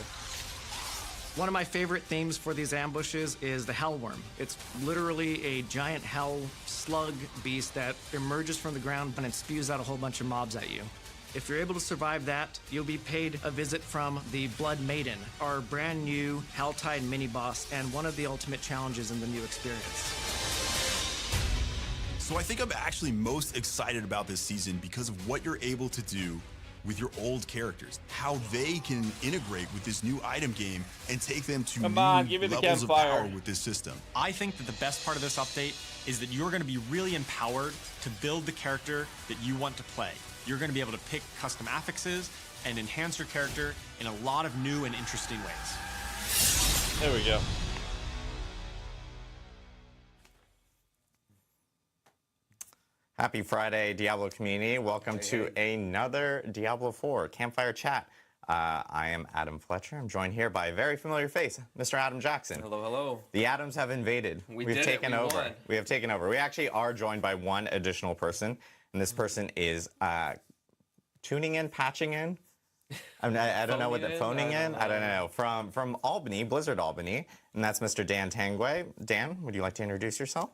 One of my favorite themes for these ambushes is the Hellworm. It's literally a giant hell slug beast that emerges from the ground and it spews out a whole bunch of mobs at you. If you're able to survive that, you'll be paid a visit from the Blood Maiden, our brand new Helltide mini-boss and one of the ultimate challenges in the new experience. So I think I'm actually most excited about this season because of what you're able to do with your old characters, how they can integrate with this new item game and take them to new levels of power with this system. I think that the best part of this update is that you're going to be really empowered to build the character that you want to play. You're going to be able to pick custom affixes and enhance your character in a lot of new and interesting ways. There we go. Happy Friday, Diablo community. Welcome to another Diablo 4 Campfire Chat. I am Adam Fletcher. I'm joined here by a very familiar face, Mr. Adam Jackson. Hello, hello. The Adams have invaded. We've taken over. We have taken over. We actually are joined by one additional person, and this person is tuning in, patching in. I don't know what the phoning in. I don't know. From Albany, Blizzard Albany, and that's Mr. Dan Tangway. Dan, would you like to introduce yourself?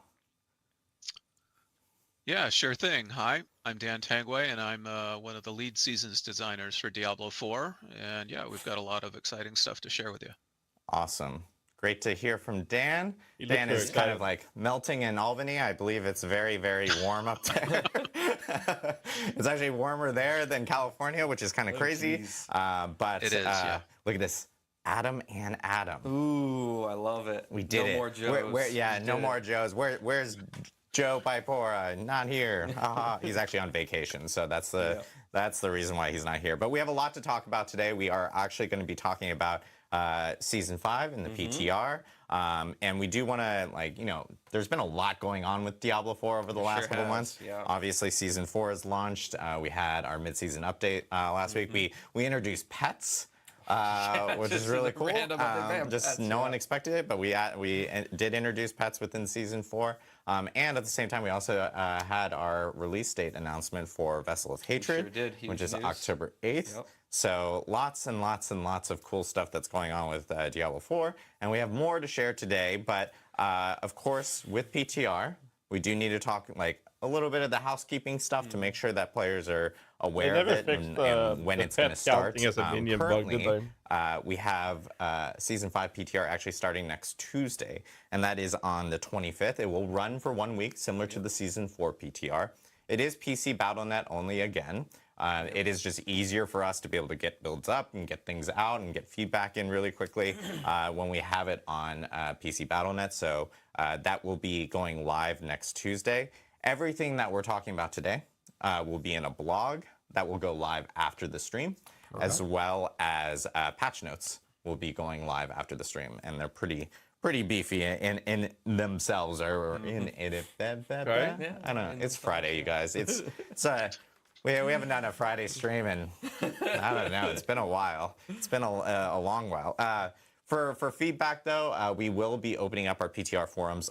Yeah, sure thing. Hi, I'm Dan Tangway, and I'm one of the lead seasons designers for Diablo 4. And yeah, we've got a lot of exciting stuff to share with you. Awesome. Great to hear from Dan. Dan is kind of like melting in Albany. I believe it's very, very warm up there. It's actually warmer there than California, which is kind of crazy. But it is, yeah. Look at this. Adam and Adam. Ooh, I love it. We did it. No more Joes. No more Joes. Where's Joe Pipora? Not here. He's actually on vacation, so that's the reason why he's not here. But we have a lot to talk about today. We are actually going to be talking about Season 5 in the PTR. And we do want to, there's been a lot going on with Diablo 4 over the last couple months. Yeah. Obviously, Season 4 has launched. We had our mid-season update last week. We introduced pets. Which is really cool. No one expected it, but we did introduce pets within Season 4. And at the same time, we also had our release date announcement for Vessel of Hatred, which is October 8th. Yep. So lots and lots and lots of cool stuff that's going on with Diablo 4. And we have more to share today. But of course, with PTR, we do need to talk a little bit of the housekeeping stuff to make sure that players are aware never of it fixed and when the it's going to pet start. counting as a minion bug, did Currently, we have Season 5 PTR actually starting next Tuesday, and that is on the 25th. It will run for 1 week, similar to the Season 4 PTR. It is PC BattleNet only again. It is just easier for us to be able to get builds up and get things out and get feedback in really quickly when we have it on PC BattleNet. So that will be going live next Tuesday. Everything that we're talking about today will be in a blog that will go live after the stream, as well as patch notes will be going live after the stream, and they're pretty beefy in themselves, or in it. I don't know. It's Friday, you guys. We haven't done a Friday stream in, I don't know, it's been a while. It's been a long while. For feedback, though, we will be opening up our PTR forums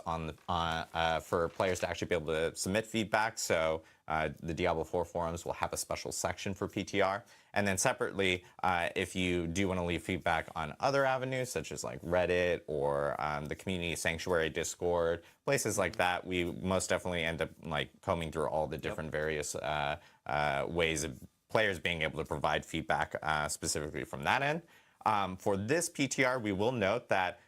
for players to actually be able to submit feedback. So the Diablo 4 forums will have a special section for PTR. And then separately, if you do want to leave feedback on other avenues, such as like Reddit or the Community Sanctuary Discord, places like that, we most definitely end up like combing through all the different various ways of players being able to provide feedback specifically from that end. For this PTR, we will note that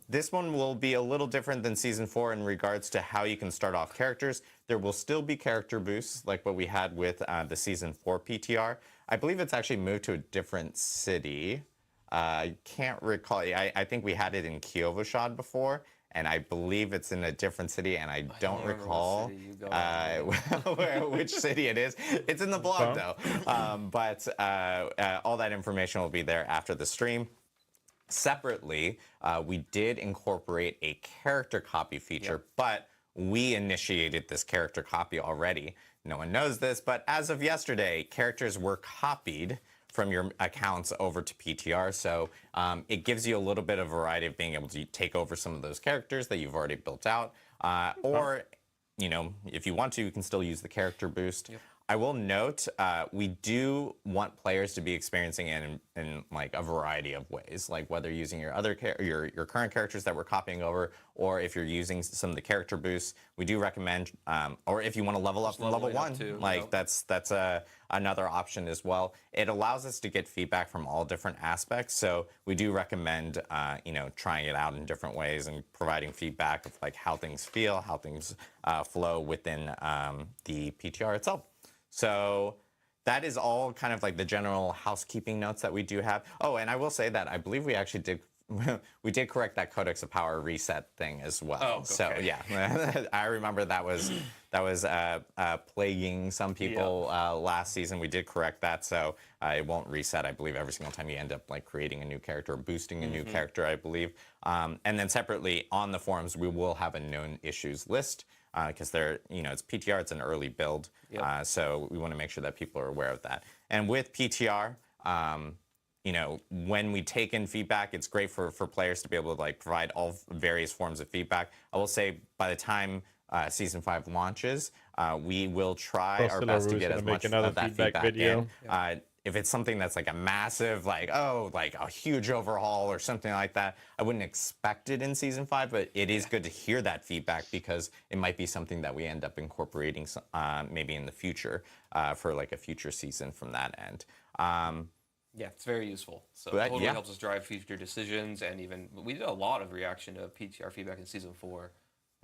this one will be a little different than Season 4 in regards to how you can start off characters. There will still be character boosts like what we had with the Season 4 PTR. I believe it's actually moved to a different city. I can't recall. I think we had it in Kiyovoshad before, and I believe it's in a different city, and I don't recall which city it is. It's in the blog, though. But all that information will be there after the stream. Separately, we did incorporate a character copy feature, but we initiated this character copy already. No one knows this, but as of yesterday, characters were copied from your accounts over to PTR. So it gives you a little bit of variety of being able to take over some of those characters that you've already built out. Or, you know, if you want to, you can still use the character boost. I will note, we do want players to be experiencing it in like a variety of ways, like whether using your your current characters that we're copying over, or if you're using some of the character boosts. We do recommend, or if you want to level up from level 1, too, like that's another option as well. It allows us to get feedback from all different aspects, so we do recommend you know, trying it out in different ways and providing feedback of like how things feel, how things flow within the PTR itself. So that is all kind of like the general housekeeping notes that we do have. Oh, and I will say that I believe we actually did correct that Codex of Power reset thing as well. Oh, okay. So yeah, I remember that was plaguing some people last season. We did correct that, so it won't reset. I believe every single time you end up like creating a new character or boosting a new character, I believe. And then separately on the forums, we will have a known issues list. Because they're, you know, it's PTR, it's an early build, so we want to make sure that people are aware of that. And with PTR, you know, when we take in feedback, it's great for players to be able to like provide all various forms of feedback. I will say by the time Season 5 launches, we will try our best to get as much of that feedback in. If it's something that's like a massive, like, oh, like a huge overhaul or something like that, I wouldn't expect it in Season 5, but it is good to hear that feedback because it might be something that we end up incorporating maybe in the future for like a future season from that end. Yeah, it's very useful. So it totally helps us drive future decisions, and even we did a lot of reaction to PTR feedback in Season 4.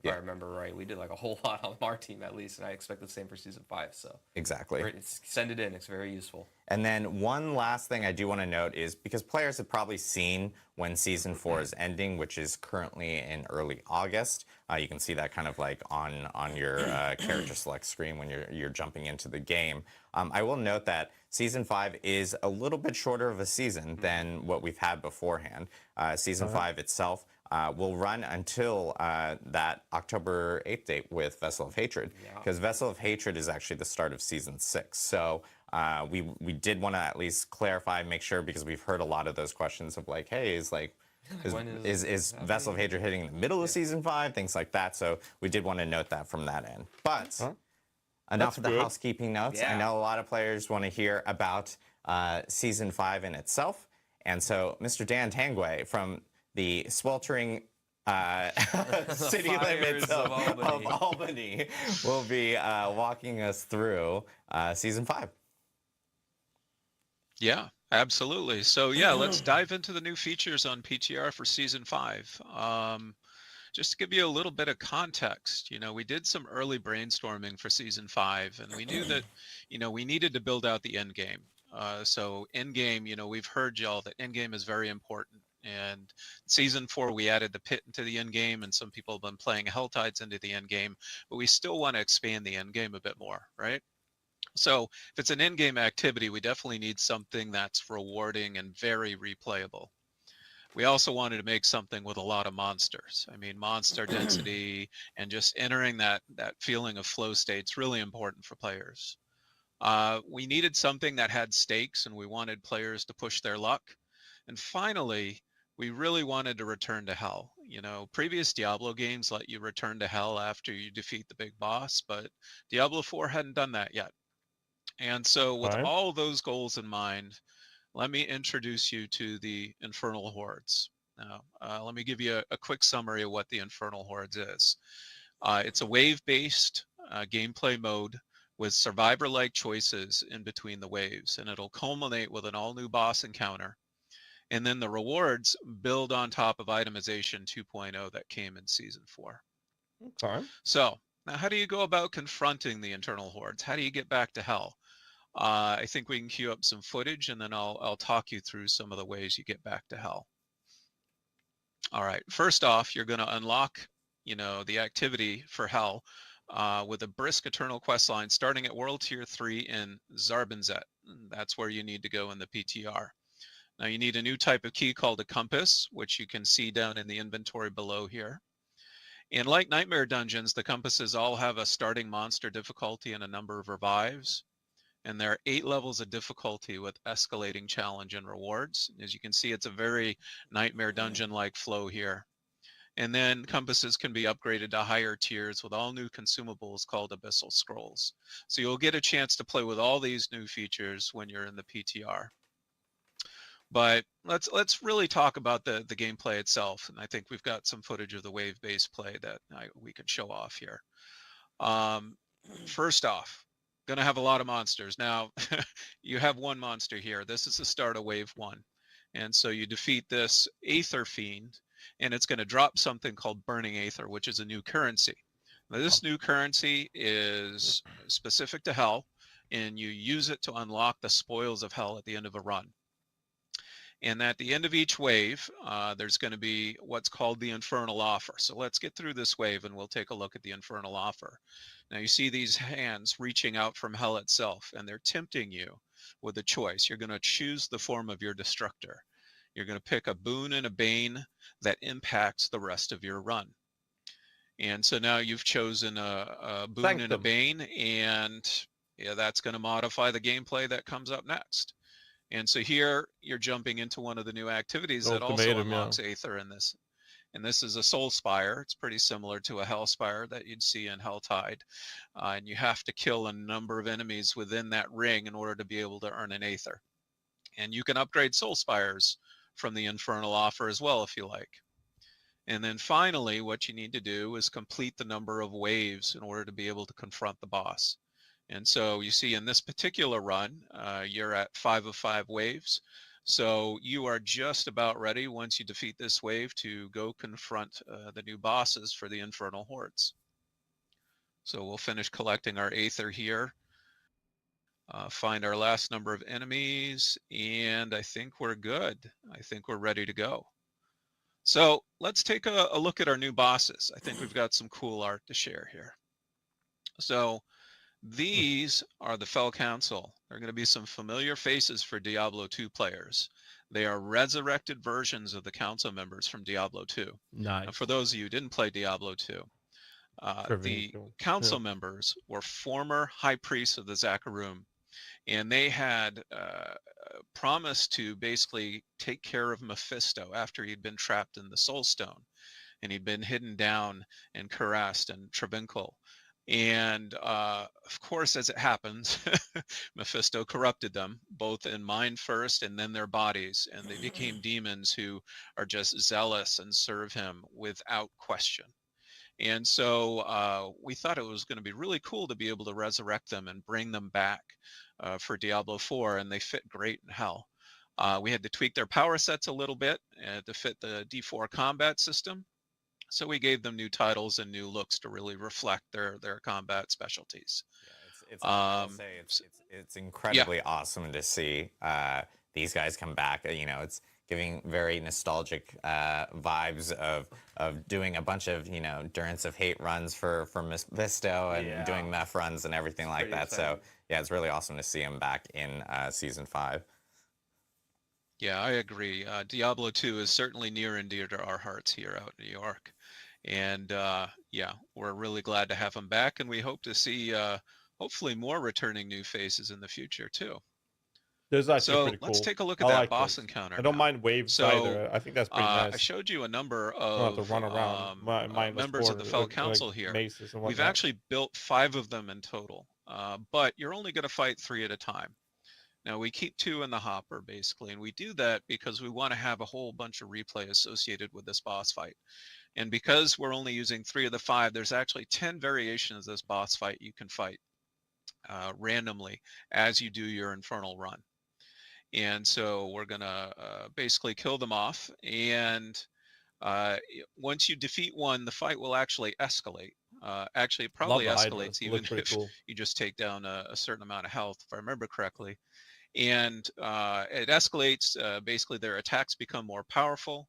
If I remember right, we did like a whole lot on our team at least, and I expect the same for Season 5. So exactly, send it in; it's very useful. And then one last thing I do want to note is because players have probably seen when Season 4 is ending, which is currently in early August. You can see that kind of like on your character select screen when you're jumping into the game. I will note that Season 5 is a little bit shorter of a season than what we've had beforehand. Season 5 itself will run until that October 8th date with Vessel of Hatred, because Vessel of Hatred is actually the start of Season 6. So we did want to at least clarify, make sure, because we've heard a lot of those questions of like, hey, is Vessel of Hatred hitting in the middle of Season 5, things like that. So we did want to note that from that end. But enough of the housekeeping notes. I know a lot of players want to hear about Season 5 in itself. And so Mr. Dan Tanguay from the sweltering city limits of Albany will be walking us through Season 5. Yeah, absolutely. So yeah, let's dive into the new features on PTR for Season 5. Just to give you a little bit of context, we did some early brainstorming for Season 5, and we knew that, we needed to build out the end game. So end game, we've heard y'all that end game is very important. And Season 4, we added the pit into the end game, and some people have been playing Helltides into the end game, but we still want to expand the end game a bit more, right? So if it's an end game activity, we definitely need something that's rewarding and very replayable. We also wanted to make something with a lot of monsters. I mean, monster density and just entering that feeling of flow state's really important for players. We needed something that had stakes, and we wanted players to push their luck. And finally, we really wanted to return to hell. Previous Diablo games let you return to hell after you defeat the big boss, but Diablo 4 hadn't done that yet. And so with all those goals in mind, let me introduce you to the Infernal Hordes. Now, let me give you a quick summary of what the Infernal Hordes is. It's a wave-based gameplay mode with survivor-like choices in between the waves, and it'll culminate with an all-new boss encounter. And then the rewards build on top of itemization 2.0 that came in Season 4. Okay. So, now how do you go about confronting the Infernal Hordes? How do you get back to hell? I think we can queue up some footage, and then I'll talk you through some of the ways you get back to hell. All right, first off, you're going to unlock, the activity for hell with a brisk Eternal quest line starting at World Tier 3 in Zarbinzet. That's where you need to go in the PTR. Now you need a new type of key called a compass, which you can see down in the inventory below here. And like Nightmare Dungeons, the compasses all have a starting monster difficulty and a number of revives. And there are 8 levels of difficulty with escalating challenge and rewards. As you can see, it's a very Nightmare Dungeon-like flow here. And then compasses can be upgraded to higher tiers with all new consumables called Abyssal Scrolls. So you'll get a chance to play with all these new features when you're in the PTR. But let's really talk about the gameplay itself. And I think we've got some footage of the wave-based play that we can show off here. First off, going to have a lot of monsters. Now, you have one monster here. This is the start of Wave 1. And so you defeat this Aether Fiend, and it's going to drop something called Burning Aether, which is a new currency. Now, this new currency is specific to Hell, and you use it to unlock the spoils of Hell at the end of a run. And at the end of each wave, there's going to be what's called the Infernal Offer. So let's get through this wave and we'll take a look at the Infernal Offer. Now you see these hands reaching out from hell itself, and they're tempting you with a choice. You're going to choose the form of your destructor. You're going to pick a boon and a bane that impacts the rest of your run. And so now you've chosen a boon and a bane, and that's going to modify the gameplay that comes up next. And so here you're jumping into one of the new activities that also unlocks Aether in this. And this is a Soul Spire. It's pretty similar to a Hell Spire that you'd see in Helltide. And you have to kill a number of enemies within that ring in order to be able to earn an Aether. And you can upgrade Soul Spires from the Infernal Offer as well if you like. And then finally, what you need to do is complete the number of waves in order to be able to confront the boss. And so you see in this particular run, you're at 5 of 5 waves. So you are just about ready once you defeat this wave to go confront the new bosses for the Infernal Hordes. So we'll finish collecting our Aether here, find our last number of enemies, and I think we're good. I think we're ready to go. So let's take a look at our new bosses. I think we've got some cool art to share here. So these are the Fell Council. There are going to be some familiar faces for Diablo 2 players. They are resurrected versions of the council members from Diablo 2. Nice. Now, for those of you who didn't play Diablo 2, the council members were former high priests of the Zakarum, and they had promised to basically take care of Mephisto after he'd been trapped in the Soul Stone, and he'd been hidden down in Kurast and Trebinkel. And of course, as it happens, Mephisto corrupted them, both in mind first and then their bodies, and they became demons who are just zealous and serve him without question. And so we thought it was going to be really cool to be able to resurrect them and bring them back for Diablo 4, and they fit great in hell. We had to tweak their power sets a little bit to fit the D4 combat system. So we gave them new titles and new looks to really reflect their combat specialties. I'll say it's incredibly awesome to see these guys come back. You know, it's giving very nostalgic vibes of doing a bunch of, you know, Durance of Hate runs for Mephisto and doing meth runs and everything like that. So yeah, it's really awesome to see him back in season 5. Yeah, I agree. Diablo 2 is certainly near and dear to our hearts here out in New York. And yeah, we're really glad to have him back, and we hope to see hopefully more returning new faces in the future too. There's actually pretty cool. Let's take a look at that boss encounter. I don't mind waves either. I think that's pretty nice. I showed you a number I'll have of to run around. members of the Fell Council here. We've actually built 5 of them in total, but you're only going to fight 3 at a time. Now, we keep 2 in the hopper, basically, and we do that because we want to have a whole bunch of replay associated with this boss fight. And because we're only using 3 of the 5, there's actually 10 variations of this boss fight you can fight randomly as you do your Infernal run. And so we're going to basically kill them off, and once you defeat one, the fight will actually escalate. Actually, it probably escalates even if you just take down a certain amount of health, if I remember correctly. And it escalates. Basically, their attacks become more powerful,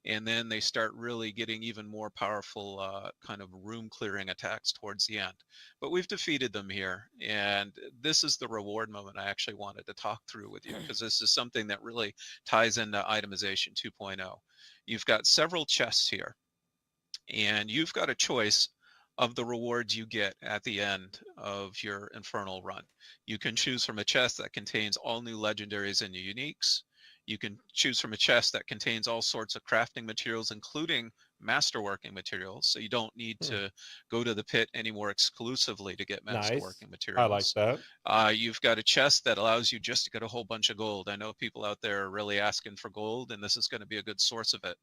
and then they start really getting even more powerful kind of room clearing attacks towards the end. But we've defeated them here, and this is the reward moment I actually wanted to talk through with you, because this is something that really ties into itemization 2.0. You've got several chests here, and you've got a choice of the rewards you get at the end of your Infernal run. You can choose from a chest that contains all new legendaries and uniques. You can choose from a chest that contains all sorts of crafting materials, including masterworking materials, so you don't need to go to the pit anymore exclusively to get masterworking materials. I like that. You've got a chest that allows you just to get a whole bunch of gold. I know people out there are really asking for gold, and this is going to be a good source of it.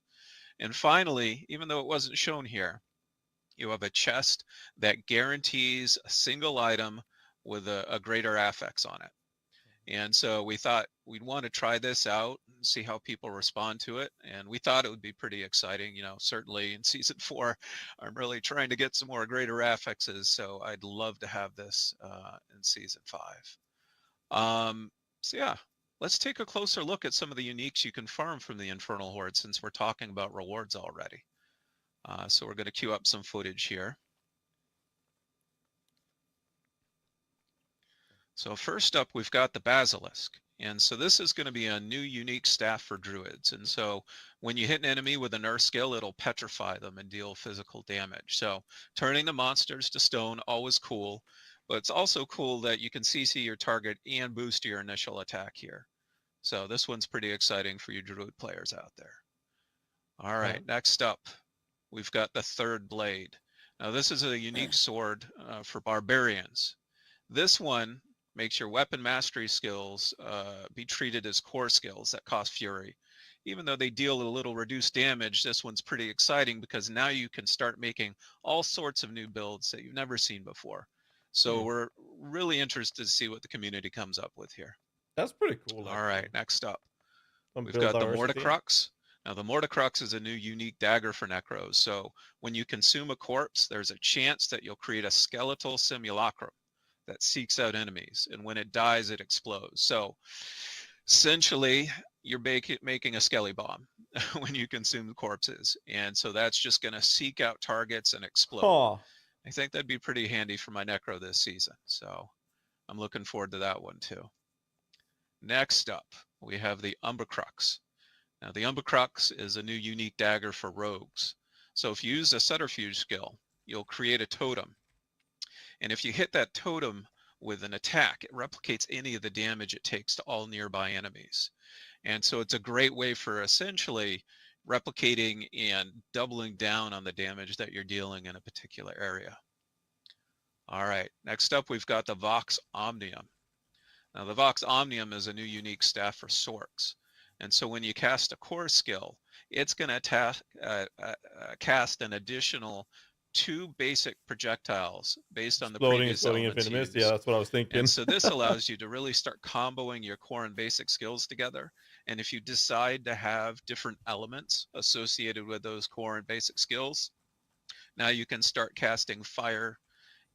And finally, even though it wasn't shown here, you have a chest that guarantees a single item with a greater affix on it. And so we thought we'd want to try this out and see how people respond to it. And we thought it would be pretty exciting. You know, certainly in season 4, I'm really trying to get some more greater affixes. So I'd love to have this in season 5. So yeah, let's take a closer look at some of the uniques you can farm from the Infernal Horde, since we're talking about rewards already. So we're going to queue up some footage here. So first up, we've got the Basilisk. And so this is going to be a new unique staff for druids. And so when you hit an enemy with an earth skill, it'll petrify them and deal physical damage. So turning the monsters to stone, always cool. But it's also cool that you can CC your target and boost your initial attack here. So this one's pretty exciting for you druid players out there. All right, next up, we've got the Third Blade. Now this is a unique sword for barbarians. This one makes your weapon mastery skills be treated as core skills that cost fury. Even though they deal a little reduced damage, this one's pretty exciting because now you can start making all sorts of new builds that you've never seen before. So we're really interested to see what the community comes up with here. That's pretty cool. All right, next up, we've got the Mordecrux. Now the Mordecrux is a new unique dagger for Necros. So when you consume a corpse, there's a chance that you'll create a skeletal simulacrum that seeks out enemies, and when it dies, it explodes. So essentially, you're making a skelly bomb when you consume the corpses, and so that's just going to seek out targets and explode. I think that'd be pretty handy for my Necro this season, so I'm looking forward to that one too. Next up, we have the Umbracrux. Now the Umbracrux is a new unique dagger for rogues. So if you use a Subterfuge skill, you'll create a totem. And if you hit that totem with an attack, it replicates any of the damage it takes to all nearby enemies. And so it's a great way for essentially replicating and doubling down on the damage that you're dealing in a particular area. All right, next up we've got the Vox Omnium. Now the Vox Omnium is a new unique staff for Sorks. And so when you cast a core skill, it's going to cast an additional 2 basic projectiles based on the previous elements used. Yeah, that's what I was thinking. And so this allows you to really start comboing your core and basic skills together. And if you decide to have different elements associated with those core and basic skills, now you can start casting fire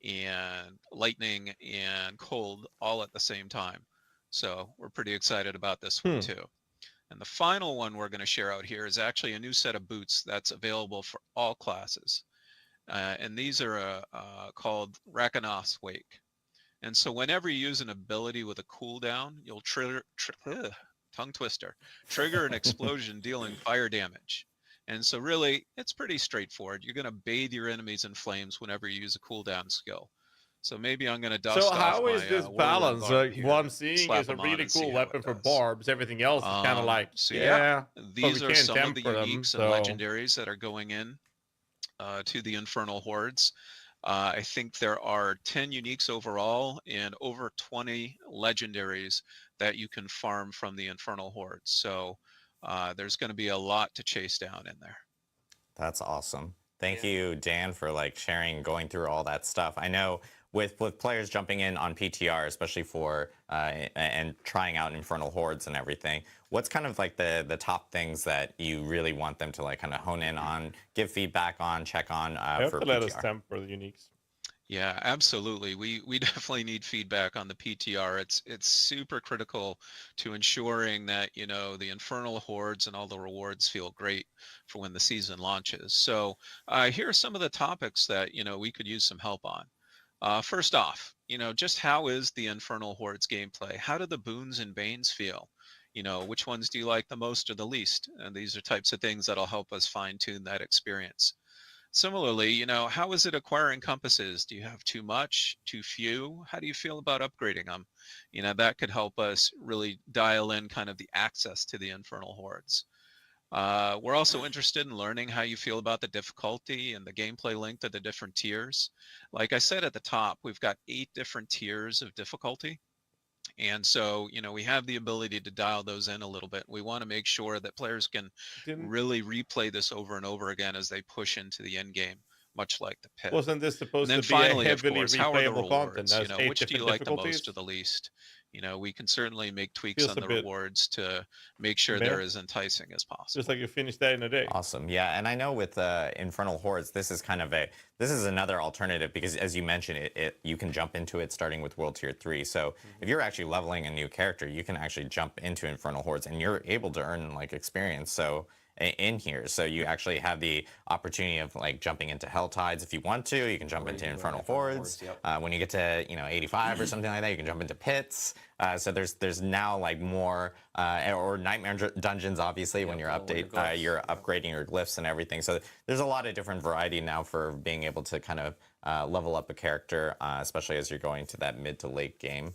and lightning and cold all at the same time. So we're pretty excited about this one too. And the final one we're going to share out here is actually a new set of boots that's available for all classes. And these are called Rakanoth's Wake. And so whenever you use an ability with a cooldown, you'll trigger an explosion dealing fire damage. And so really, it's pretty straightforward. You're going to bathe your enemies in flames whenever you use a cooldown skill. So maybe I'm going to dust off my how is this balance? Like, what I'm seeing is a really cool weapon for barbs. Everything else is kind of like, so but these we are can't some of the temper them, uniques so- and legendaries that are going in to the Infernal Hordes. I think there are 10 uniques overall and over 20 legendaries that you can farm from the Infernal Hordes. So there's going to be a lot to chase down in there. That's awesome. Thank you, Dan, for like sharing, going through all that stuff. I know with players jumping in on PTR, especially for and trying out Infernal Hordes and everything, what's kind of like the top things that you really want them to like kind of hone in on, give feedback on, check on for PTR? Let us temper the uniques. Yeah, absolutely. We definitely need feedback on the PTR. It's super critical to ensuring that, you know, the Infernal Hordes and all the rewards feel great for when the season launches. So here are some of the topics that, you know, we could use some help on. First off, you know, just how is the Infernal Hordes gameplay? How do the boons and banes feel? You know, which ones do you like the most or the least? And these are types of things that'll help us fine tune that experience. Similarly, you know, how is it acquiring compasses? Do you have too much, too few? How do you feel about upgrading them? You know, that could help us really dial in kind of the access to the Infernal Hordes. We're also interested in learning how you feel about the difficulty and the gameplay length of the different tiers. Like I said at the top, we've got 8 different tiers of difficulty. And so, you know, we have the ability to dial those in a little bit. We want to make sure that players can really replay this over and over again as they push into the end game, much like the pit. Wasn't this supposed and then to be finally, a of heavily course, how are the replayable content? rewards? You know, which do you like the most or the least? You know, we can certainly make tweaks Feels on a the bit rewards to make sure meh. they're as enticing as possible. Just like you finish that in a day. Awesome. Yeah, and I know with Infernal Hordes, this is kind of this is another alternative because, as you mentioned, you can jump into it starting with World Tier 3. So if you're actually leveling a new character, you can actually jump into Infernal Hordes, and you're able to earn like experience. So in here, so you actually have the opportunity of like jumping into Hell Tides if you want to. You can jump into Infernal Hordes. When you get to 85 or something like that, you can jump into pits. So there's now like more or Nightmare Dungeons, obviously, when you're you're upgrading your glyphs and everything. So there's a lot of different variety now for being able to kind of level up a character, especially as you're going to that mid to late game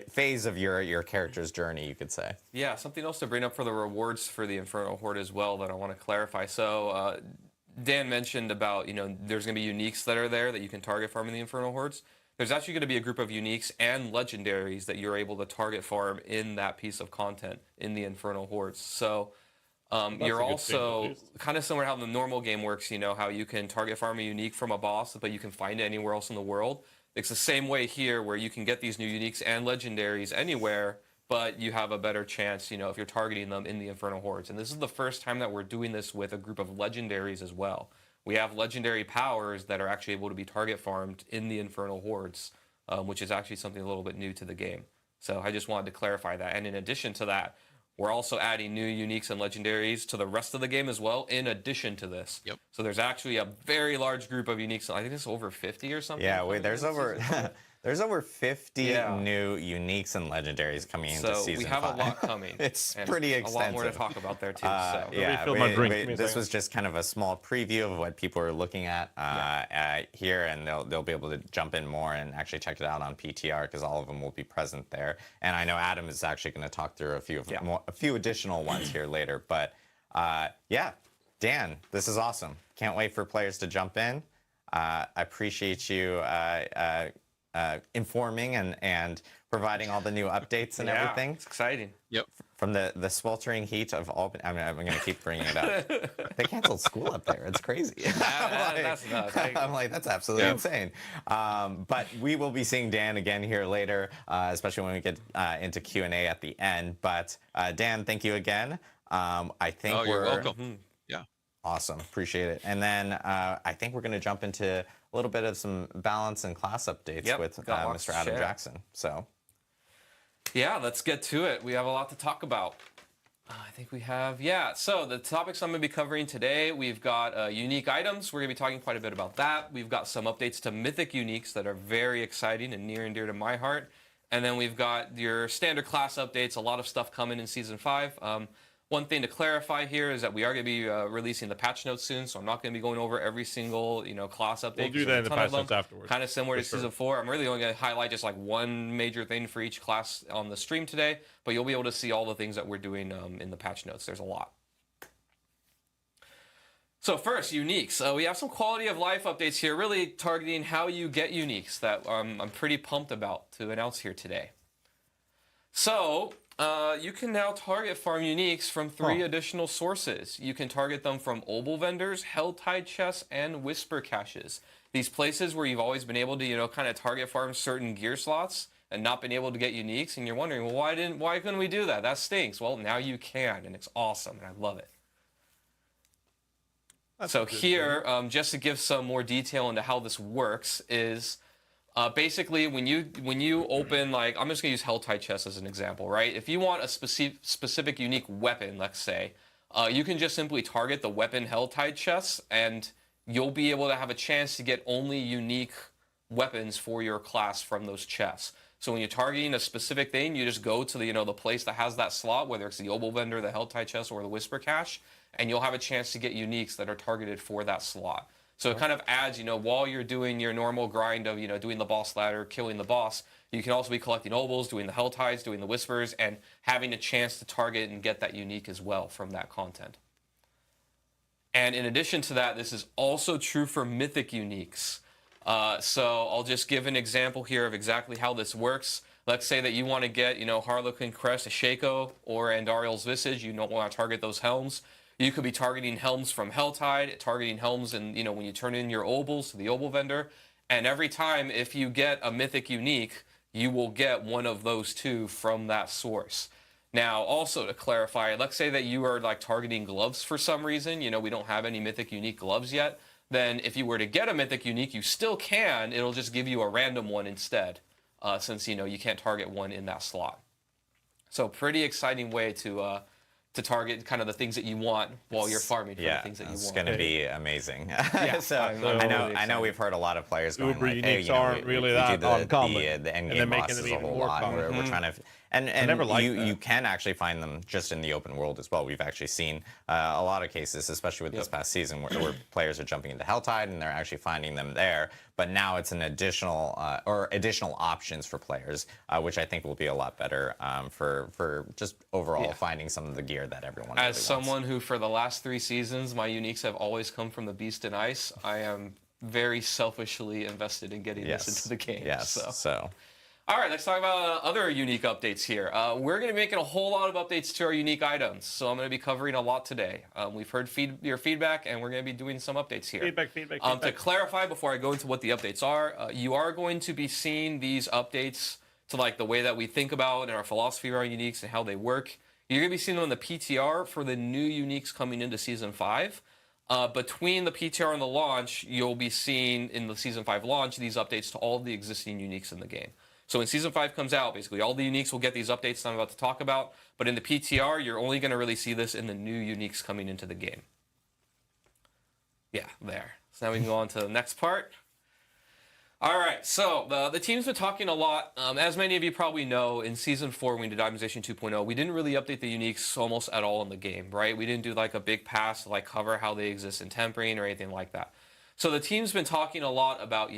phase of your character's journey, you could say. Yeah, something else to bring up for the rewards for the Infernal Horde as well that I want to clarify. So Dan mentioned about, you know, there's going to be uniques that are there that you can target farm in the Infernal Hordes. There's actually going to be a group of uniques and legendaries that you're able to target farm in that piece of content in the Infernal Hordes. So you're also kind of similar to how the normal game works, you know, how you can target farm a unique from a boss, but you can find it anywhere else in the world. It's the same way here where you can get these new uniques and legendaries anywhere, but you have a better chance, you know, if you're targeting them in the Infernal Hordes. And this is the first time that we're doing this with a group of legendaries as well. We have legendary powers that are actually able to be target farmed in the Infernal Hordes, which is actually something a little bit new to the game. So I just wanted to clarify that. And in addition to that, we're also adding new uniques and legendaries to the rest of the game as well, in addition to this. Yep. So there's actually a very large group of uniques. I think it's over 50 or something. Yeah, there's over there's over 50 new uniques and legendaries coming into season 5. So we have a lot coming. It's pretty extensive. A lot more to talk about there too. This was just kind of a small preview of what people are looking at here, and they'll be able to jump in more and actually check it out on PTR because all of them will be present there. And I know Adam is actually going to talk through a few additional ones here later. But yeah, Dan, this is awesome. Can't wait for players to jump in. I appreciate you informing and providing all the new updates and everything. It's exciting. Yep. From the sweltering heat of Albany. I mean, I'm going to keep bringing it up. They canceled school up there. It's crazy. That's nuts. I'm like, that's absolutely insane. But we will be seeing Dan again here later, especially when we get into Q&A at the end. But Dan, thank you again. I think you're welcome. Yeah. Awesome. Appreciate it. And then I think we're going to jump into a little bit of some balance and class updates with Mr. Adam Jackson. So. Yeah, let's get to it. We have a lot to talk about. I think we have, so the topics I'm going to be covering today, we've got unique items. We're going to be talking quite a bit about that. We've got some updates to mythic uniques that are very exciting and near and dear to my heart. And then we've got your standard class updates, a lot of stuff coming in Season 5. One thing to clarify here is that we are going to be releasing the patch notes soon, so I'm not going to be going over every single class update. We'll do that in the patch notes afterwards. Kind of similar to Season 4. I'm really only going to highlight just like one major thing for each class on the stream today, but you'll be able to see all the things that we're doing in the patch notes. There's a lot. So first, uniques. We have some quality of life updates here, really targeting how you get uniques that I'm pretty pumped about to announce here today. So, you can now target farm uniques from 3 additional sources. You can target them from obol vendors, helltide chests, and whisper caches. These places where you've always been able to, kind of target farm certain gear slots and not been able to get uniques, and you're wondering, well, why couldn't we do that? That stinks. Well, now you can, and it's awesome, and I love it. So here, just to give some more detail into how this works is basically when you open, like, I'm just going to use helltide chest as an example, right? If you want a specific unique weapon, let's say, you can just simply target the weapon helltide chests and you'll be able to have a chance to get only unique weapons for your class from those chests. So when you're targeting a specific thing, you just go to the, the place that has that slot, whether it's the obol vendor, the helltide chest, or the whisper cache, and you'll have a chance to get uniques that are targeted for that slot. So it kind of adds, while you're doing your normal grind of, doing the boss ladder, killing the boss, you can also be collecting obols, doing the helltides, doing the whispers, and having a chance to target and get that unique as well from that content. And in addition to that, this is also true for mythic uniques. So I'll just give an example here of exactly how this works. Let's say that you want to get, Harlequin Crest, a Shaco, or Andariel's Visage. You don't want to target those helms. You could be targeting helms from Helltide, targeting helms and, when you turn in your obols to the obol vendor. And every time, if you get a mythic unique, you will get one of those 2 from that source. Now, also to clarify, let's say that you are like targeting gloves for some reason. We don't have any mythic unique gloves yet. Then if you were to get a mythic unique, you still can. It'll just give you a random one instead, since, you can't target one in that slot. So pretty exciting way to target kind of the things that you want while you're farming for the things that you want. It's going to be amazing. So I know we've heard a lot of players going Uber like, hey, aren't really that uncommon. The end game bosses a whole lot. We're trying to... And you can actually find them just in the open world as well. We've actually seen a lot of cases, especially with this past season, where players are jumping into Helltide and they're actually finding them there. But now it's an additional options for players, which I think will be a lot better for just overall finding some of the gear that everyone really wants. Someone who for the last 3 seasons, my uniques have always come from the Beast and Ice, I am very selfishly invested in getting this into the game. So. All right, let's talk about other unique updates here. We're going to be making a whole lot of updates to our unique items, so I'm going to be covering a lot today. We've heard your feedback, and we're going to be doing some updates here. Feedback. To clarify, before I go into what the updates are, you are going to be seeing these updates to like the way that we think about and our philosophy around uniques and how they work. You're going to be seeing them in the PTR for the new uniques coming into Season 5. Between the PTR and the launch, you'll be seeing in the Season 5 launch these updates to all of the existing uniques in the game. So when Season 5 comes out, basically all the uniques will get these updates that I'm about to talk about. But in the PTR, you're only going to really see this in the new uniques coming into the game. Yeah, there. So now we can go on to the next part. All right, so the team's been talking a lot. As many of you probably know, in Season 4, when we did Optimization 2.0, we didn't really update the uniques almost at all in the game, right? We didn't do like a big pass to like cover how they exist in tempering or anything like that. So the team's been talking a lot about,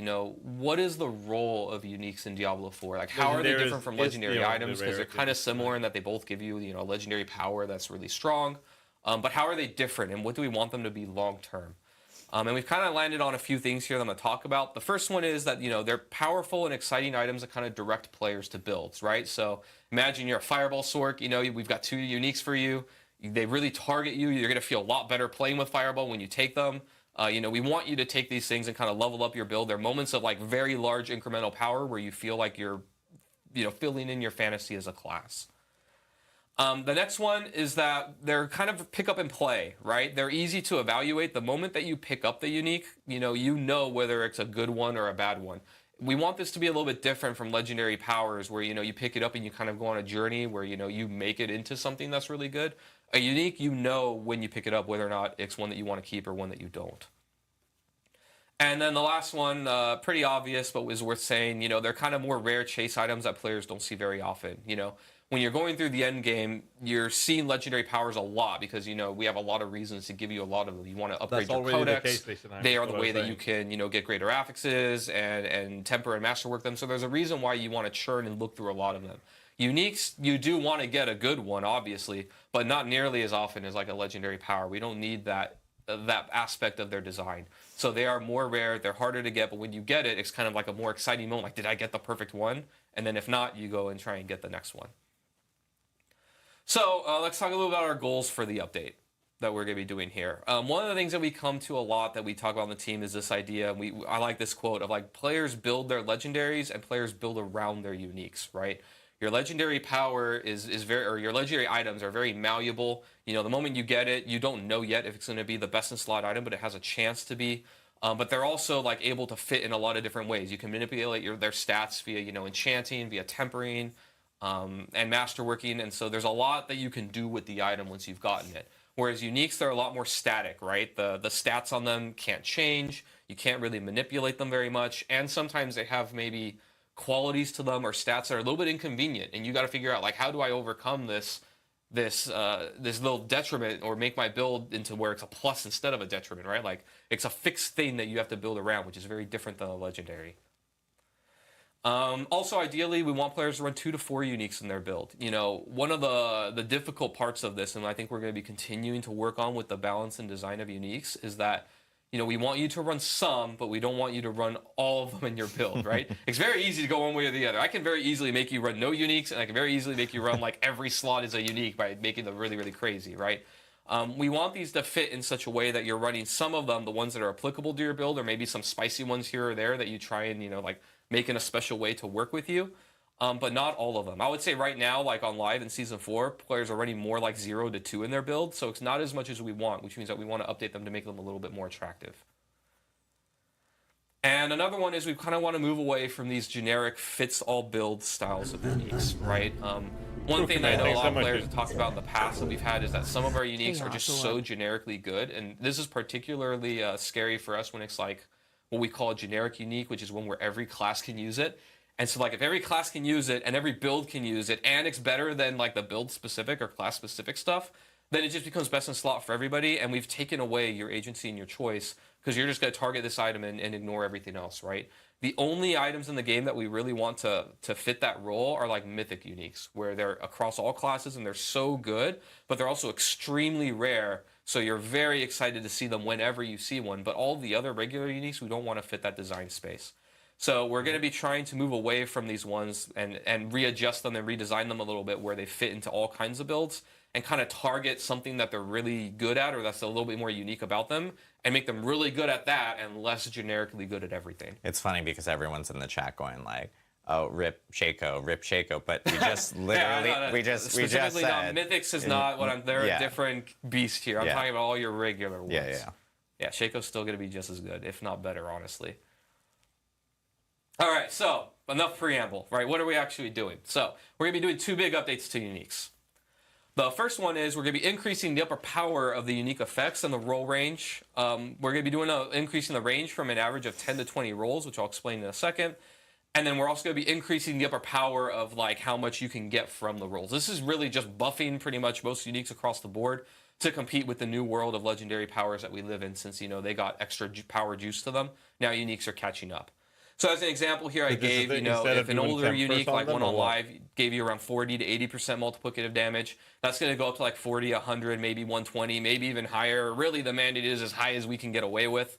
what is the role of uniques in Diablo 4? Like, how are they different from legendary items? Because they're kind of similar in that they both give you, legendary power that's really strong. But how are they different, and what do we want them to be long term? And we've kind of landed on a few things here that I'm going to talk about. The first one is that, they're powerful and exciting items that kind of direct players to builds, right? So imagine you're a Fireball Sork, we've got 2 uniques for you. They really target you. You're going to feel a lot better playing with Fireball when you take them. We want you to take these things and kind of level up your build. They're moments of like very large incremental power where you feel like you're, filling in your fantasy as a class. The next one is that they're kind of pick up and play, right? They're easy to evaluate. The moment that you pick up the unique, you know whether it's a good one or a bad one. We want this to be a little bit different from legendary powers where, you pick it up and you kind of go on a journey where, you make it into something that's really good. A unique, when you pick it up whether or not it's one that you want to keep or one that you don't. And then the last one, pretty obvious, but was worth saying, they're kind of more rare chase items that players don't see very often. When you're going through the end game, you're seeing legendary powers a lot because, we have a lot of reasons to give you a lot of them. You want to upgrade your codex. They are the way that you can, get greater affixes and temper and masterwork them. So there's a reason why you want to churn and look through a lot of them. Uniques, you do want to get a good one, obviously, but not nearly as often as like a legendary power. We don't need that aspect of their design. So they are more rare, they're harder to get, but when you get it, it's kind of like a more exciting moment, like, did I get the perfect one? And then if not, you go and try and get the next one. So let's talk a little about our goals for the update that we're going to be doing here. One of the things that we come to a lot that we talk about on the team is this idea, I like this quote of like, players build their legendaries and players build around their uniques, right? Your legendary power or your legendary items are very malleable. The moment you get it, you don't know yet if it's going to be the best in slot item, but it has a chance to be. But they're also like able to fit in a lot of different ways. You can manipulate their stats via, enchanting, via tempering, and masterworking. And so there's a lot that you can do with the item once you've gotten it. Whereas uniques, they're a lot more static, right? The stats on them can't change. You can't really manipulate them very much. And sometimes they have maybe qualities to them or stats that are a little bit inconvenient, and you got to figure out like, how do I overcome this little detriment or make my build into where it's a plus instead of a detriment, right? Like it's a fixed thing that you have to build around, which is very different than a legendary. Also, ideally, we want players to run 2 to 4 uniques in their build. One of the difficult parts of this, and I think we're going to be continuing to work on with the balance and design of uniques, is that we want you to run some, but we don't want you to run all of them in your build, right? It's very easy to go one way or the other. I can very easily make you run no uniques, and I can very easily make you run like every slot is a unique by making them really, really crazy, right? We want these to fit in such a way that you're running some of them, the ones that are applicable to your build, or maybe some spicy ones here or there that you try and, like make in a special way to work with you. But not all of them. I would say right now, like on live in Season 4, players are running more like 0 to 2 in their build, so it's not as much as we want, which means that we want to update them to make them a little bit more attractive. And another one is we kind of want to move away from these generic fits-all build styles of uniques, right? One thing that I know a lot of players have talked about in the past that we've had is that some of our uniques are just so generically good, and this is particularly scary for us when it's like what we call a generic unique, which is one where every class can use it. And so like if every class can use it and every build can use it and it's better than like the build specific or class specific stuff, then it just becomes best in slot for everybody, and we've taken away your agency and your choice because you're just going to target this item and ignore everything else, right? The only items in the game that we really want to fit that role are like mythic uniques, where they're across all classes and they're so good, but they're also extremely rare, so you're very excited to see them whenever you see one. But all the other regular uniques, we don't want to fit that design space. So we're going to be trying to move away from these ones and readjust them and redesign them a little bit where they fit into all kinds of builds and kind of target something that they're really good at or that's a little bit more unique about them and make them really good at that and less generically good at everything. It's funny because everyone's in the chat going like, oh, rip Shaco, but we just literally, we just said. Mythics is not what I'm, they're a different beast here. I'm talking about all your regular ones. Yeah, Shaco's still going to be just as good, if not better, honestly. All right, so enough preamble, right? What are we actually doing? So we're going to be doing 2 big updates to uniques. The first one is we're going to be increasing the upper power of the unique effects and the roll range. We're going to be doing increasing the range from an average of 10 to 20 rolls, which I'll explain in a second. And then we're also going to be increasing the upper power of like how much you can get from the rolls. This is really just buffing pretty much most uniques across the board to compete with the new world of legendary powers that we live in, since, you know, they got extra power juice to them. Now uniques are catching up. So as an example here, I gave, you know, if an older unique like one on live gave you around 40 to 80% multiplicative damage, that's going to go up to like 40, 100, maybe 120, maybe even higher. Really, the mandate is as high as we can get away with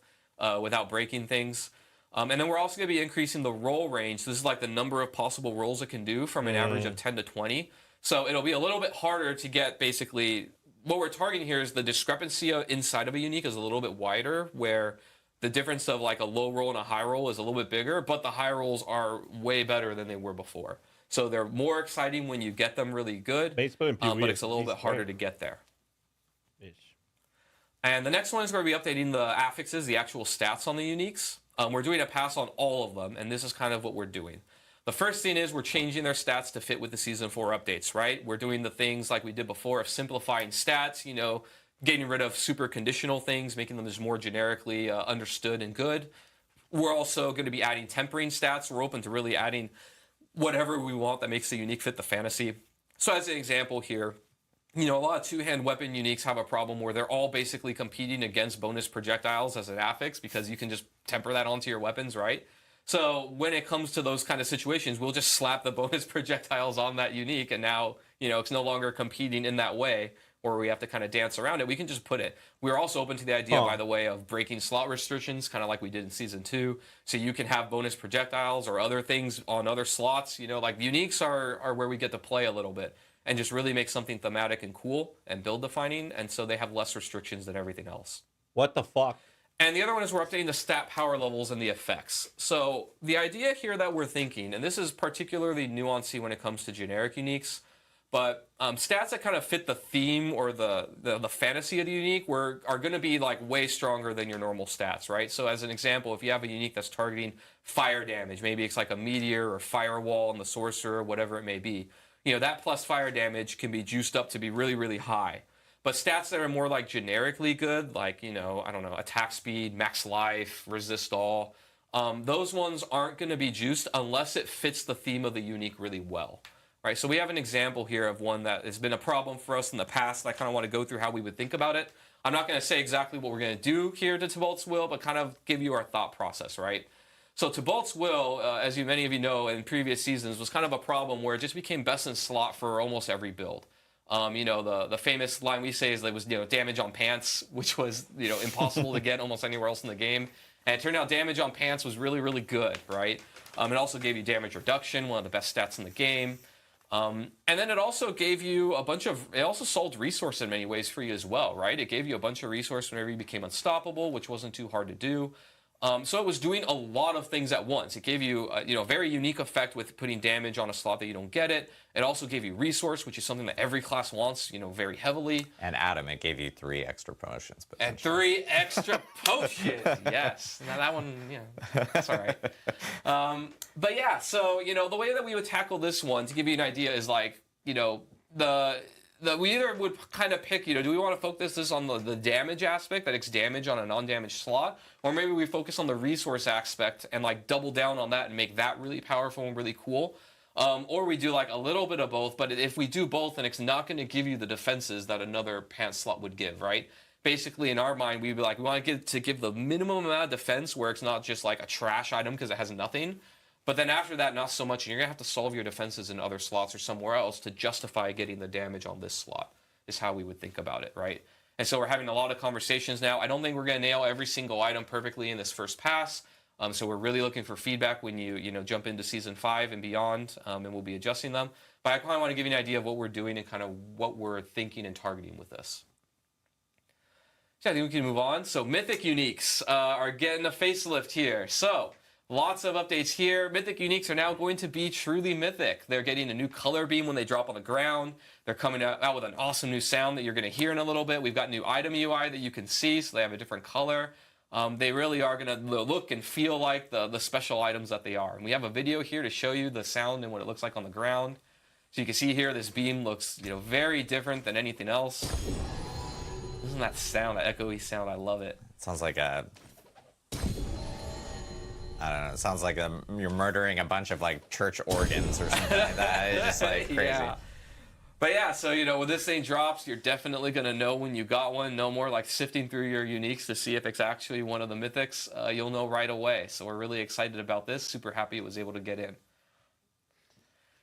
without breaking things. And then we're also going to be increasing the roll range. This is like the number of possible rolls it can do from an average of 10 to 20. So it'll be a little bit harder to get basically, what we're targeting here is the discrepancy inside of a unique is a little bit wider, where the difference of like a low roll and a high roll is a little bit bigger, but the high rolls are way better than they were before. So they're more exciting when you get them really good, but it's a little bit harder to get there. And the next one is going to be updating the affixes, the actual stats on the uniques. We're doing a pass on all of them, and this is kind of what we're doing. The first thing is we're changing their stats to fit with the Season 4 updates, right? We're doing the things like we did before of simplifying stats, you know, getting rid of super conditional things, making them just more generically understood and good. We're also going to be adding tempering stats. We're open to really adding whatever we want that makes the unique fit the fantasy. So as an example here, you know, a lot of two-hand weapon uniques have a problem where they're all basically competing against bonus projectiles as an affix because you can just temper that onto your weapons, right? So when it comes to those kind of situations, we'll just slap the bonus projectiles on that unique, and now, you know, it's no longer competing in that way, or we have to kind of dance around it. We can just put it. We're also open to the idea, by the way, of breaking slot restrictions, kind of like we did in Season 2. So you can have bonus projectiles or other things on other slots. You know, like uniques are where we get to play a little bit and just really make something thematic and cool and build defining. And so they have less restrictions than everything else. What the fuck? And the other one is we're updating the stat power levels and the effects. So the idea here that we're thinking, and this is particularly nuancey when it comes to generic uniques, but stats that kind of fit the theme or the fantasy of the unique are going to be like way stronger than your normal stats, right? So as an example, if you have a unique that's targeting fire damage, maybe it's like a meteor or firewall and the sorcerer, whatever it may be, you know, that plus fire damage can be juiced up to be really, really high. But stats that are more like generically good, like, you know, I don't know, attack speed, max life, resist all, those ones aren't going to be juiced unless it fits the theme of the unique really well. Right, so we have an example here of one that has been a problem for us in the past. I kind of want to go through how we would think about it. I'm not going to say exactly what we're going to do here to Tybalt's Will, but kind of give you our thought process, right? So Tybalt's Will, as many of you know, in previous seasons, was kind of a problem where it just became best in slot for almost every build. You know, the famous line we say is that it was, you know, damage on pants, which was, you know, impossible to get almost anywhere else in the game. And it turned out damage on pants was really, really good, right? It also gave you damage reduction, one of the best stats in the game. And then it also gave you a bunch of, it also solved resource in many ways for you as well, right? It gave you a bunch of resource whenever you became unstoppable, which wasn't too hard to do. So it was doing a lot of things at once. It gave you, you know, a very unique effect with putting damage on a slot that you don't get it. It also gave you resource, which is something that every class wants, you know, very heavily. And Adam, it gave you 3 extra potions. And 3 extra potions, yes. Now that one, you know, that's all right. But yeah, so, you know, the way that we would tackle this one, to give you an idea, is like, you know, we either would kind of pick, you know, do we want to focus this on the damage aspect, that it's damage on a non-damaged slot, or maybe we focus on the resource aspect and like double down on that and make that really powerful and really cool, or we do like a little bit of both. But if we do both, then it's not going to give you the defenses that another pants slot would give, right? Basically, in our mind, we'd be like, we want to give the minimum amount of defense where it's not just like a trash item because it has nothing. But then after that, not so much. And you're going to have to solve your defenses in other slots or somewhere else to justify getting the damage on this slot, is how we would think about it, right? And so we're having a lot of conversations now. I don't think we're going to nail every single item perfectly in this first pass. So we're really looking for feedback when you know, jump into Season 5 and beyond, and we'll be adjusting them. But I kind of want to give you an idea of what we're doing and kind of what we're thinking and targeting with this. So I think we can move on. So Mythic Uniques are getting a facelift here. So lots of updates here. Mythic Uniques are now going to be truly mythic. They're getting a new color beam when they drop on the ground. They're coming out with an awesome new sound that you're going to hear in a little bit. We've got new item UI that you can see, so they have a different color. They really are going to look and feel like the special items that they are. And we have a video here to show you the sound and what it looks like on the ground. So you can see here, this beam looks, you know, very different than anything else. Isn't that sound, that echoey sound? I love it. Sounds like a, I don't know, it sounds like you're murdering a bunch of like church organs or something like that. It's just like crazy. Yeah. But yeah, so, you know, when this thing drops, you're definitely going to know when you got one. No more like sifting through your uniques to see if it's actually one of the mythics. You'll know right away. So we're really excited about this. Super happy it was able to get in.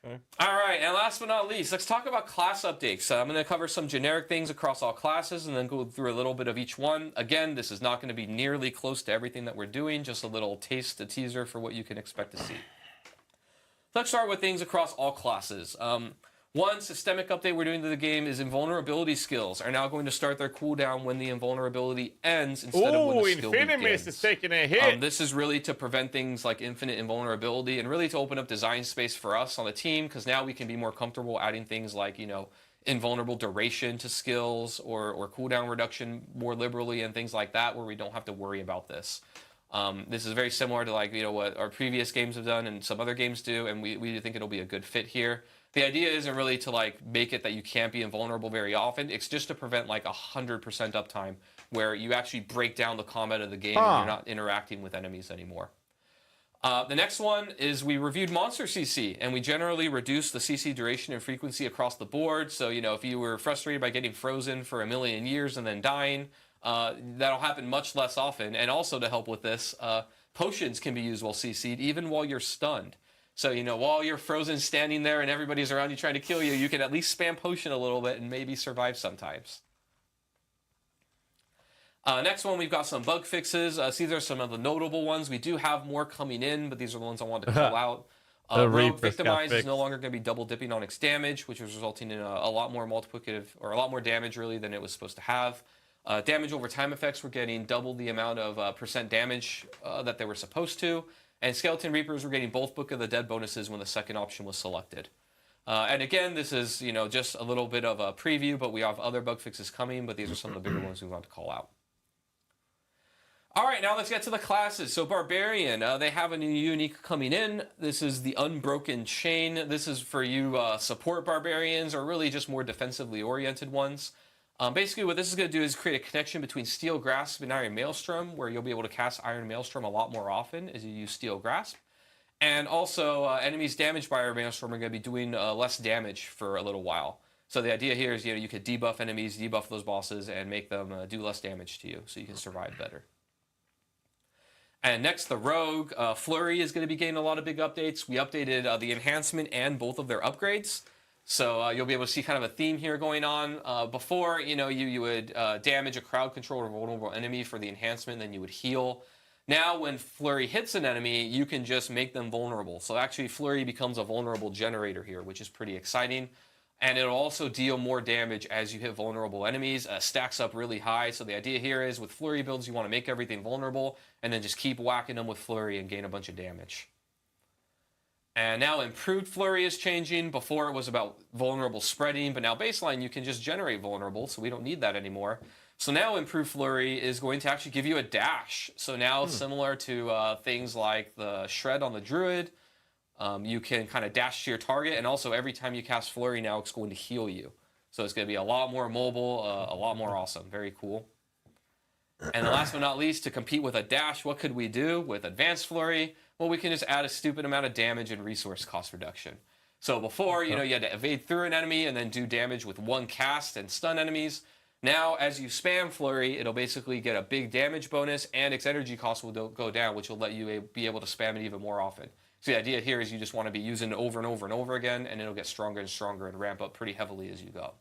All right, and last but not least, let's talk about class updates. I'm going to cover some generic things across all classes and then go through a little bit of each one. Again, this is not going to be nearly close to everything that we're doing, just a little taste, a teaser for what you can expect to see. Let's start with things across all classes. One systemic update we're doing to the game is invulnerability skills are now going to start their cooldown when the invulnerability ends instead of when the skill begins. Infinimus is taking a hit. This is really to prevent things like infinite invulnerability and really to open up design space for us on the team, because now we can be more comfortable adding things like, you know, invulnerable duration to skills or cooldown reduction more liberally and things like that, where we don't have to worry about this. This is very similar to, like, you know, what our previous games have done and some other games do, and we think it'll be a good fit here. The idea isn't really to like make it that you can't be invulnerable very often. It's just to prevent like 100% uptime where you actually break down the combat of the game and you're not interacting with enemies anymore. The next one is we reviewed monster CC, and we generally reduced the CC duration and frequency across the board. So, you know, if you were frustrated by getting frozen for 1,000,000 years and then dying, that'll happen much less often. And also to help with this, potions can be used while CC'd, even while you're stunned. So, you know, while you're frozen standing there and everybody's around you trying to kill you, you can at least spam potion a little bit and maybe survive sometimes. Next one, we've got some bug fixes. These are some of the notable ones. We do have more coming in, but these are the ones I wanted to call out. Rogue Victimize is no longer going to be double dipping on its damage, which is resulting in a lot more multiplicative, or a lot more damage really than it was supposed to have. Damage over time effects were getting double the amount of percent damage that they were supposed to. And Skeleton Reapers were getting both Book of the Dead bonuses when the second option was selected. And again, this is, you know, just a little bit of a preview, but we have other bug fixes coming, but these are some of the bigger ones we want to call out. All right, now let's get to the classes. So Barbarian, they have a new unique coming in. This is the Unbroken Chain. This is for you support Barbarians, or really just more defensively oriented ones. Basically, what this is going to do is create a connection between Steel Grasp and Iron Maelstrom, where you'll be able to cast Iron Maelstrom a lot more often as you use Steel Grasp. And also, enemies damaged by Iron Maelstrom are going to be doing less damage for a little while. So the idea here is, you know, you could debuff enemies, debuff those bosses, and make them do less damage to you, so you can survive better. And next, the Rogue. Flurry is going to be getting a lot of big updates. We updated the enhancement and both of their upgrades. So you'll be able to see kind of a theme here going on. Before, you know, you would damage a crowd control or vulnerable enemy for the enhancement, then you would heal. Now, when Flurry hits an enemy, you can just make them vulnerable. So actually, Flurry becomes a vulnerable generator here, which is pretty exciting. And it'll also deal more damage as you hit vulnerable enemies. Stacks up really high. So the idea here is with Flurry builds, you want to make everything vulnerable and then just keep whacking them with Flurry and gain a bunch of damage. And now Improved Flurry is changing. Before it was about vulnerable spreading, but now baseline you can just generate vulnerable, so we don't need that anymore. So now Improved Flurry is going to actually give you a dash. So now similar to things like the Shred on the Druid, you can kind of dash to your target, and also every time you cast Flurry now it's going to heal you. So it's going to be a lot more mobile, a lot more awesome. Very cool. And last but not least, to compete with a dash, what could we do with Advanced Flurry? Well, we can just add a stupid amount of damage and resource cost reduction. So before, you know, you had to evade through an enemy and then do damage with one cast and stun enemies. Now, as you spam Flurry, it'll basically get a big damage bonus, and its energy cost will go down, which will let you be able to spam it even more often. So the idea here is you just want to be using it over and over and over again, and it'll get stronger and stronger and ramp up pretty heavily as you go.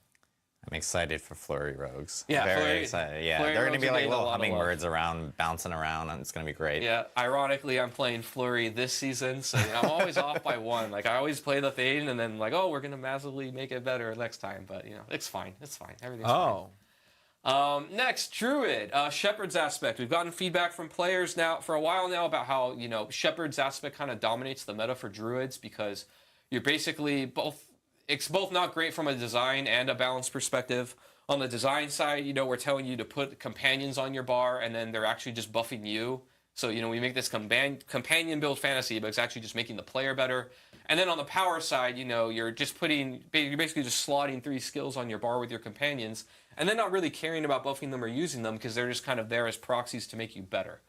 I'm excited for Flurry Rogues. Yeah, very excited. Yeah, Flurry they're going to be like Rogues little hummingbirds around, bouncing around, and it's going to be great. Yeah, ironically, I'm playing Flurry this season, so you know, I'm always off by one. Like, I always play the thing, and then like, oh, we're going to massively make it better next time. But, you know, it's fine. It's fine. Everything's fine. Next, Druid. Shepherd's Aspect. We've gotten feedback from players now for a while now about how, you know, Shepherd's Aspect kind of dominates the meta for Druids, because you're basically both... It's both not great from a design and a balance perspective. On the design side, you know, we're telling you to put companions on your bar, and then they're actually just buffing you. So, you know, we make this companion build fantasy, but it's actually just making the player better. And then on the power side, you know, you're basically just slotting 3 skills on your bar with your companions, and then not really caring about buffing them or using them, because they're just kind of there as proxies to make you better.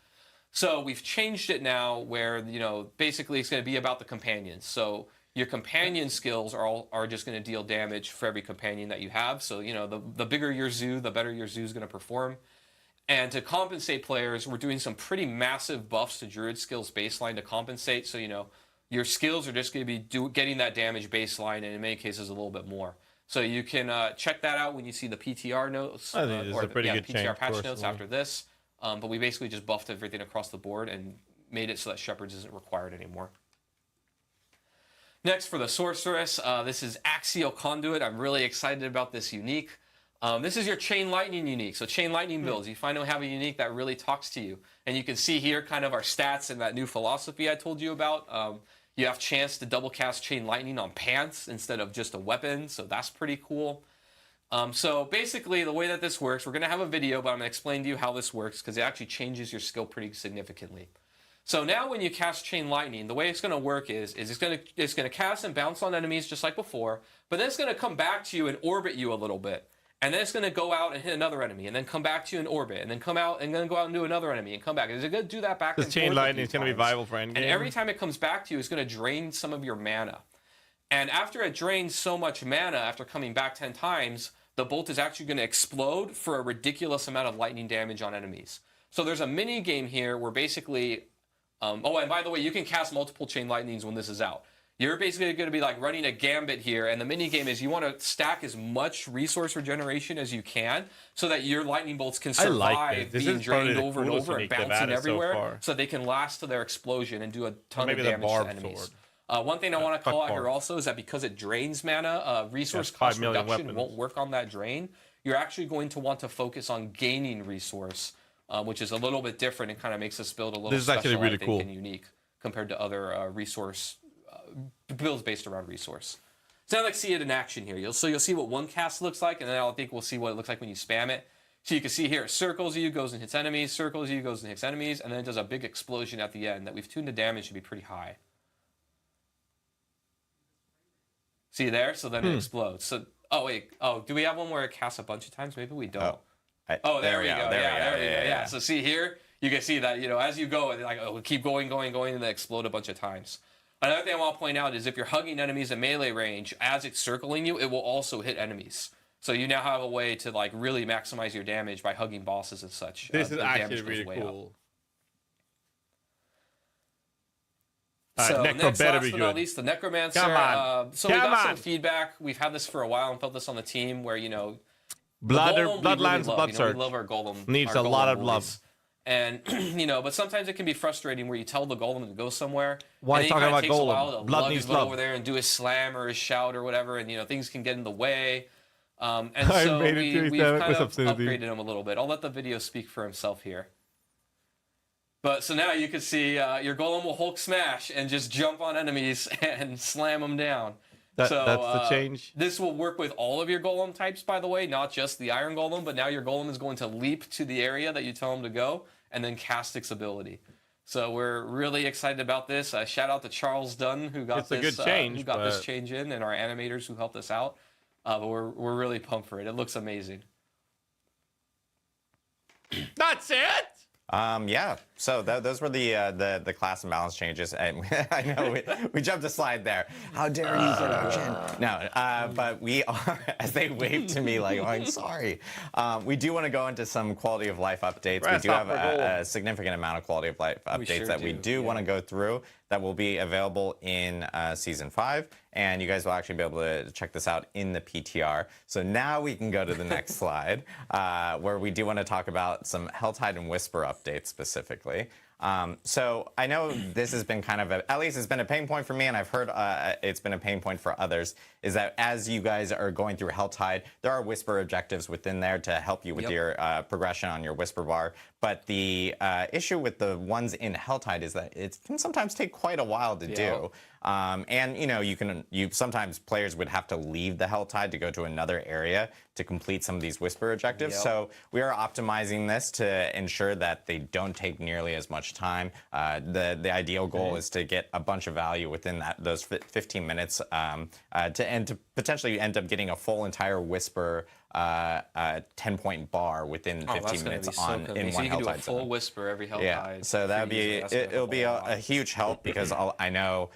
So we've changed it now where, you know, basically it's going to be about the companions. So Your companion skills are just going to deal damage for every companion that you have. So, you know, the bigger your zoo, the better your zoo is going to perform. And to compensate players, we're doing some pretty massive buffs to Druid skills baseline to compensate. So, you know, your skills are just going to be getting that damage baseline, and in many cases a little bit more. So you can check that out when you see the PTR notes, I think or a pretty good PTR change, patch notes personally. after this. But we basically just buffed everything across the board and made it so that Shepherds isn't required anymore. Next, for the Sorceress, this is Axial Conduit. I'm really excited about this unique. This is your Chain Lightning unique. So Chain Lightning builds, you finally have a unique that really talks to you. And you can see here kind of our stats and that new philosophy I told you about. You have chance to double cast Chain Lightning on pants instead of just a weapon, so that's pretty cool. So basically, the way that this works, we're going to have a video, but I'm going to explain to you how this works because it actually changes your skill pretty significantly. So now when you cast Chain Lightning, the way it's going to work is it's going to cast and bounce on enemies just like before, but then it's going to come back to you and orbit you a little bit. And then it's going to go out and hit another enemy, and then come back to you in orbit, and then come out and then go out and do another enemy and come back. It's going to do that back and forth. This Chain Lightning is going to be viable for endgame. And every time it comes back to you, it's going to drain some of your mana. And after it drains so much mana, after coming back 10 times, the bolt is actually going to explode for a ridiculous amount of lightning damage on enemies. So there's a mini game here where basically, oh, and by the way, you can cast multiple Chain Lightnings when this is out. You're basically going to be like running a gambit here, and the mini game is you want to stack as much resource regeneration as you can so that your lightning bolts can survive being drained over and over and bouncing everywhere, so they can last to their explosion and do a ton of damage to enemies. One thing I want to call out here also is that because it drains mana, resource cost reduction won't work on that drain. You're actually going to want to focus on gaining resource, which is a little bit different and kind of makes this build a little This is special, actually really I think, cool and unique compared to other resource builds based around resource. So now let's see it in action here. You'll see what one cast looks like, and then I think we'll see what it looks like when you spam it. So you can see here, it circles you, goes and hits enemies, circles you, goes and hits enemies, and then it does a big explosion at the end that we've tuned the damage to be pretty high. See there? So then it explodes. So, oh wait, oh, do we have one where it casts a bunch of times? Maybe we don't. Oh, there we go. There we go. Yeah. So see here, you can see that, you know, as you go, like, oh, keep going, and then explode a bunch of times. Another thing I want to point out is if you're hugging enemies at melee range, as it's circling you, it will also hit enemies. So you now have a way to like really maximize your damage by hugging bosses and such. This is actually really cool. So Necro next, better last be but good. not least, the Necromancer. Come on. So we got some feedback. We've had this for a while and felt this on the team where, you know, Bloodlands Blood Search we love our Golem. Needs our a lot Golem of boys. love. And, you know, but sometimes it can be frustrating where you tell the Golem to go somewhere. Why are and you talking about takes a while to Golem? Blood lug needs his butt love. over there and do his slam or his shout or whatever, and, you know, things can get in the way. And I so made it to we've his kind of obscenity. upgraded him a little bit. I'll let the video speak for himself here. But so now you can see your Golem will Hulk smash and just jump on enemies and slam them down. That's the change. This will work with all of your Golem types, by the way, not just the Iron Golem, but now your Golem is going to leap to the area that you tell him to go and then cast its ability. So we're really excited about this. Shout out to Charles Dunn who got this change in, and our animators who helped us out. But we're really pumped for it. It looks amazing. That's it. Yeah. So those were the class and balance changes, and I know we jumped a slide there. How dare you get our chin? No, but we are, as they wave to me like, oh, I'm sorry. We do want to go into some quality of life updates. We do have a significant amount of quality of life updates that we do want to go through that will be available in Season 5. And you guys will actually be able to check this out in the PTR. So now we can go to the next slide, where we do want to talk about some Helltide and Whisper updates specifically. So I know this has been kind of, at least it's been a pain point for me, and I've heard it's been a pain point for others, is that as you guys are going through Helltide, there are Whisper objectives within there to help you with your progression on your Whisper bar. But the issue with the ones in Helltide is that it can sometimes take quite a while to do. And you know, sometimes players would have to leave the Helltide to go to another area to complete some of these Whisper objectives. So we are optimizing this to ensure that they don't take nearly as much time. The ideal goal is to get a bunch of value within those 15 minutes to potentially end up getting a full entire Whisper 10-point bar within 15 minutes in one Helltide. So you can do a full Whisper every Helltide. Yeah, so that'll be it'll be a huge help because I know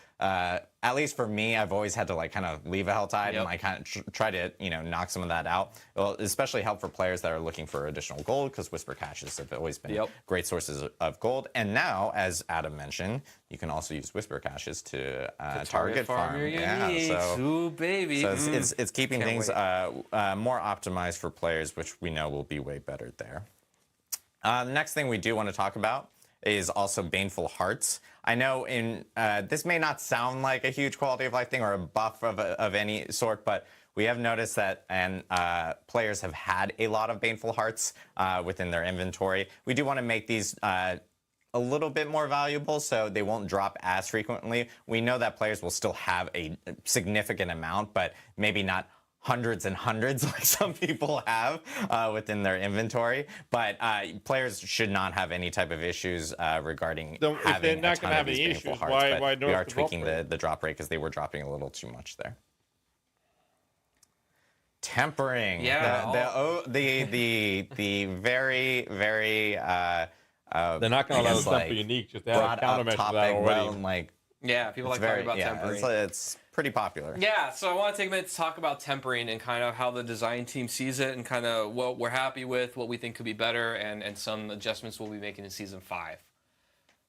at least for me, I've always had to like kind of leave a hell tide and like kind of try to, you know, knock some of that out. It'll especially help for players that are looking for additional gold, because Whisper caches have always been great sources of gold. And now, as Adam mentioned, you can also use Whisper caches to target farm. Ooh, baby. So it's keeping things more optimized for players, which we know will be way better there. The next thing we do want to talk about is also Baneful Hearts. I know this may not sound like a huge quality of life thing or a buff of any sort, but we have noticed that players have had a lot of Baneful Hearts within their inventory. We do want to make these a little bit more valuable so they won't drop as frequently. We know that players will still have a significant amount, but maybe not hundreds and hundreds like some people have within their inventory. But players should not have any type of issues regarding having a ton of these Baneful Hearts. But we are tweaking the drop rate because they were dropping a little too much there. Tempering. Yeah. The very, very... they're not going to allow temper unique just to have a countermeasure to that already. Yeah, people like talking about tempering. It's pretty popular. Yeah, so I want to take a minute to talk about tempering and kind of how the design team sees it and kind of what we're happy with, what we think could be better, and some adjustments we'll be making in Season 5.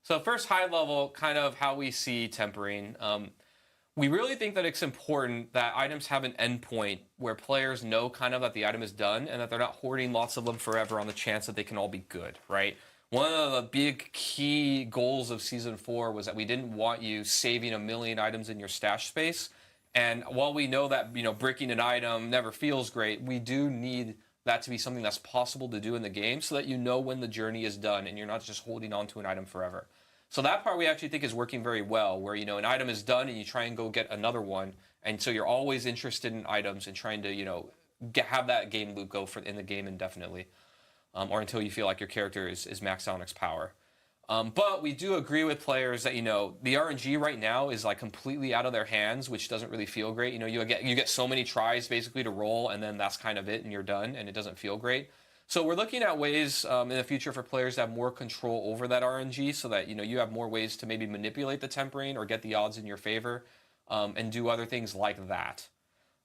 So first, high level, kind of how we see tempering. We really think that it's important that items have an endpoint where players know kind of that the item is done and that they're not hoarding lots of them forever on the chance that they can all be good, right? One of the big key goals of Season 4 was that we didn't want you saving 1 million items in your stash space. And while we know that, you know, bricking an item never feels great, we do need that to be something that's possible to do in the game so that you know when the journey is done and you're not just holding on to an item forever. So that part we actually think is working very well, where, you know, an item is done and you try and go get another one. And so you're always interested in items and trying to, you know, have that game loop go in the game indefinitely. Or until you feel like your character is maxed out on its power. But we do agree with players that, you know, the RNG right now is like completely out of their hands, which doesn't really feel great. You know, you get so many tries basically to roll, and then that's kind of it, and you're done, and it doesn't feel great. So we're looking at ways in the future for players to have more control over that RNG, so that, you know, you have more ways to maybe manipulate the tempering or get the odds in your favor, and do other things like that.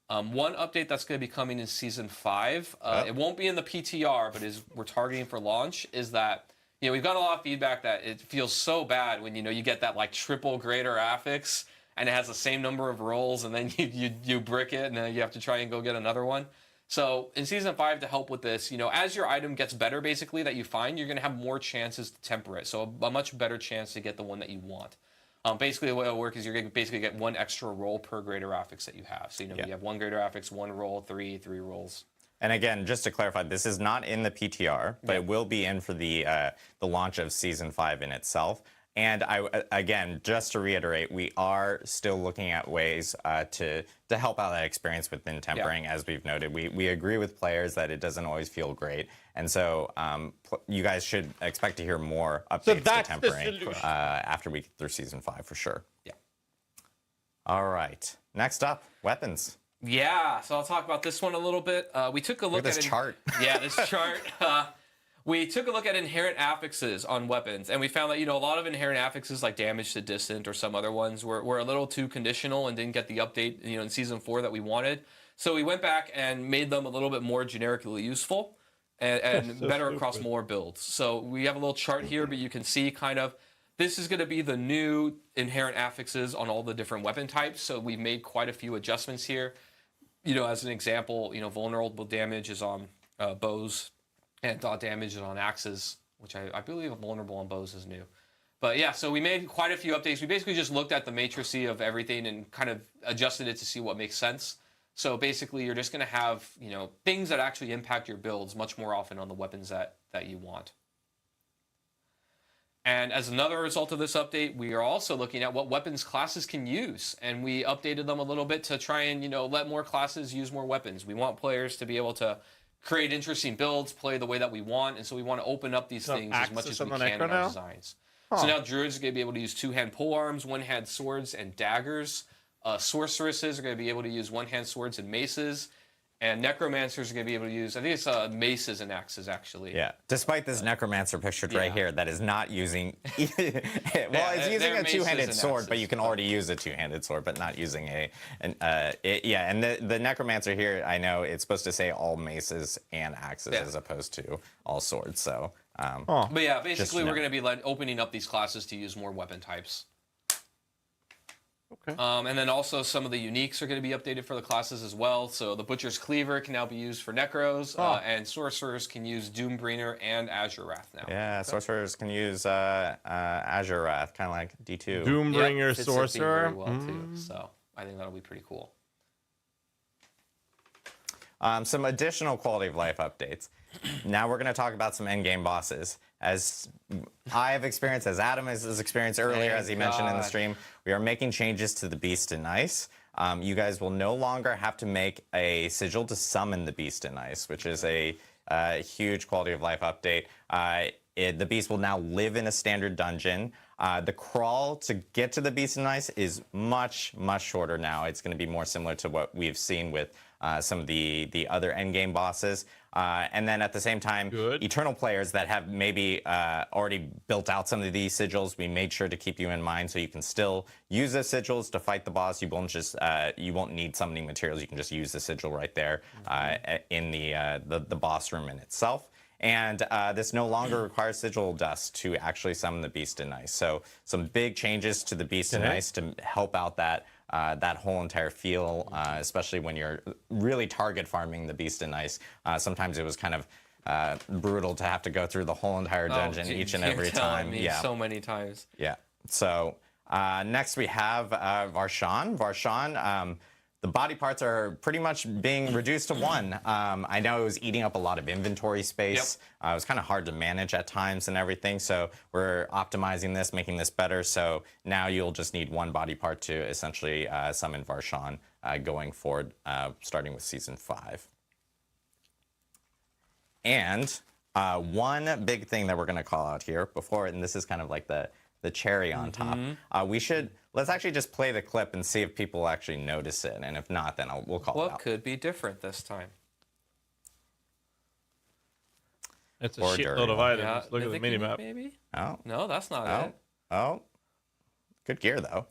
One update that's going to be coming in Season 5, it won't be in the PTR, but we're targeting for launch, is that, you know, we've got a lot of feedback that it feels so bad when, you know, you get that like triple greater affix and it has the same number of rolls, and then you brick it and then you have to try and go get another one. So in Season 5, to help with this, you know, as your item gets better basically that you find, you're going to have more chances to temper it. So a much better chance to get the one that you want. Basically, the way it'll work is you're going to basically get 1 extra roll per greater affix that you have. So, you know, you have 1 greater affix, 1 roll, 3 rolls. And again, just to clarify, this is not in the PTR, but it will be in for the launch of Season 5 in itself. And again, just to reiterate, we are still looking at ways to help out that experience within tempering. As we've noted, we agree with players that it doesn't always feel great. And so you guys should expect to hear more updates to tempering after we get through Season 5 for sure. Yeah. All right. Next up, weapons. Yeah, so I'll talk about this one a little bit. We took a look at this chart. Yeah, this chart. We took a look at inherent affixes on weapons, and we found that, you know, a lot of inherent affixes like damage to distant or some other ones were a little too conditional and didn't get the update, you know, in Season 4 that we wanted. So we went back and made them a little bit more generically useful and so better across more builds. So we have a little chart here, but you can see kind of this is going to be the new inherent affixes on all the different weapon types. So we've made quite a few adjustments here. You know, as an example, you know, vulnerable damage is on bows, and dot damage is on axes, which I believe vulnerable on bows is new. But yeah, so we made quite a few updates. We basically just looked at the matrices of everything and kind of adjusted it to see what makes sense. So basically, you're just going to have, you know, things that actually impact your builds much more often on the weapons that you want. And as another result of this update, we are also looking at what weapons classes can use. And we updated them a little bit to try and, you know, let more classes use more weapons. We want players to be able to create interesting builds, play the way that we want. And so we want to open up these things as much as we can in our designs. So now druids are going to be able to use 2-hand polearms, 1-hand swords and daggers. Sorceresses are going to be able to use 1-hand swords and maces. And necromancers are going to be able to use, I think it's maces and axes actually. Yeah. Despite this necromancer pictured right here that is not using, well, it's using a two-handed sword, but you can already use a two-handed sword, but not using and the necromancer here, I know it's supposed to say all maces and axes as opposed to all swords. So, but yeah, basically we're going to be like opening up these classes to use more weapon types. Okay. And then also some of the uniques are going to be updated for the classes as well. So the Butcher's Cleaver can now be used for Necros, and Sorcerers can use Doombringer and Azure Wrath now. Yeah, Sorcerers can use Azure Wrath, kind of like D2. Doombringer fits Sorcerer. very well too. So I think that'll be pretty cool. Some additional quality of life updates. Now we're going to talk about some endgame bosses. As I have experienced, as Adam has experienced earlier, as he mentioned in the stream, we are making changes to the Beast in Ice. You guys will no longer have to make a sigil to summon the Beast in Ice, which is a huge quality of life update. The Beast will now live in a standard dungeon. The crawl to get to the Beast in Ice is much, much shorter now. It's going to be more similar to what we've seen with some of the other endgame bosses. And then at the same time, Eternal players that have maybe already built out some of these sigils, we made sure to keep you in mind so you can still use the sigils to fight the boss. You won't need summoning materials. You can just use the sigil right there in the boss room in itself. And this no longer requires sigil dust to actually summon the Beast in Ice. So some big changes to the Beast in Ice to help out that whole entire feel, especially when you're really target farming the Beast in Ice. Sometimes it was kind of brutal to have to go through the whole entire dungeon each and every time. So many times. Yeah. So next we have Varshan. Varshan, the body parts are pretty much being reduced to one. I know it was eating up a lot of inventory space. It was kind of hard to manage at times and everything. So we're optimizing this, making this better. So now you'll just need one body part to essentially summon Varshan going forward, starting with Season 5. And one big thing that we're going to call out here before, and this is kind of like the cherry on top, let's actually just play the clip and see if people actually notice it. And if not, then we'll call it out. What could be different this time? It's a shitload of items. Look at the minimap. Maybe? Oh. No, that's not it. Oh. Good gear, though.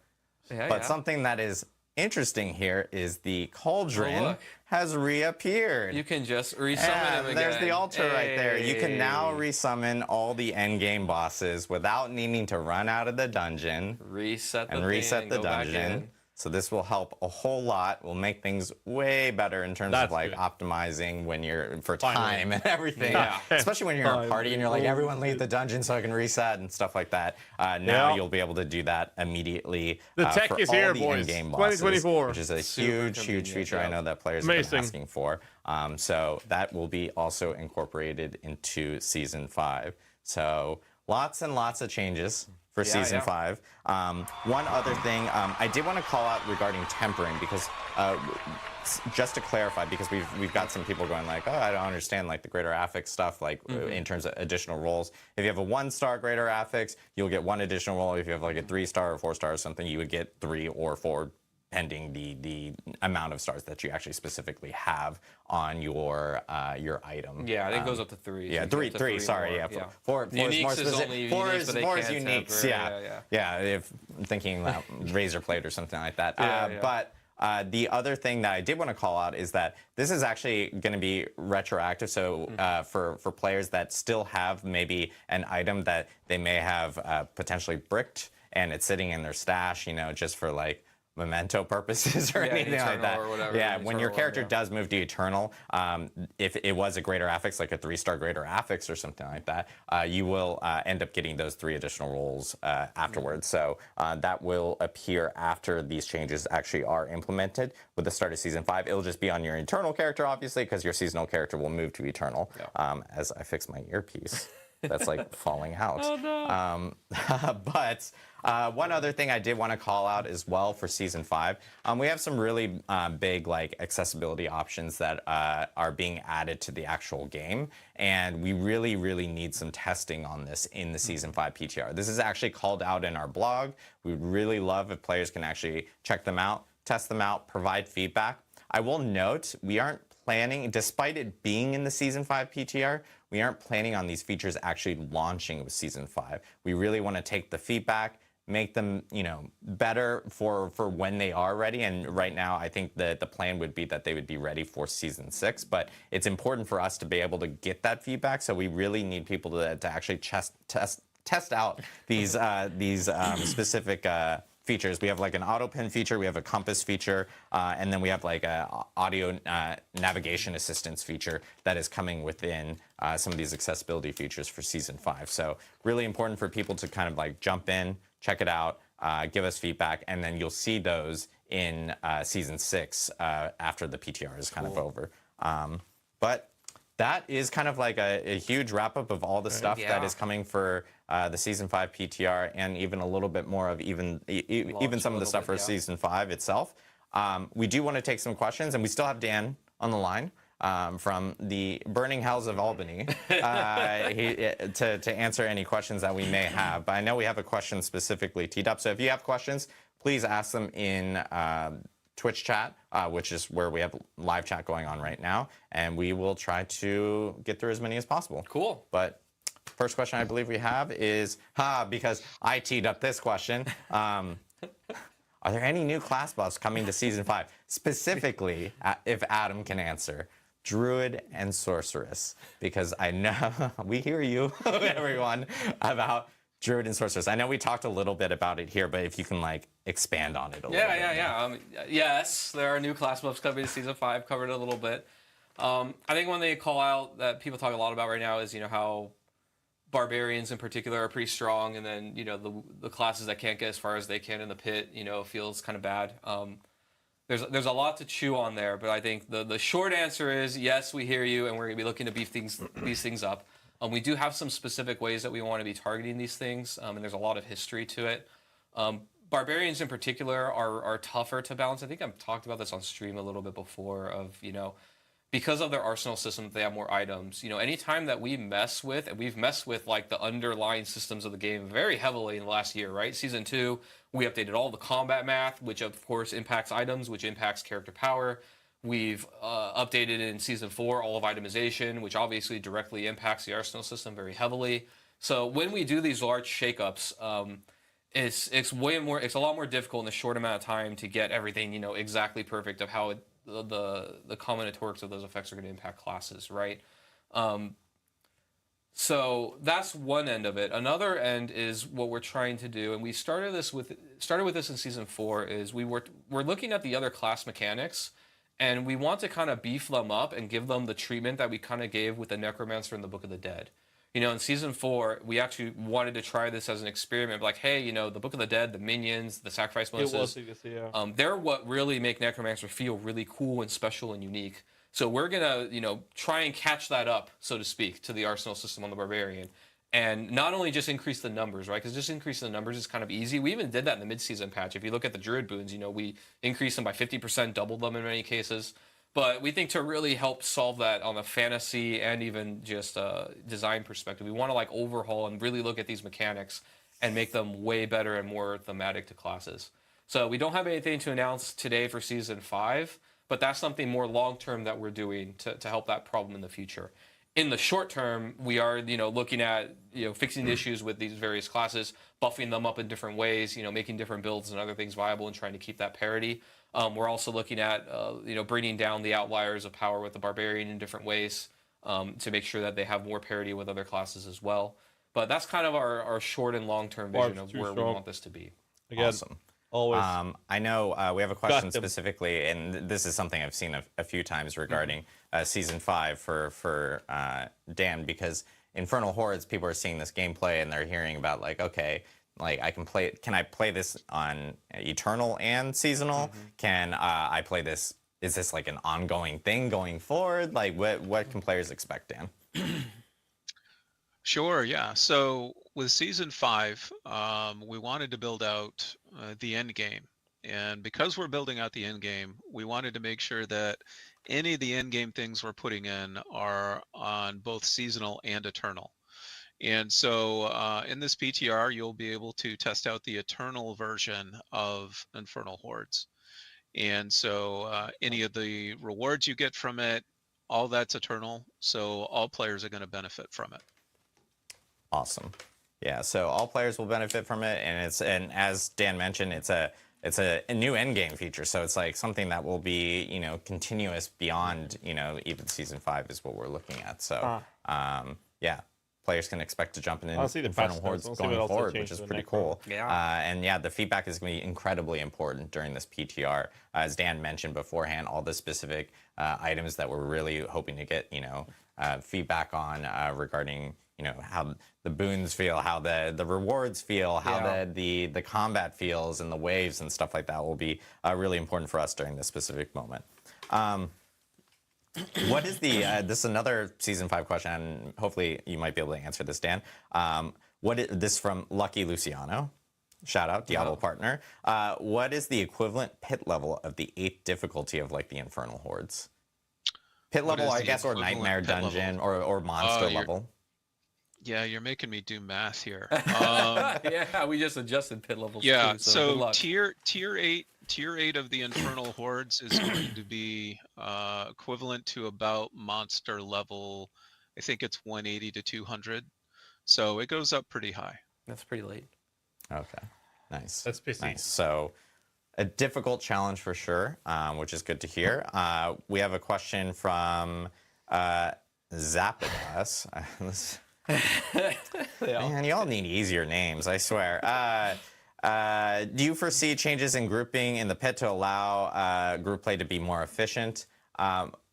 But something that is interesting here is the cauldron has reappeared. You can just resummon him again. There's the altar right there. You can now resummon all the endgame bosses without needing to run out of the dungeon. Reset the dungeon. So this will help a whole lot. Will make things way better in terms of like optimizing when you're for time and everything. Especially when you're in a party and you're like, everyone leave the dungeon so I can reset and stuff like that. Now you'll be able to do that immediately. The tech for is all here, the boys. in-game bosses, 2024, which is a huge feature. I know that players have been asking for. So that will be also incorporated into Season 5. So lots and lots of changes for Season 5. One other thing I did want to call out regarding tempering, because just to clarify, because we've got some people going like, oh, I don't understand like the greater affix stuff, like in terms of additional rolls. If you have a 1-star greater affix, you'll get 1 additional roll. If you have like a 3-star or 4-star or something, you would get 3 or 4, pending the amount of stars that you actually specifically have on your item. Yeah, I think it goes up to 3. Yeah, so three. Sorry, yeah. Four is more specific. Four is uniques. Yeah. If I'm thinking razor blade or something like that. But the other thing that I did want to call out is that this is actually going to be retroactive. So for players that still have maybe an item that they may have potentially bricked and it's sitting in their stash, just for like memento purposes or anything like that. When your character does move to Eternal, if it was a greater affix, like a 3-star greater affix or something like that, you will end up getting those 3 additional rolls afterwards. So that will appear after these changes actually are implemented. With the start of Season 5, it'll just be on your Eternal character, obviously, because your seasonal character will move to Eternal. As I fix my earpiece. That's like falling out. Oh, no. But one other thing I did want to call out as well for Season 5, we have some really big like accessibility options that are being added to the actual game, and we really need some testing on this in the Season 5 PTR. This is actually called out in our blog. We would really love if players can actually check them out, test them out, provide feedback. I will note we aren't planning, despite it being in the Season 5 PTR, we aren't planning on these features actually launching with Season 5. We really want to take the feedback, make them, you know, better for when they are ready. And right now, I think that the plan would be that they would be ready for Season 6. But it's important for us to be able to get that feedback. So we really need people to actually test out these specific features. We have like an auto pin feature, we have a compass feature, and then we have like a audio navigation assistance feature that is coming within some of these accessibility features for Season 5. So really important for people to kind of like jump in, check it out, give us feedback, and then you'll see those in Season 6 after the PTR is kind of over. But that is kind of like a huge wrap-up of all the stuff that is coming for the Season 5 PTR, and even a little bit more of even some of the stuff for Season 5 itself. We do want to take some questions, and we still have Dan on the line from the burning hells of Albany to answer any questions that we may have. But I know we have a question specifically teed up, so if you have questions, please ask them in Twitch chat, which is where we have live chat going on right now, and we will try to get through as many as possible. Cool. But first question I believe we have is, because I teed up this question, are there any new class buffs coming to Season 5? Specifically, if Adam can answer, Druid and Sorceress, because I know, we hear you, everyone, about Druid and Sorceress. I know we talked a little bit about it here, but if you can like expand on it a little bit. Yes, there are new class buffs coming to Season 5, covered it a little bit. I think one they call out that people talk a lot about right now is, you know, how barbarians in particular are pretty strong, and then, you know, the classes that can't get as far as they can in the pit, you know, feels kind of bad. There's a lot to chew on there, but I think the short answer is yes, we hear you, and we're going to be looking to beef these things up. We do have some specific ways that we want to be targeting these things, and there's a lot of history to it. Barbarians in particular are tougher to balance. I think I've talked about this on stream a little bit before of, you know, because of their arsenal system, they have more items. You know, anytime that we mess with, and we've messed with like the underlying systems of the game very heavily in the last year, right? Season 2, we updated all the combat math, which of course impacts items, which impacts character power. We've updated in Season 4 all of itemization, which obviously directly impacts the arsenal system very heavily. So when we do these large shakeups, it's a lot more difficult in a short amount of time to get everything, you know, exactly perfect of how the combinatorics of those effects are going to impact classes, right? So that's one end of it. Another end is what we're trying to do, and we started with this in Season 4. Is we're looking at the other class mechanics, and we want to kind of beef them up and give them the treatment that we kind of gave with the Necromancer in the Book of the Dead. You know, in Season 4, we actually wanted to try this as an experiment. Like, hey, you know, the Book of the Dead, the minions, the sacrifice bonuses, they're what really make Necromancer feel really cool and special and unique. So we're going to, you know, try and catch that up, so to speak, to the arsenal system on the Barbarian. And not only just increase the numbers, right? Because just increasing the numbers is kind of easy. We even did that in the mid-season patch. If you look at the Druid boons, you know, we increased them by 50%, doubled them in many cases. But we think to really help solve that on a fantasy and even just design perspective, we want to like overhaul and really look at these mechanics and make them way better and more thematic to classes. So we don't have anything to announce today for Season 5, but that's something more long-term that we're doing to help that problem in the future. In the short term, we are, you know, looking at, you know, fixing the issues with these various classes, buffing them up in different ways, you know, making different builds and other things viable and trying to keep that parity. We're also looking at, you know, bringing down the outliers of power with the Barbarian in different ways to make sure that they have more parity with other classes as well. But that's kind of our short and long-term vision of where we want this to be. Again, awesome. Always. I know we have a question specifically, and this is something I've seen a few times regarding Season 5 for Dan, because Infernal Hordes, people are seeing this gameplay and they're hearing about like, okay, like can I play this on Eternal and Seasonal? Can I play this? Is this like an ongoing thing going forward? Like what can players expect, Dan? Sure, yeah. So with Season 5, we wanted to build out the end game. And because we're building out the end game, we wanted to make sure that any of the end game things we're putting in are on both Seasonal and Eternal. And so in this PTR, you'll be able to test out the Eternal version of Infernal Hordes. And so any of the rewards you get from it, all that's eternal, so all players are going to benefit from it. Awesome. Yeah, so all players will benefit from it, and as Dan mentioned, it's a new end game feature, so it's like something that will be, you know, continuous beyond, you know, even season 5 is what we're looking at. So yeah, players can expect to jump in Infernal Hordes going forward, which is pretty cool. Yeah. And yeah, the feedback is going to be incredibly important during this PTR. As Dan mentioned beforehand, all the specific items that we're really hoping to get, you know, feedback on regarding, you know, how the boons feel, how the rewards feel, how the combat feels, and the waves and stuff like that will be really important for us during this specific moment. What is the this is another season 5 question, and hopefully you might be able to answer this, Dan. What is this from Lucky Luciano? Shout out, Diablo partner. What is the equivalent pit level of the 8th difficulty of like the Infernal Hordes? Pit level, I guess, or Nightmare Dungeon, or Monster level. Yeah, you're making me do math here. Yeah, we just adjusted pit levels. Yeah, too, so good luck. tier 8 of the Infernal Hordes is going to be equivalent to about monster level. I think it's 180 to 200. So it goes up pretty high. That's pretty late. Okay, nice. That's pretty nice. So a difficult challenge for sure, which is good to hear. We have a question from Zapidas. Man, y'all need easier names, I swear. Do you foresee changes in grouping in the pit to allow group play to be more efficient?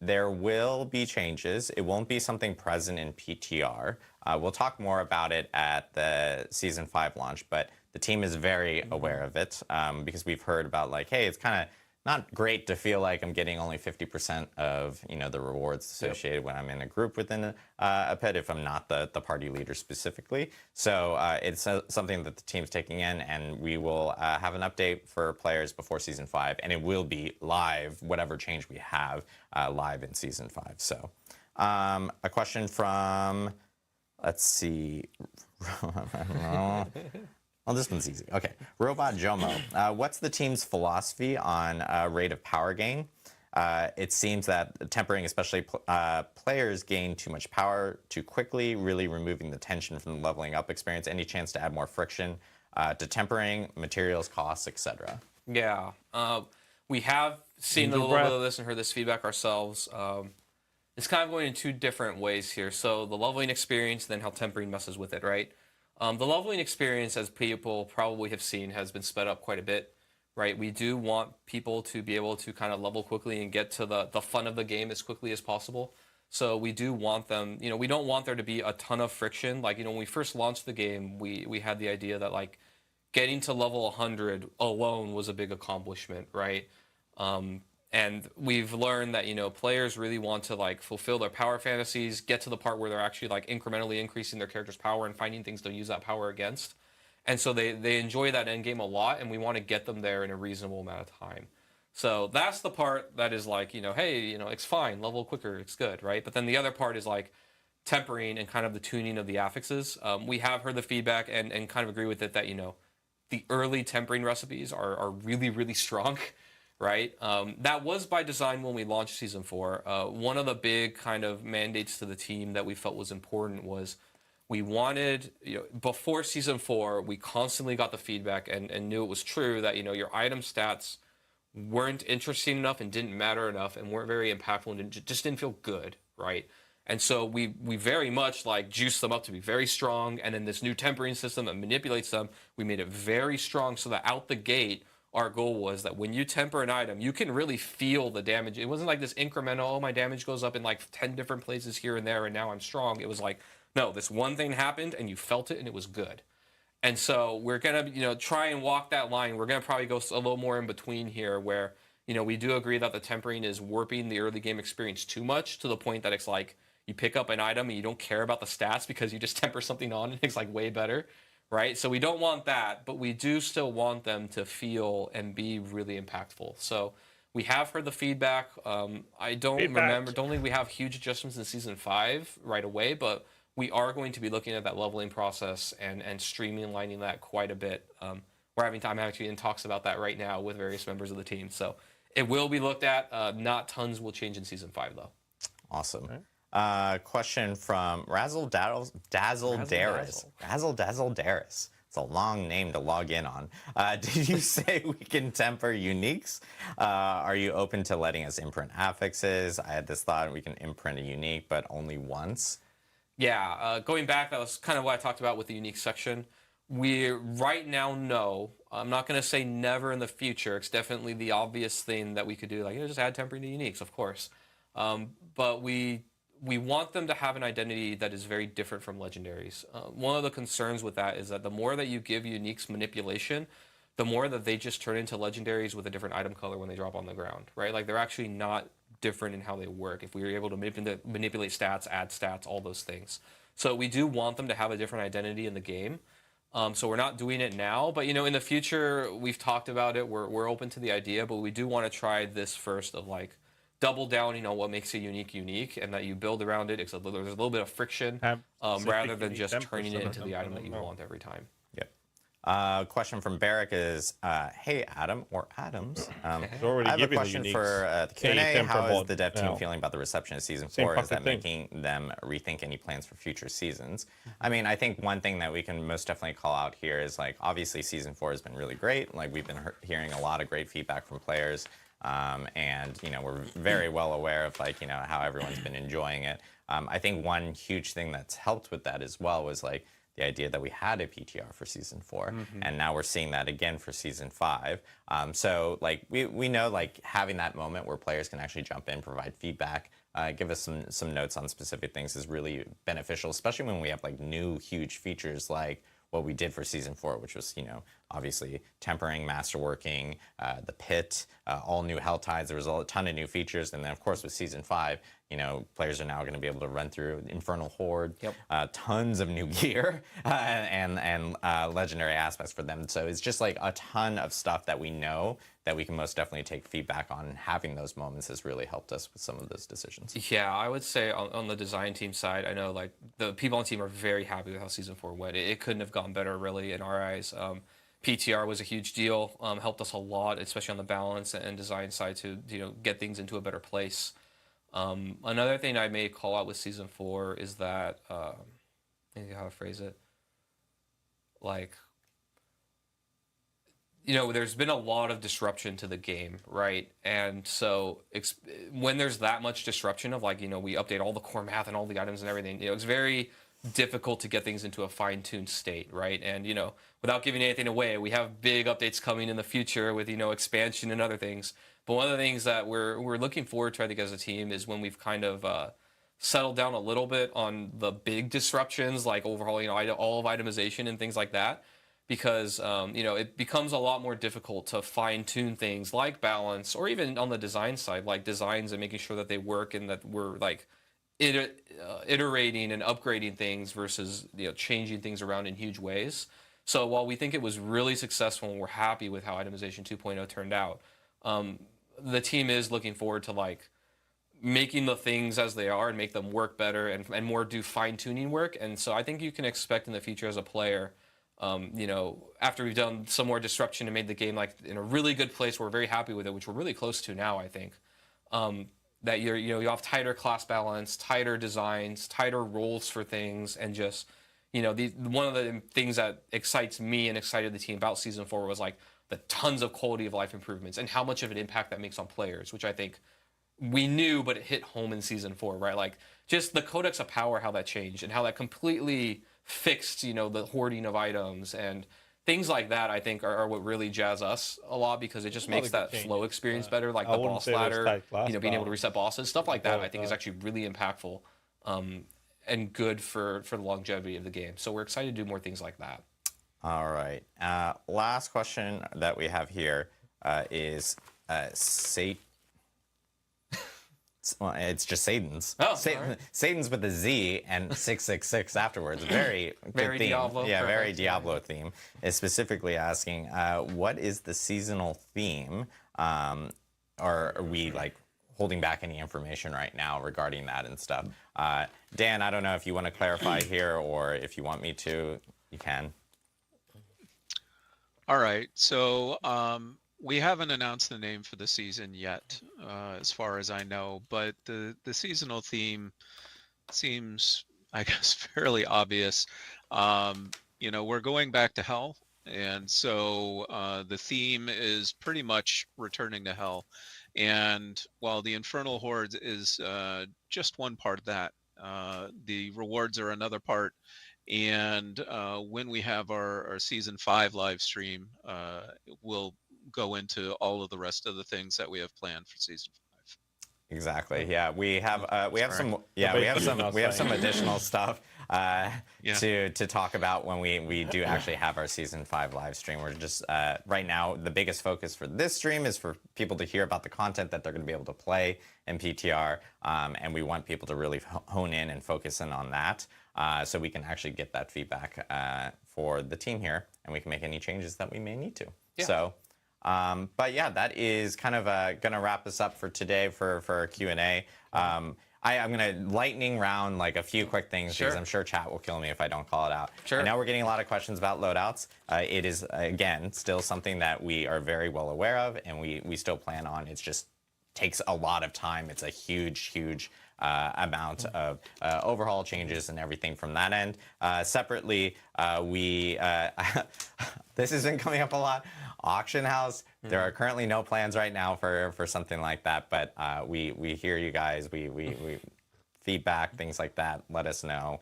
There will be changes. It won't be something present in PTR. We'll talk more about it at the Season 5 launch, but the team is very aware of it because we've heard about like, hey, it's kind of not great to feel like I'm getting only 50% of, you know, the rewards associated when I'm in a group within a pit if I'm not the party leader specifically. So it's something that the team's taking in, and we will have an update for players before Season 5, and it will be live, whatever change we have live in Season 5. So a question from, let's see, well, this one's easy. Okay. Robot Jomo. What's the team's philosophy on rate of power gain? It seems that tempering, especially players, gain too much power too quickly, really removing the tension from the leveling up experience. Any chance to add more friction to tempering, materials, costs, etc.? Yeah. We have seen a little bit of this and heard this feedback ourselves. It's kind of going in two different ways here. So the leveling experience, then how tempering messes with it, right? The leveling experience, as people probably have seen, has been sped up quite a bit, right? We do want people to be able to kind of level quickly and get to the fun of the game as quickly as possible. So we do want them, you know, we don't want there to be a ton of friction. Like, you know, when we first launched the game, we had the idea that, like, getting to level 100 alone was a big accomplishment, right? And we've learned that, you know, players really want to, like, fulfill their power fantasies, get to the part where they're actually, like, incrementally increasing their character's power and finding things to use that power against. And so they enjoy that end game a lot, and we want to get them there in a reasonable amount of time. So that's the part that is like, you know, hey, you know, it's fine, level quicker, it's good, right? But then the other part is, like, tempering and kind of the tuning of the affixes. We have heard the feedback and kind of agree with it that, you know, the early tempering recipes are really, really strong. Right? That was by design when we launched Season 4. One of the big kind of mandates to the team that we felt was important was we wanted, you know, before Season 4, we constantly got the feedback and knew it was true that, you know, your item stats weren't interesting enough and didn't matter enough and weren't very impactful and just didn't feel good, right? And so we very much, like, juiced them up to be very strong, and then this new tempering system that manipulates them, we made it very strong so that out the gate, our goal was that when you temper an item, you can really feel the damage. It wasn't like this incremental, oh, my damage goes up in like 10 different places here and there, and now I'm strong. It was like, no, this one thing happened, and you felt it, and it was good. And so we're going to, you know, try and walk that line. We're going to probably go a little more in between here where, you know, we do agree that the tempering is warping the early game experience too much to the point that it's like you pick up an item and you don't care about the stats because you just temper something on and it's like way better. Right? So we don't want that, but we do still want them to feel and be really impactful. So we have heard the feedback. I don't think we have huge adjustments in Season 5 right away, but we are going to be looking at that leveling process and streamlining that quite a bit. We're having time actually in talks about that right now with various members of the team. So it will be looked at. Not tons will change in Season 5, though. Awesome. Question from Razzle Dazzle Daris. Razzle Dazzle Daris. It's a long name to log in on. Did you say we can temper uniques? Are you open to letting us imprint affixes? I had this thought we can imprint a unique, but only once. Yeah, going back, that was kind of what I talked about with the unique section. We right now know. I'm not going to say never in the future. It's definitely the obvious thing that we could do, like just add tempering to uniques, of course. But we want them to have an identity that is very different from legendaries. One of the concerns with that is that the more that you give uniques manipulation, the more that they just turn into legendaries with a different item color when they drop on the ground, right? Like they're actually not different in how they work. If we were able to manipulate stats, add stats, all those things. So we do want them to have a different identity in the game. So we're not doing it now, but in the future, we've talked about it. We're open to the idea, but we do want to try this first of like double down, what makes a unique, and that you build around it. Except there's a little bit of friction, rather than just turning it into the item that you want every time. Yep. Question from Barrick is, hey Adam or Adams, I have a question for the Q&A. How is the dev team feeling about the reception of Season 4? Is that making them rethink any plans for future seasons? I mean, I think one thing that we can most definitely call out here is like, obviously Season 4 has been really great. Like we've been hearing a lot of great feedback from players. And we're very well aware of like how everyone's been enjoying it. I think one huge thing that's helped with that as well was like the idea that we had a PTR for Season 4, and now we're seeing that again for Season 5. So like we know like having that moment where players can actually jump in, provide feedback, give us some notes on specific things is really beneficial, especially when we have like new huge features like what we did for Season 4, which was, obviously tempering, masterworking, the pit, all new hell tides. There was a ton of new features. And then, of course, with Season 5, players are now going to be able to run through Infernal Horde, tons of new gear, and legendary aspects for them. So it's just like a ton of stuff that we know that we can most definitely take feedback on. And having those moments has really helped us with some of those decisions. Yeah, I would say on the design team side, I know like the people on the team are very happy with how Season 4 went. It couldn't have gone better, really, in our eyes. PTR was a huge deal, helped us a lot, especially on the balance and design side to get things into a better place. Another thing I may call out with Season 4 is that, I think how to phrase it, like, there's been a lot of disruption to the game, right? And so when there's that much disruption of like, we update all the core math and all the items and everything, it's very difficult to get things into a fine-tuned state, right? And, without giving anything away, we have big updates coming in the future with, expansion and other things. But one of the things that we're looking forward to, I think, as a team is when we've kind of settled down a little bit on the big disruptions, like overhauling all of itemization and things like that. Because, it becomes a lot more difficult to fine-tune things like balance, or even on the design side, like designs and making sure that they work and that we're, like, iterating and upgrading things versus, changing things around in huge ways. So while we think it was really successful and we're happy with how Itemization 2.0 turned out, the team is looking forward to, like, making the things as they are and make them work better and more do fine-tuning work. And so I think you can expect in the future as a player, after we've done some more disruption and made the game like in a really good place, we're very happy with it, which we're really close to now, I think, that you have tighter class balance, tighter designs, tighter roles for things, and just, one of the things that excites me and excited the team about Season 4 was like the tons of quality of life improvements and how much of an impact that makes on players, which I think we knew, but it hit home in Season 4, right? Like just the Codex of Power, how that changed and how that completely fixed, the hoarding of items and things like that, I think are what really jazz us a lot, because it just makes that flow experience better, like the boss ladder, being able to reset bosses, stuff like that, I think is actually really impactful and good for the longevity of the game. So we're excited to do more things like that. All right. Last question that we have here is well, it's just Satan's. Oh, Satan's with a Z and 666 afterwards. Very theme. Diablo. Yeah, perfect. Very Diablo theme. Is specifically asking, what is the seasonal theme? Or are we like holding back any information right now regarding that and stuff? Dan, I don't know if you want to clarify here, or if you want me to, you can. All right. So we haven't announced the name for the season yet, as far as I know, but the seasonal theme seems, I guess, fairly obvious. You know, we're going back to hell, and so the theme is pretty much returning to hell. And while the Infernal Horde is just one part of that, the rewards are another part. And when we have our season 5 live stream, we'll go into all of the rest of the things that we have planned for season 5. Exactly. Yeah, we have some additional stuff to talk about when we do actually have our season 5 live stream. We're just right now the biggest focus for this stream is for people to hear about the content that they're going to be able to play in PTR, and we want people to really hone in and focus in on that, so we can actually get that feedback for the team here, and we can make any changes that we may need to. Yeah. So. But yeah, that is kind of going to wrap us up for today for our Q&A. I'm going to lightning round like a few quick things because I'm sure chat will kill me if I don't call it out. Sure. I know we're getting a lot of questions about loadouts. It is, again, still something that we are very well aware of and we still plan on. It just takes a lot of time. It's a huge amount of overhaul changes and everything from that end. Separately, we this has been coming up a lot. Auction house. There are currently no plans right now for something like that, but we hear you guys. We feedback, things like that. Let us know.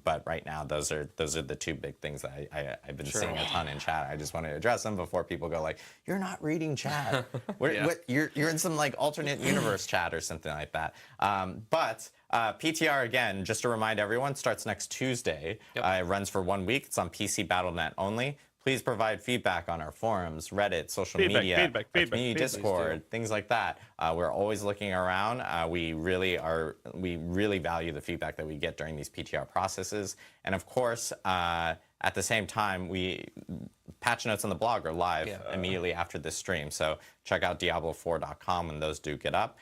But right now, those are the two big things that I've been seeing a ton in chat. I just want to address them before people go like, "You're not reading chat. What, you're in some like alternate universe chat or something like that." But PTR again, just to remind everyone, starts next Tuesday. It runs for 1 week. It's on PC BattleNet only. Please provide feedback on our forums, Reddit, social media, community Discord, things like that. We're always looking around. We really value the feedback that we get during these PTR processes. And of course, at the same time, patch notes on the blog are live immediately after this stream. So check out Diablo4.com when those do get up.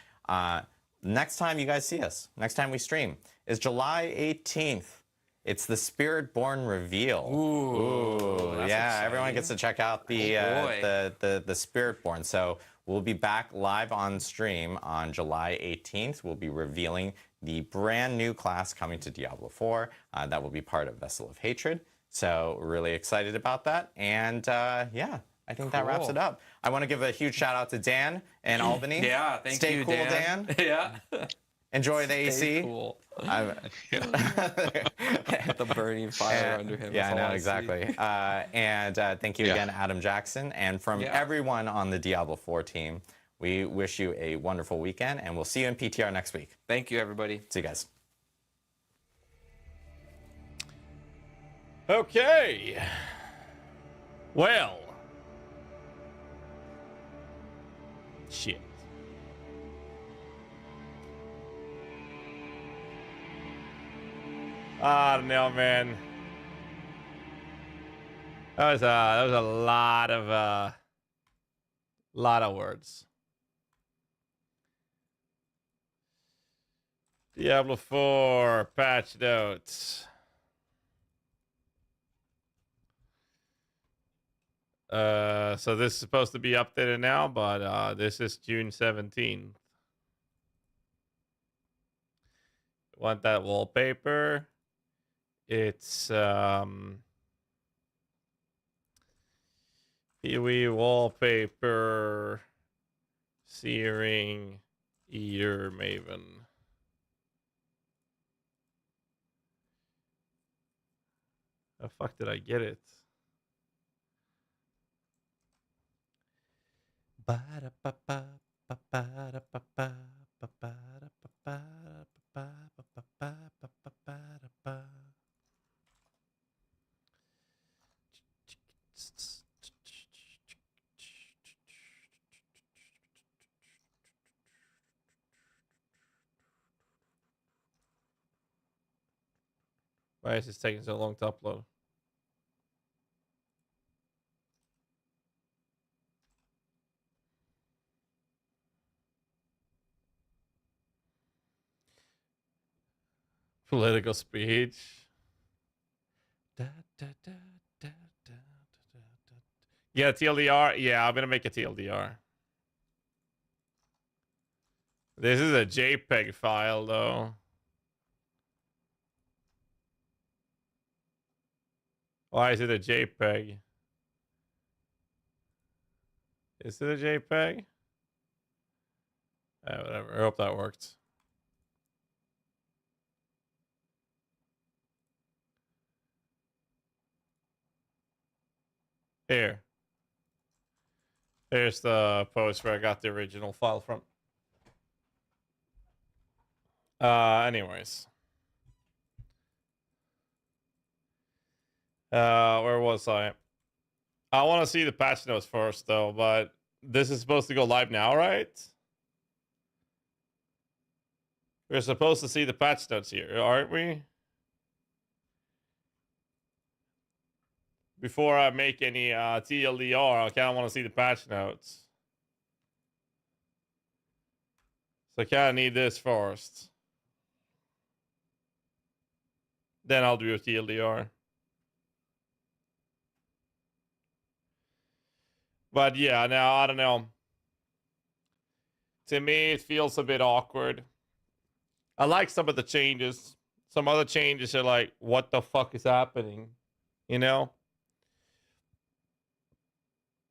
Next time you guys see us, next time we stream, is July 18th. It's the Spirit-Born reveal. Ooh, yeah! Exciting. Everyone gets to check out the Spirit-Born. So we'll be back live on stream on July 18th. We'll be revealing the brand new class coming to Diablo 4. That will be part of Vessel of Hatred. So we're really excited about that. And yeah, I think that wraps it up. I want to give a huge shout out to Dan in Albany. Yeah, thank Stay you, cool, Dan. Dan. Enjoy the Stay AC. Cool. The burning fire under him. Yeah, I know, exactly. And thank you again, Adam Jackson. And from everyone on the Diablo 4 team, we wish you a wonderful weekend, and we'll see you in PTR next week. Thank you, everybody. See you guys. Okay. Well. Shit. I don't know, man. That was a lot of words. Diablo 4 patch notes. So this is supposed to be updated now, but this is June 17th. Want that wallpaper? It's Pee-wee wallpaper, Searing, Eater, Maven. How the fuck did I get it? Why is this taking so long to upload? Political speech. Yeah, TLDR. Yeah, I'm gonna make a TLDR. This is a JPEG file, though. Why is it a JPEG? Is it a JPEG? Whatever. I hope that worked. Here. Here's the post where I got the original file from. Anyways. Where was I? I want to see the patch notes first, though, but this is supposed to go live now, right? We're supposed to see the patch notes here, aren't we? Before I make any TLDR, I kind of want to see the patch notes. So I kind of need this first. Then I'll do a TLDR. But yeah, now, I don't know. To me, it feels a bit awkward. I like some of the changes. Some other changes are like, what the fuck is happening? You know?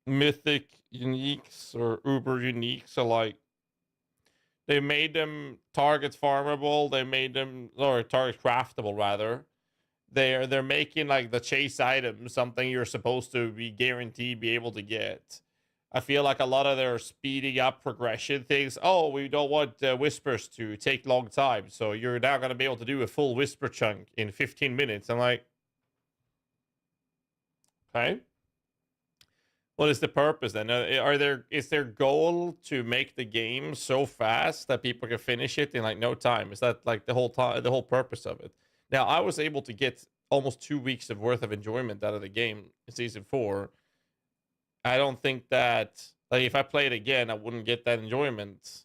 Mythic uniques or uber uniques are like, they made them target farmable. They made them, or target craftable rather. They're making like the chase item something you're supposed to be guaranteed be able to get. I feel like a lot of their speeding up progression things. Oh, we don't want whispers to take long time, so you're now gonna be able to do a full whisper chunk in 15 minutes. I'm like, okay. What is the purpose then? Is their goal to make the game so fast that people can finish it in like no time? Is that like the whole purpose of it? Now, I was able to get almost 2 weeks of worth of enjoyment out of the game in season 4. I don't think that, like, if I play it again, I wouldn't get that enjoyment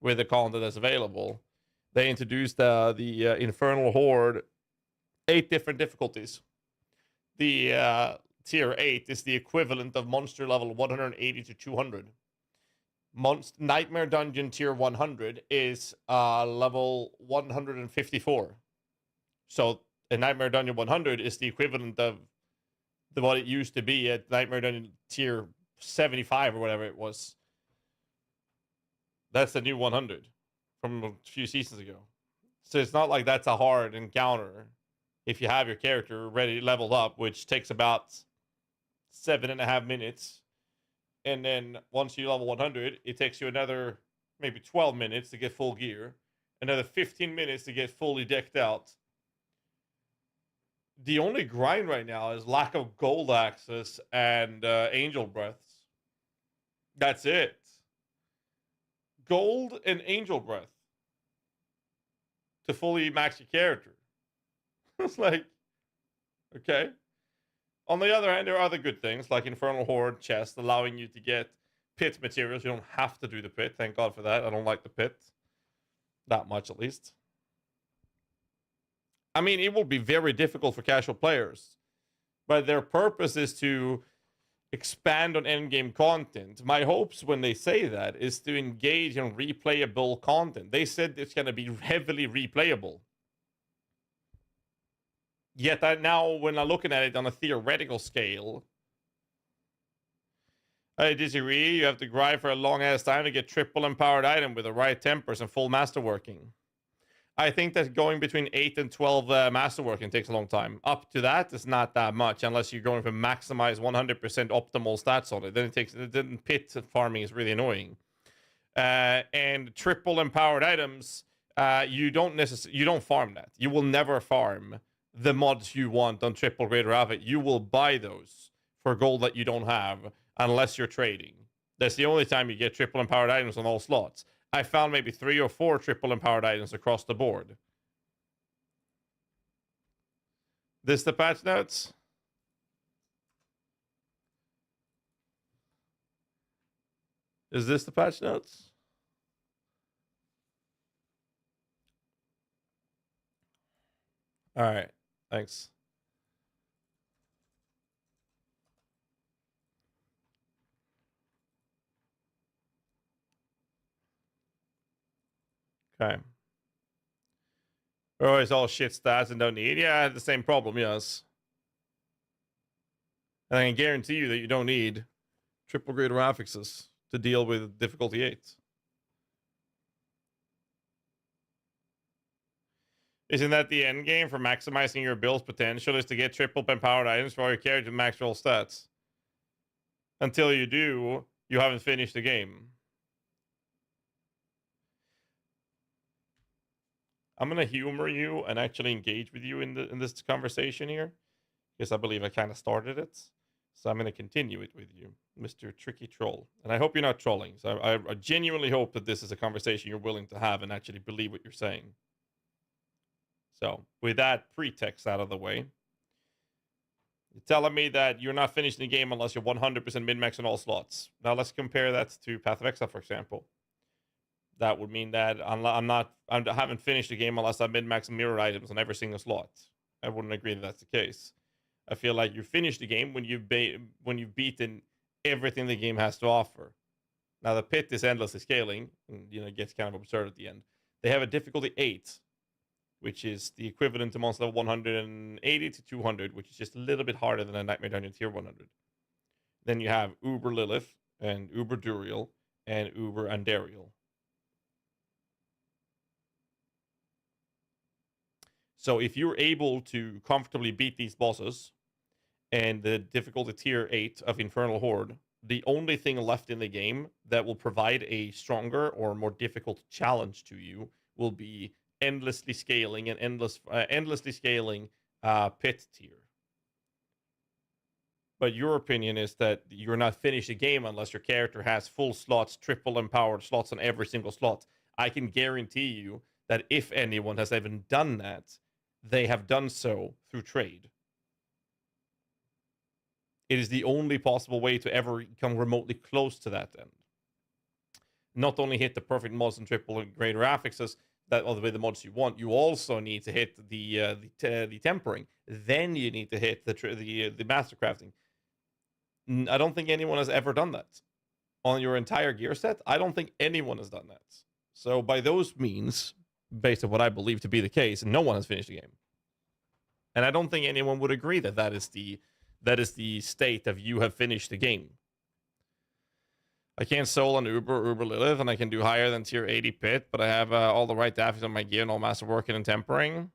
with the content that's available. They introduced the Infernal Horde, 8 different difficulties. The tier 8 is the equivalent of monster level 180 to 200. Nightmare Dungeon tier 100 is level 154. So a Nightmare Dungeon 100 is the equivalent of what it used to be at Nightmare Dungeon tier 75 or whatever it was. That's the new 100 from a few seasons ago. So it's not like that's a hard encounter if you have your character ready leveled up, which takes about 7.5 minutes. And then once you level 100, it takes you another maybe 12 minutes to get full gear, another 15 minutes to get fully decked out. The only grind right now is lack of gold access and angel breaths. That's it. Gold and angel breath to fully max your character. It's like, okay. On the other hand, there are other good things like Infernal Horde chest allowing you to get pit materials. You don't have to do the pit. Thank God for that. I don't like the pit. That much, at least. I mean, it will be very difficult for casual players, but their purpose is to expand on endgame content. My hopes when they say that is to engage in replayable content. They said it's going to be heavily replayable. Yet now, when I'm looking at it on a theoretical scale, I disagree. You have to grind for a long-ass time to get triple empowered item with the right tempers and full masterworking. I think that going between 8 and 12 masterworking takes a long time. Up to that, it's not that much unless you're going to maximize 100% optimal stats on it. Then pit farming is really annoying. And triple empowered items, you don't farm that. You will never farm the mods you want on triple greater havoc. You will buy those for gold that you don't have unless you're trading. That's the only time you get triple empowered items on all slots. I found maybe 3 or 4 triple empowered items across the board. This the patch notes? Is this the patch notes? All right. Thanks. Okay. Oh, it's all shit stats and don't need. Yeah, I had the same problem, yes. And I can guarantee you that you don't need triple greater affixes to deal with difficulty 8. Isn't that the end game for maximizing your build's potential, is to get triple empowered items for your character to max roll stats? Until you do, you haven't finished the game. I'm gonna humor you and actually engage with you in this conversation here, because I believe I kind of started it. So I'm gonna continue it with you, Mr. Tricky Troll. And I hope you're not trolling. So I genuinely hope that this is a conversation you're willing to have and actually believe what you're saying. So with that pretext out of the way, you're telling me that you're not finishing the game unless you're 100% min-max on all slots. Now let's compare that to Path of Exile, for example. That would mean that I haven't finished the game unless I min-max mirror items on every single slot. I wouldn't agree that that's the case. I feel like you finish the game when you've beaten everything the game has to offer. Now the pit is endlessly scaling, and it gets kind of absurd at the end. They have a difficulty 8, which is the equivalent to monster level 180 to 200, which is just a little bit harder than a Nightmare Dungeon tier 100. Then you have Uber Lilith and Uber Duriel and Uber Andariel. So if you're able to comfortably beat these bosses and the difficulty tier 8 of Infernal Horde, the only thing left in the game that will provide a stronger or more difficult challenge to you will be endlessly scaling and endlessly scaling pit tier. But your opinion is that you're not finished the game unless your character has full slots, triple empowered slots on every single slot. I can guarantee you that if anyone has even done that, they have done so through trade. It is the only possible way to ever come remotely close to that end. Not only hit the perfect mods and triple and greater affixes, that all the way the mods you want, you also need to hit the tempering. Then you need to hit the master crafting. I don't think anyone has ever done that on your entire gear set. I don't think anyone has done that. So by those means, based on what I believe to be the case, no one has finished the game. And I don't think anyone would agree that that is the state of you have finished the game. I can't soul on Uber Lilith, and I can do higher than tier 80 pit, but I have all the right affixes on my gear and all master working and tempering.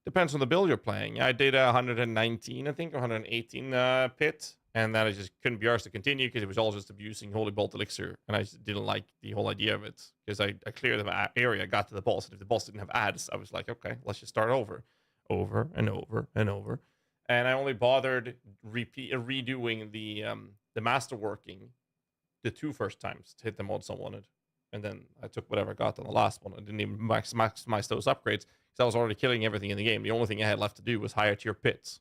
Depends on the build you're playing. I did 119, I think, 118 pit, and then I just couldn't be arsed to continue because it was all just abusing Holy Bolt Elixir, and I just didn't like the whole idea of it because I cleared the area, got to the boss, and if the boss didn't have ads, I was like, okay, let's just start over and over and over. And I only bothered redoing the master working the 2 first times to hit the mods I wanted. And then I took whatever I got on the last one. I didn't even maximize those upgrades because I was already killing everything in the game. The only thing I had left to do was higher tier pits.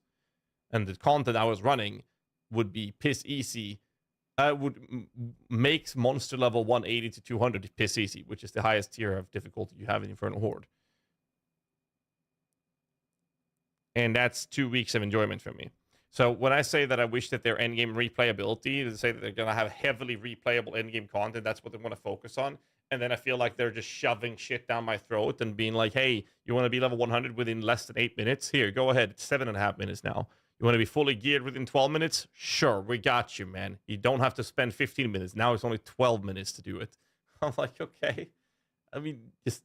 And the content I was running would be piss easy. Would make monster level 180 to 200 piss easy, which is the highest tier of difficulty you have in Infernal Horde. And that's 2 weeks of enjoyment for me. So when I say that I wish that their endgame replayability, to say that they're going to have heavily replayable endgame content, that's what they want to focus on. And then I feel like they're just shoving shit down my throat and being like, hey, you want to be level 100 within less than 8 minutes? Here, go ahead. It's 7.5 minutes now. You want to be fully geared within 12 minutes? Sure, we got you, man. You don't have to spend 15 minutes. Now it's only 12 minutes to do it. I'm like, okay. I mean, just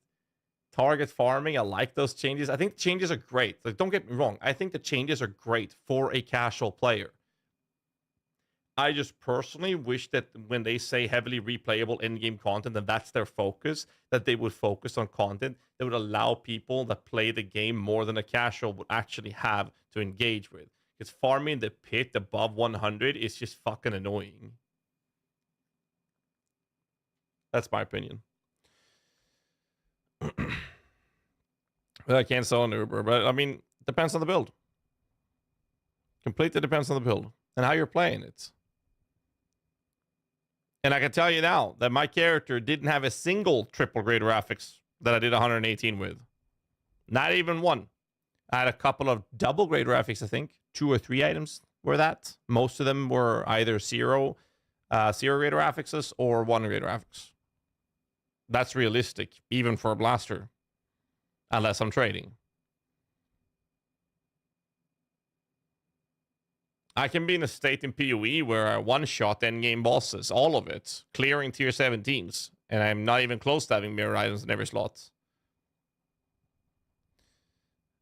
target farming. I like those changes. I think changes are great. Like, don't get me wrong. I think the changes are great for a casual player. I just personally wish that when they say heavily replayable in-game content and that's their focus, that they would focus on content that would allow people that play the game more than a casual would actually have to engage with. Because farming the pit above 100 is just fucking annoying. That's my opinion. I can't sell an Uber, but I mean, depends on the build. Completely depends on the build and how you're playing it. And I can tell you now that my character didn't have a single triple greater affix that I did 118 with. Not even one. I had a couple of double greater affix, I think. 2 or 3 items were that. Most of them were either zero greater affixes or 1 greater affix. That's realistic, even for a blaster. Unless I'm trading. I can be in a state in PoE where I one-shot endgame bosses, all of it, clearing tier 17s, and I'm not even close to having mirror items in every slot.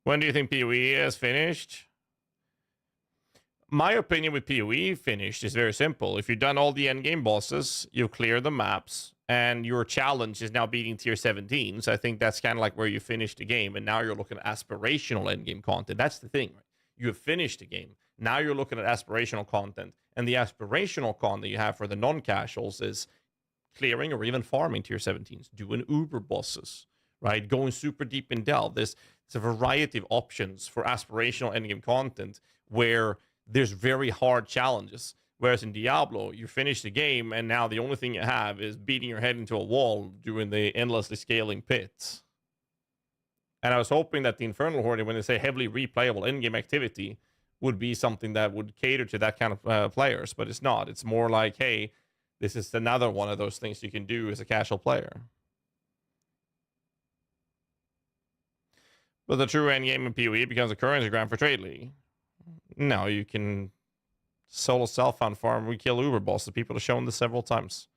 When do you think PoE is finished? My opinion with PoE finished is very simple. If you've done all the endgame bosses, you've cleared the maps, and your challenge is now beating tier 17s, I think that's kind of like where you finish the game, and now you're looking at aspirational endgame content. That's the thing, right? You have finished the game. Now you're looking at aspirational content, and the aspirational content you have for the non-casuals is clearing or even farming tier 17s, doing uber bosses, right? Going super deep in delve. There's a variety of options for aspirational endgame content where there's very hard challenges. Whereas in Diablo, you finish the game, and now the only thing you have is beating your head into a wall doing the endlessly scaling pits. And I was hoping that the Infernal Horde, when they say heavily replayable endgame activity, would be something that would cater to that kind of players, but it's not. It's more like, hey, this is another one of those things you can do as a casual player. But the true endgame in PoE becomes a currency grind for Trade League. No, you can solo self-found farm, we kill uber bosses. People have shown this several times.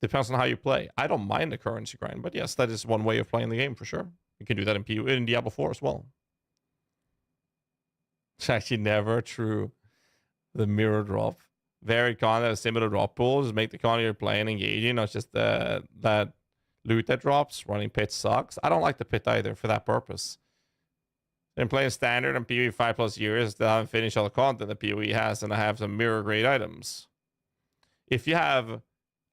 Depends on how you play. I don't mind the currency grind, but yes, that is one way of playing the game for sure. You can do that in PoE in Diablo 4 as well. It's actually never true. The mirror drop. Varied content, similar drop pools, make the content you're playing engaging, not just that loot that drops. Running pit sucks. I don't like the pit either for that purpose. Been playing standard and PoE 5+ years, still haven't finished all the content that PoE has, and I have some mirror grade items. If you have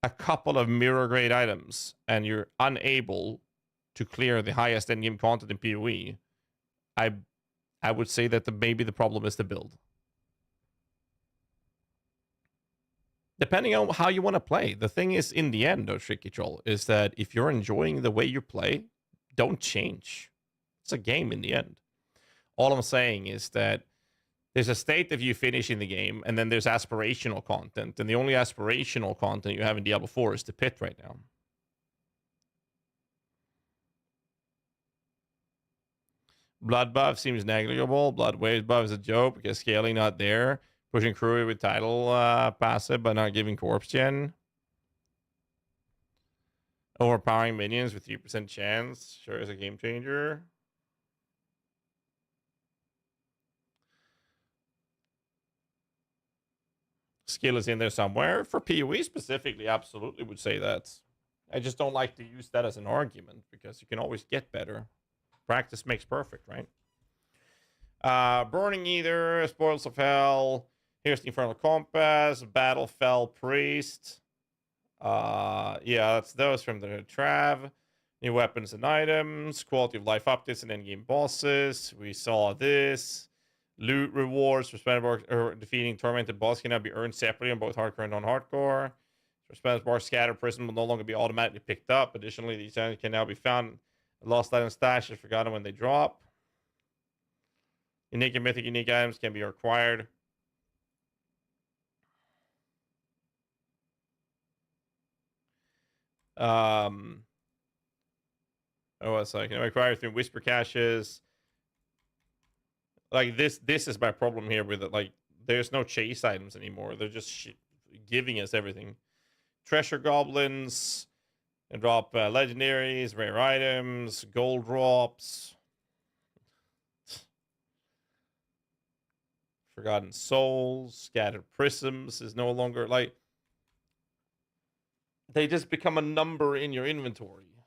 a couple of mirror grade items and you're unable to clear the highest endgame content in PoE, I would say that maybe the problem is the build. Depending on how you want to play. The thing is, in the end, though, Tricky Troll, is that if you're enjoying the way you play, don't change. It's a game in the end. All I'm saying is that there's a state of you finishing the game, and then there's aspirational content. And the only aspirational content you have in Diablo 4 is the pit right now. Blood buff seems negligible. Blood waves buff is a joke because scaling not there. Pushing crew with title passive, but not giving corpse gen. Overpowering minions with 3% chance. Sure is a game changer. Skill is in there somewhere. For PoE specifically, absolutely would say that. I just don't like to use that as an argument because you can always get better. Practice makes perfect, right? Burning Ether, Spoils of Hell. Here's the Infernal Compass, Battlefell Priest. Yeah, that's those from the Trav. New weapons and items, quality of life updates and endgame bosses. We saw this. Loot rewards for spending or defeating tormented boss can now be earned separately on both hardcore and non-hardcore. For spending bar scattered prison will no longer be automatically picked up. Additionally, these items can now be found. Lost item stash is forgotten when they drop. Unique and mythic unique items can be acquired. Oh, it's like, can I acquire through whisper caches? Like this is my problem here with it. Like, there's no chase items anymore. They're just giving us everything. Treasure goblins and drop legendaries, rare items, gold drops. Forgotten souls, scattered prisms is no longer like. They just become a number in your inventory,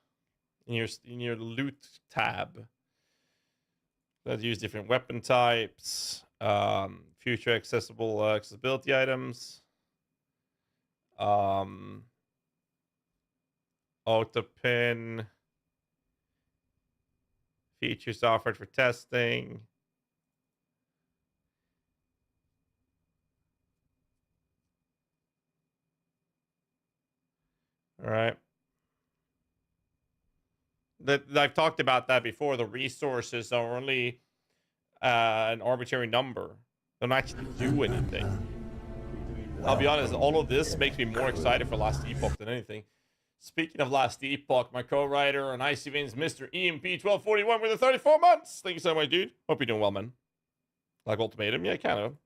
in your loot tab. That use different weapon types, future accessibility items, auto-pin, features offered for testing. All right. I've talked about that before. The resources are only an arbitrary number. They don't actually do anything. I'll be honest, all of this makes me more excited for Last Epoch than anything. Speaking of Last Epoch, my co-writer on Icy Veins, Mr. EMP1241 with the 34 months. Thank you so much, dude. Hope you're doing well, man. Like Ultimatum? Yeah, kind of.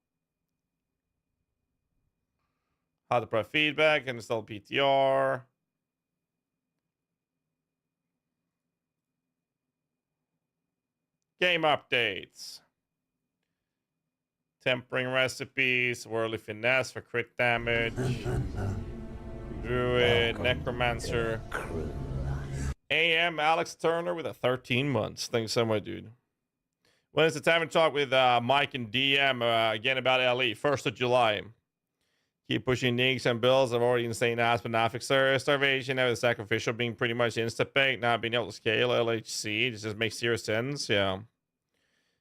How to provide feedback, install PTR. Game updates. Tempering recipes, Whirly Finesse for crit damage. Druid, Necromancer. AM Alex Turner with a 13 months. Thanks so much, dude. When is the time to talk with Mike and DM again about LE? 1st of July. Keep pushing Neeks and Bills. I've already insane ass Benafic Starvation. Now with Sacrificial being pretty much insta-pick, not being able to scale LHC. This just makes zero sense. Yeah.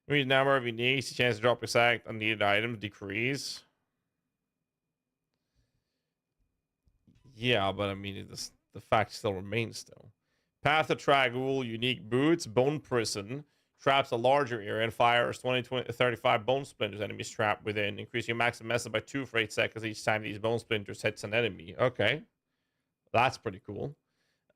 Read number of uniques, the chance to drop a sack unneeded items decrease. Yeah, but I mean, the fact still remains though. Path to Tragul, unique boots, Bone Prison, traps a larger area and fires 35 bone splinters enemies trapped within, increasing your maximum message by 2 for 8 seconds each time these bone splinters hits an enemy. Okay. That's pretty cool.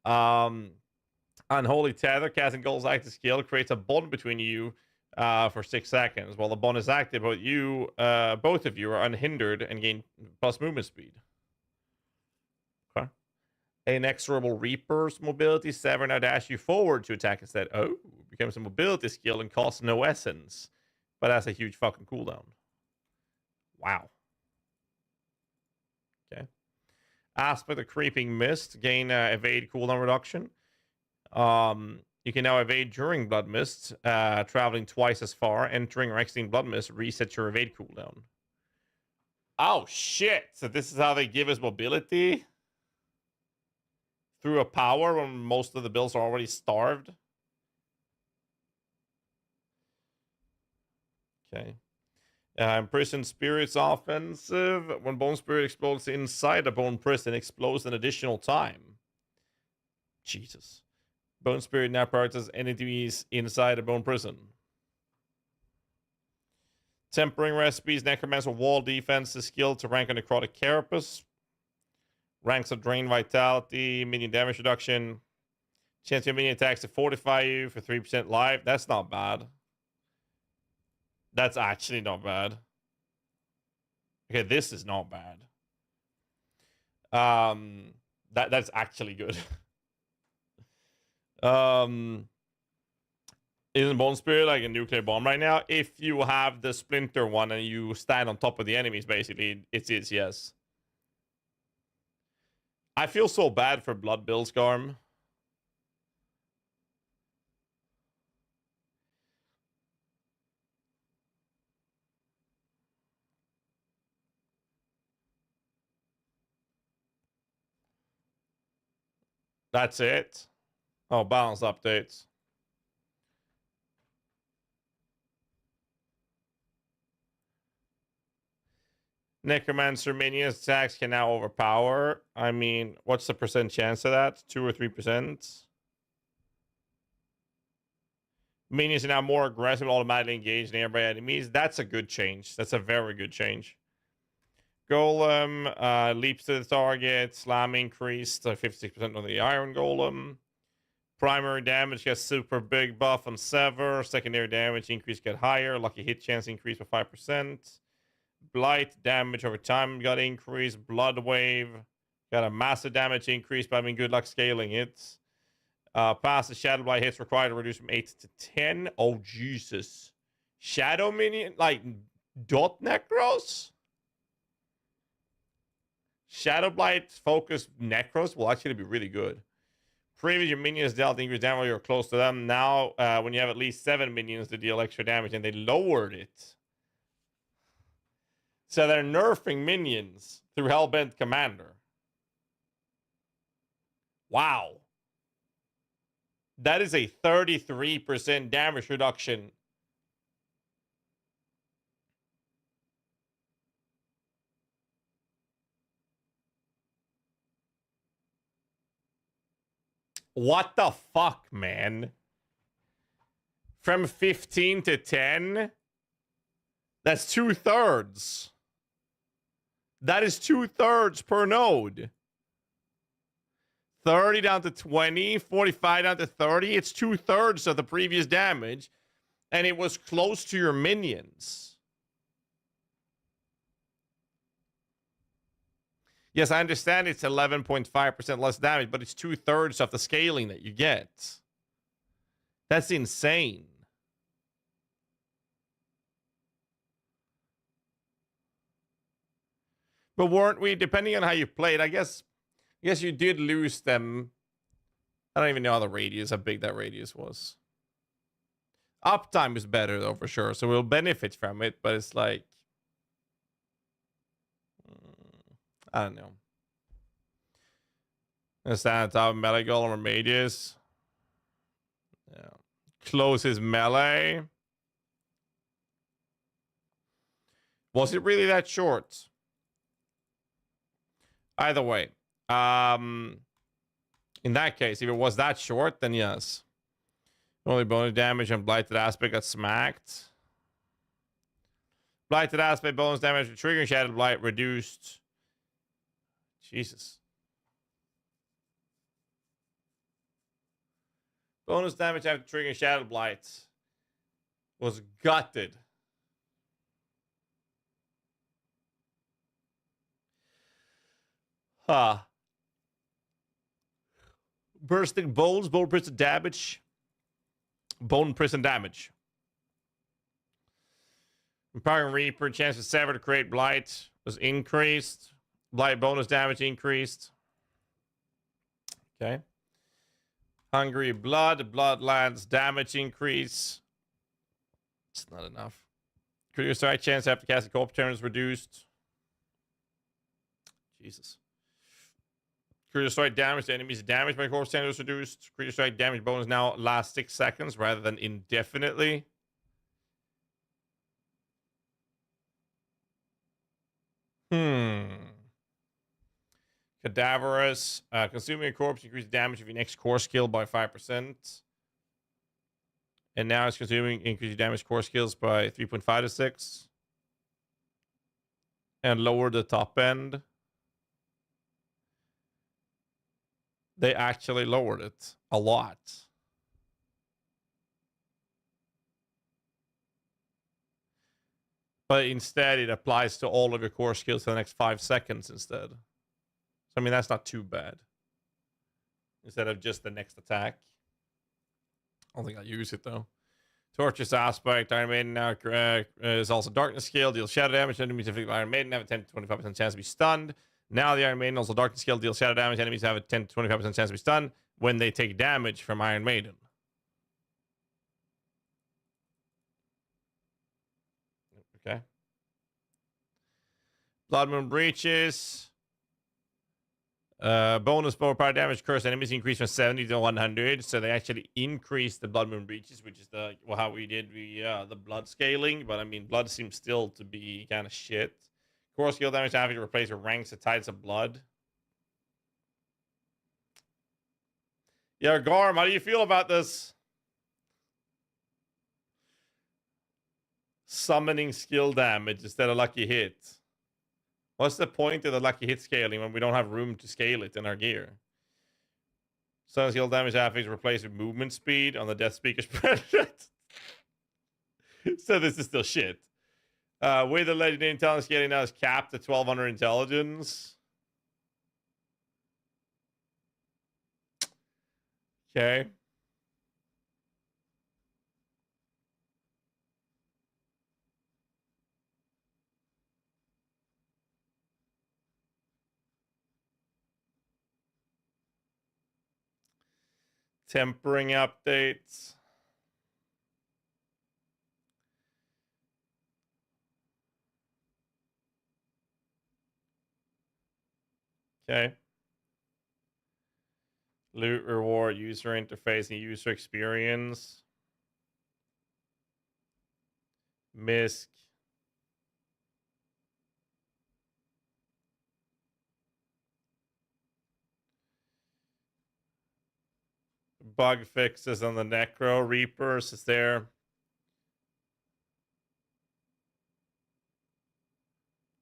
Unholy Tether, casting Gold's active skill, creates a bond between you for 6 seconds. While the bond is active, but you, both of you are unhindered and gain plus movement speed. Okay. Inexorable Reaper's mobility, Sever now dash you forward to attack instead. Oh, becomes a mobility skill and costs no essence. But that's a huge fucking cooldown. Wow. Okay. Aspect of Creeping Mist, gain evade cooldown reduction. You can now evade during Blood Mist, traveling twice as far. Entering or exiting Blood Mist resets your evade cooldown. Oh, shit. So this is how they give us mobility? Through a power when most of the builds are already starved? Okay. Imprisoned Spirit's offensive. When Bone Spirit explodes inside a Bone Prison, explodes an additional time. Jesus. Bone Spirit now prioritizes enemies inside a Bone Prison. Tempering recipes, Necromancer wall defense is skilled to rank a Necrotic Carapace. Ranks of Drain Vitality, minion damage reduction. Chance your minion attacks to fortify you for 3% life. That's not bad. That's actually not bad. Okay, this is not bad. That's actually good. Isn't Bone Spirit like a nuclear bomb right now? If you have the Splinter one and you stand on top of the enemies, basically, it is, yes. I feel so bad for Blood Bill Scarm. That's it. Oh, balance updates. Necromancer minion attacks can now overpower. I mean, what's the percent chance of that? 2 or 3%? Minions are now more aggressive and automatically engaged in nearby enemies. That's a good change. That's a very good change. Golem leaps to the target. Slam increased to 56% on the Iron Golem. Primary damage gets super big buff on Sever. Secondary damage increase get higher. Lucky hit chance increased by 5%. Blight damage over time got increased. Blood Wave got a massive damage increase, but I mean, good luck scaling it. Pass the Shadow Blight hits required to reduce from 8 to 10. Oh, Jesus. Shadow minion? Like, dot Necros? Shadow Blight focused Necros will actually be really good. Previous, your minions dealt increased damage while you're close to them. Now, when you have at least 7 minions to deal extra damage, and they lowered it. So they're nerfing minions through Hellbent Commander. Wow. That is a 33% damage reduction. What the fuck, man? From 15 to 10? That's 2/3. That is 2/3 per node. 30 down to 20, 45 down to 30. It's 2/3 of the previous damage, and it was close to your minions. Yes, I understand it's 11.5% less damage, but it's 2/3 of the scaling that you get. That's insane. But weren't we, depending on how you played, I guess you did lose them. I don't even know how big that radius was. Uptime is better though, for sure. So we'll benefit from it, but it's like, I don't know. Stand on top of melee golem or mages. Yeah. Close his melee. Was it really that short? Either way. In that case, if it was that short, then yes. Only bonus damage and blighted aspect got smacked. Blighted aspect bonus damage with triggering shattered blight reduced. Jesus. Bonus damage after triggering shattered blight was gutted. Bursting bones, bone prison damage. Bone prison damage. Empowering Reaper, chance to sever to create blight was increased. Blight bonus damage increased. Okay. Hungry blood, bloodlands damage increase. It's not enough. Critical strike chance after casting corp turn is reduced. Jesus. Critical strike damage to enemies damaged by corpse turn is reduced. Critical strike damage bonus now lasts 6 seconds rather than indefinitely. Cadaverous. Consuming a corpse increases damage of your next core skill by 5%. And now it's consuming increased damage core skills by 3.5 to 6. And lower the top end. They actually lowered it a lot. But instead, it applies to all of your core skills for the next 5 seconds instead. So, I mean, that's not too bad. Instead of just the next attack. I don't think I'll use it, though. Torturous Aspect. Iron Maiden now is also Darkness Scale. Deals shadow damage. Enemies afflicted by Iron Maiden have a 10 to 25% chance to be stunned. Now the Iron Maiden, also Darkness Scale, deals shadow damage. Enemies have a 10 to 25% chance to be stunned when they take damage from Iron Maiden. Okay. Blood Moon Breaches. Bonus power damage curse enemies increase from 70 to 100. So they actually increased the Blood Moon Breaches, which is how we did the blood scaling. But I mean, blood seems still to be kind of shit. Core skill damage after you replace with ranks of tides of blood. Yeah, Garm, how do you feel about this? Summoning skill damage instead of lucky hit. What's the point of the lucky hit scaling when we don't have room to scale it in our gear? Summoning skill damage after is replaced with movement speed on the Death Speaker spreadsheet. So this is still shit. With the legendary intelligence scaling now is capped at 1200 intelligence. Okay. Tempering updates. Okay. Loot reward, user interface, and user experience. MISC. Bug fixes on the Necro Reapers is there.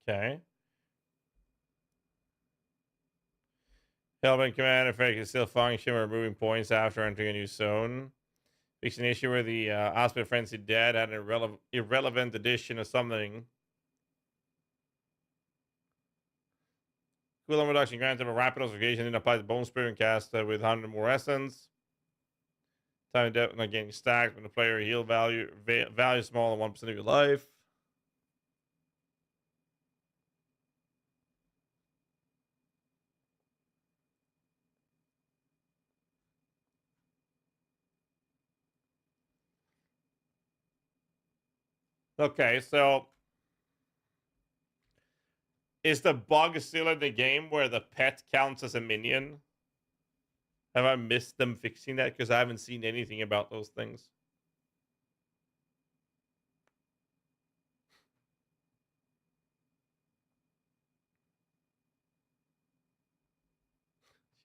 Okay. Hellbent command effect can still function, removing points after entering a new zone. Fix an issue where the Aspect Frenzy Dead had an irrelevant addition or something. Cooldown reduction granted a rapid occasion and apply the Bone Spirit and cast with 100 more essence. Time and depth not getting stacked when the player heal value smaller than 1% of your life. Okay, so is the bug still in the game where the pet counts as a minion? Have I missed them fixing that? Because I haven't seen anything about those things.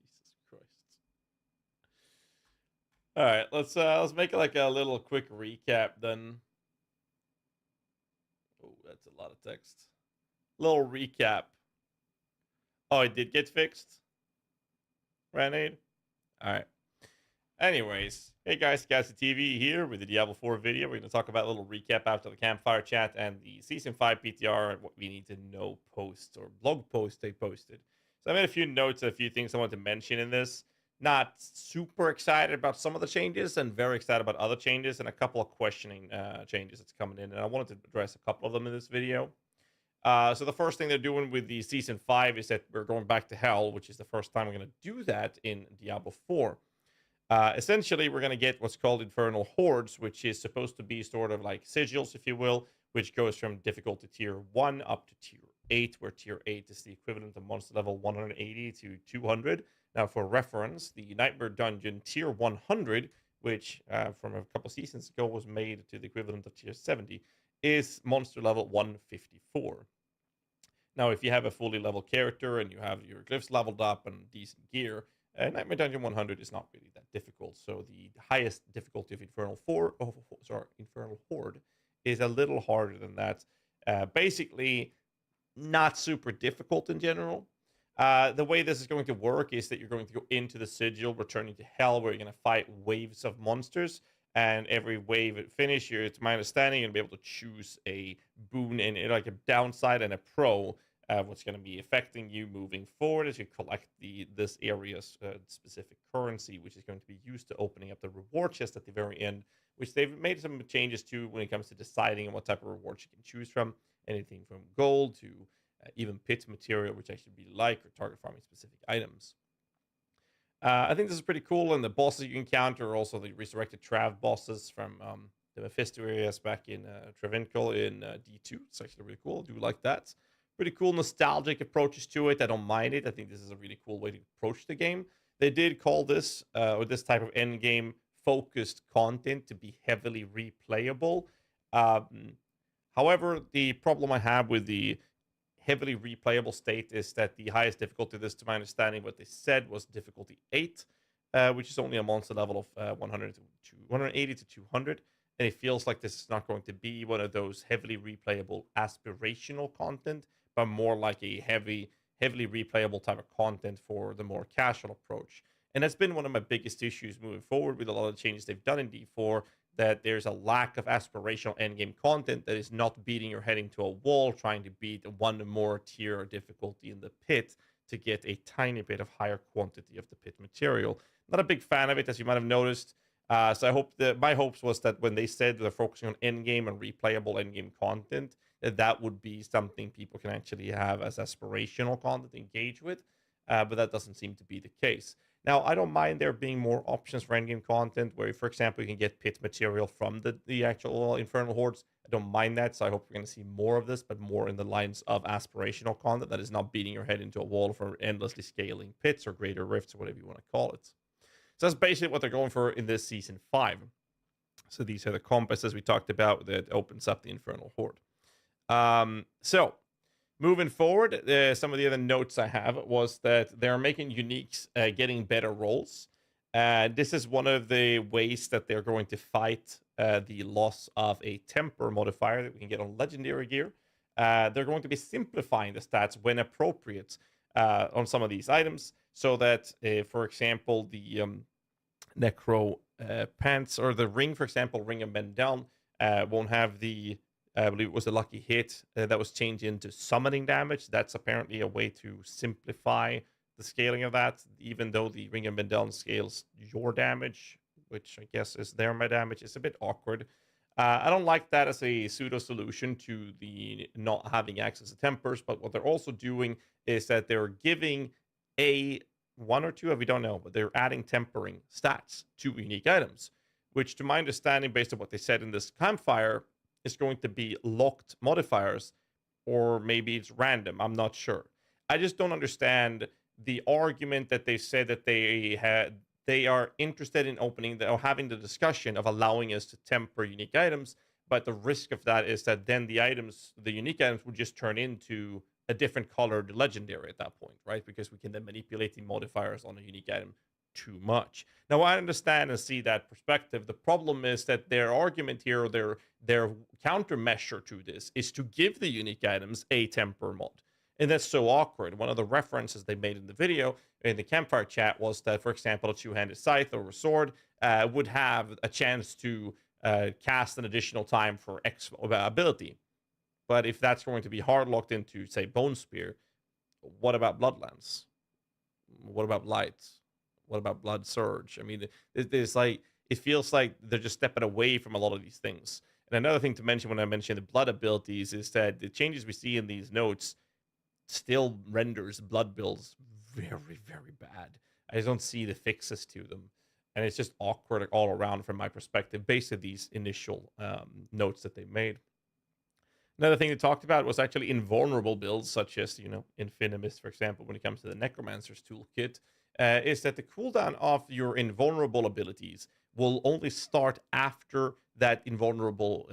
Jesus Christ. All right, let's make like a little quick recap then. Oh, that's a lot of text. Little recap. Oh, it did get fixed? Renade? Alright. Anyways, hey guys, GHAZZY TV here with the Diablo 4 video. We're going to talk about a little recap after the Campfire chat and the Season 5 PTR and what we need to know post or blog post they posted. So I made a few notes, a few things I want to mention in this. Not super excited about some of the changes and very excited about other changes and a couple of questioning changes that's coming in. And I wanted to address a couple of them in this video. So the first thing they're doing with the Season 5 is that we're going back to Hell, which is the first time we're going to do that in Diablo 4. Essentially, we're going to get what's called Infernal Hordes, which is supposed to be sort of like sigils, if you will, which goes from difficulty tier 1 up to tier 8, where tier 8 is the equivalent of monster level 180 to 200. Now, for reference, the Nightmare Dungeon tier 100, which from a couple seasons ago was made to the equivalent of tier 70, is monster level 154. Now, if you have a fully leveled character and you have your glyphs leveled up and decent gear, Nightmare Dungeon 100 is not really that difficult. So the highest difficulty of Infernal Horde is a little harder than that. Basically, not super difficult in general. The way this is going to work is that you're going to go into the sigil, returning to Hell, where you're going to fight waves of monsters. And every wave at finish, it's my understanding, you'll be able to choose a boon and like a downside and a pro. What's going to be affecting you moving forward as you collect this area's specific currency, which is going to be used to opening up the reward chest at the very end, which they've made some changes to when it comes to deciding what type of rewards you can choose from. Anything from gold to even pit material, which I should be like, or target farming specific items. I think this is pretty cool, and the bosses you encounter are also the resurrected Trav bosses from the Mephisto areas back in Travincal in D2. It's actually really cool. I do like that. Pretty cool nostalgic approaches to it. I don't mind it. I think this is a really cool way to approach the game. They did call this, or this type of endgame focused content to be heavily replayable. However, the problem I have with the heavily replayable state is that the highest difficulty of this, to my understanding, what they said was difficulty 8, which is only a monster level of 180 to 200. And it feels like this is not going to be one of those heavily replayable aspirational content, but more like a heavily replayable type of content for the more casual approach. And that's been one of my biggest issues moving forward with a lot of the changes they've done in D4, that there's a lack of aspirational endgame content that is not beating your head into a wall, trying to beat one more tier or difficulty in the pit to get a tiny bit of higher quantity of the pit material. Not a big fan of it, as you might have noticed. So I hope that my hopes was that when they said they're focusing on endgame and replayable endgame content, that would be something people can actually have as aspirational content to engage with. But that doesn't seem to be the case. Now, I don't mind there being more options for endgame content where, for example, you can get pit material from the actual Infernal Hordes. I don't mind that, so I hope we're going to see more of this, but more in the lines of aspirational content that is not beating your head into a wall for endlessly scaling pits or greater rifts or whatever you want to call it. So that's basically what they're going for in this Season 5. So these are the compasses we talked about that opens up the Infernal Horde. So moving forward, some of the other notes I have was that they're making uniques getting better rolls. This is one of the ways that they're going to fight the loss of a temper modifier that we can get on legendary gear. They're going to be simplifying the stats when appropriate. on some of these items, so that, for example, the Necro pants or the ring, for example, ring and bend down, won't have the, I believe it was a lucky hit that was changed into summoning damage. That's apparently a way to simplify the scaling of that, even though the ring and bend down scales your damage, which I guess is my damage. It's a bit awkward. I don't like that as a pseudo solution to the not having access to tempers, but what they're also doing is that they're giving one or two, we don't know, but they're adding tempering stats to unique items, which, to my understanding, based on what they said in this Campfire, is going to be locked modifiers, or maybe it's random. I'm not sure. I just don't understand the argument that they said that they are interested in opening or having the discussion of allowing us to temper unique items, but the risk of that is that then the unique items would just turn into a different colored legendary at that point, right? Because we can then manipulate the modifiers on a unique item too much. Now, I understand and see that perspective. The problem is that their argument here, or their countermeasure to this, is to give the unique items a temper mod. And that's so awkward. One of the references they made in the video, in the Campfire chat, was that, for example, a two-handed scythe or a sword would have a chance to cast an additional time for X ability. But if that's going to be hard locked into, say, Bone Spear, what about Bloodlance? What about Light? What about Blood Surge? I mean, it feels like they're just stepping away from a lot of these things. And another thing to mention when I mention the blood abilities is that the changes we see in these notes still renders blood builds very, very bad. I just don't see the fixes to them. And it's just awkward all around from my perspective, based on these initial notes that they made. Another thing they talked about was actually invulnerable builds, such as, Infinimus, for example, when it comes to the Necromancer's toolkit, is that the cooldown of your invulnerable abilities will only start after that invulnerable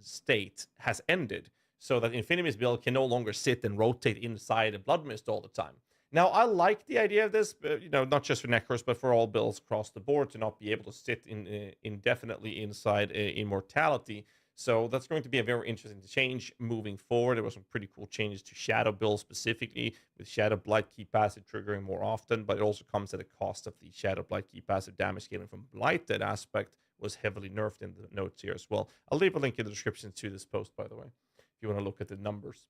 state has ended, so that Infinimus build can no longer sit and rotate inside a Blood Mist all the time. Now, I like the idea of this, not just for Necros, but for all builds across the board, to not be able to sit indefinitely inside Immortality. So that's going to be a very interesting change moving forward. There were some pretty cool changes to Shadow build specifically, with Shadow Blight Key Passive triggering more often, but it also comes at a cost of the Shadow Blight Key Passive damage scaling from Blight. That aspect was heavily nerfed in the notes here as well. I'll leave a link in the description to this post, by the way, if you want to look at the numbers.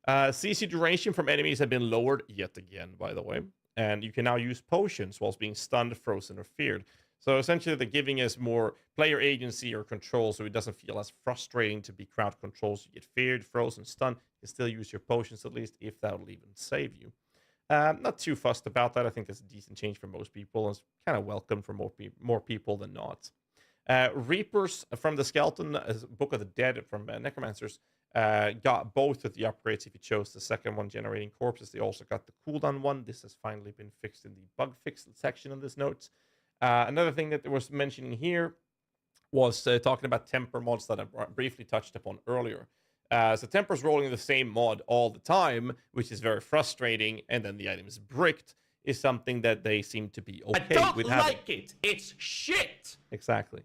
CC duration from enemies have been lowered yet again, by the way, and you can now use potions whilst being stunned, frozen, or feared. So essentially, they're giving us more player agency or control, so it doesn't feel as frustrating to be crowd control. So you get feared, frozen, stunned. You can still use your potions, at least, if that will even save you. Not too fussed about that. I think that's a decent change for most people, and it's kind of welcome for more people than not. Reapers from the Skeleton Book of the Dead from Necromancers got both of the upgrades if you chose the second one, generating corpses. They also got the cooldown one. This has finally been fixed in the bug fix section of this notes. Another thing that was mentioning here was talking about temper mods that I briefly touched upon earlier. So temper's rolling the same mod all the time, which is very frustrating, and then the item is bricked, is something that they seem to be okay with having. I don't like it. It's shit. Exactly.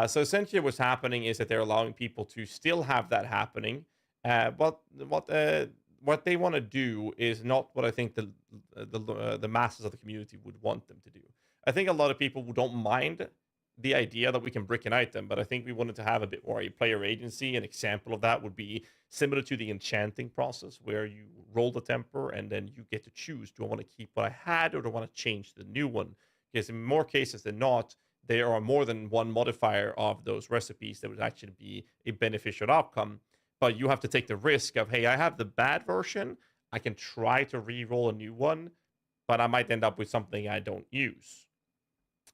So essentially what's happening is that they're allowing people to still have that happening. But what they want to do is not what I think the masses of the community would want them to do. I think a lot of people don't mind the idea that we can brick an item, but I think we wanted to have a bit more player agency. An example of that would be similar to the enchanting process, where you roll the temper and then you get to choose, do I want to keep what I had or do I want to change the new one? Because in more cases than not, there are more than one modifier of those recipes that would actually be a beneficial outcome. But you have to take the risk of, hey, I have the bad version. I can try to re-roll a new one, but I might end up with something I don't use.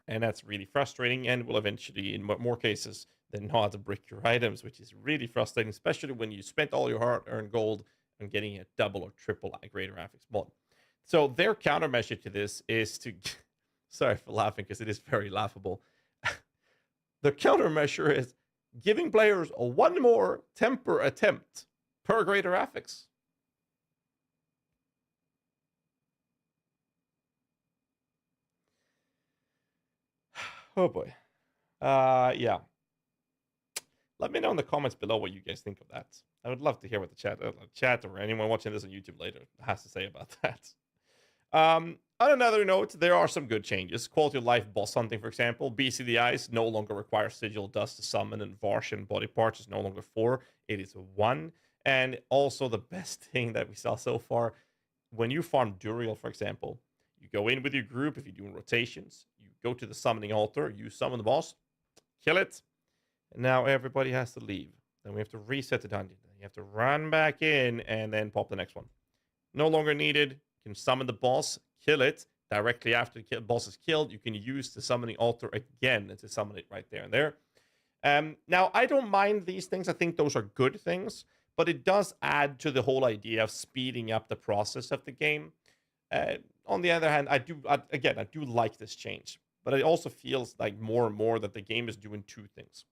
And that's really frustrating, and will eventually, in more cases than not, brick your items, which is really frustrating, especially when you spent all your hard-earned gold on getting a double or triple greater affix mod. So their countermeasure to this is to... Sorry for laughing, because it is very laughable. The countermeasure is giving players one more temper attempt per greater affix. Oh boy. Yeah. Let me know in the comments below what you guys think of that. I would love to hear what the chat or anyone watching this on YouTube later has to say about that. On another note, there are some good changes. Quality of life boss hunting, for example. BCDIs no longer require sigil dust to summon, and Varsh and body parts is no longer 4. It is 1. And also the best thing that we saw so far, when you farm Duriel, for example, you go in with your group, if you're doing rotations, you go to the summoning altar, you summon the boss, kill it, and now everybody has to leave. Then we have to reset the dungeon. You have to run back in and then pop the next one. No longer needed. You can summon the boss, kill it. Directly after the boss is killed, you can use the summoning altar again to summon it right there and there. Now, I don't mind these things. I think those are good things, but it does add to the whole idea of speeding up the process of the game. On the other hand, I do like this change, but it also feels like more and more that the game is doing two things.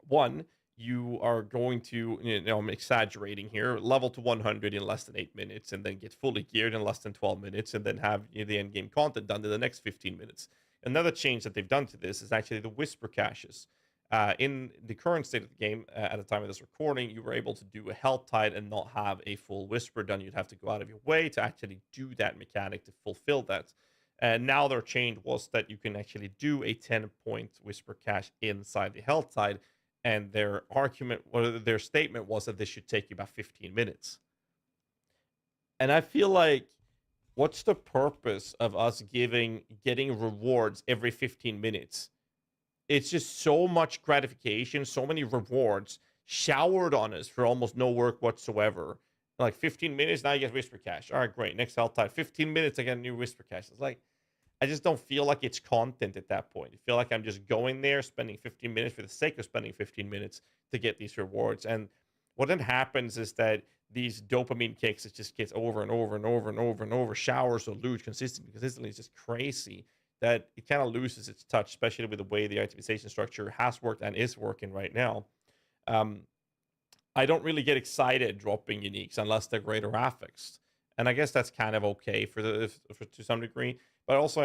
One, you are going to, I'm exaggerating here, level to 100 in less than 8 minutes, and then get fully geared in less than 12 minutes, and then have the end game content done in the next 15 minutes. Another change that they've done to this is actually the whisper caches. In the current state of the game, at the time of this recording, you were able to do a health tide and not have a full whisper done. You'd have to go out of your way to actually do that mechanic to fulfill that. And now their change was that you can actually do a 10-point whisper cache inside the health tide. And their argument, or their statement was that this should take you about 15 minutes. And I feel like, what's the purpose of us getting rewards every 15 minutes? It's just so much gratification, so many rewards showered on us for almost no work whatsoever. Like 15 minutes, now you get whisper cache. All right, great. Next health tide, 15 minutes, I get a new whisper cache. It's like, I just don't feel like it's content at that point. I feel like I'm just going there, spending 15 minutes for the sake of spending 15 minutes to get these rewards. And what then happens is that these dopamine kicks, it just gets over and over and over and over and over, showers of loot consistently. It's just crazy that it kind of loses its touch, especially with the way the itemization structure has worked and is working right now. I don't really get excited dropping uniques unless they're greater affixed. And I guess that's kind of okay to some degree. But also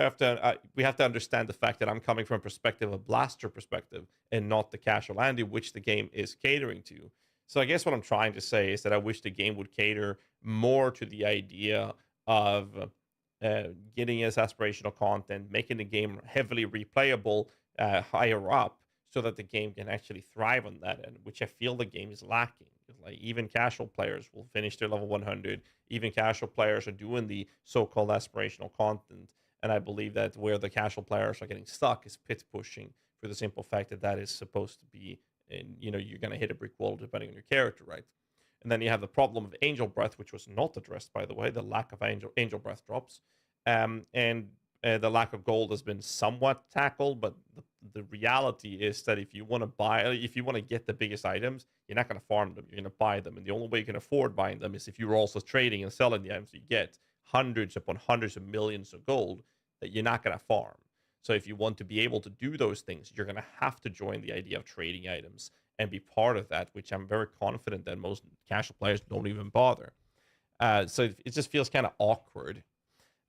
we have to understand the fact that I'm coming from a perspective, a blaster perspective, and not the casual Andy, which the game is catering to. So I guess what I'm trying to say is that I wish the game would cater more to the idea of getting as aspirational content, making the game heavily replayable higher up, so that the game can actually thrive on that end, which I feel the game is lacking. Like, even casual players will finish their level 100. Even casual players are doing the so-called aspirational content. And I believe that where the casual players are getting stuck is pit pushing, for the simple fact that that is supposed to be, you're going to hit a brick wall depending on your character, right? And then you have the problem of Angel Breath, which was not addressed, by the way, the lack of Angel Breath drops. And the lack of gold has been somewhat tackled, but the reality is that if you want to get the biggest items, you're not going to farm them, you're going to buy them. And the only way you can afford buying them is if you're also trading and selling the items you get. Hundreds upon hundreds of millions of gold that you're not going to farm. So if you want to be able to do those things, you're going to have to join the idea of trading items and be part of that, which I'm very confident that most casual players don't even bother. So it just feels kind of awkward.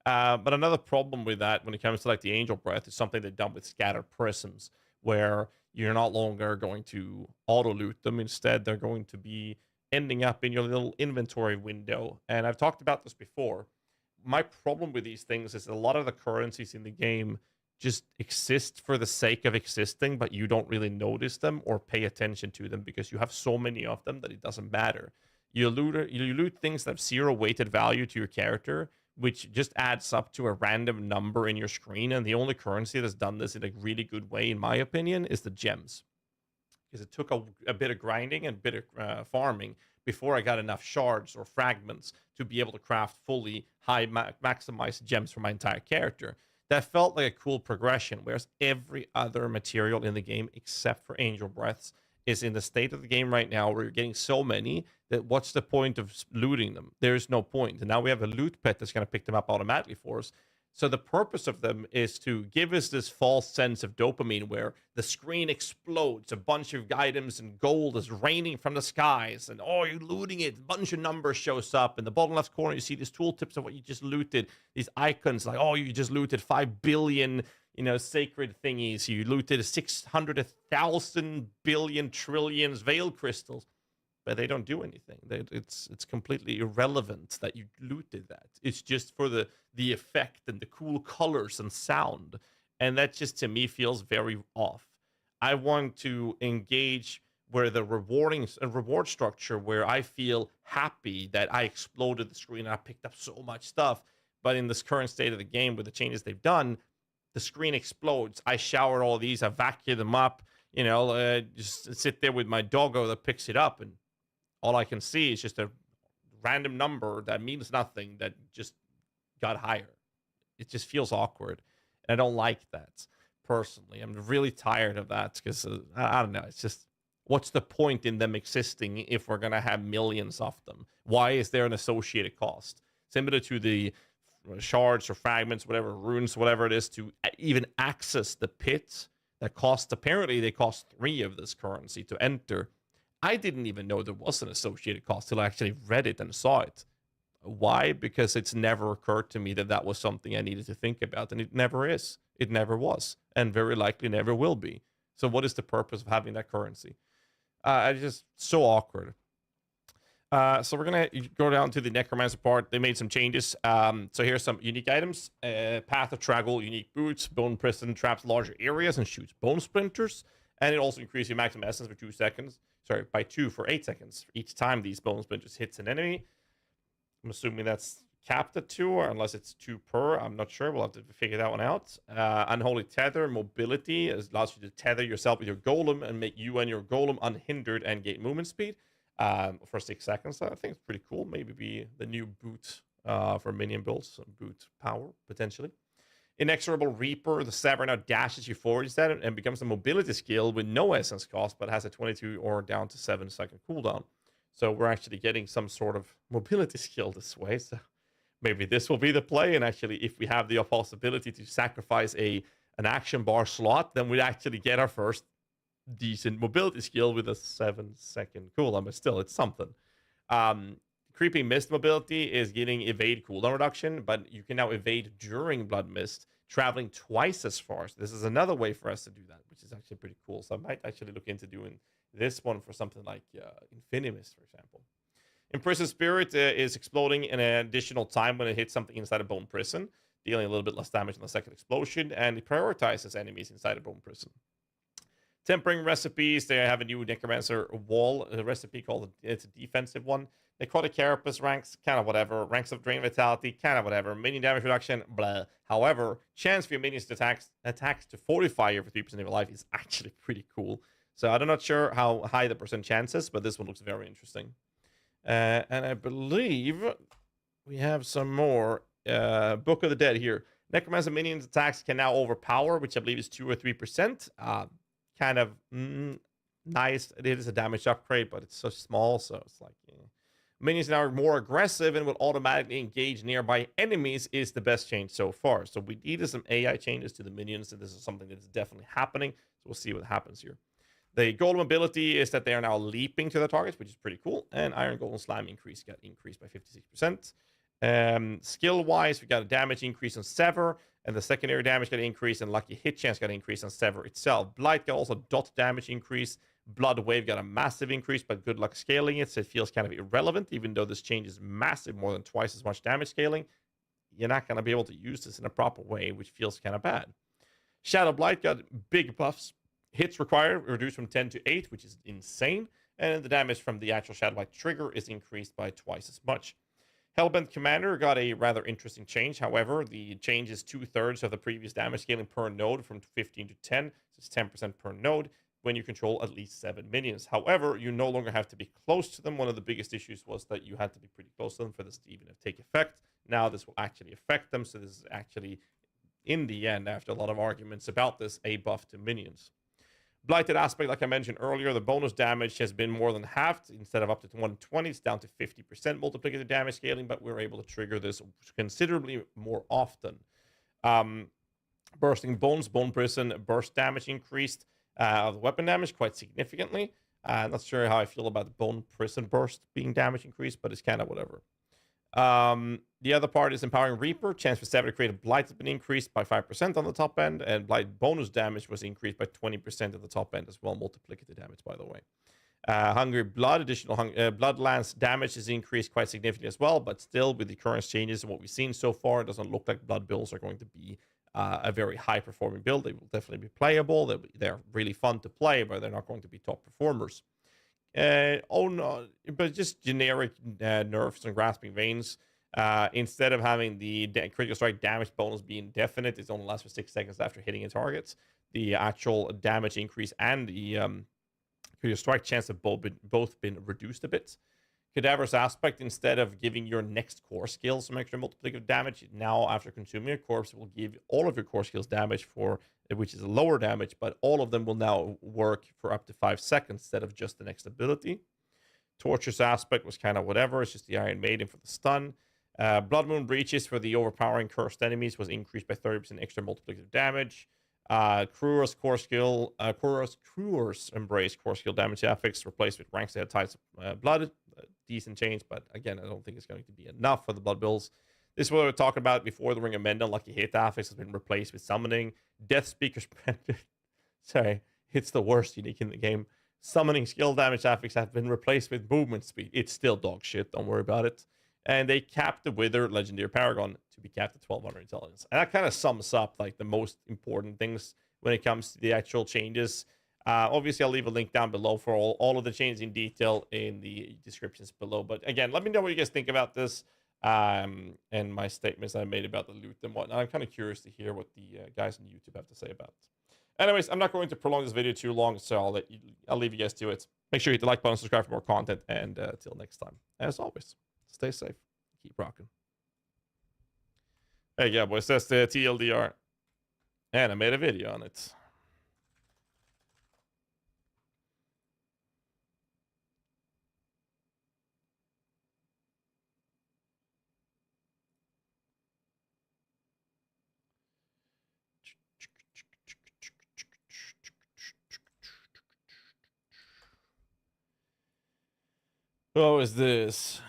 But another problem with that when it comes to like the Angel Breath is something they've done with Scattered Prisms, where you're not longer going to auto loot them. Instead, they're going to be ending up in your little inventory window. And I've talked about this before. My problem with these things is a lot of the currencies in the game just exist for the sake of existing, but you don't really notice them or pay attention to them because you have so many of them that it doesn't matter. You loot things that have 0 weighted value to your character, which just adds up to a random number in your screen. And the only currency that's done this in a really good way, in my opinion, is the gems. Because it took a bit of grinding and a bit of farming before I got enough shards or fragments to be able to craft fully high maximized gems for my entire character. That felt like a cool progression, whereas every other material in the game, except for Angel Breaths, is in the state of the game right now where you're getting so many that what's the point of looting them? There's no point. And now we have a loot pet that's going to pick them up automatically for us. So the purpose of them is to give us this false sense of dopamine where the screen explodes, a bunch of items and gold is raining from the skies, and oh, you're looting it, a bunch of numbers shows up. In the bottom left corner, you see these tooltips of what you just looted, these icons like, oh, you just looted 5 billion sacred thingies. You looted 600, 1,000 billion trillions veil crystals, but they don't do anything. It's completely irrelevant that you looted that. It's just for the effect and the cool colors and sound, and that just to me feels very off. I want to engage where the reward structure, where I feel happy that I exploded the screen and I picked up so much stuff. But in this current state of the game, with the changes they've done, the screen explodes. I showered all these, I vacuumed them up, just sit there with my doggo that picks it up, and all I can see is just a random number that means nothing that just got higher. It just feels awkward. And I don't like that, personally. I'm really tired of that because, I don't know, it's just, what's the point in them existing if we're going to have millions of them? Why is there an associated cost? Similar to the shards or fragments, whatever, runes, whatever it is, to even access the pit that apparently they cost 3 of this currency to enter. I didn't even know there was an associated cost till I actually read it and saw it. Why? Because it's never occurred to me that that was something I needed to think about, and it never is. It never was, and very likely never will be. So what is the purpose of having that currency? It's just so awkward. So we're going to go down to the Necromancer part. They made some changes. So here's some unique items. Path of Travel, unique boots. Bone Prison traps larger areas and shoots bone splinters. And it also increases your maximum essence for 2 seconds. Sorry, by 2 for 8 seconds. Each time these bone splinters hits an enemy. I'm assuming that's capped at 2, or unless it's 2 per. I'm not sure. We'll have to figure that one out. Unholy Tether, mobility. It allows you to tether yourself with your golem and make you and your golem unhindered and gain movement speed. For 6 seconds. I think it's pretty cool. Maybe be the new boot for minion builds, boot power potentially. Inexorable Reaper, the Sever now dashes you forward instead and becomes a mobility skill with no essence cost, but has a 22 or down to 7 second cooldown. So we're actually getting some sort of mobility skill this way. So maybe this will be the play. And actually, if we have the possibility to sacrifice an action bar slot, then we'd actually get our first decent mobility skill with a 7 second cooldown, but still, it's something. Creeping Mist mobility is getting evade cooldown reduction, but you can now evade during Blood Mist, traveling twice as far. So this is another way for us to do that, which is actually pretty cool. So I might actually look into doing this one for something like Infinimist, for example. Imprisoned Spirit is exploding in an additional time when it hits something inside a Bone Prison, dealing a little bit less damage on the second explosion, and it prioritizes enemies inside a Bone Prison. Tempering recipes, they have a new Necromancer wall recipe called, it's a defensive one. Necrotic Carapace ranks, kind of whatever. Ranks of Drain Vitality, kind of whatever. Minion damage reduction, blah. However, chance for your minions to attacks to fortify you for 3% of your life is actually pretty cool. So I'm not sure how high the percent chance is, but this one looks very interesting. And I believe we have some more Book of the Dead here. Necromancer minions attacks can now overpower, which I believe is 2 or 3%. Kind of nice. It is a damage upgrade, but it's so small, so it's like, Minions now are more aggressive and will automatically engage nearby enemies is the best change so far. So we needed some AI changes to the minions, and this is something that is definitely happening. So we'll see what happens here. The Golem ability is that they are now leaping to the targets, which is pretty cool. And Iron Golem Slime got increased by 56%. Skill-wise, we got a damage increase on Sever, and the secondary damage got increased, and Lucky Hit Chance got increased on Sever itself. Blight got also dot damage increase. Blood Wave got a massive increase, but good luck scaling it, so it feels kind of irrelevant, even though this change is massive, more than twice as much damage scaling. You're not going to be able to use this in a proper way, which feels kind of bad. Shadow Blight got big buffs. Hits required reduced from 10 to 8, which is insane. And the damage from the actual Shadow Blight trigger is increased by twice as much. Hellbent Commander got a rather interesting change. However, the change is 2/3 of the previous damage scaling per node from 15 to 10. So it's 10% per node when you control at least 7 minions. However, you no longer have to be close to them. One of the biggest issues was that you had to be pretty close to them for this to even take effect. Now this will actually affect them. So this is actually, in the end, after a lot of arguments about this, a buff to minions. Blighted Aspect, like I mentioned earlier, the bonus damage has been more than halved. Instead of up to 120, it's down to 50% multiplicative damage scaling, but we're able to trigger this considerably more often. Bursting Bones, Bone Prison, burst damage increased. The weapon damage quite significantly. I'm not sure how I feel about the Bone Prison burst being damage increased, but it's kind of whatever. The other part is Empowering Reaper. Chance for Stab to create a Blight has been increased by 5% on the top end, and Blight bonus damage was increased by 20% at the top end as well. Multiplicative damage, by the way. Hungry Blood, additional Bloodlance damage is increased quite significantly as well, but still, with the current changes and what we've seen so far, it doesn't look like Blood builds are going to be a very high-performing build. They will definitely be playable. They're really fun to play, but they're not going to be top performers. Oh no, but just generic nerfs and Grasping Veins. Instead of having the critical strike damage bonus be indefinite, it only lasts for 6 seconds after hitting a target. The actual damage increase and the critical strike chance have both been reduced a bit. Cadaver's Aspect, instead of giving your next core skill some extra multiplicative damage, now after consuming a corpse, it will give all of your core skills damage for, which is a lower damage, but all of them will now work for up to 5 seconds instead of just the next ability. Torture's Aspect was kind of whatever, it's just the Iron Maiden for the stun. Blood Moon Breaches for the overpowering cursed enemies was increased by 30% extra multiplicative damage. Kruor's core skill, Kruor's Embrace core skill damage affix replaced with ranks that had ties of blood. Decent change, but again, I don't think it's going to be enough for the blood builds. This is what we were talking about before. The Ring of Mendel Lucky Hit affix has been replaced with Summoning. Death Speaker's sorry, it's the worst unique in the game. Summoning skill damage affix have been replaced with movement speed. It's still dog shit, don't worry about it. And they capped the Wither Legendary Paragon to be capped at 1200 intelligence. And that kind of sums up like the most important things when it comes to the actual changes. Obviously, I'll leave a link down below for all of the changes in detail in the descriptions below. But again, let me know what you guys think about this and my statements I made about the loot and whatnot. I'm kind of curious to hear what the guys on YouTube have to say about it. Anyways, I'm not going to prolong this video too long, so I'll leave you guys to it. Make sure you hit the like button, subscribe for more content, and until next time, as always, stay safe, keep rocking. Hey, yeah, boys, that's the TLDR, and I made a video on it. What is this?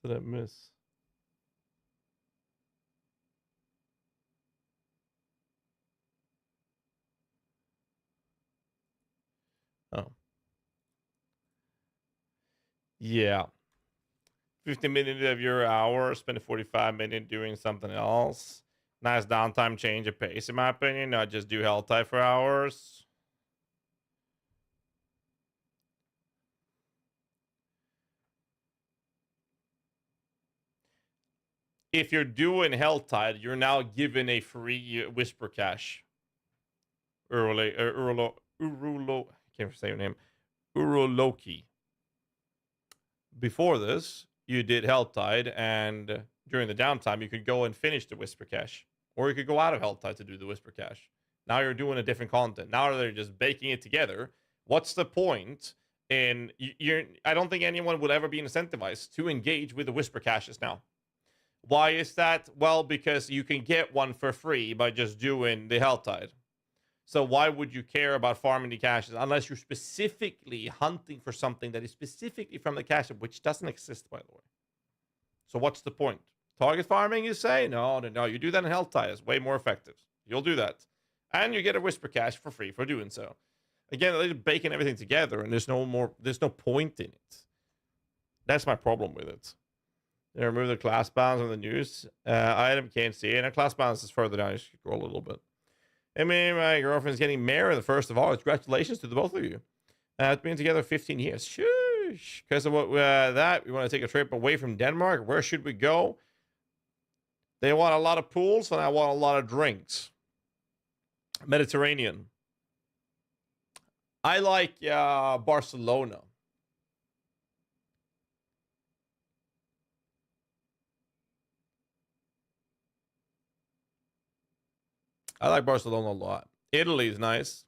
Did I miss? Oh. Yeah. 50 minutes of your hour, spend 45 minutes doing something else. Nice downtime, change of pace, in my opinion. Not just do hell type for hours. If you're doing Helltide, you're now given a free Whisper Cache. Urulo, I can't say your name. Uroloki. Before this, you did Helltide, and during the downtime, you could go and finish the Whisper Cache. Or you could go out of Helltide to do the Whisper Cache. Now you're doing a different content. Now they're just baking it together. What's the point? And I don't think anyone would ever be incentivized to engage with the Whisper Caches now. Why is that? Well, because you can get one for free by just doing the Helltide. So why would you care about farming the caches unless you're specifically hunting for something that is specifically from the cache, which doesn't exist, by the way. So what's the point? Target farming, you say? No. You do that in Helltide. It's way more effective. You'll do that. And you get a Whisper Cache for free for doing so. Again, they're baking everything together, and there's no point in it. That's my problem with it. They remove the class balance on the news. Item can't see it. And class balance is further down. You should scroll a little bit. I mean, my girlfriend's getting married the 1st of August. Congratulations to the both of you. It's been together 15 years. Shush. Because of what that, we want to take a trip away from Denmark. Where should we go? They want a lot of pools, and I want a lot of drinks. Mediterranean. I like Barcelona. I like Barcelona a lot. Italy is nice.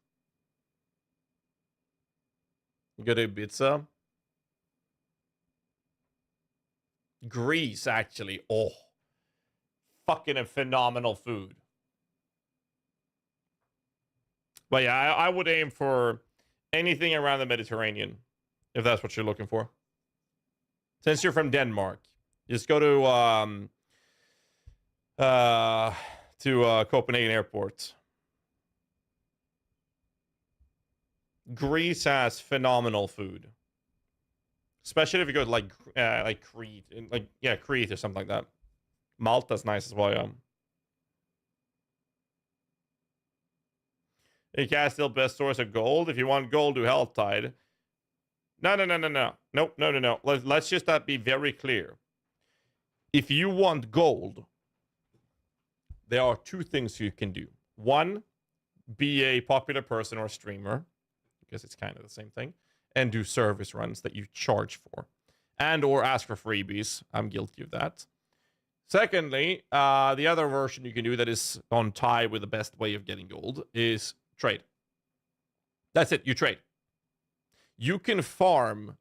You go to Ibiza. Greece, actually. Oh, fucking a phenomenal food. But yeah, I would aim for anything around the Mediterranean, if that's what you're looking for. Since you're from Denmark, just go to Copenhagen Airport. Greece has phenomenal food, especially if you go to like Crete, Crete or something like that. Malta's nice as well. Yeah. You can still best source of gold. If you want gold, do Helltide. No. Let's just be very clear. If you want gold, there are two things you can do. One, be a popular person or a streamer, because it's kind of the same thing, and do service runs that you charge for, and or ask for freebies. I'm guilty of that. Secondly, the other version you can do that is on tie with the best way of getting gold is trade. That's it. You trade. You can farm,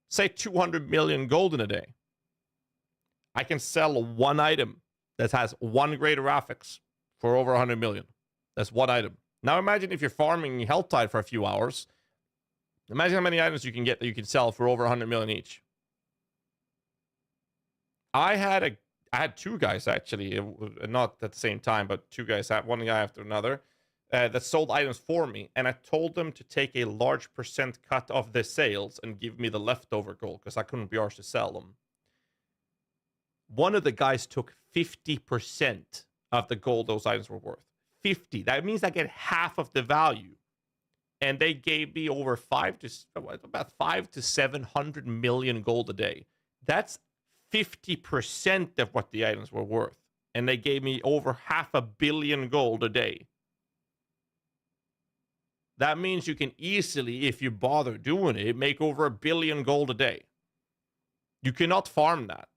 say, 200 million gold in a day. I can sell one item that has one greater affix for over 100 million. That's one item. Now imagine if you're farming Helltide for a few hours. Imagine how many items you can get that you can sell for over 100 million each. I had two guys, actually, not at the same time, but two guys, one guy after another, that sold items for me, and I told them to take a large percent cut of the sales and give me the leftover gold, because I couldn't be arsed to sell them. One of the guys took 50% of the gold those items were worth. 50. That means I get half of the value. And they gave me over 500 to 700 million gold a day. That's 50% of what the items were worth. And they gave me over 500 million gold a day. That means you can easily, if you bother doing it, make over 1 billion gold a day. You cannot farm that.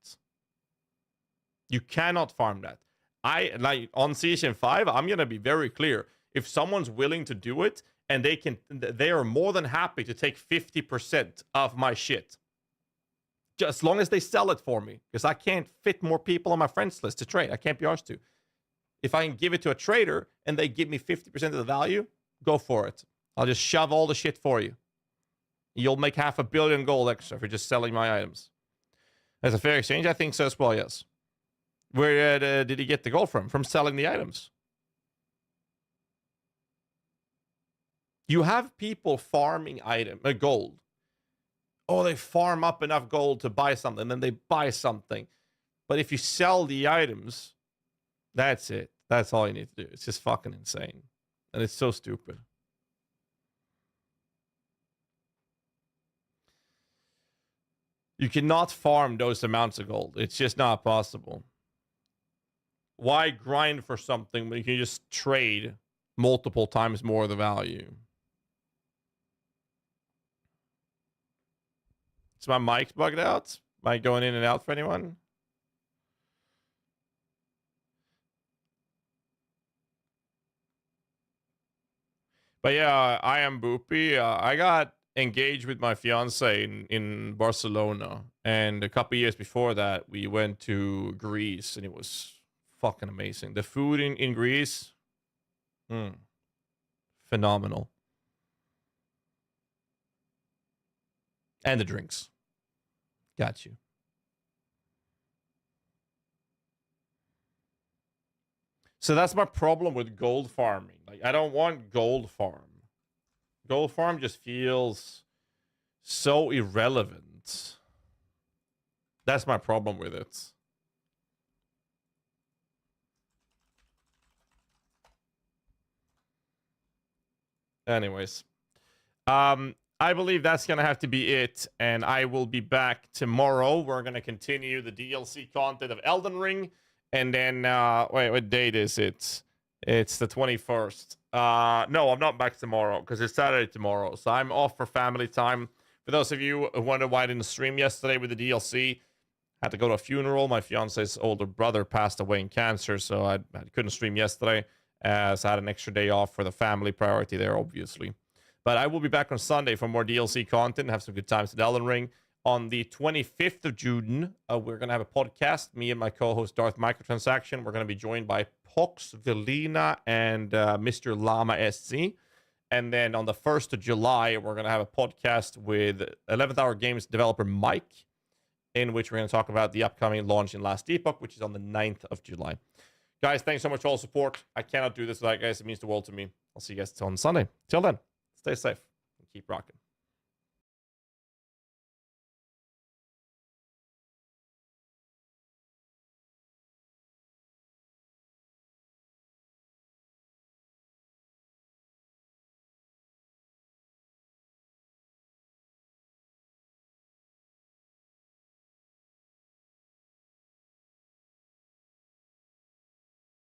You cannot farm that. On Season 5, I'm going to be very clear. If someone's willing to do it, and they are more than happy to take 50% of my shit. Just as long as they sell it for me. Because I can't fit more people on my friends list to trade. I can't be arsed to. If I can give it to a trader, and they give me 50% of the value, go for it. I'll just shove all the shit for you. You'll make 500 million gold extra for just selling my items. As a fair exchange, I think so as well, yes. Where did he get the gold from? From selling the items. You have people farming gold. Oh, they farm up enough gold to buy something, then they buy something. But if you sell the items, that's it. That's all you need to do. It's just fucking insane. And it's so stupid. You cannot farm those amounts of gold. It's just not possible. Why grind for something when you can just trade multiple times more of the value? Is my mic bugged out? Am I going in and out for anyone? But yeah, I am Boopy. I got engaged with my fiance in Barcelona. And a couple years before that, we went to Greece. And it was fucking amazing. The food in Greece, phenomenal. And the drinks. Got you. So that's my problem with gold farming. Like, I don't want gold farm. Gold farm just feels so irrelevant. That's my problem with it. Anyways. I believe that's going to have to be it, and I will be back tomorrow. We're going to continue the DLC content of Elden Ring, and then, wait, what date is it? It's the 21st. No, I'm not back tomorrow, because it's Saturday tomorrow, so I'm off for family time. For those of you who wonder why I didn't stream yesterday with the DLC, had to go to a funeral. My fiance's older brother passed away in cancer, so I couldn't stream yesterday, so I had an extra day off for the family priority there, obviously. But I will be back on Sunday for more DLC content, have some good times at Elden Ring. On the 25th of June, we're going to have a podcast. Me and my co-host, Darth Microtransaction. We're going to be joined by Pox, Velina, and Mr. Llama SC. And then on the 1st of July, we're going to have a podcast with 11th Hour Games developer Mike, in which we're going to talk about the upcoming launch in Last Epoch, which is on the 9th of July. Guys, thanks so much for all the support. I cannot do this without you guys. It means the world to me. I'll see you guys on Sunday. Till then, stay safe and keep rocking.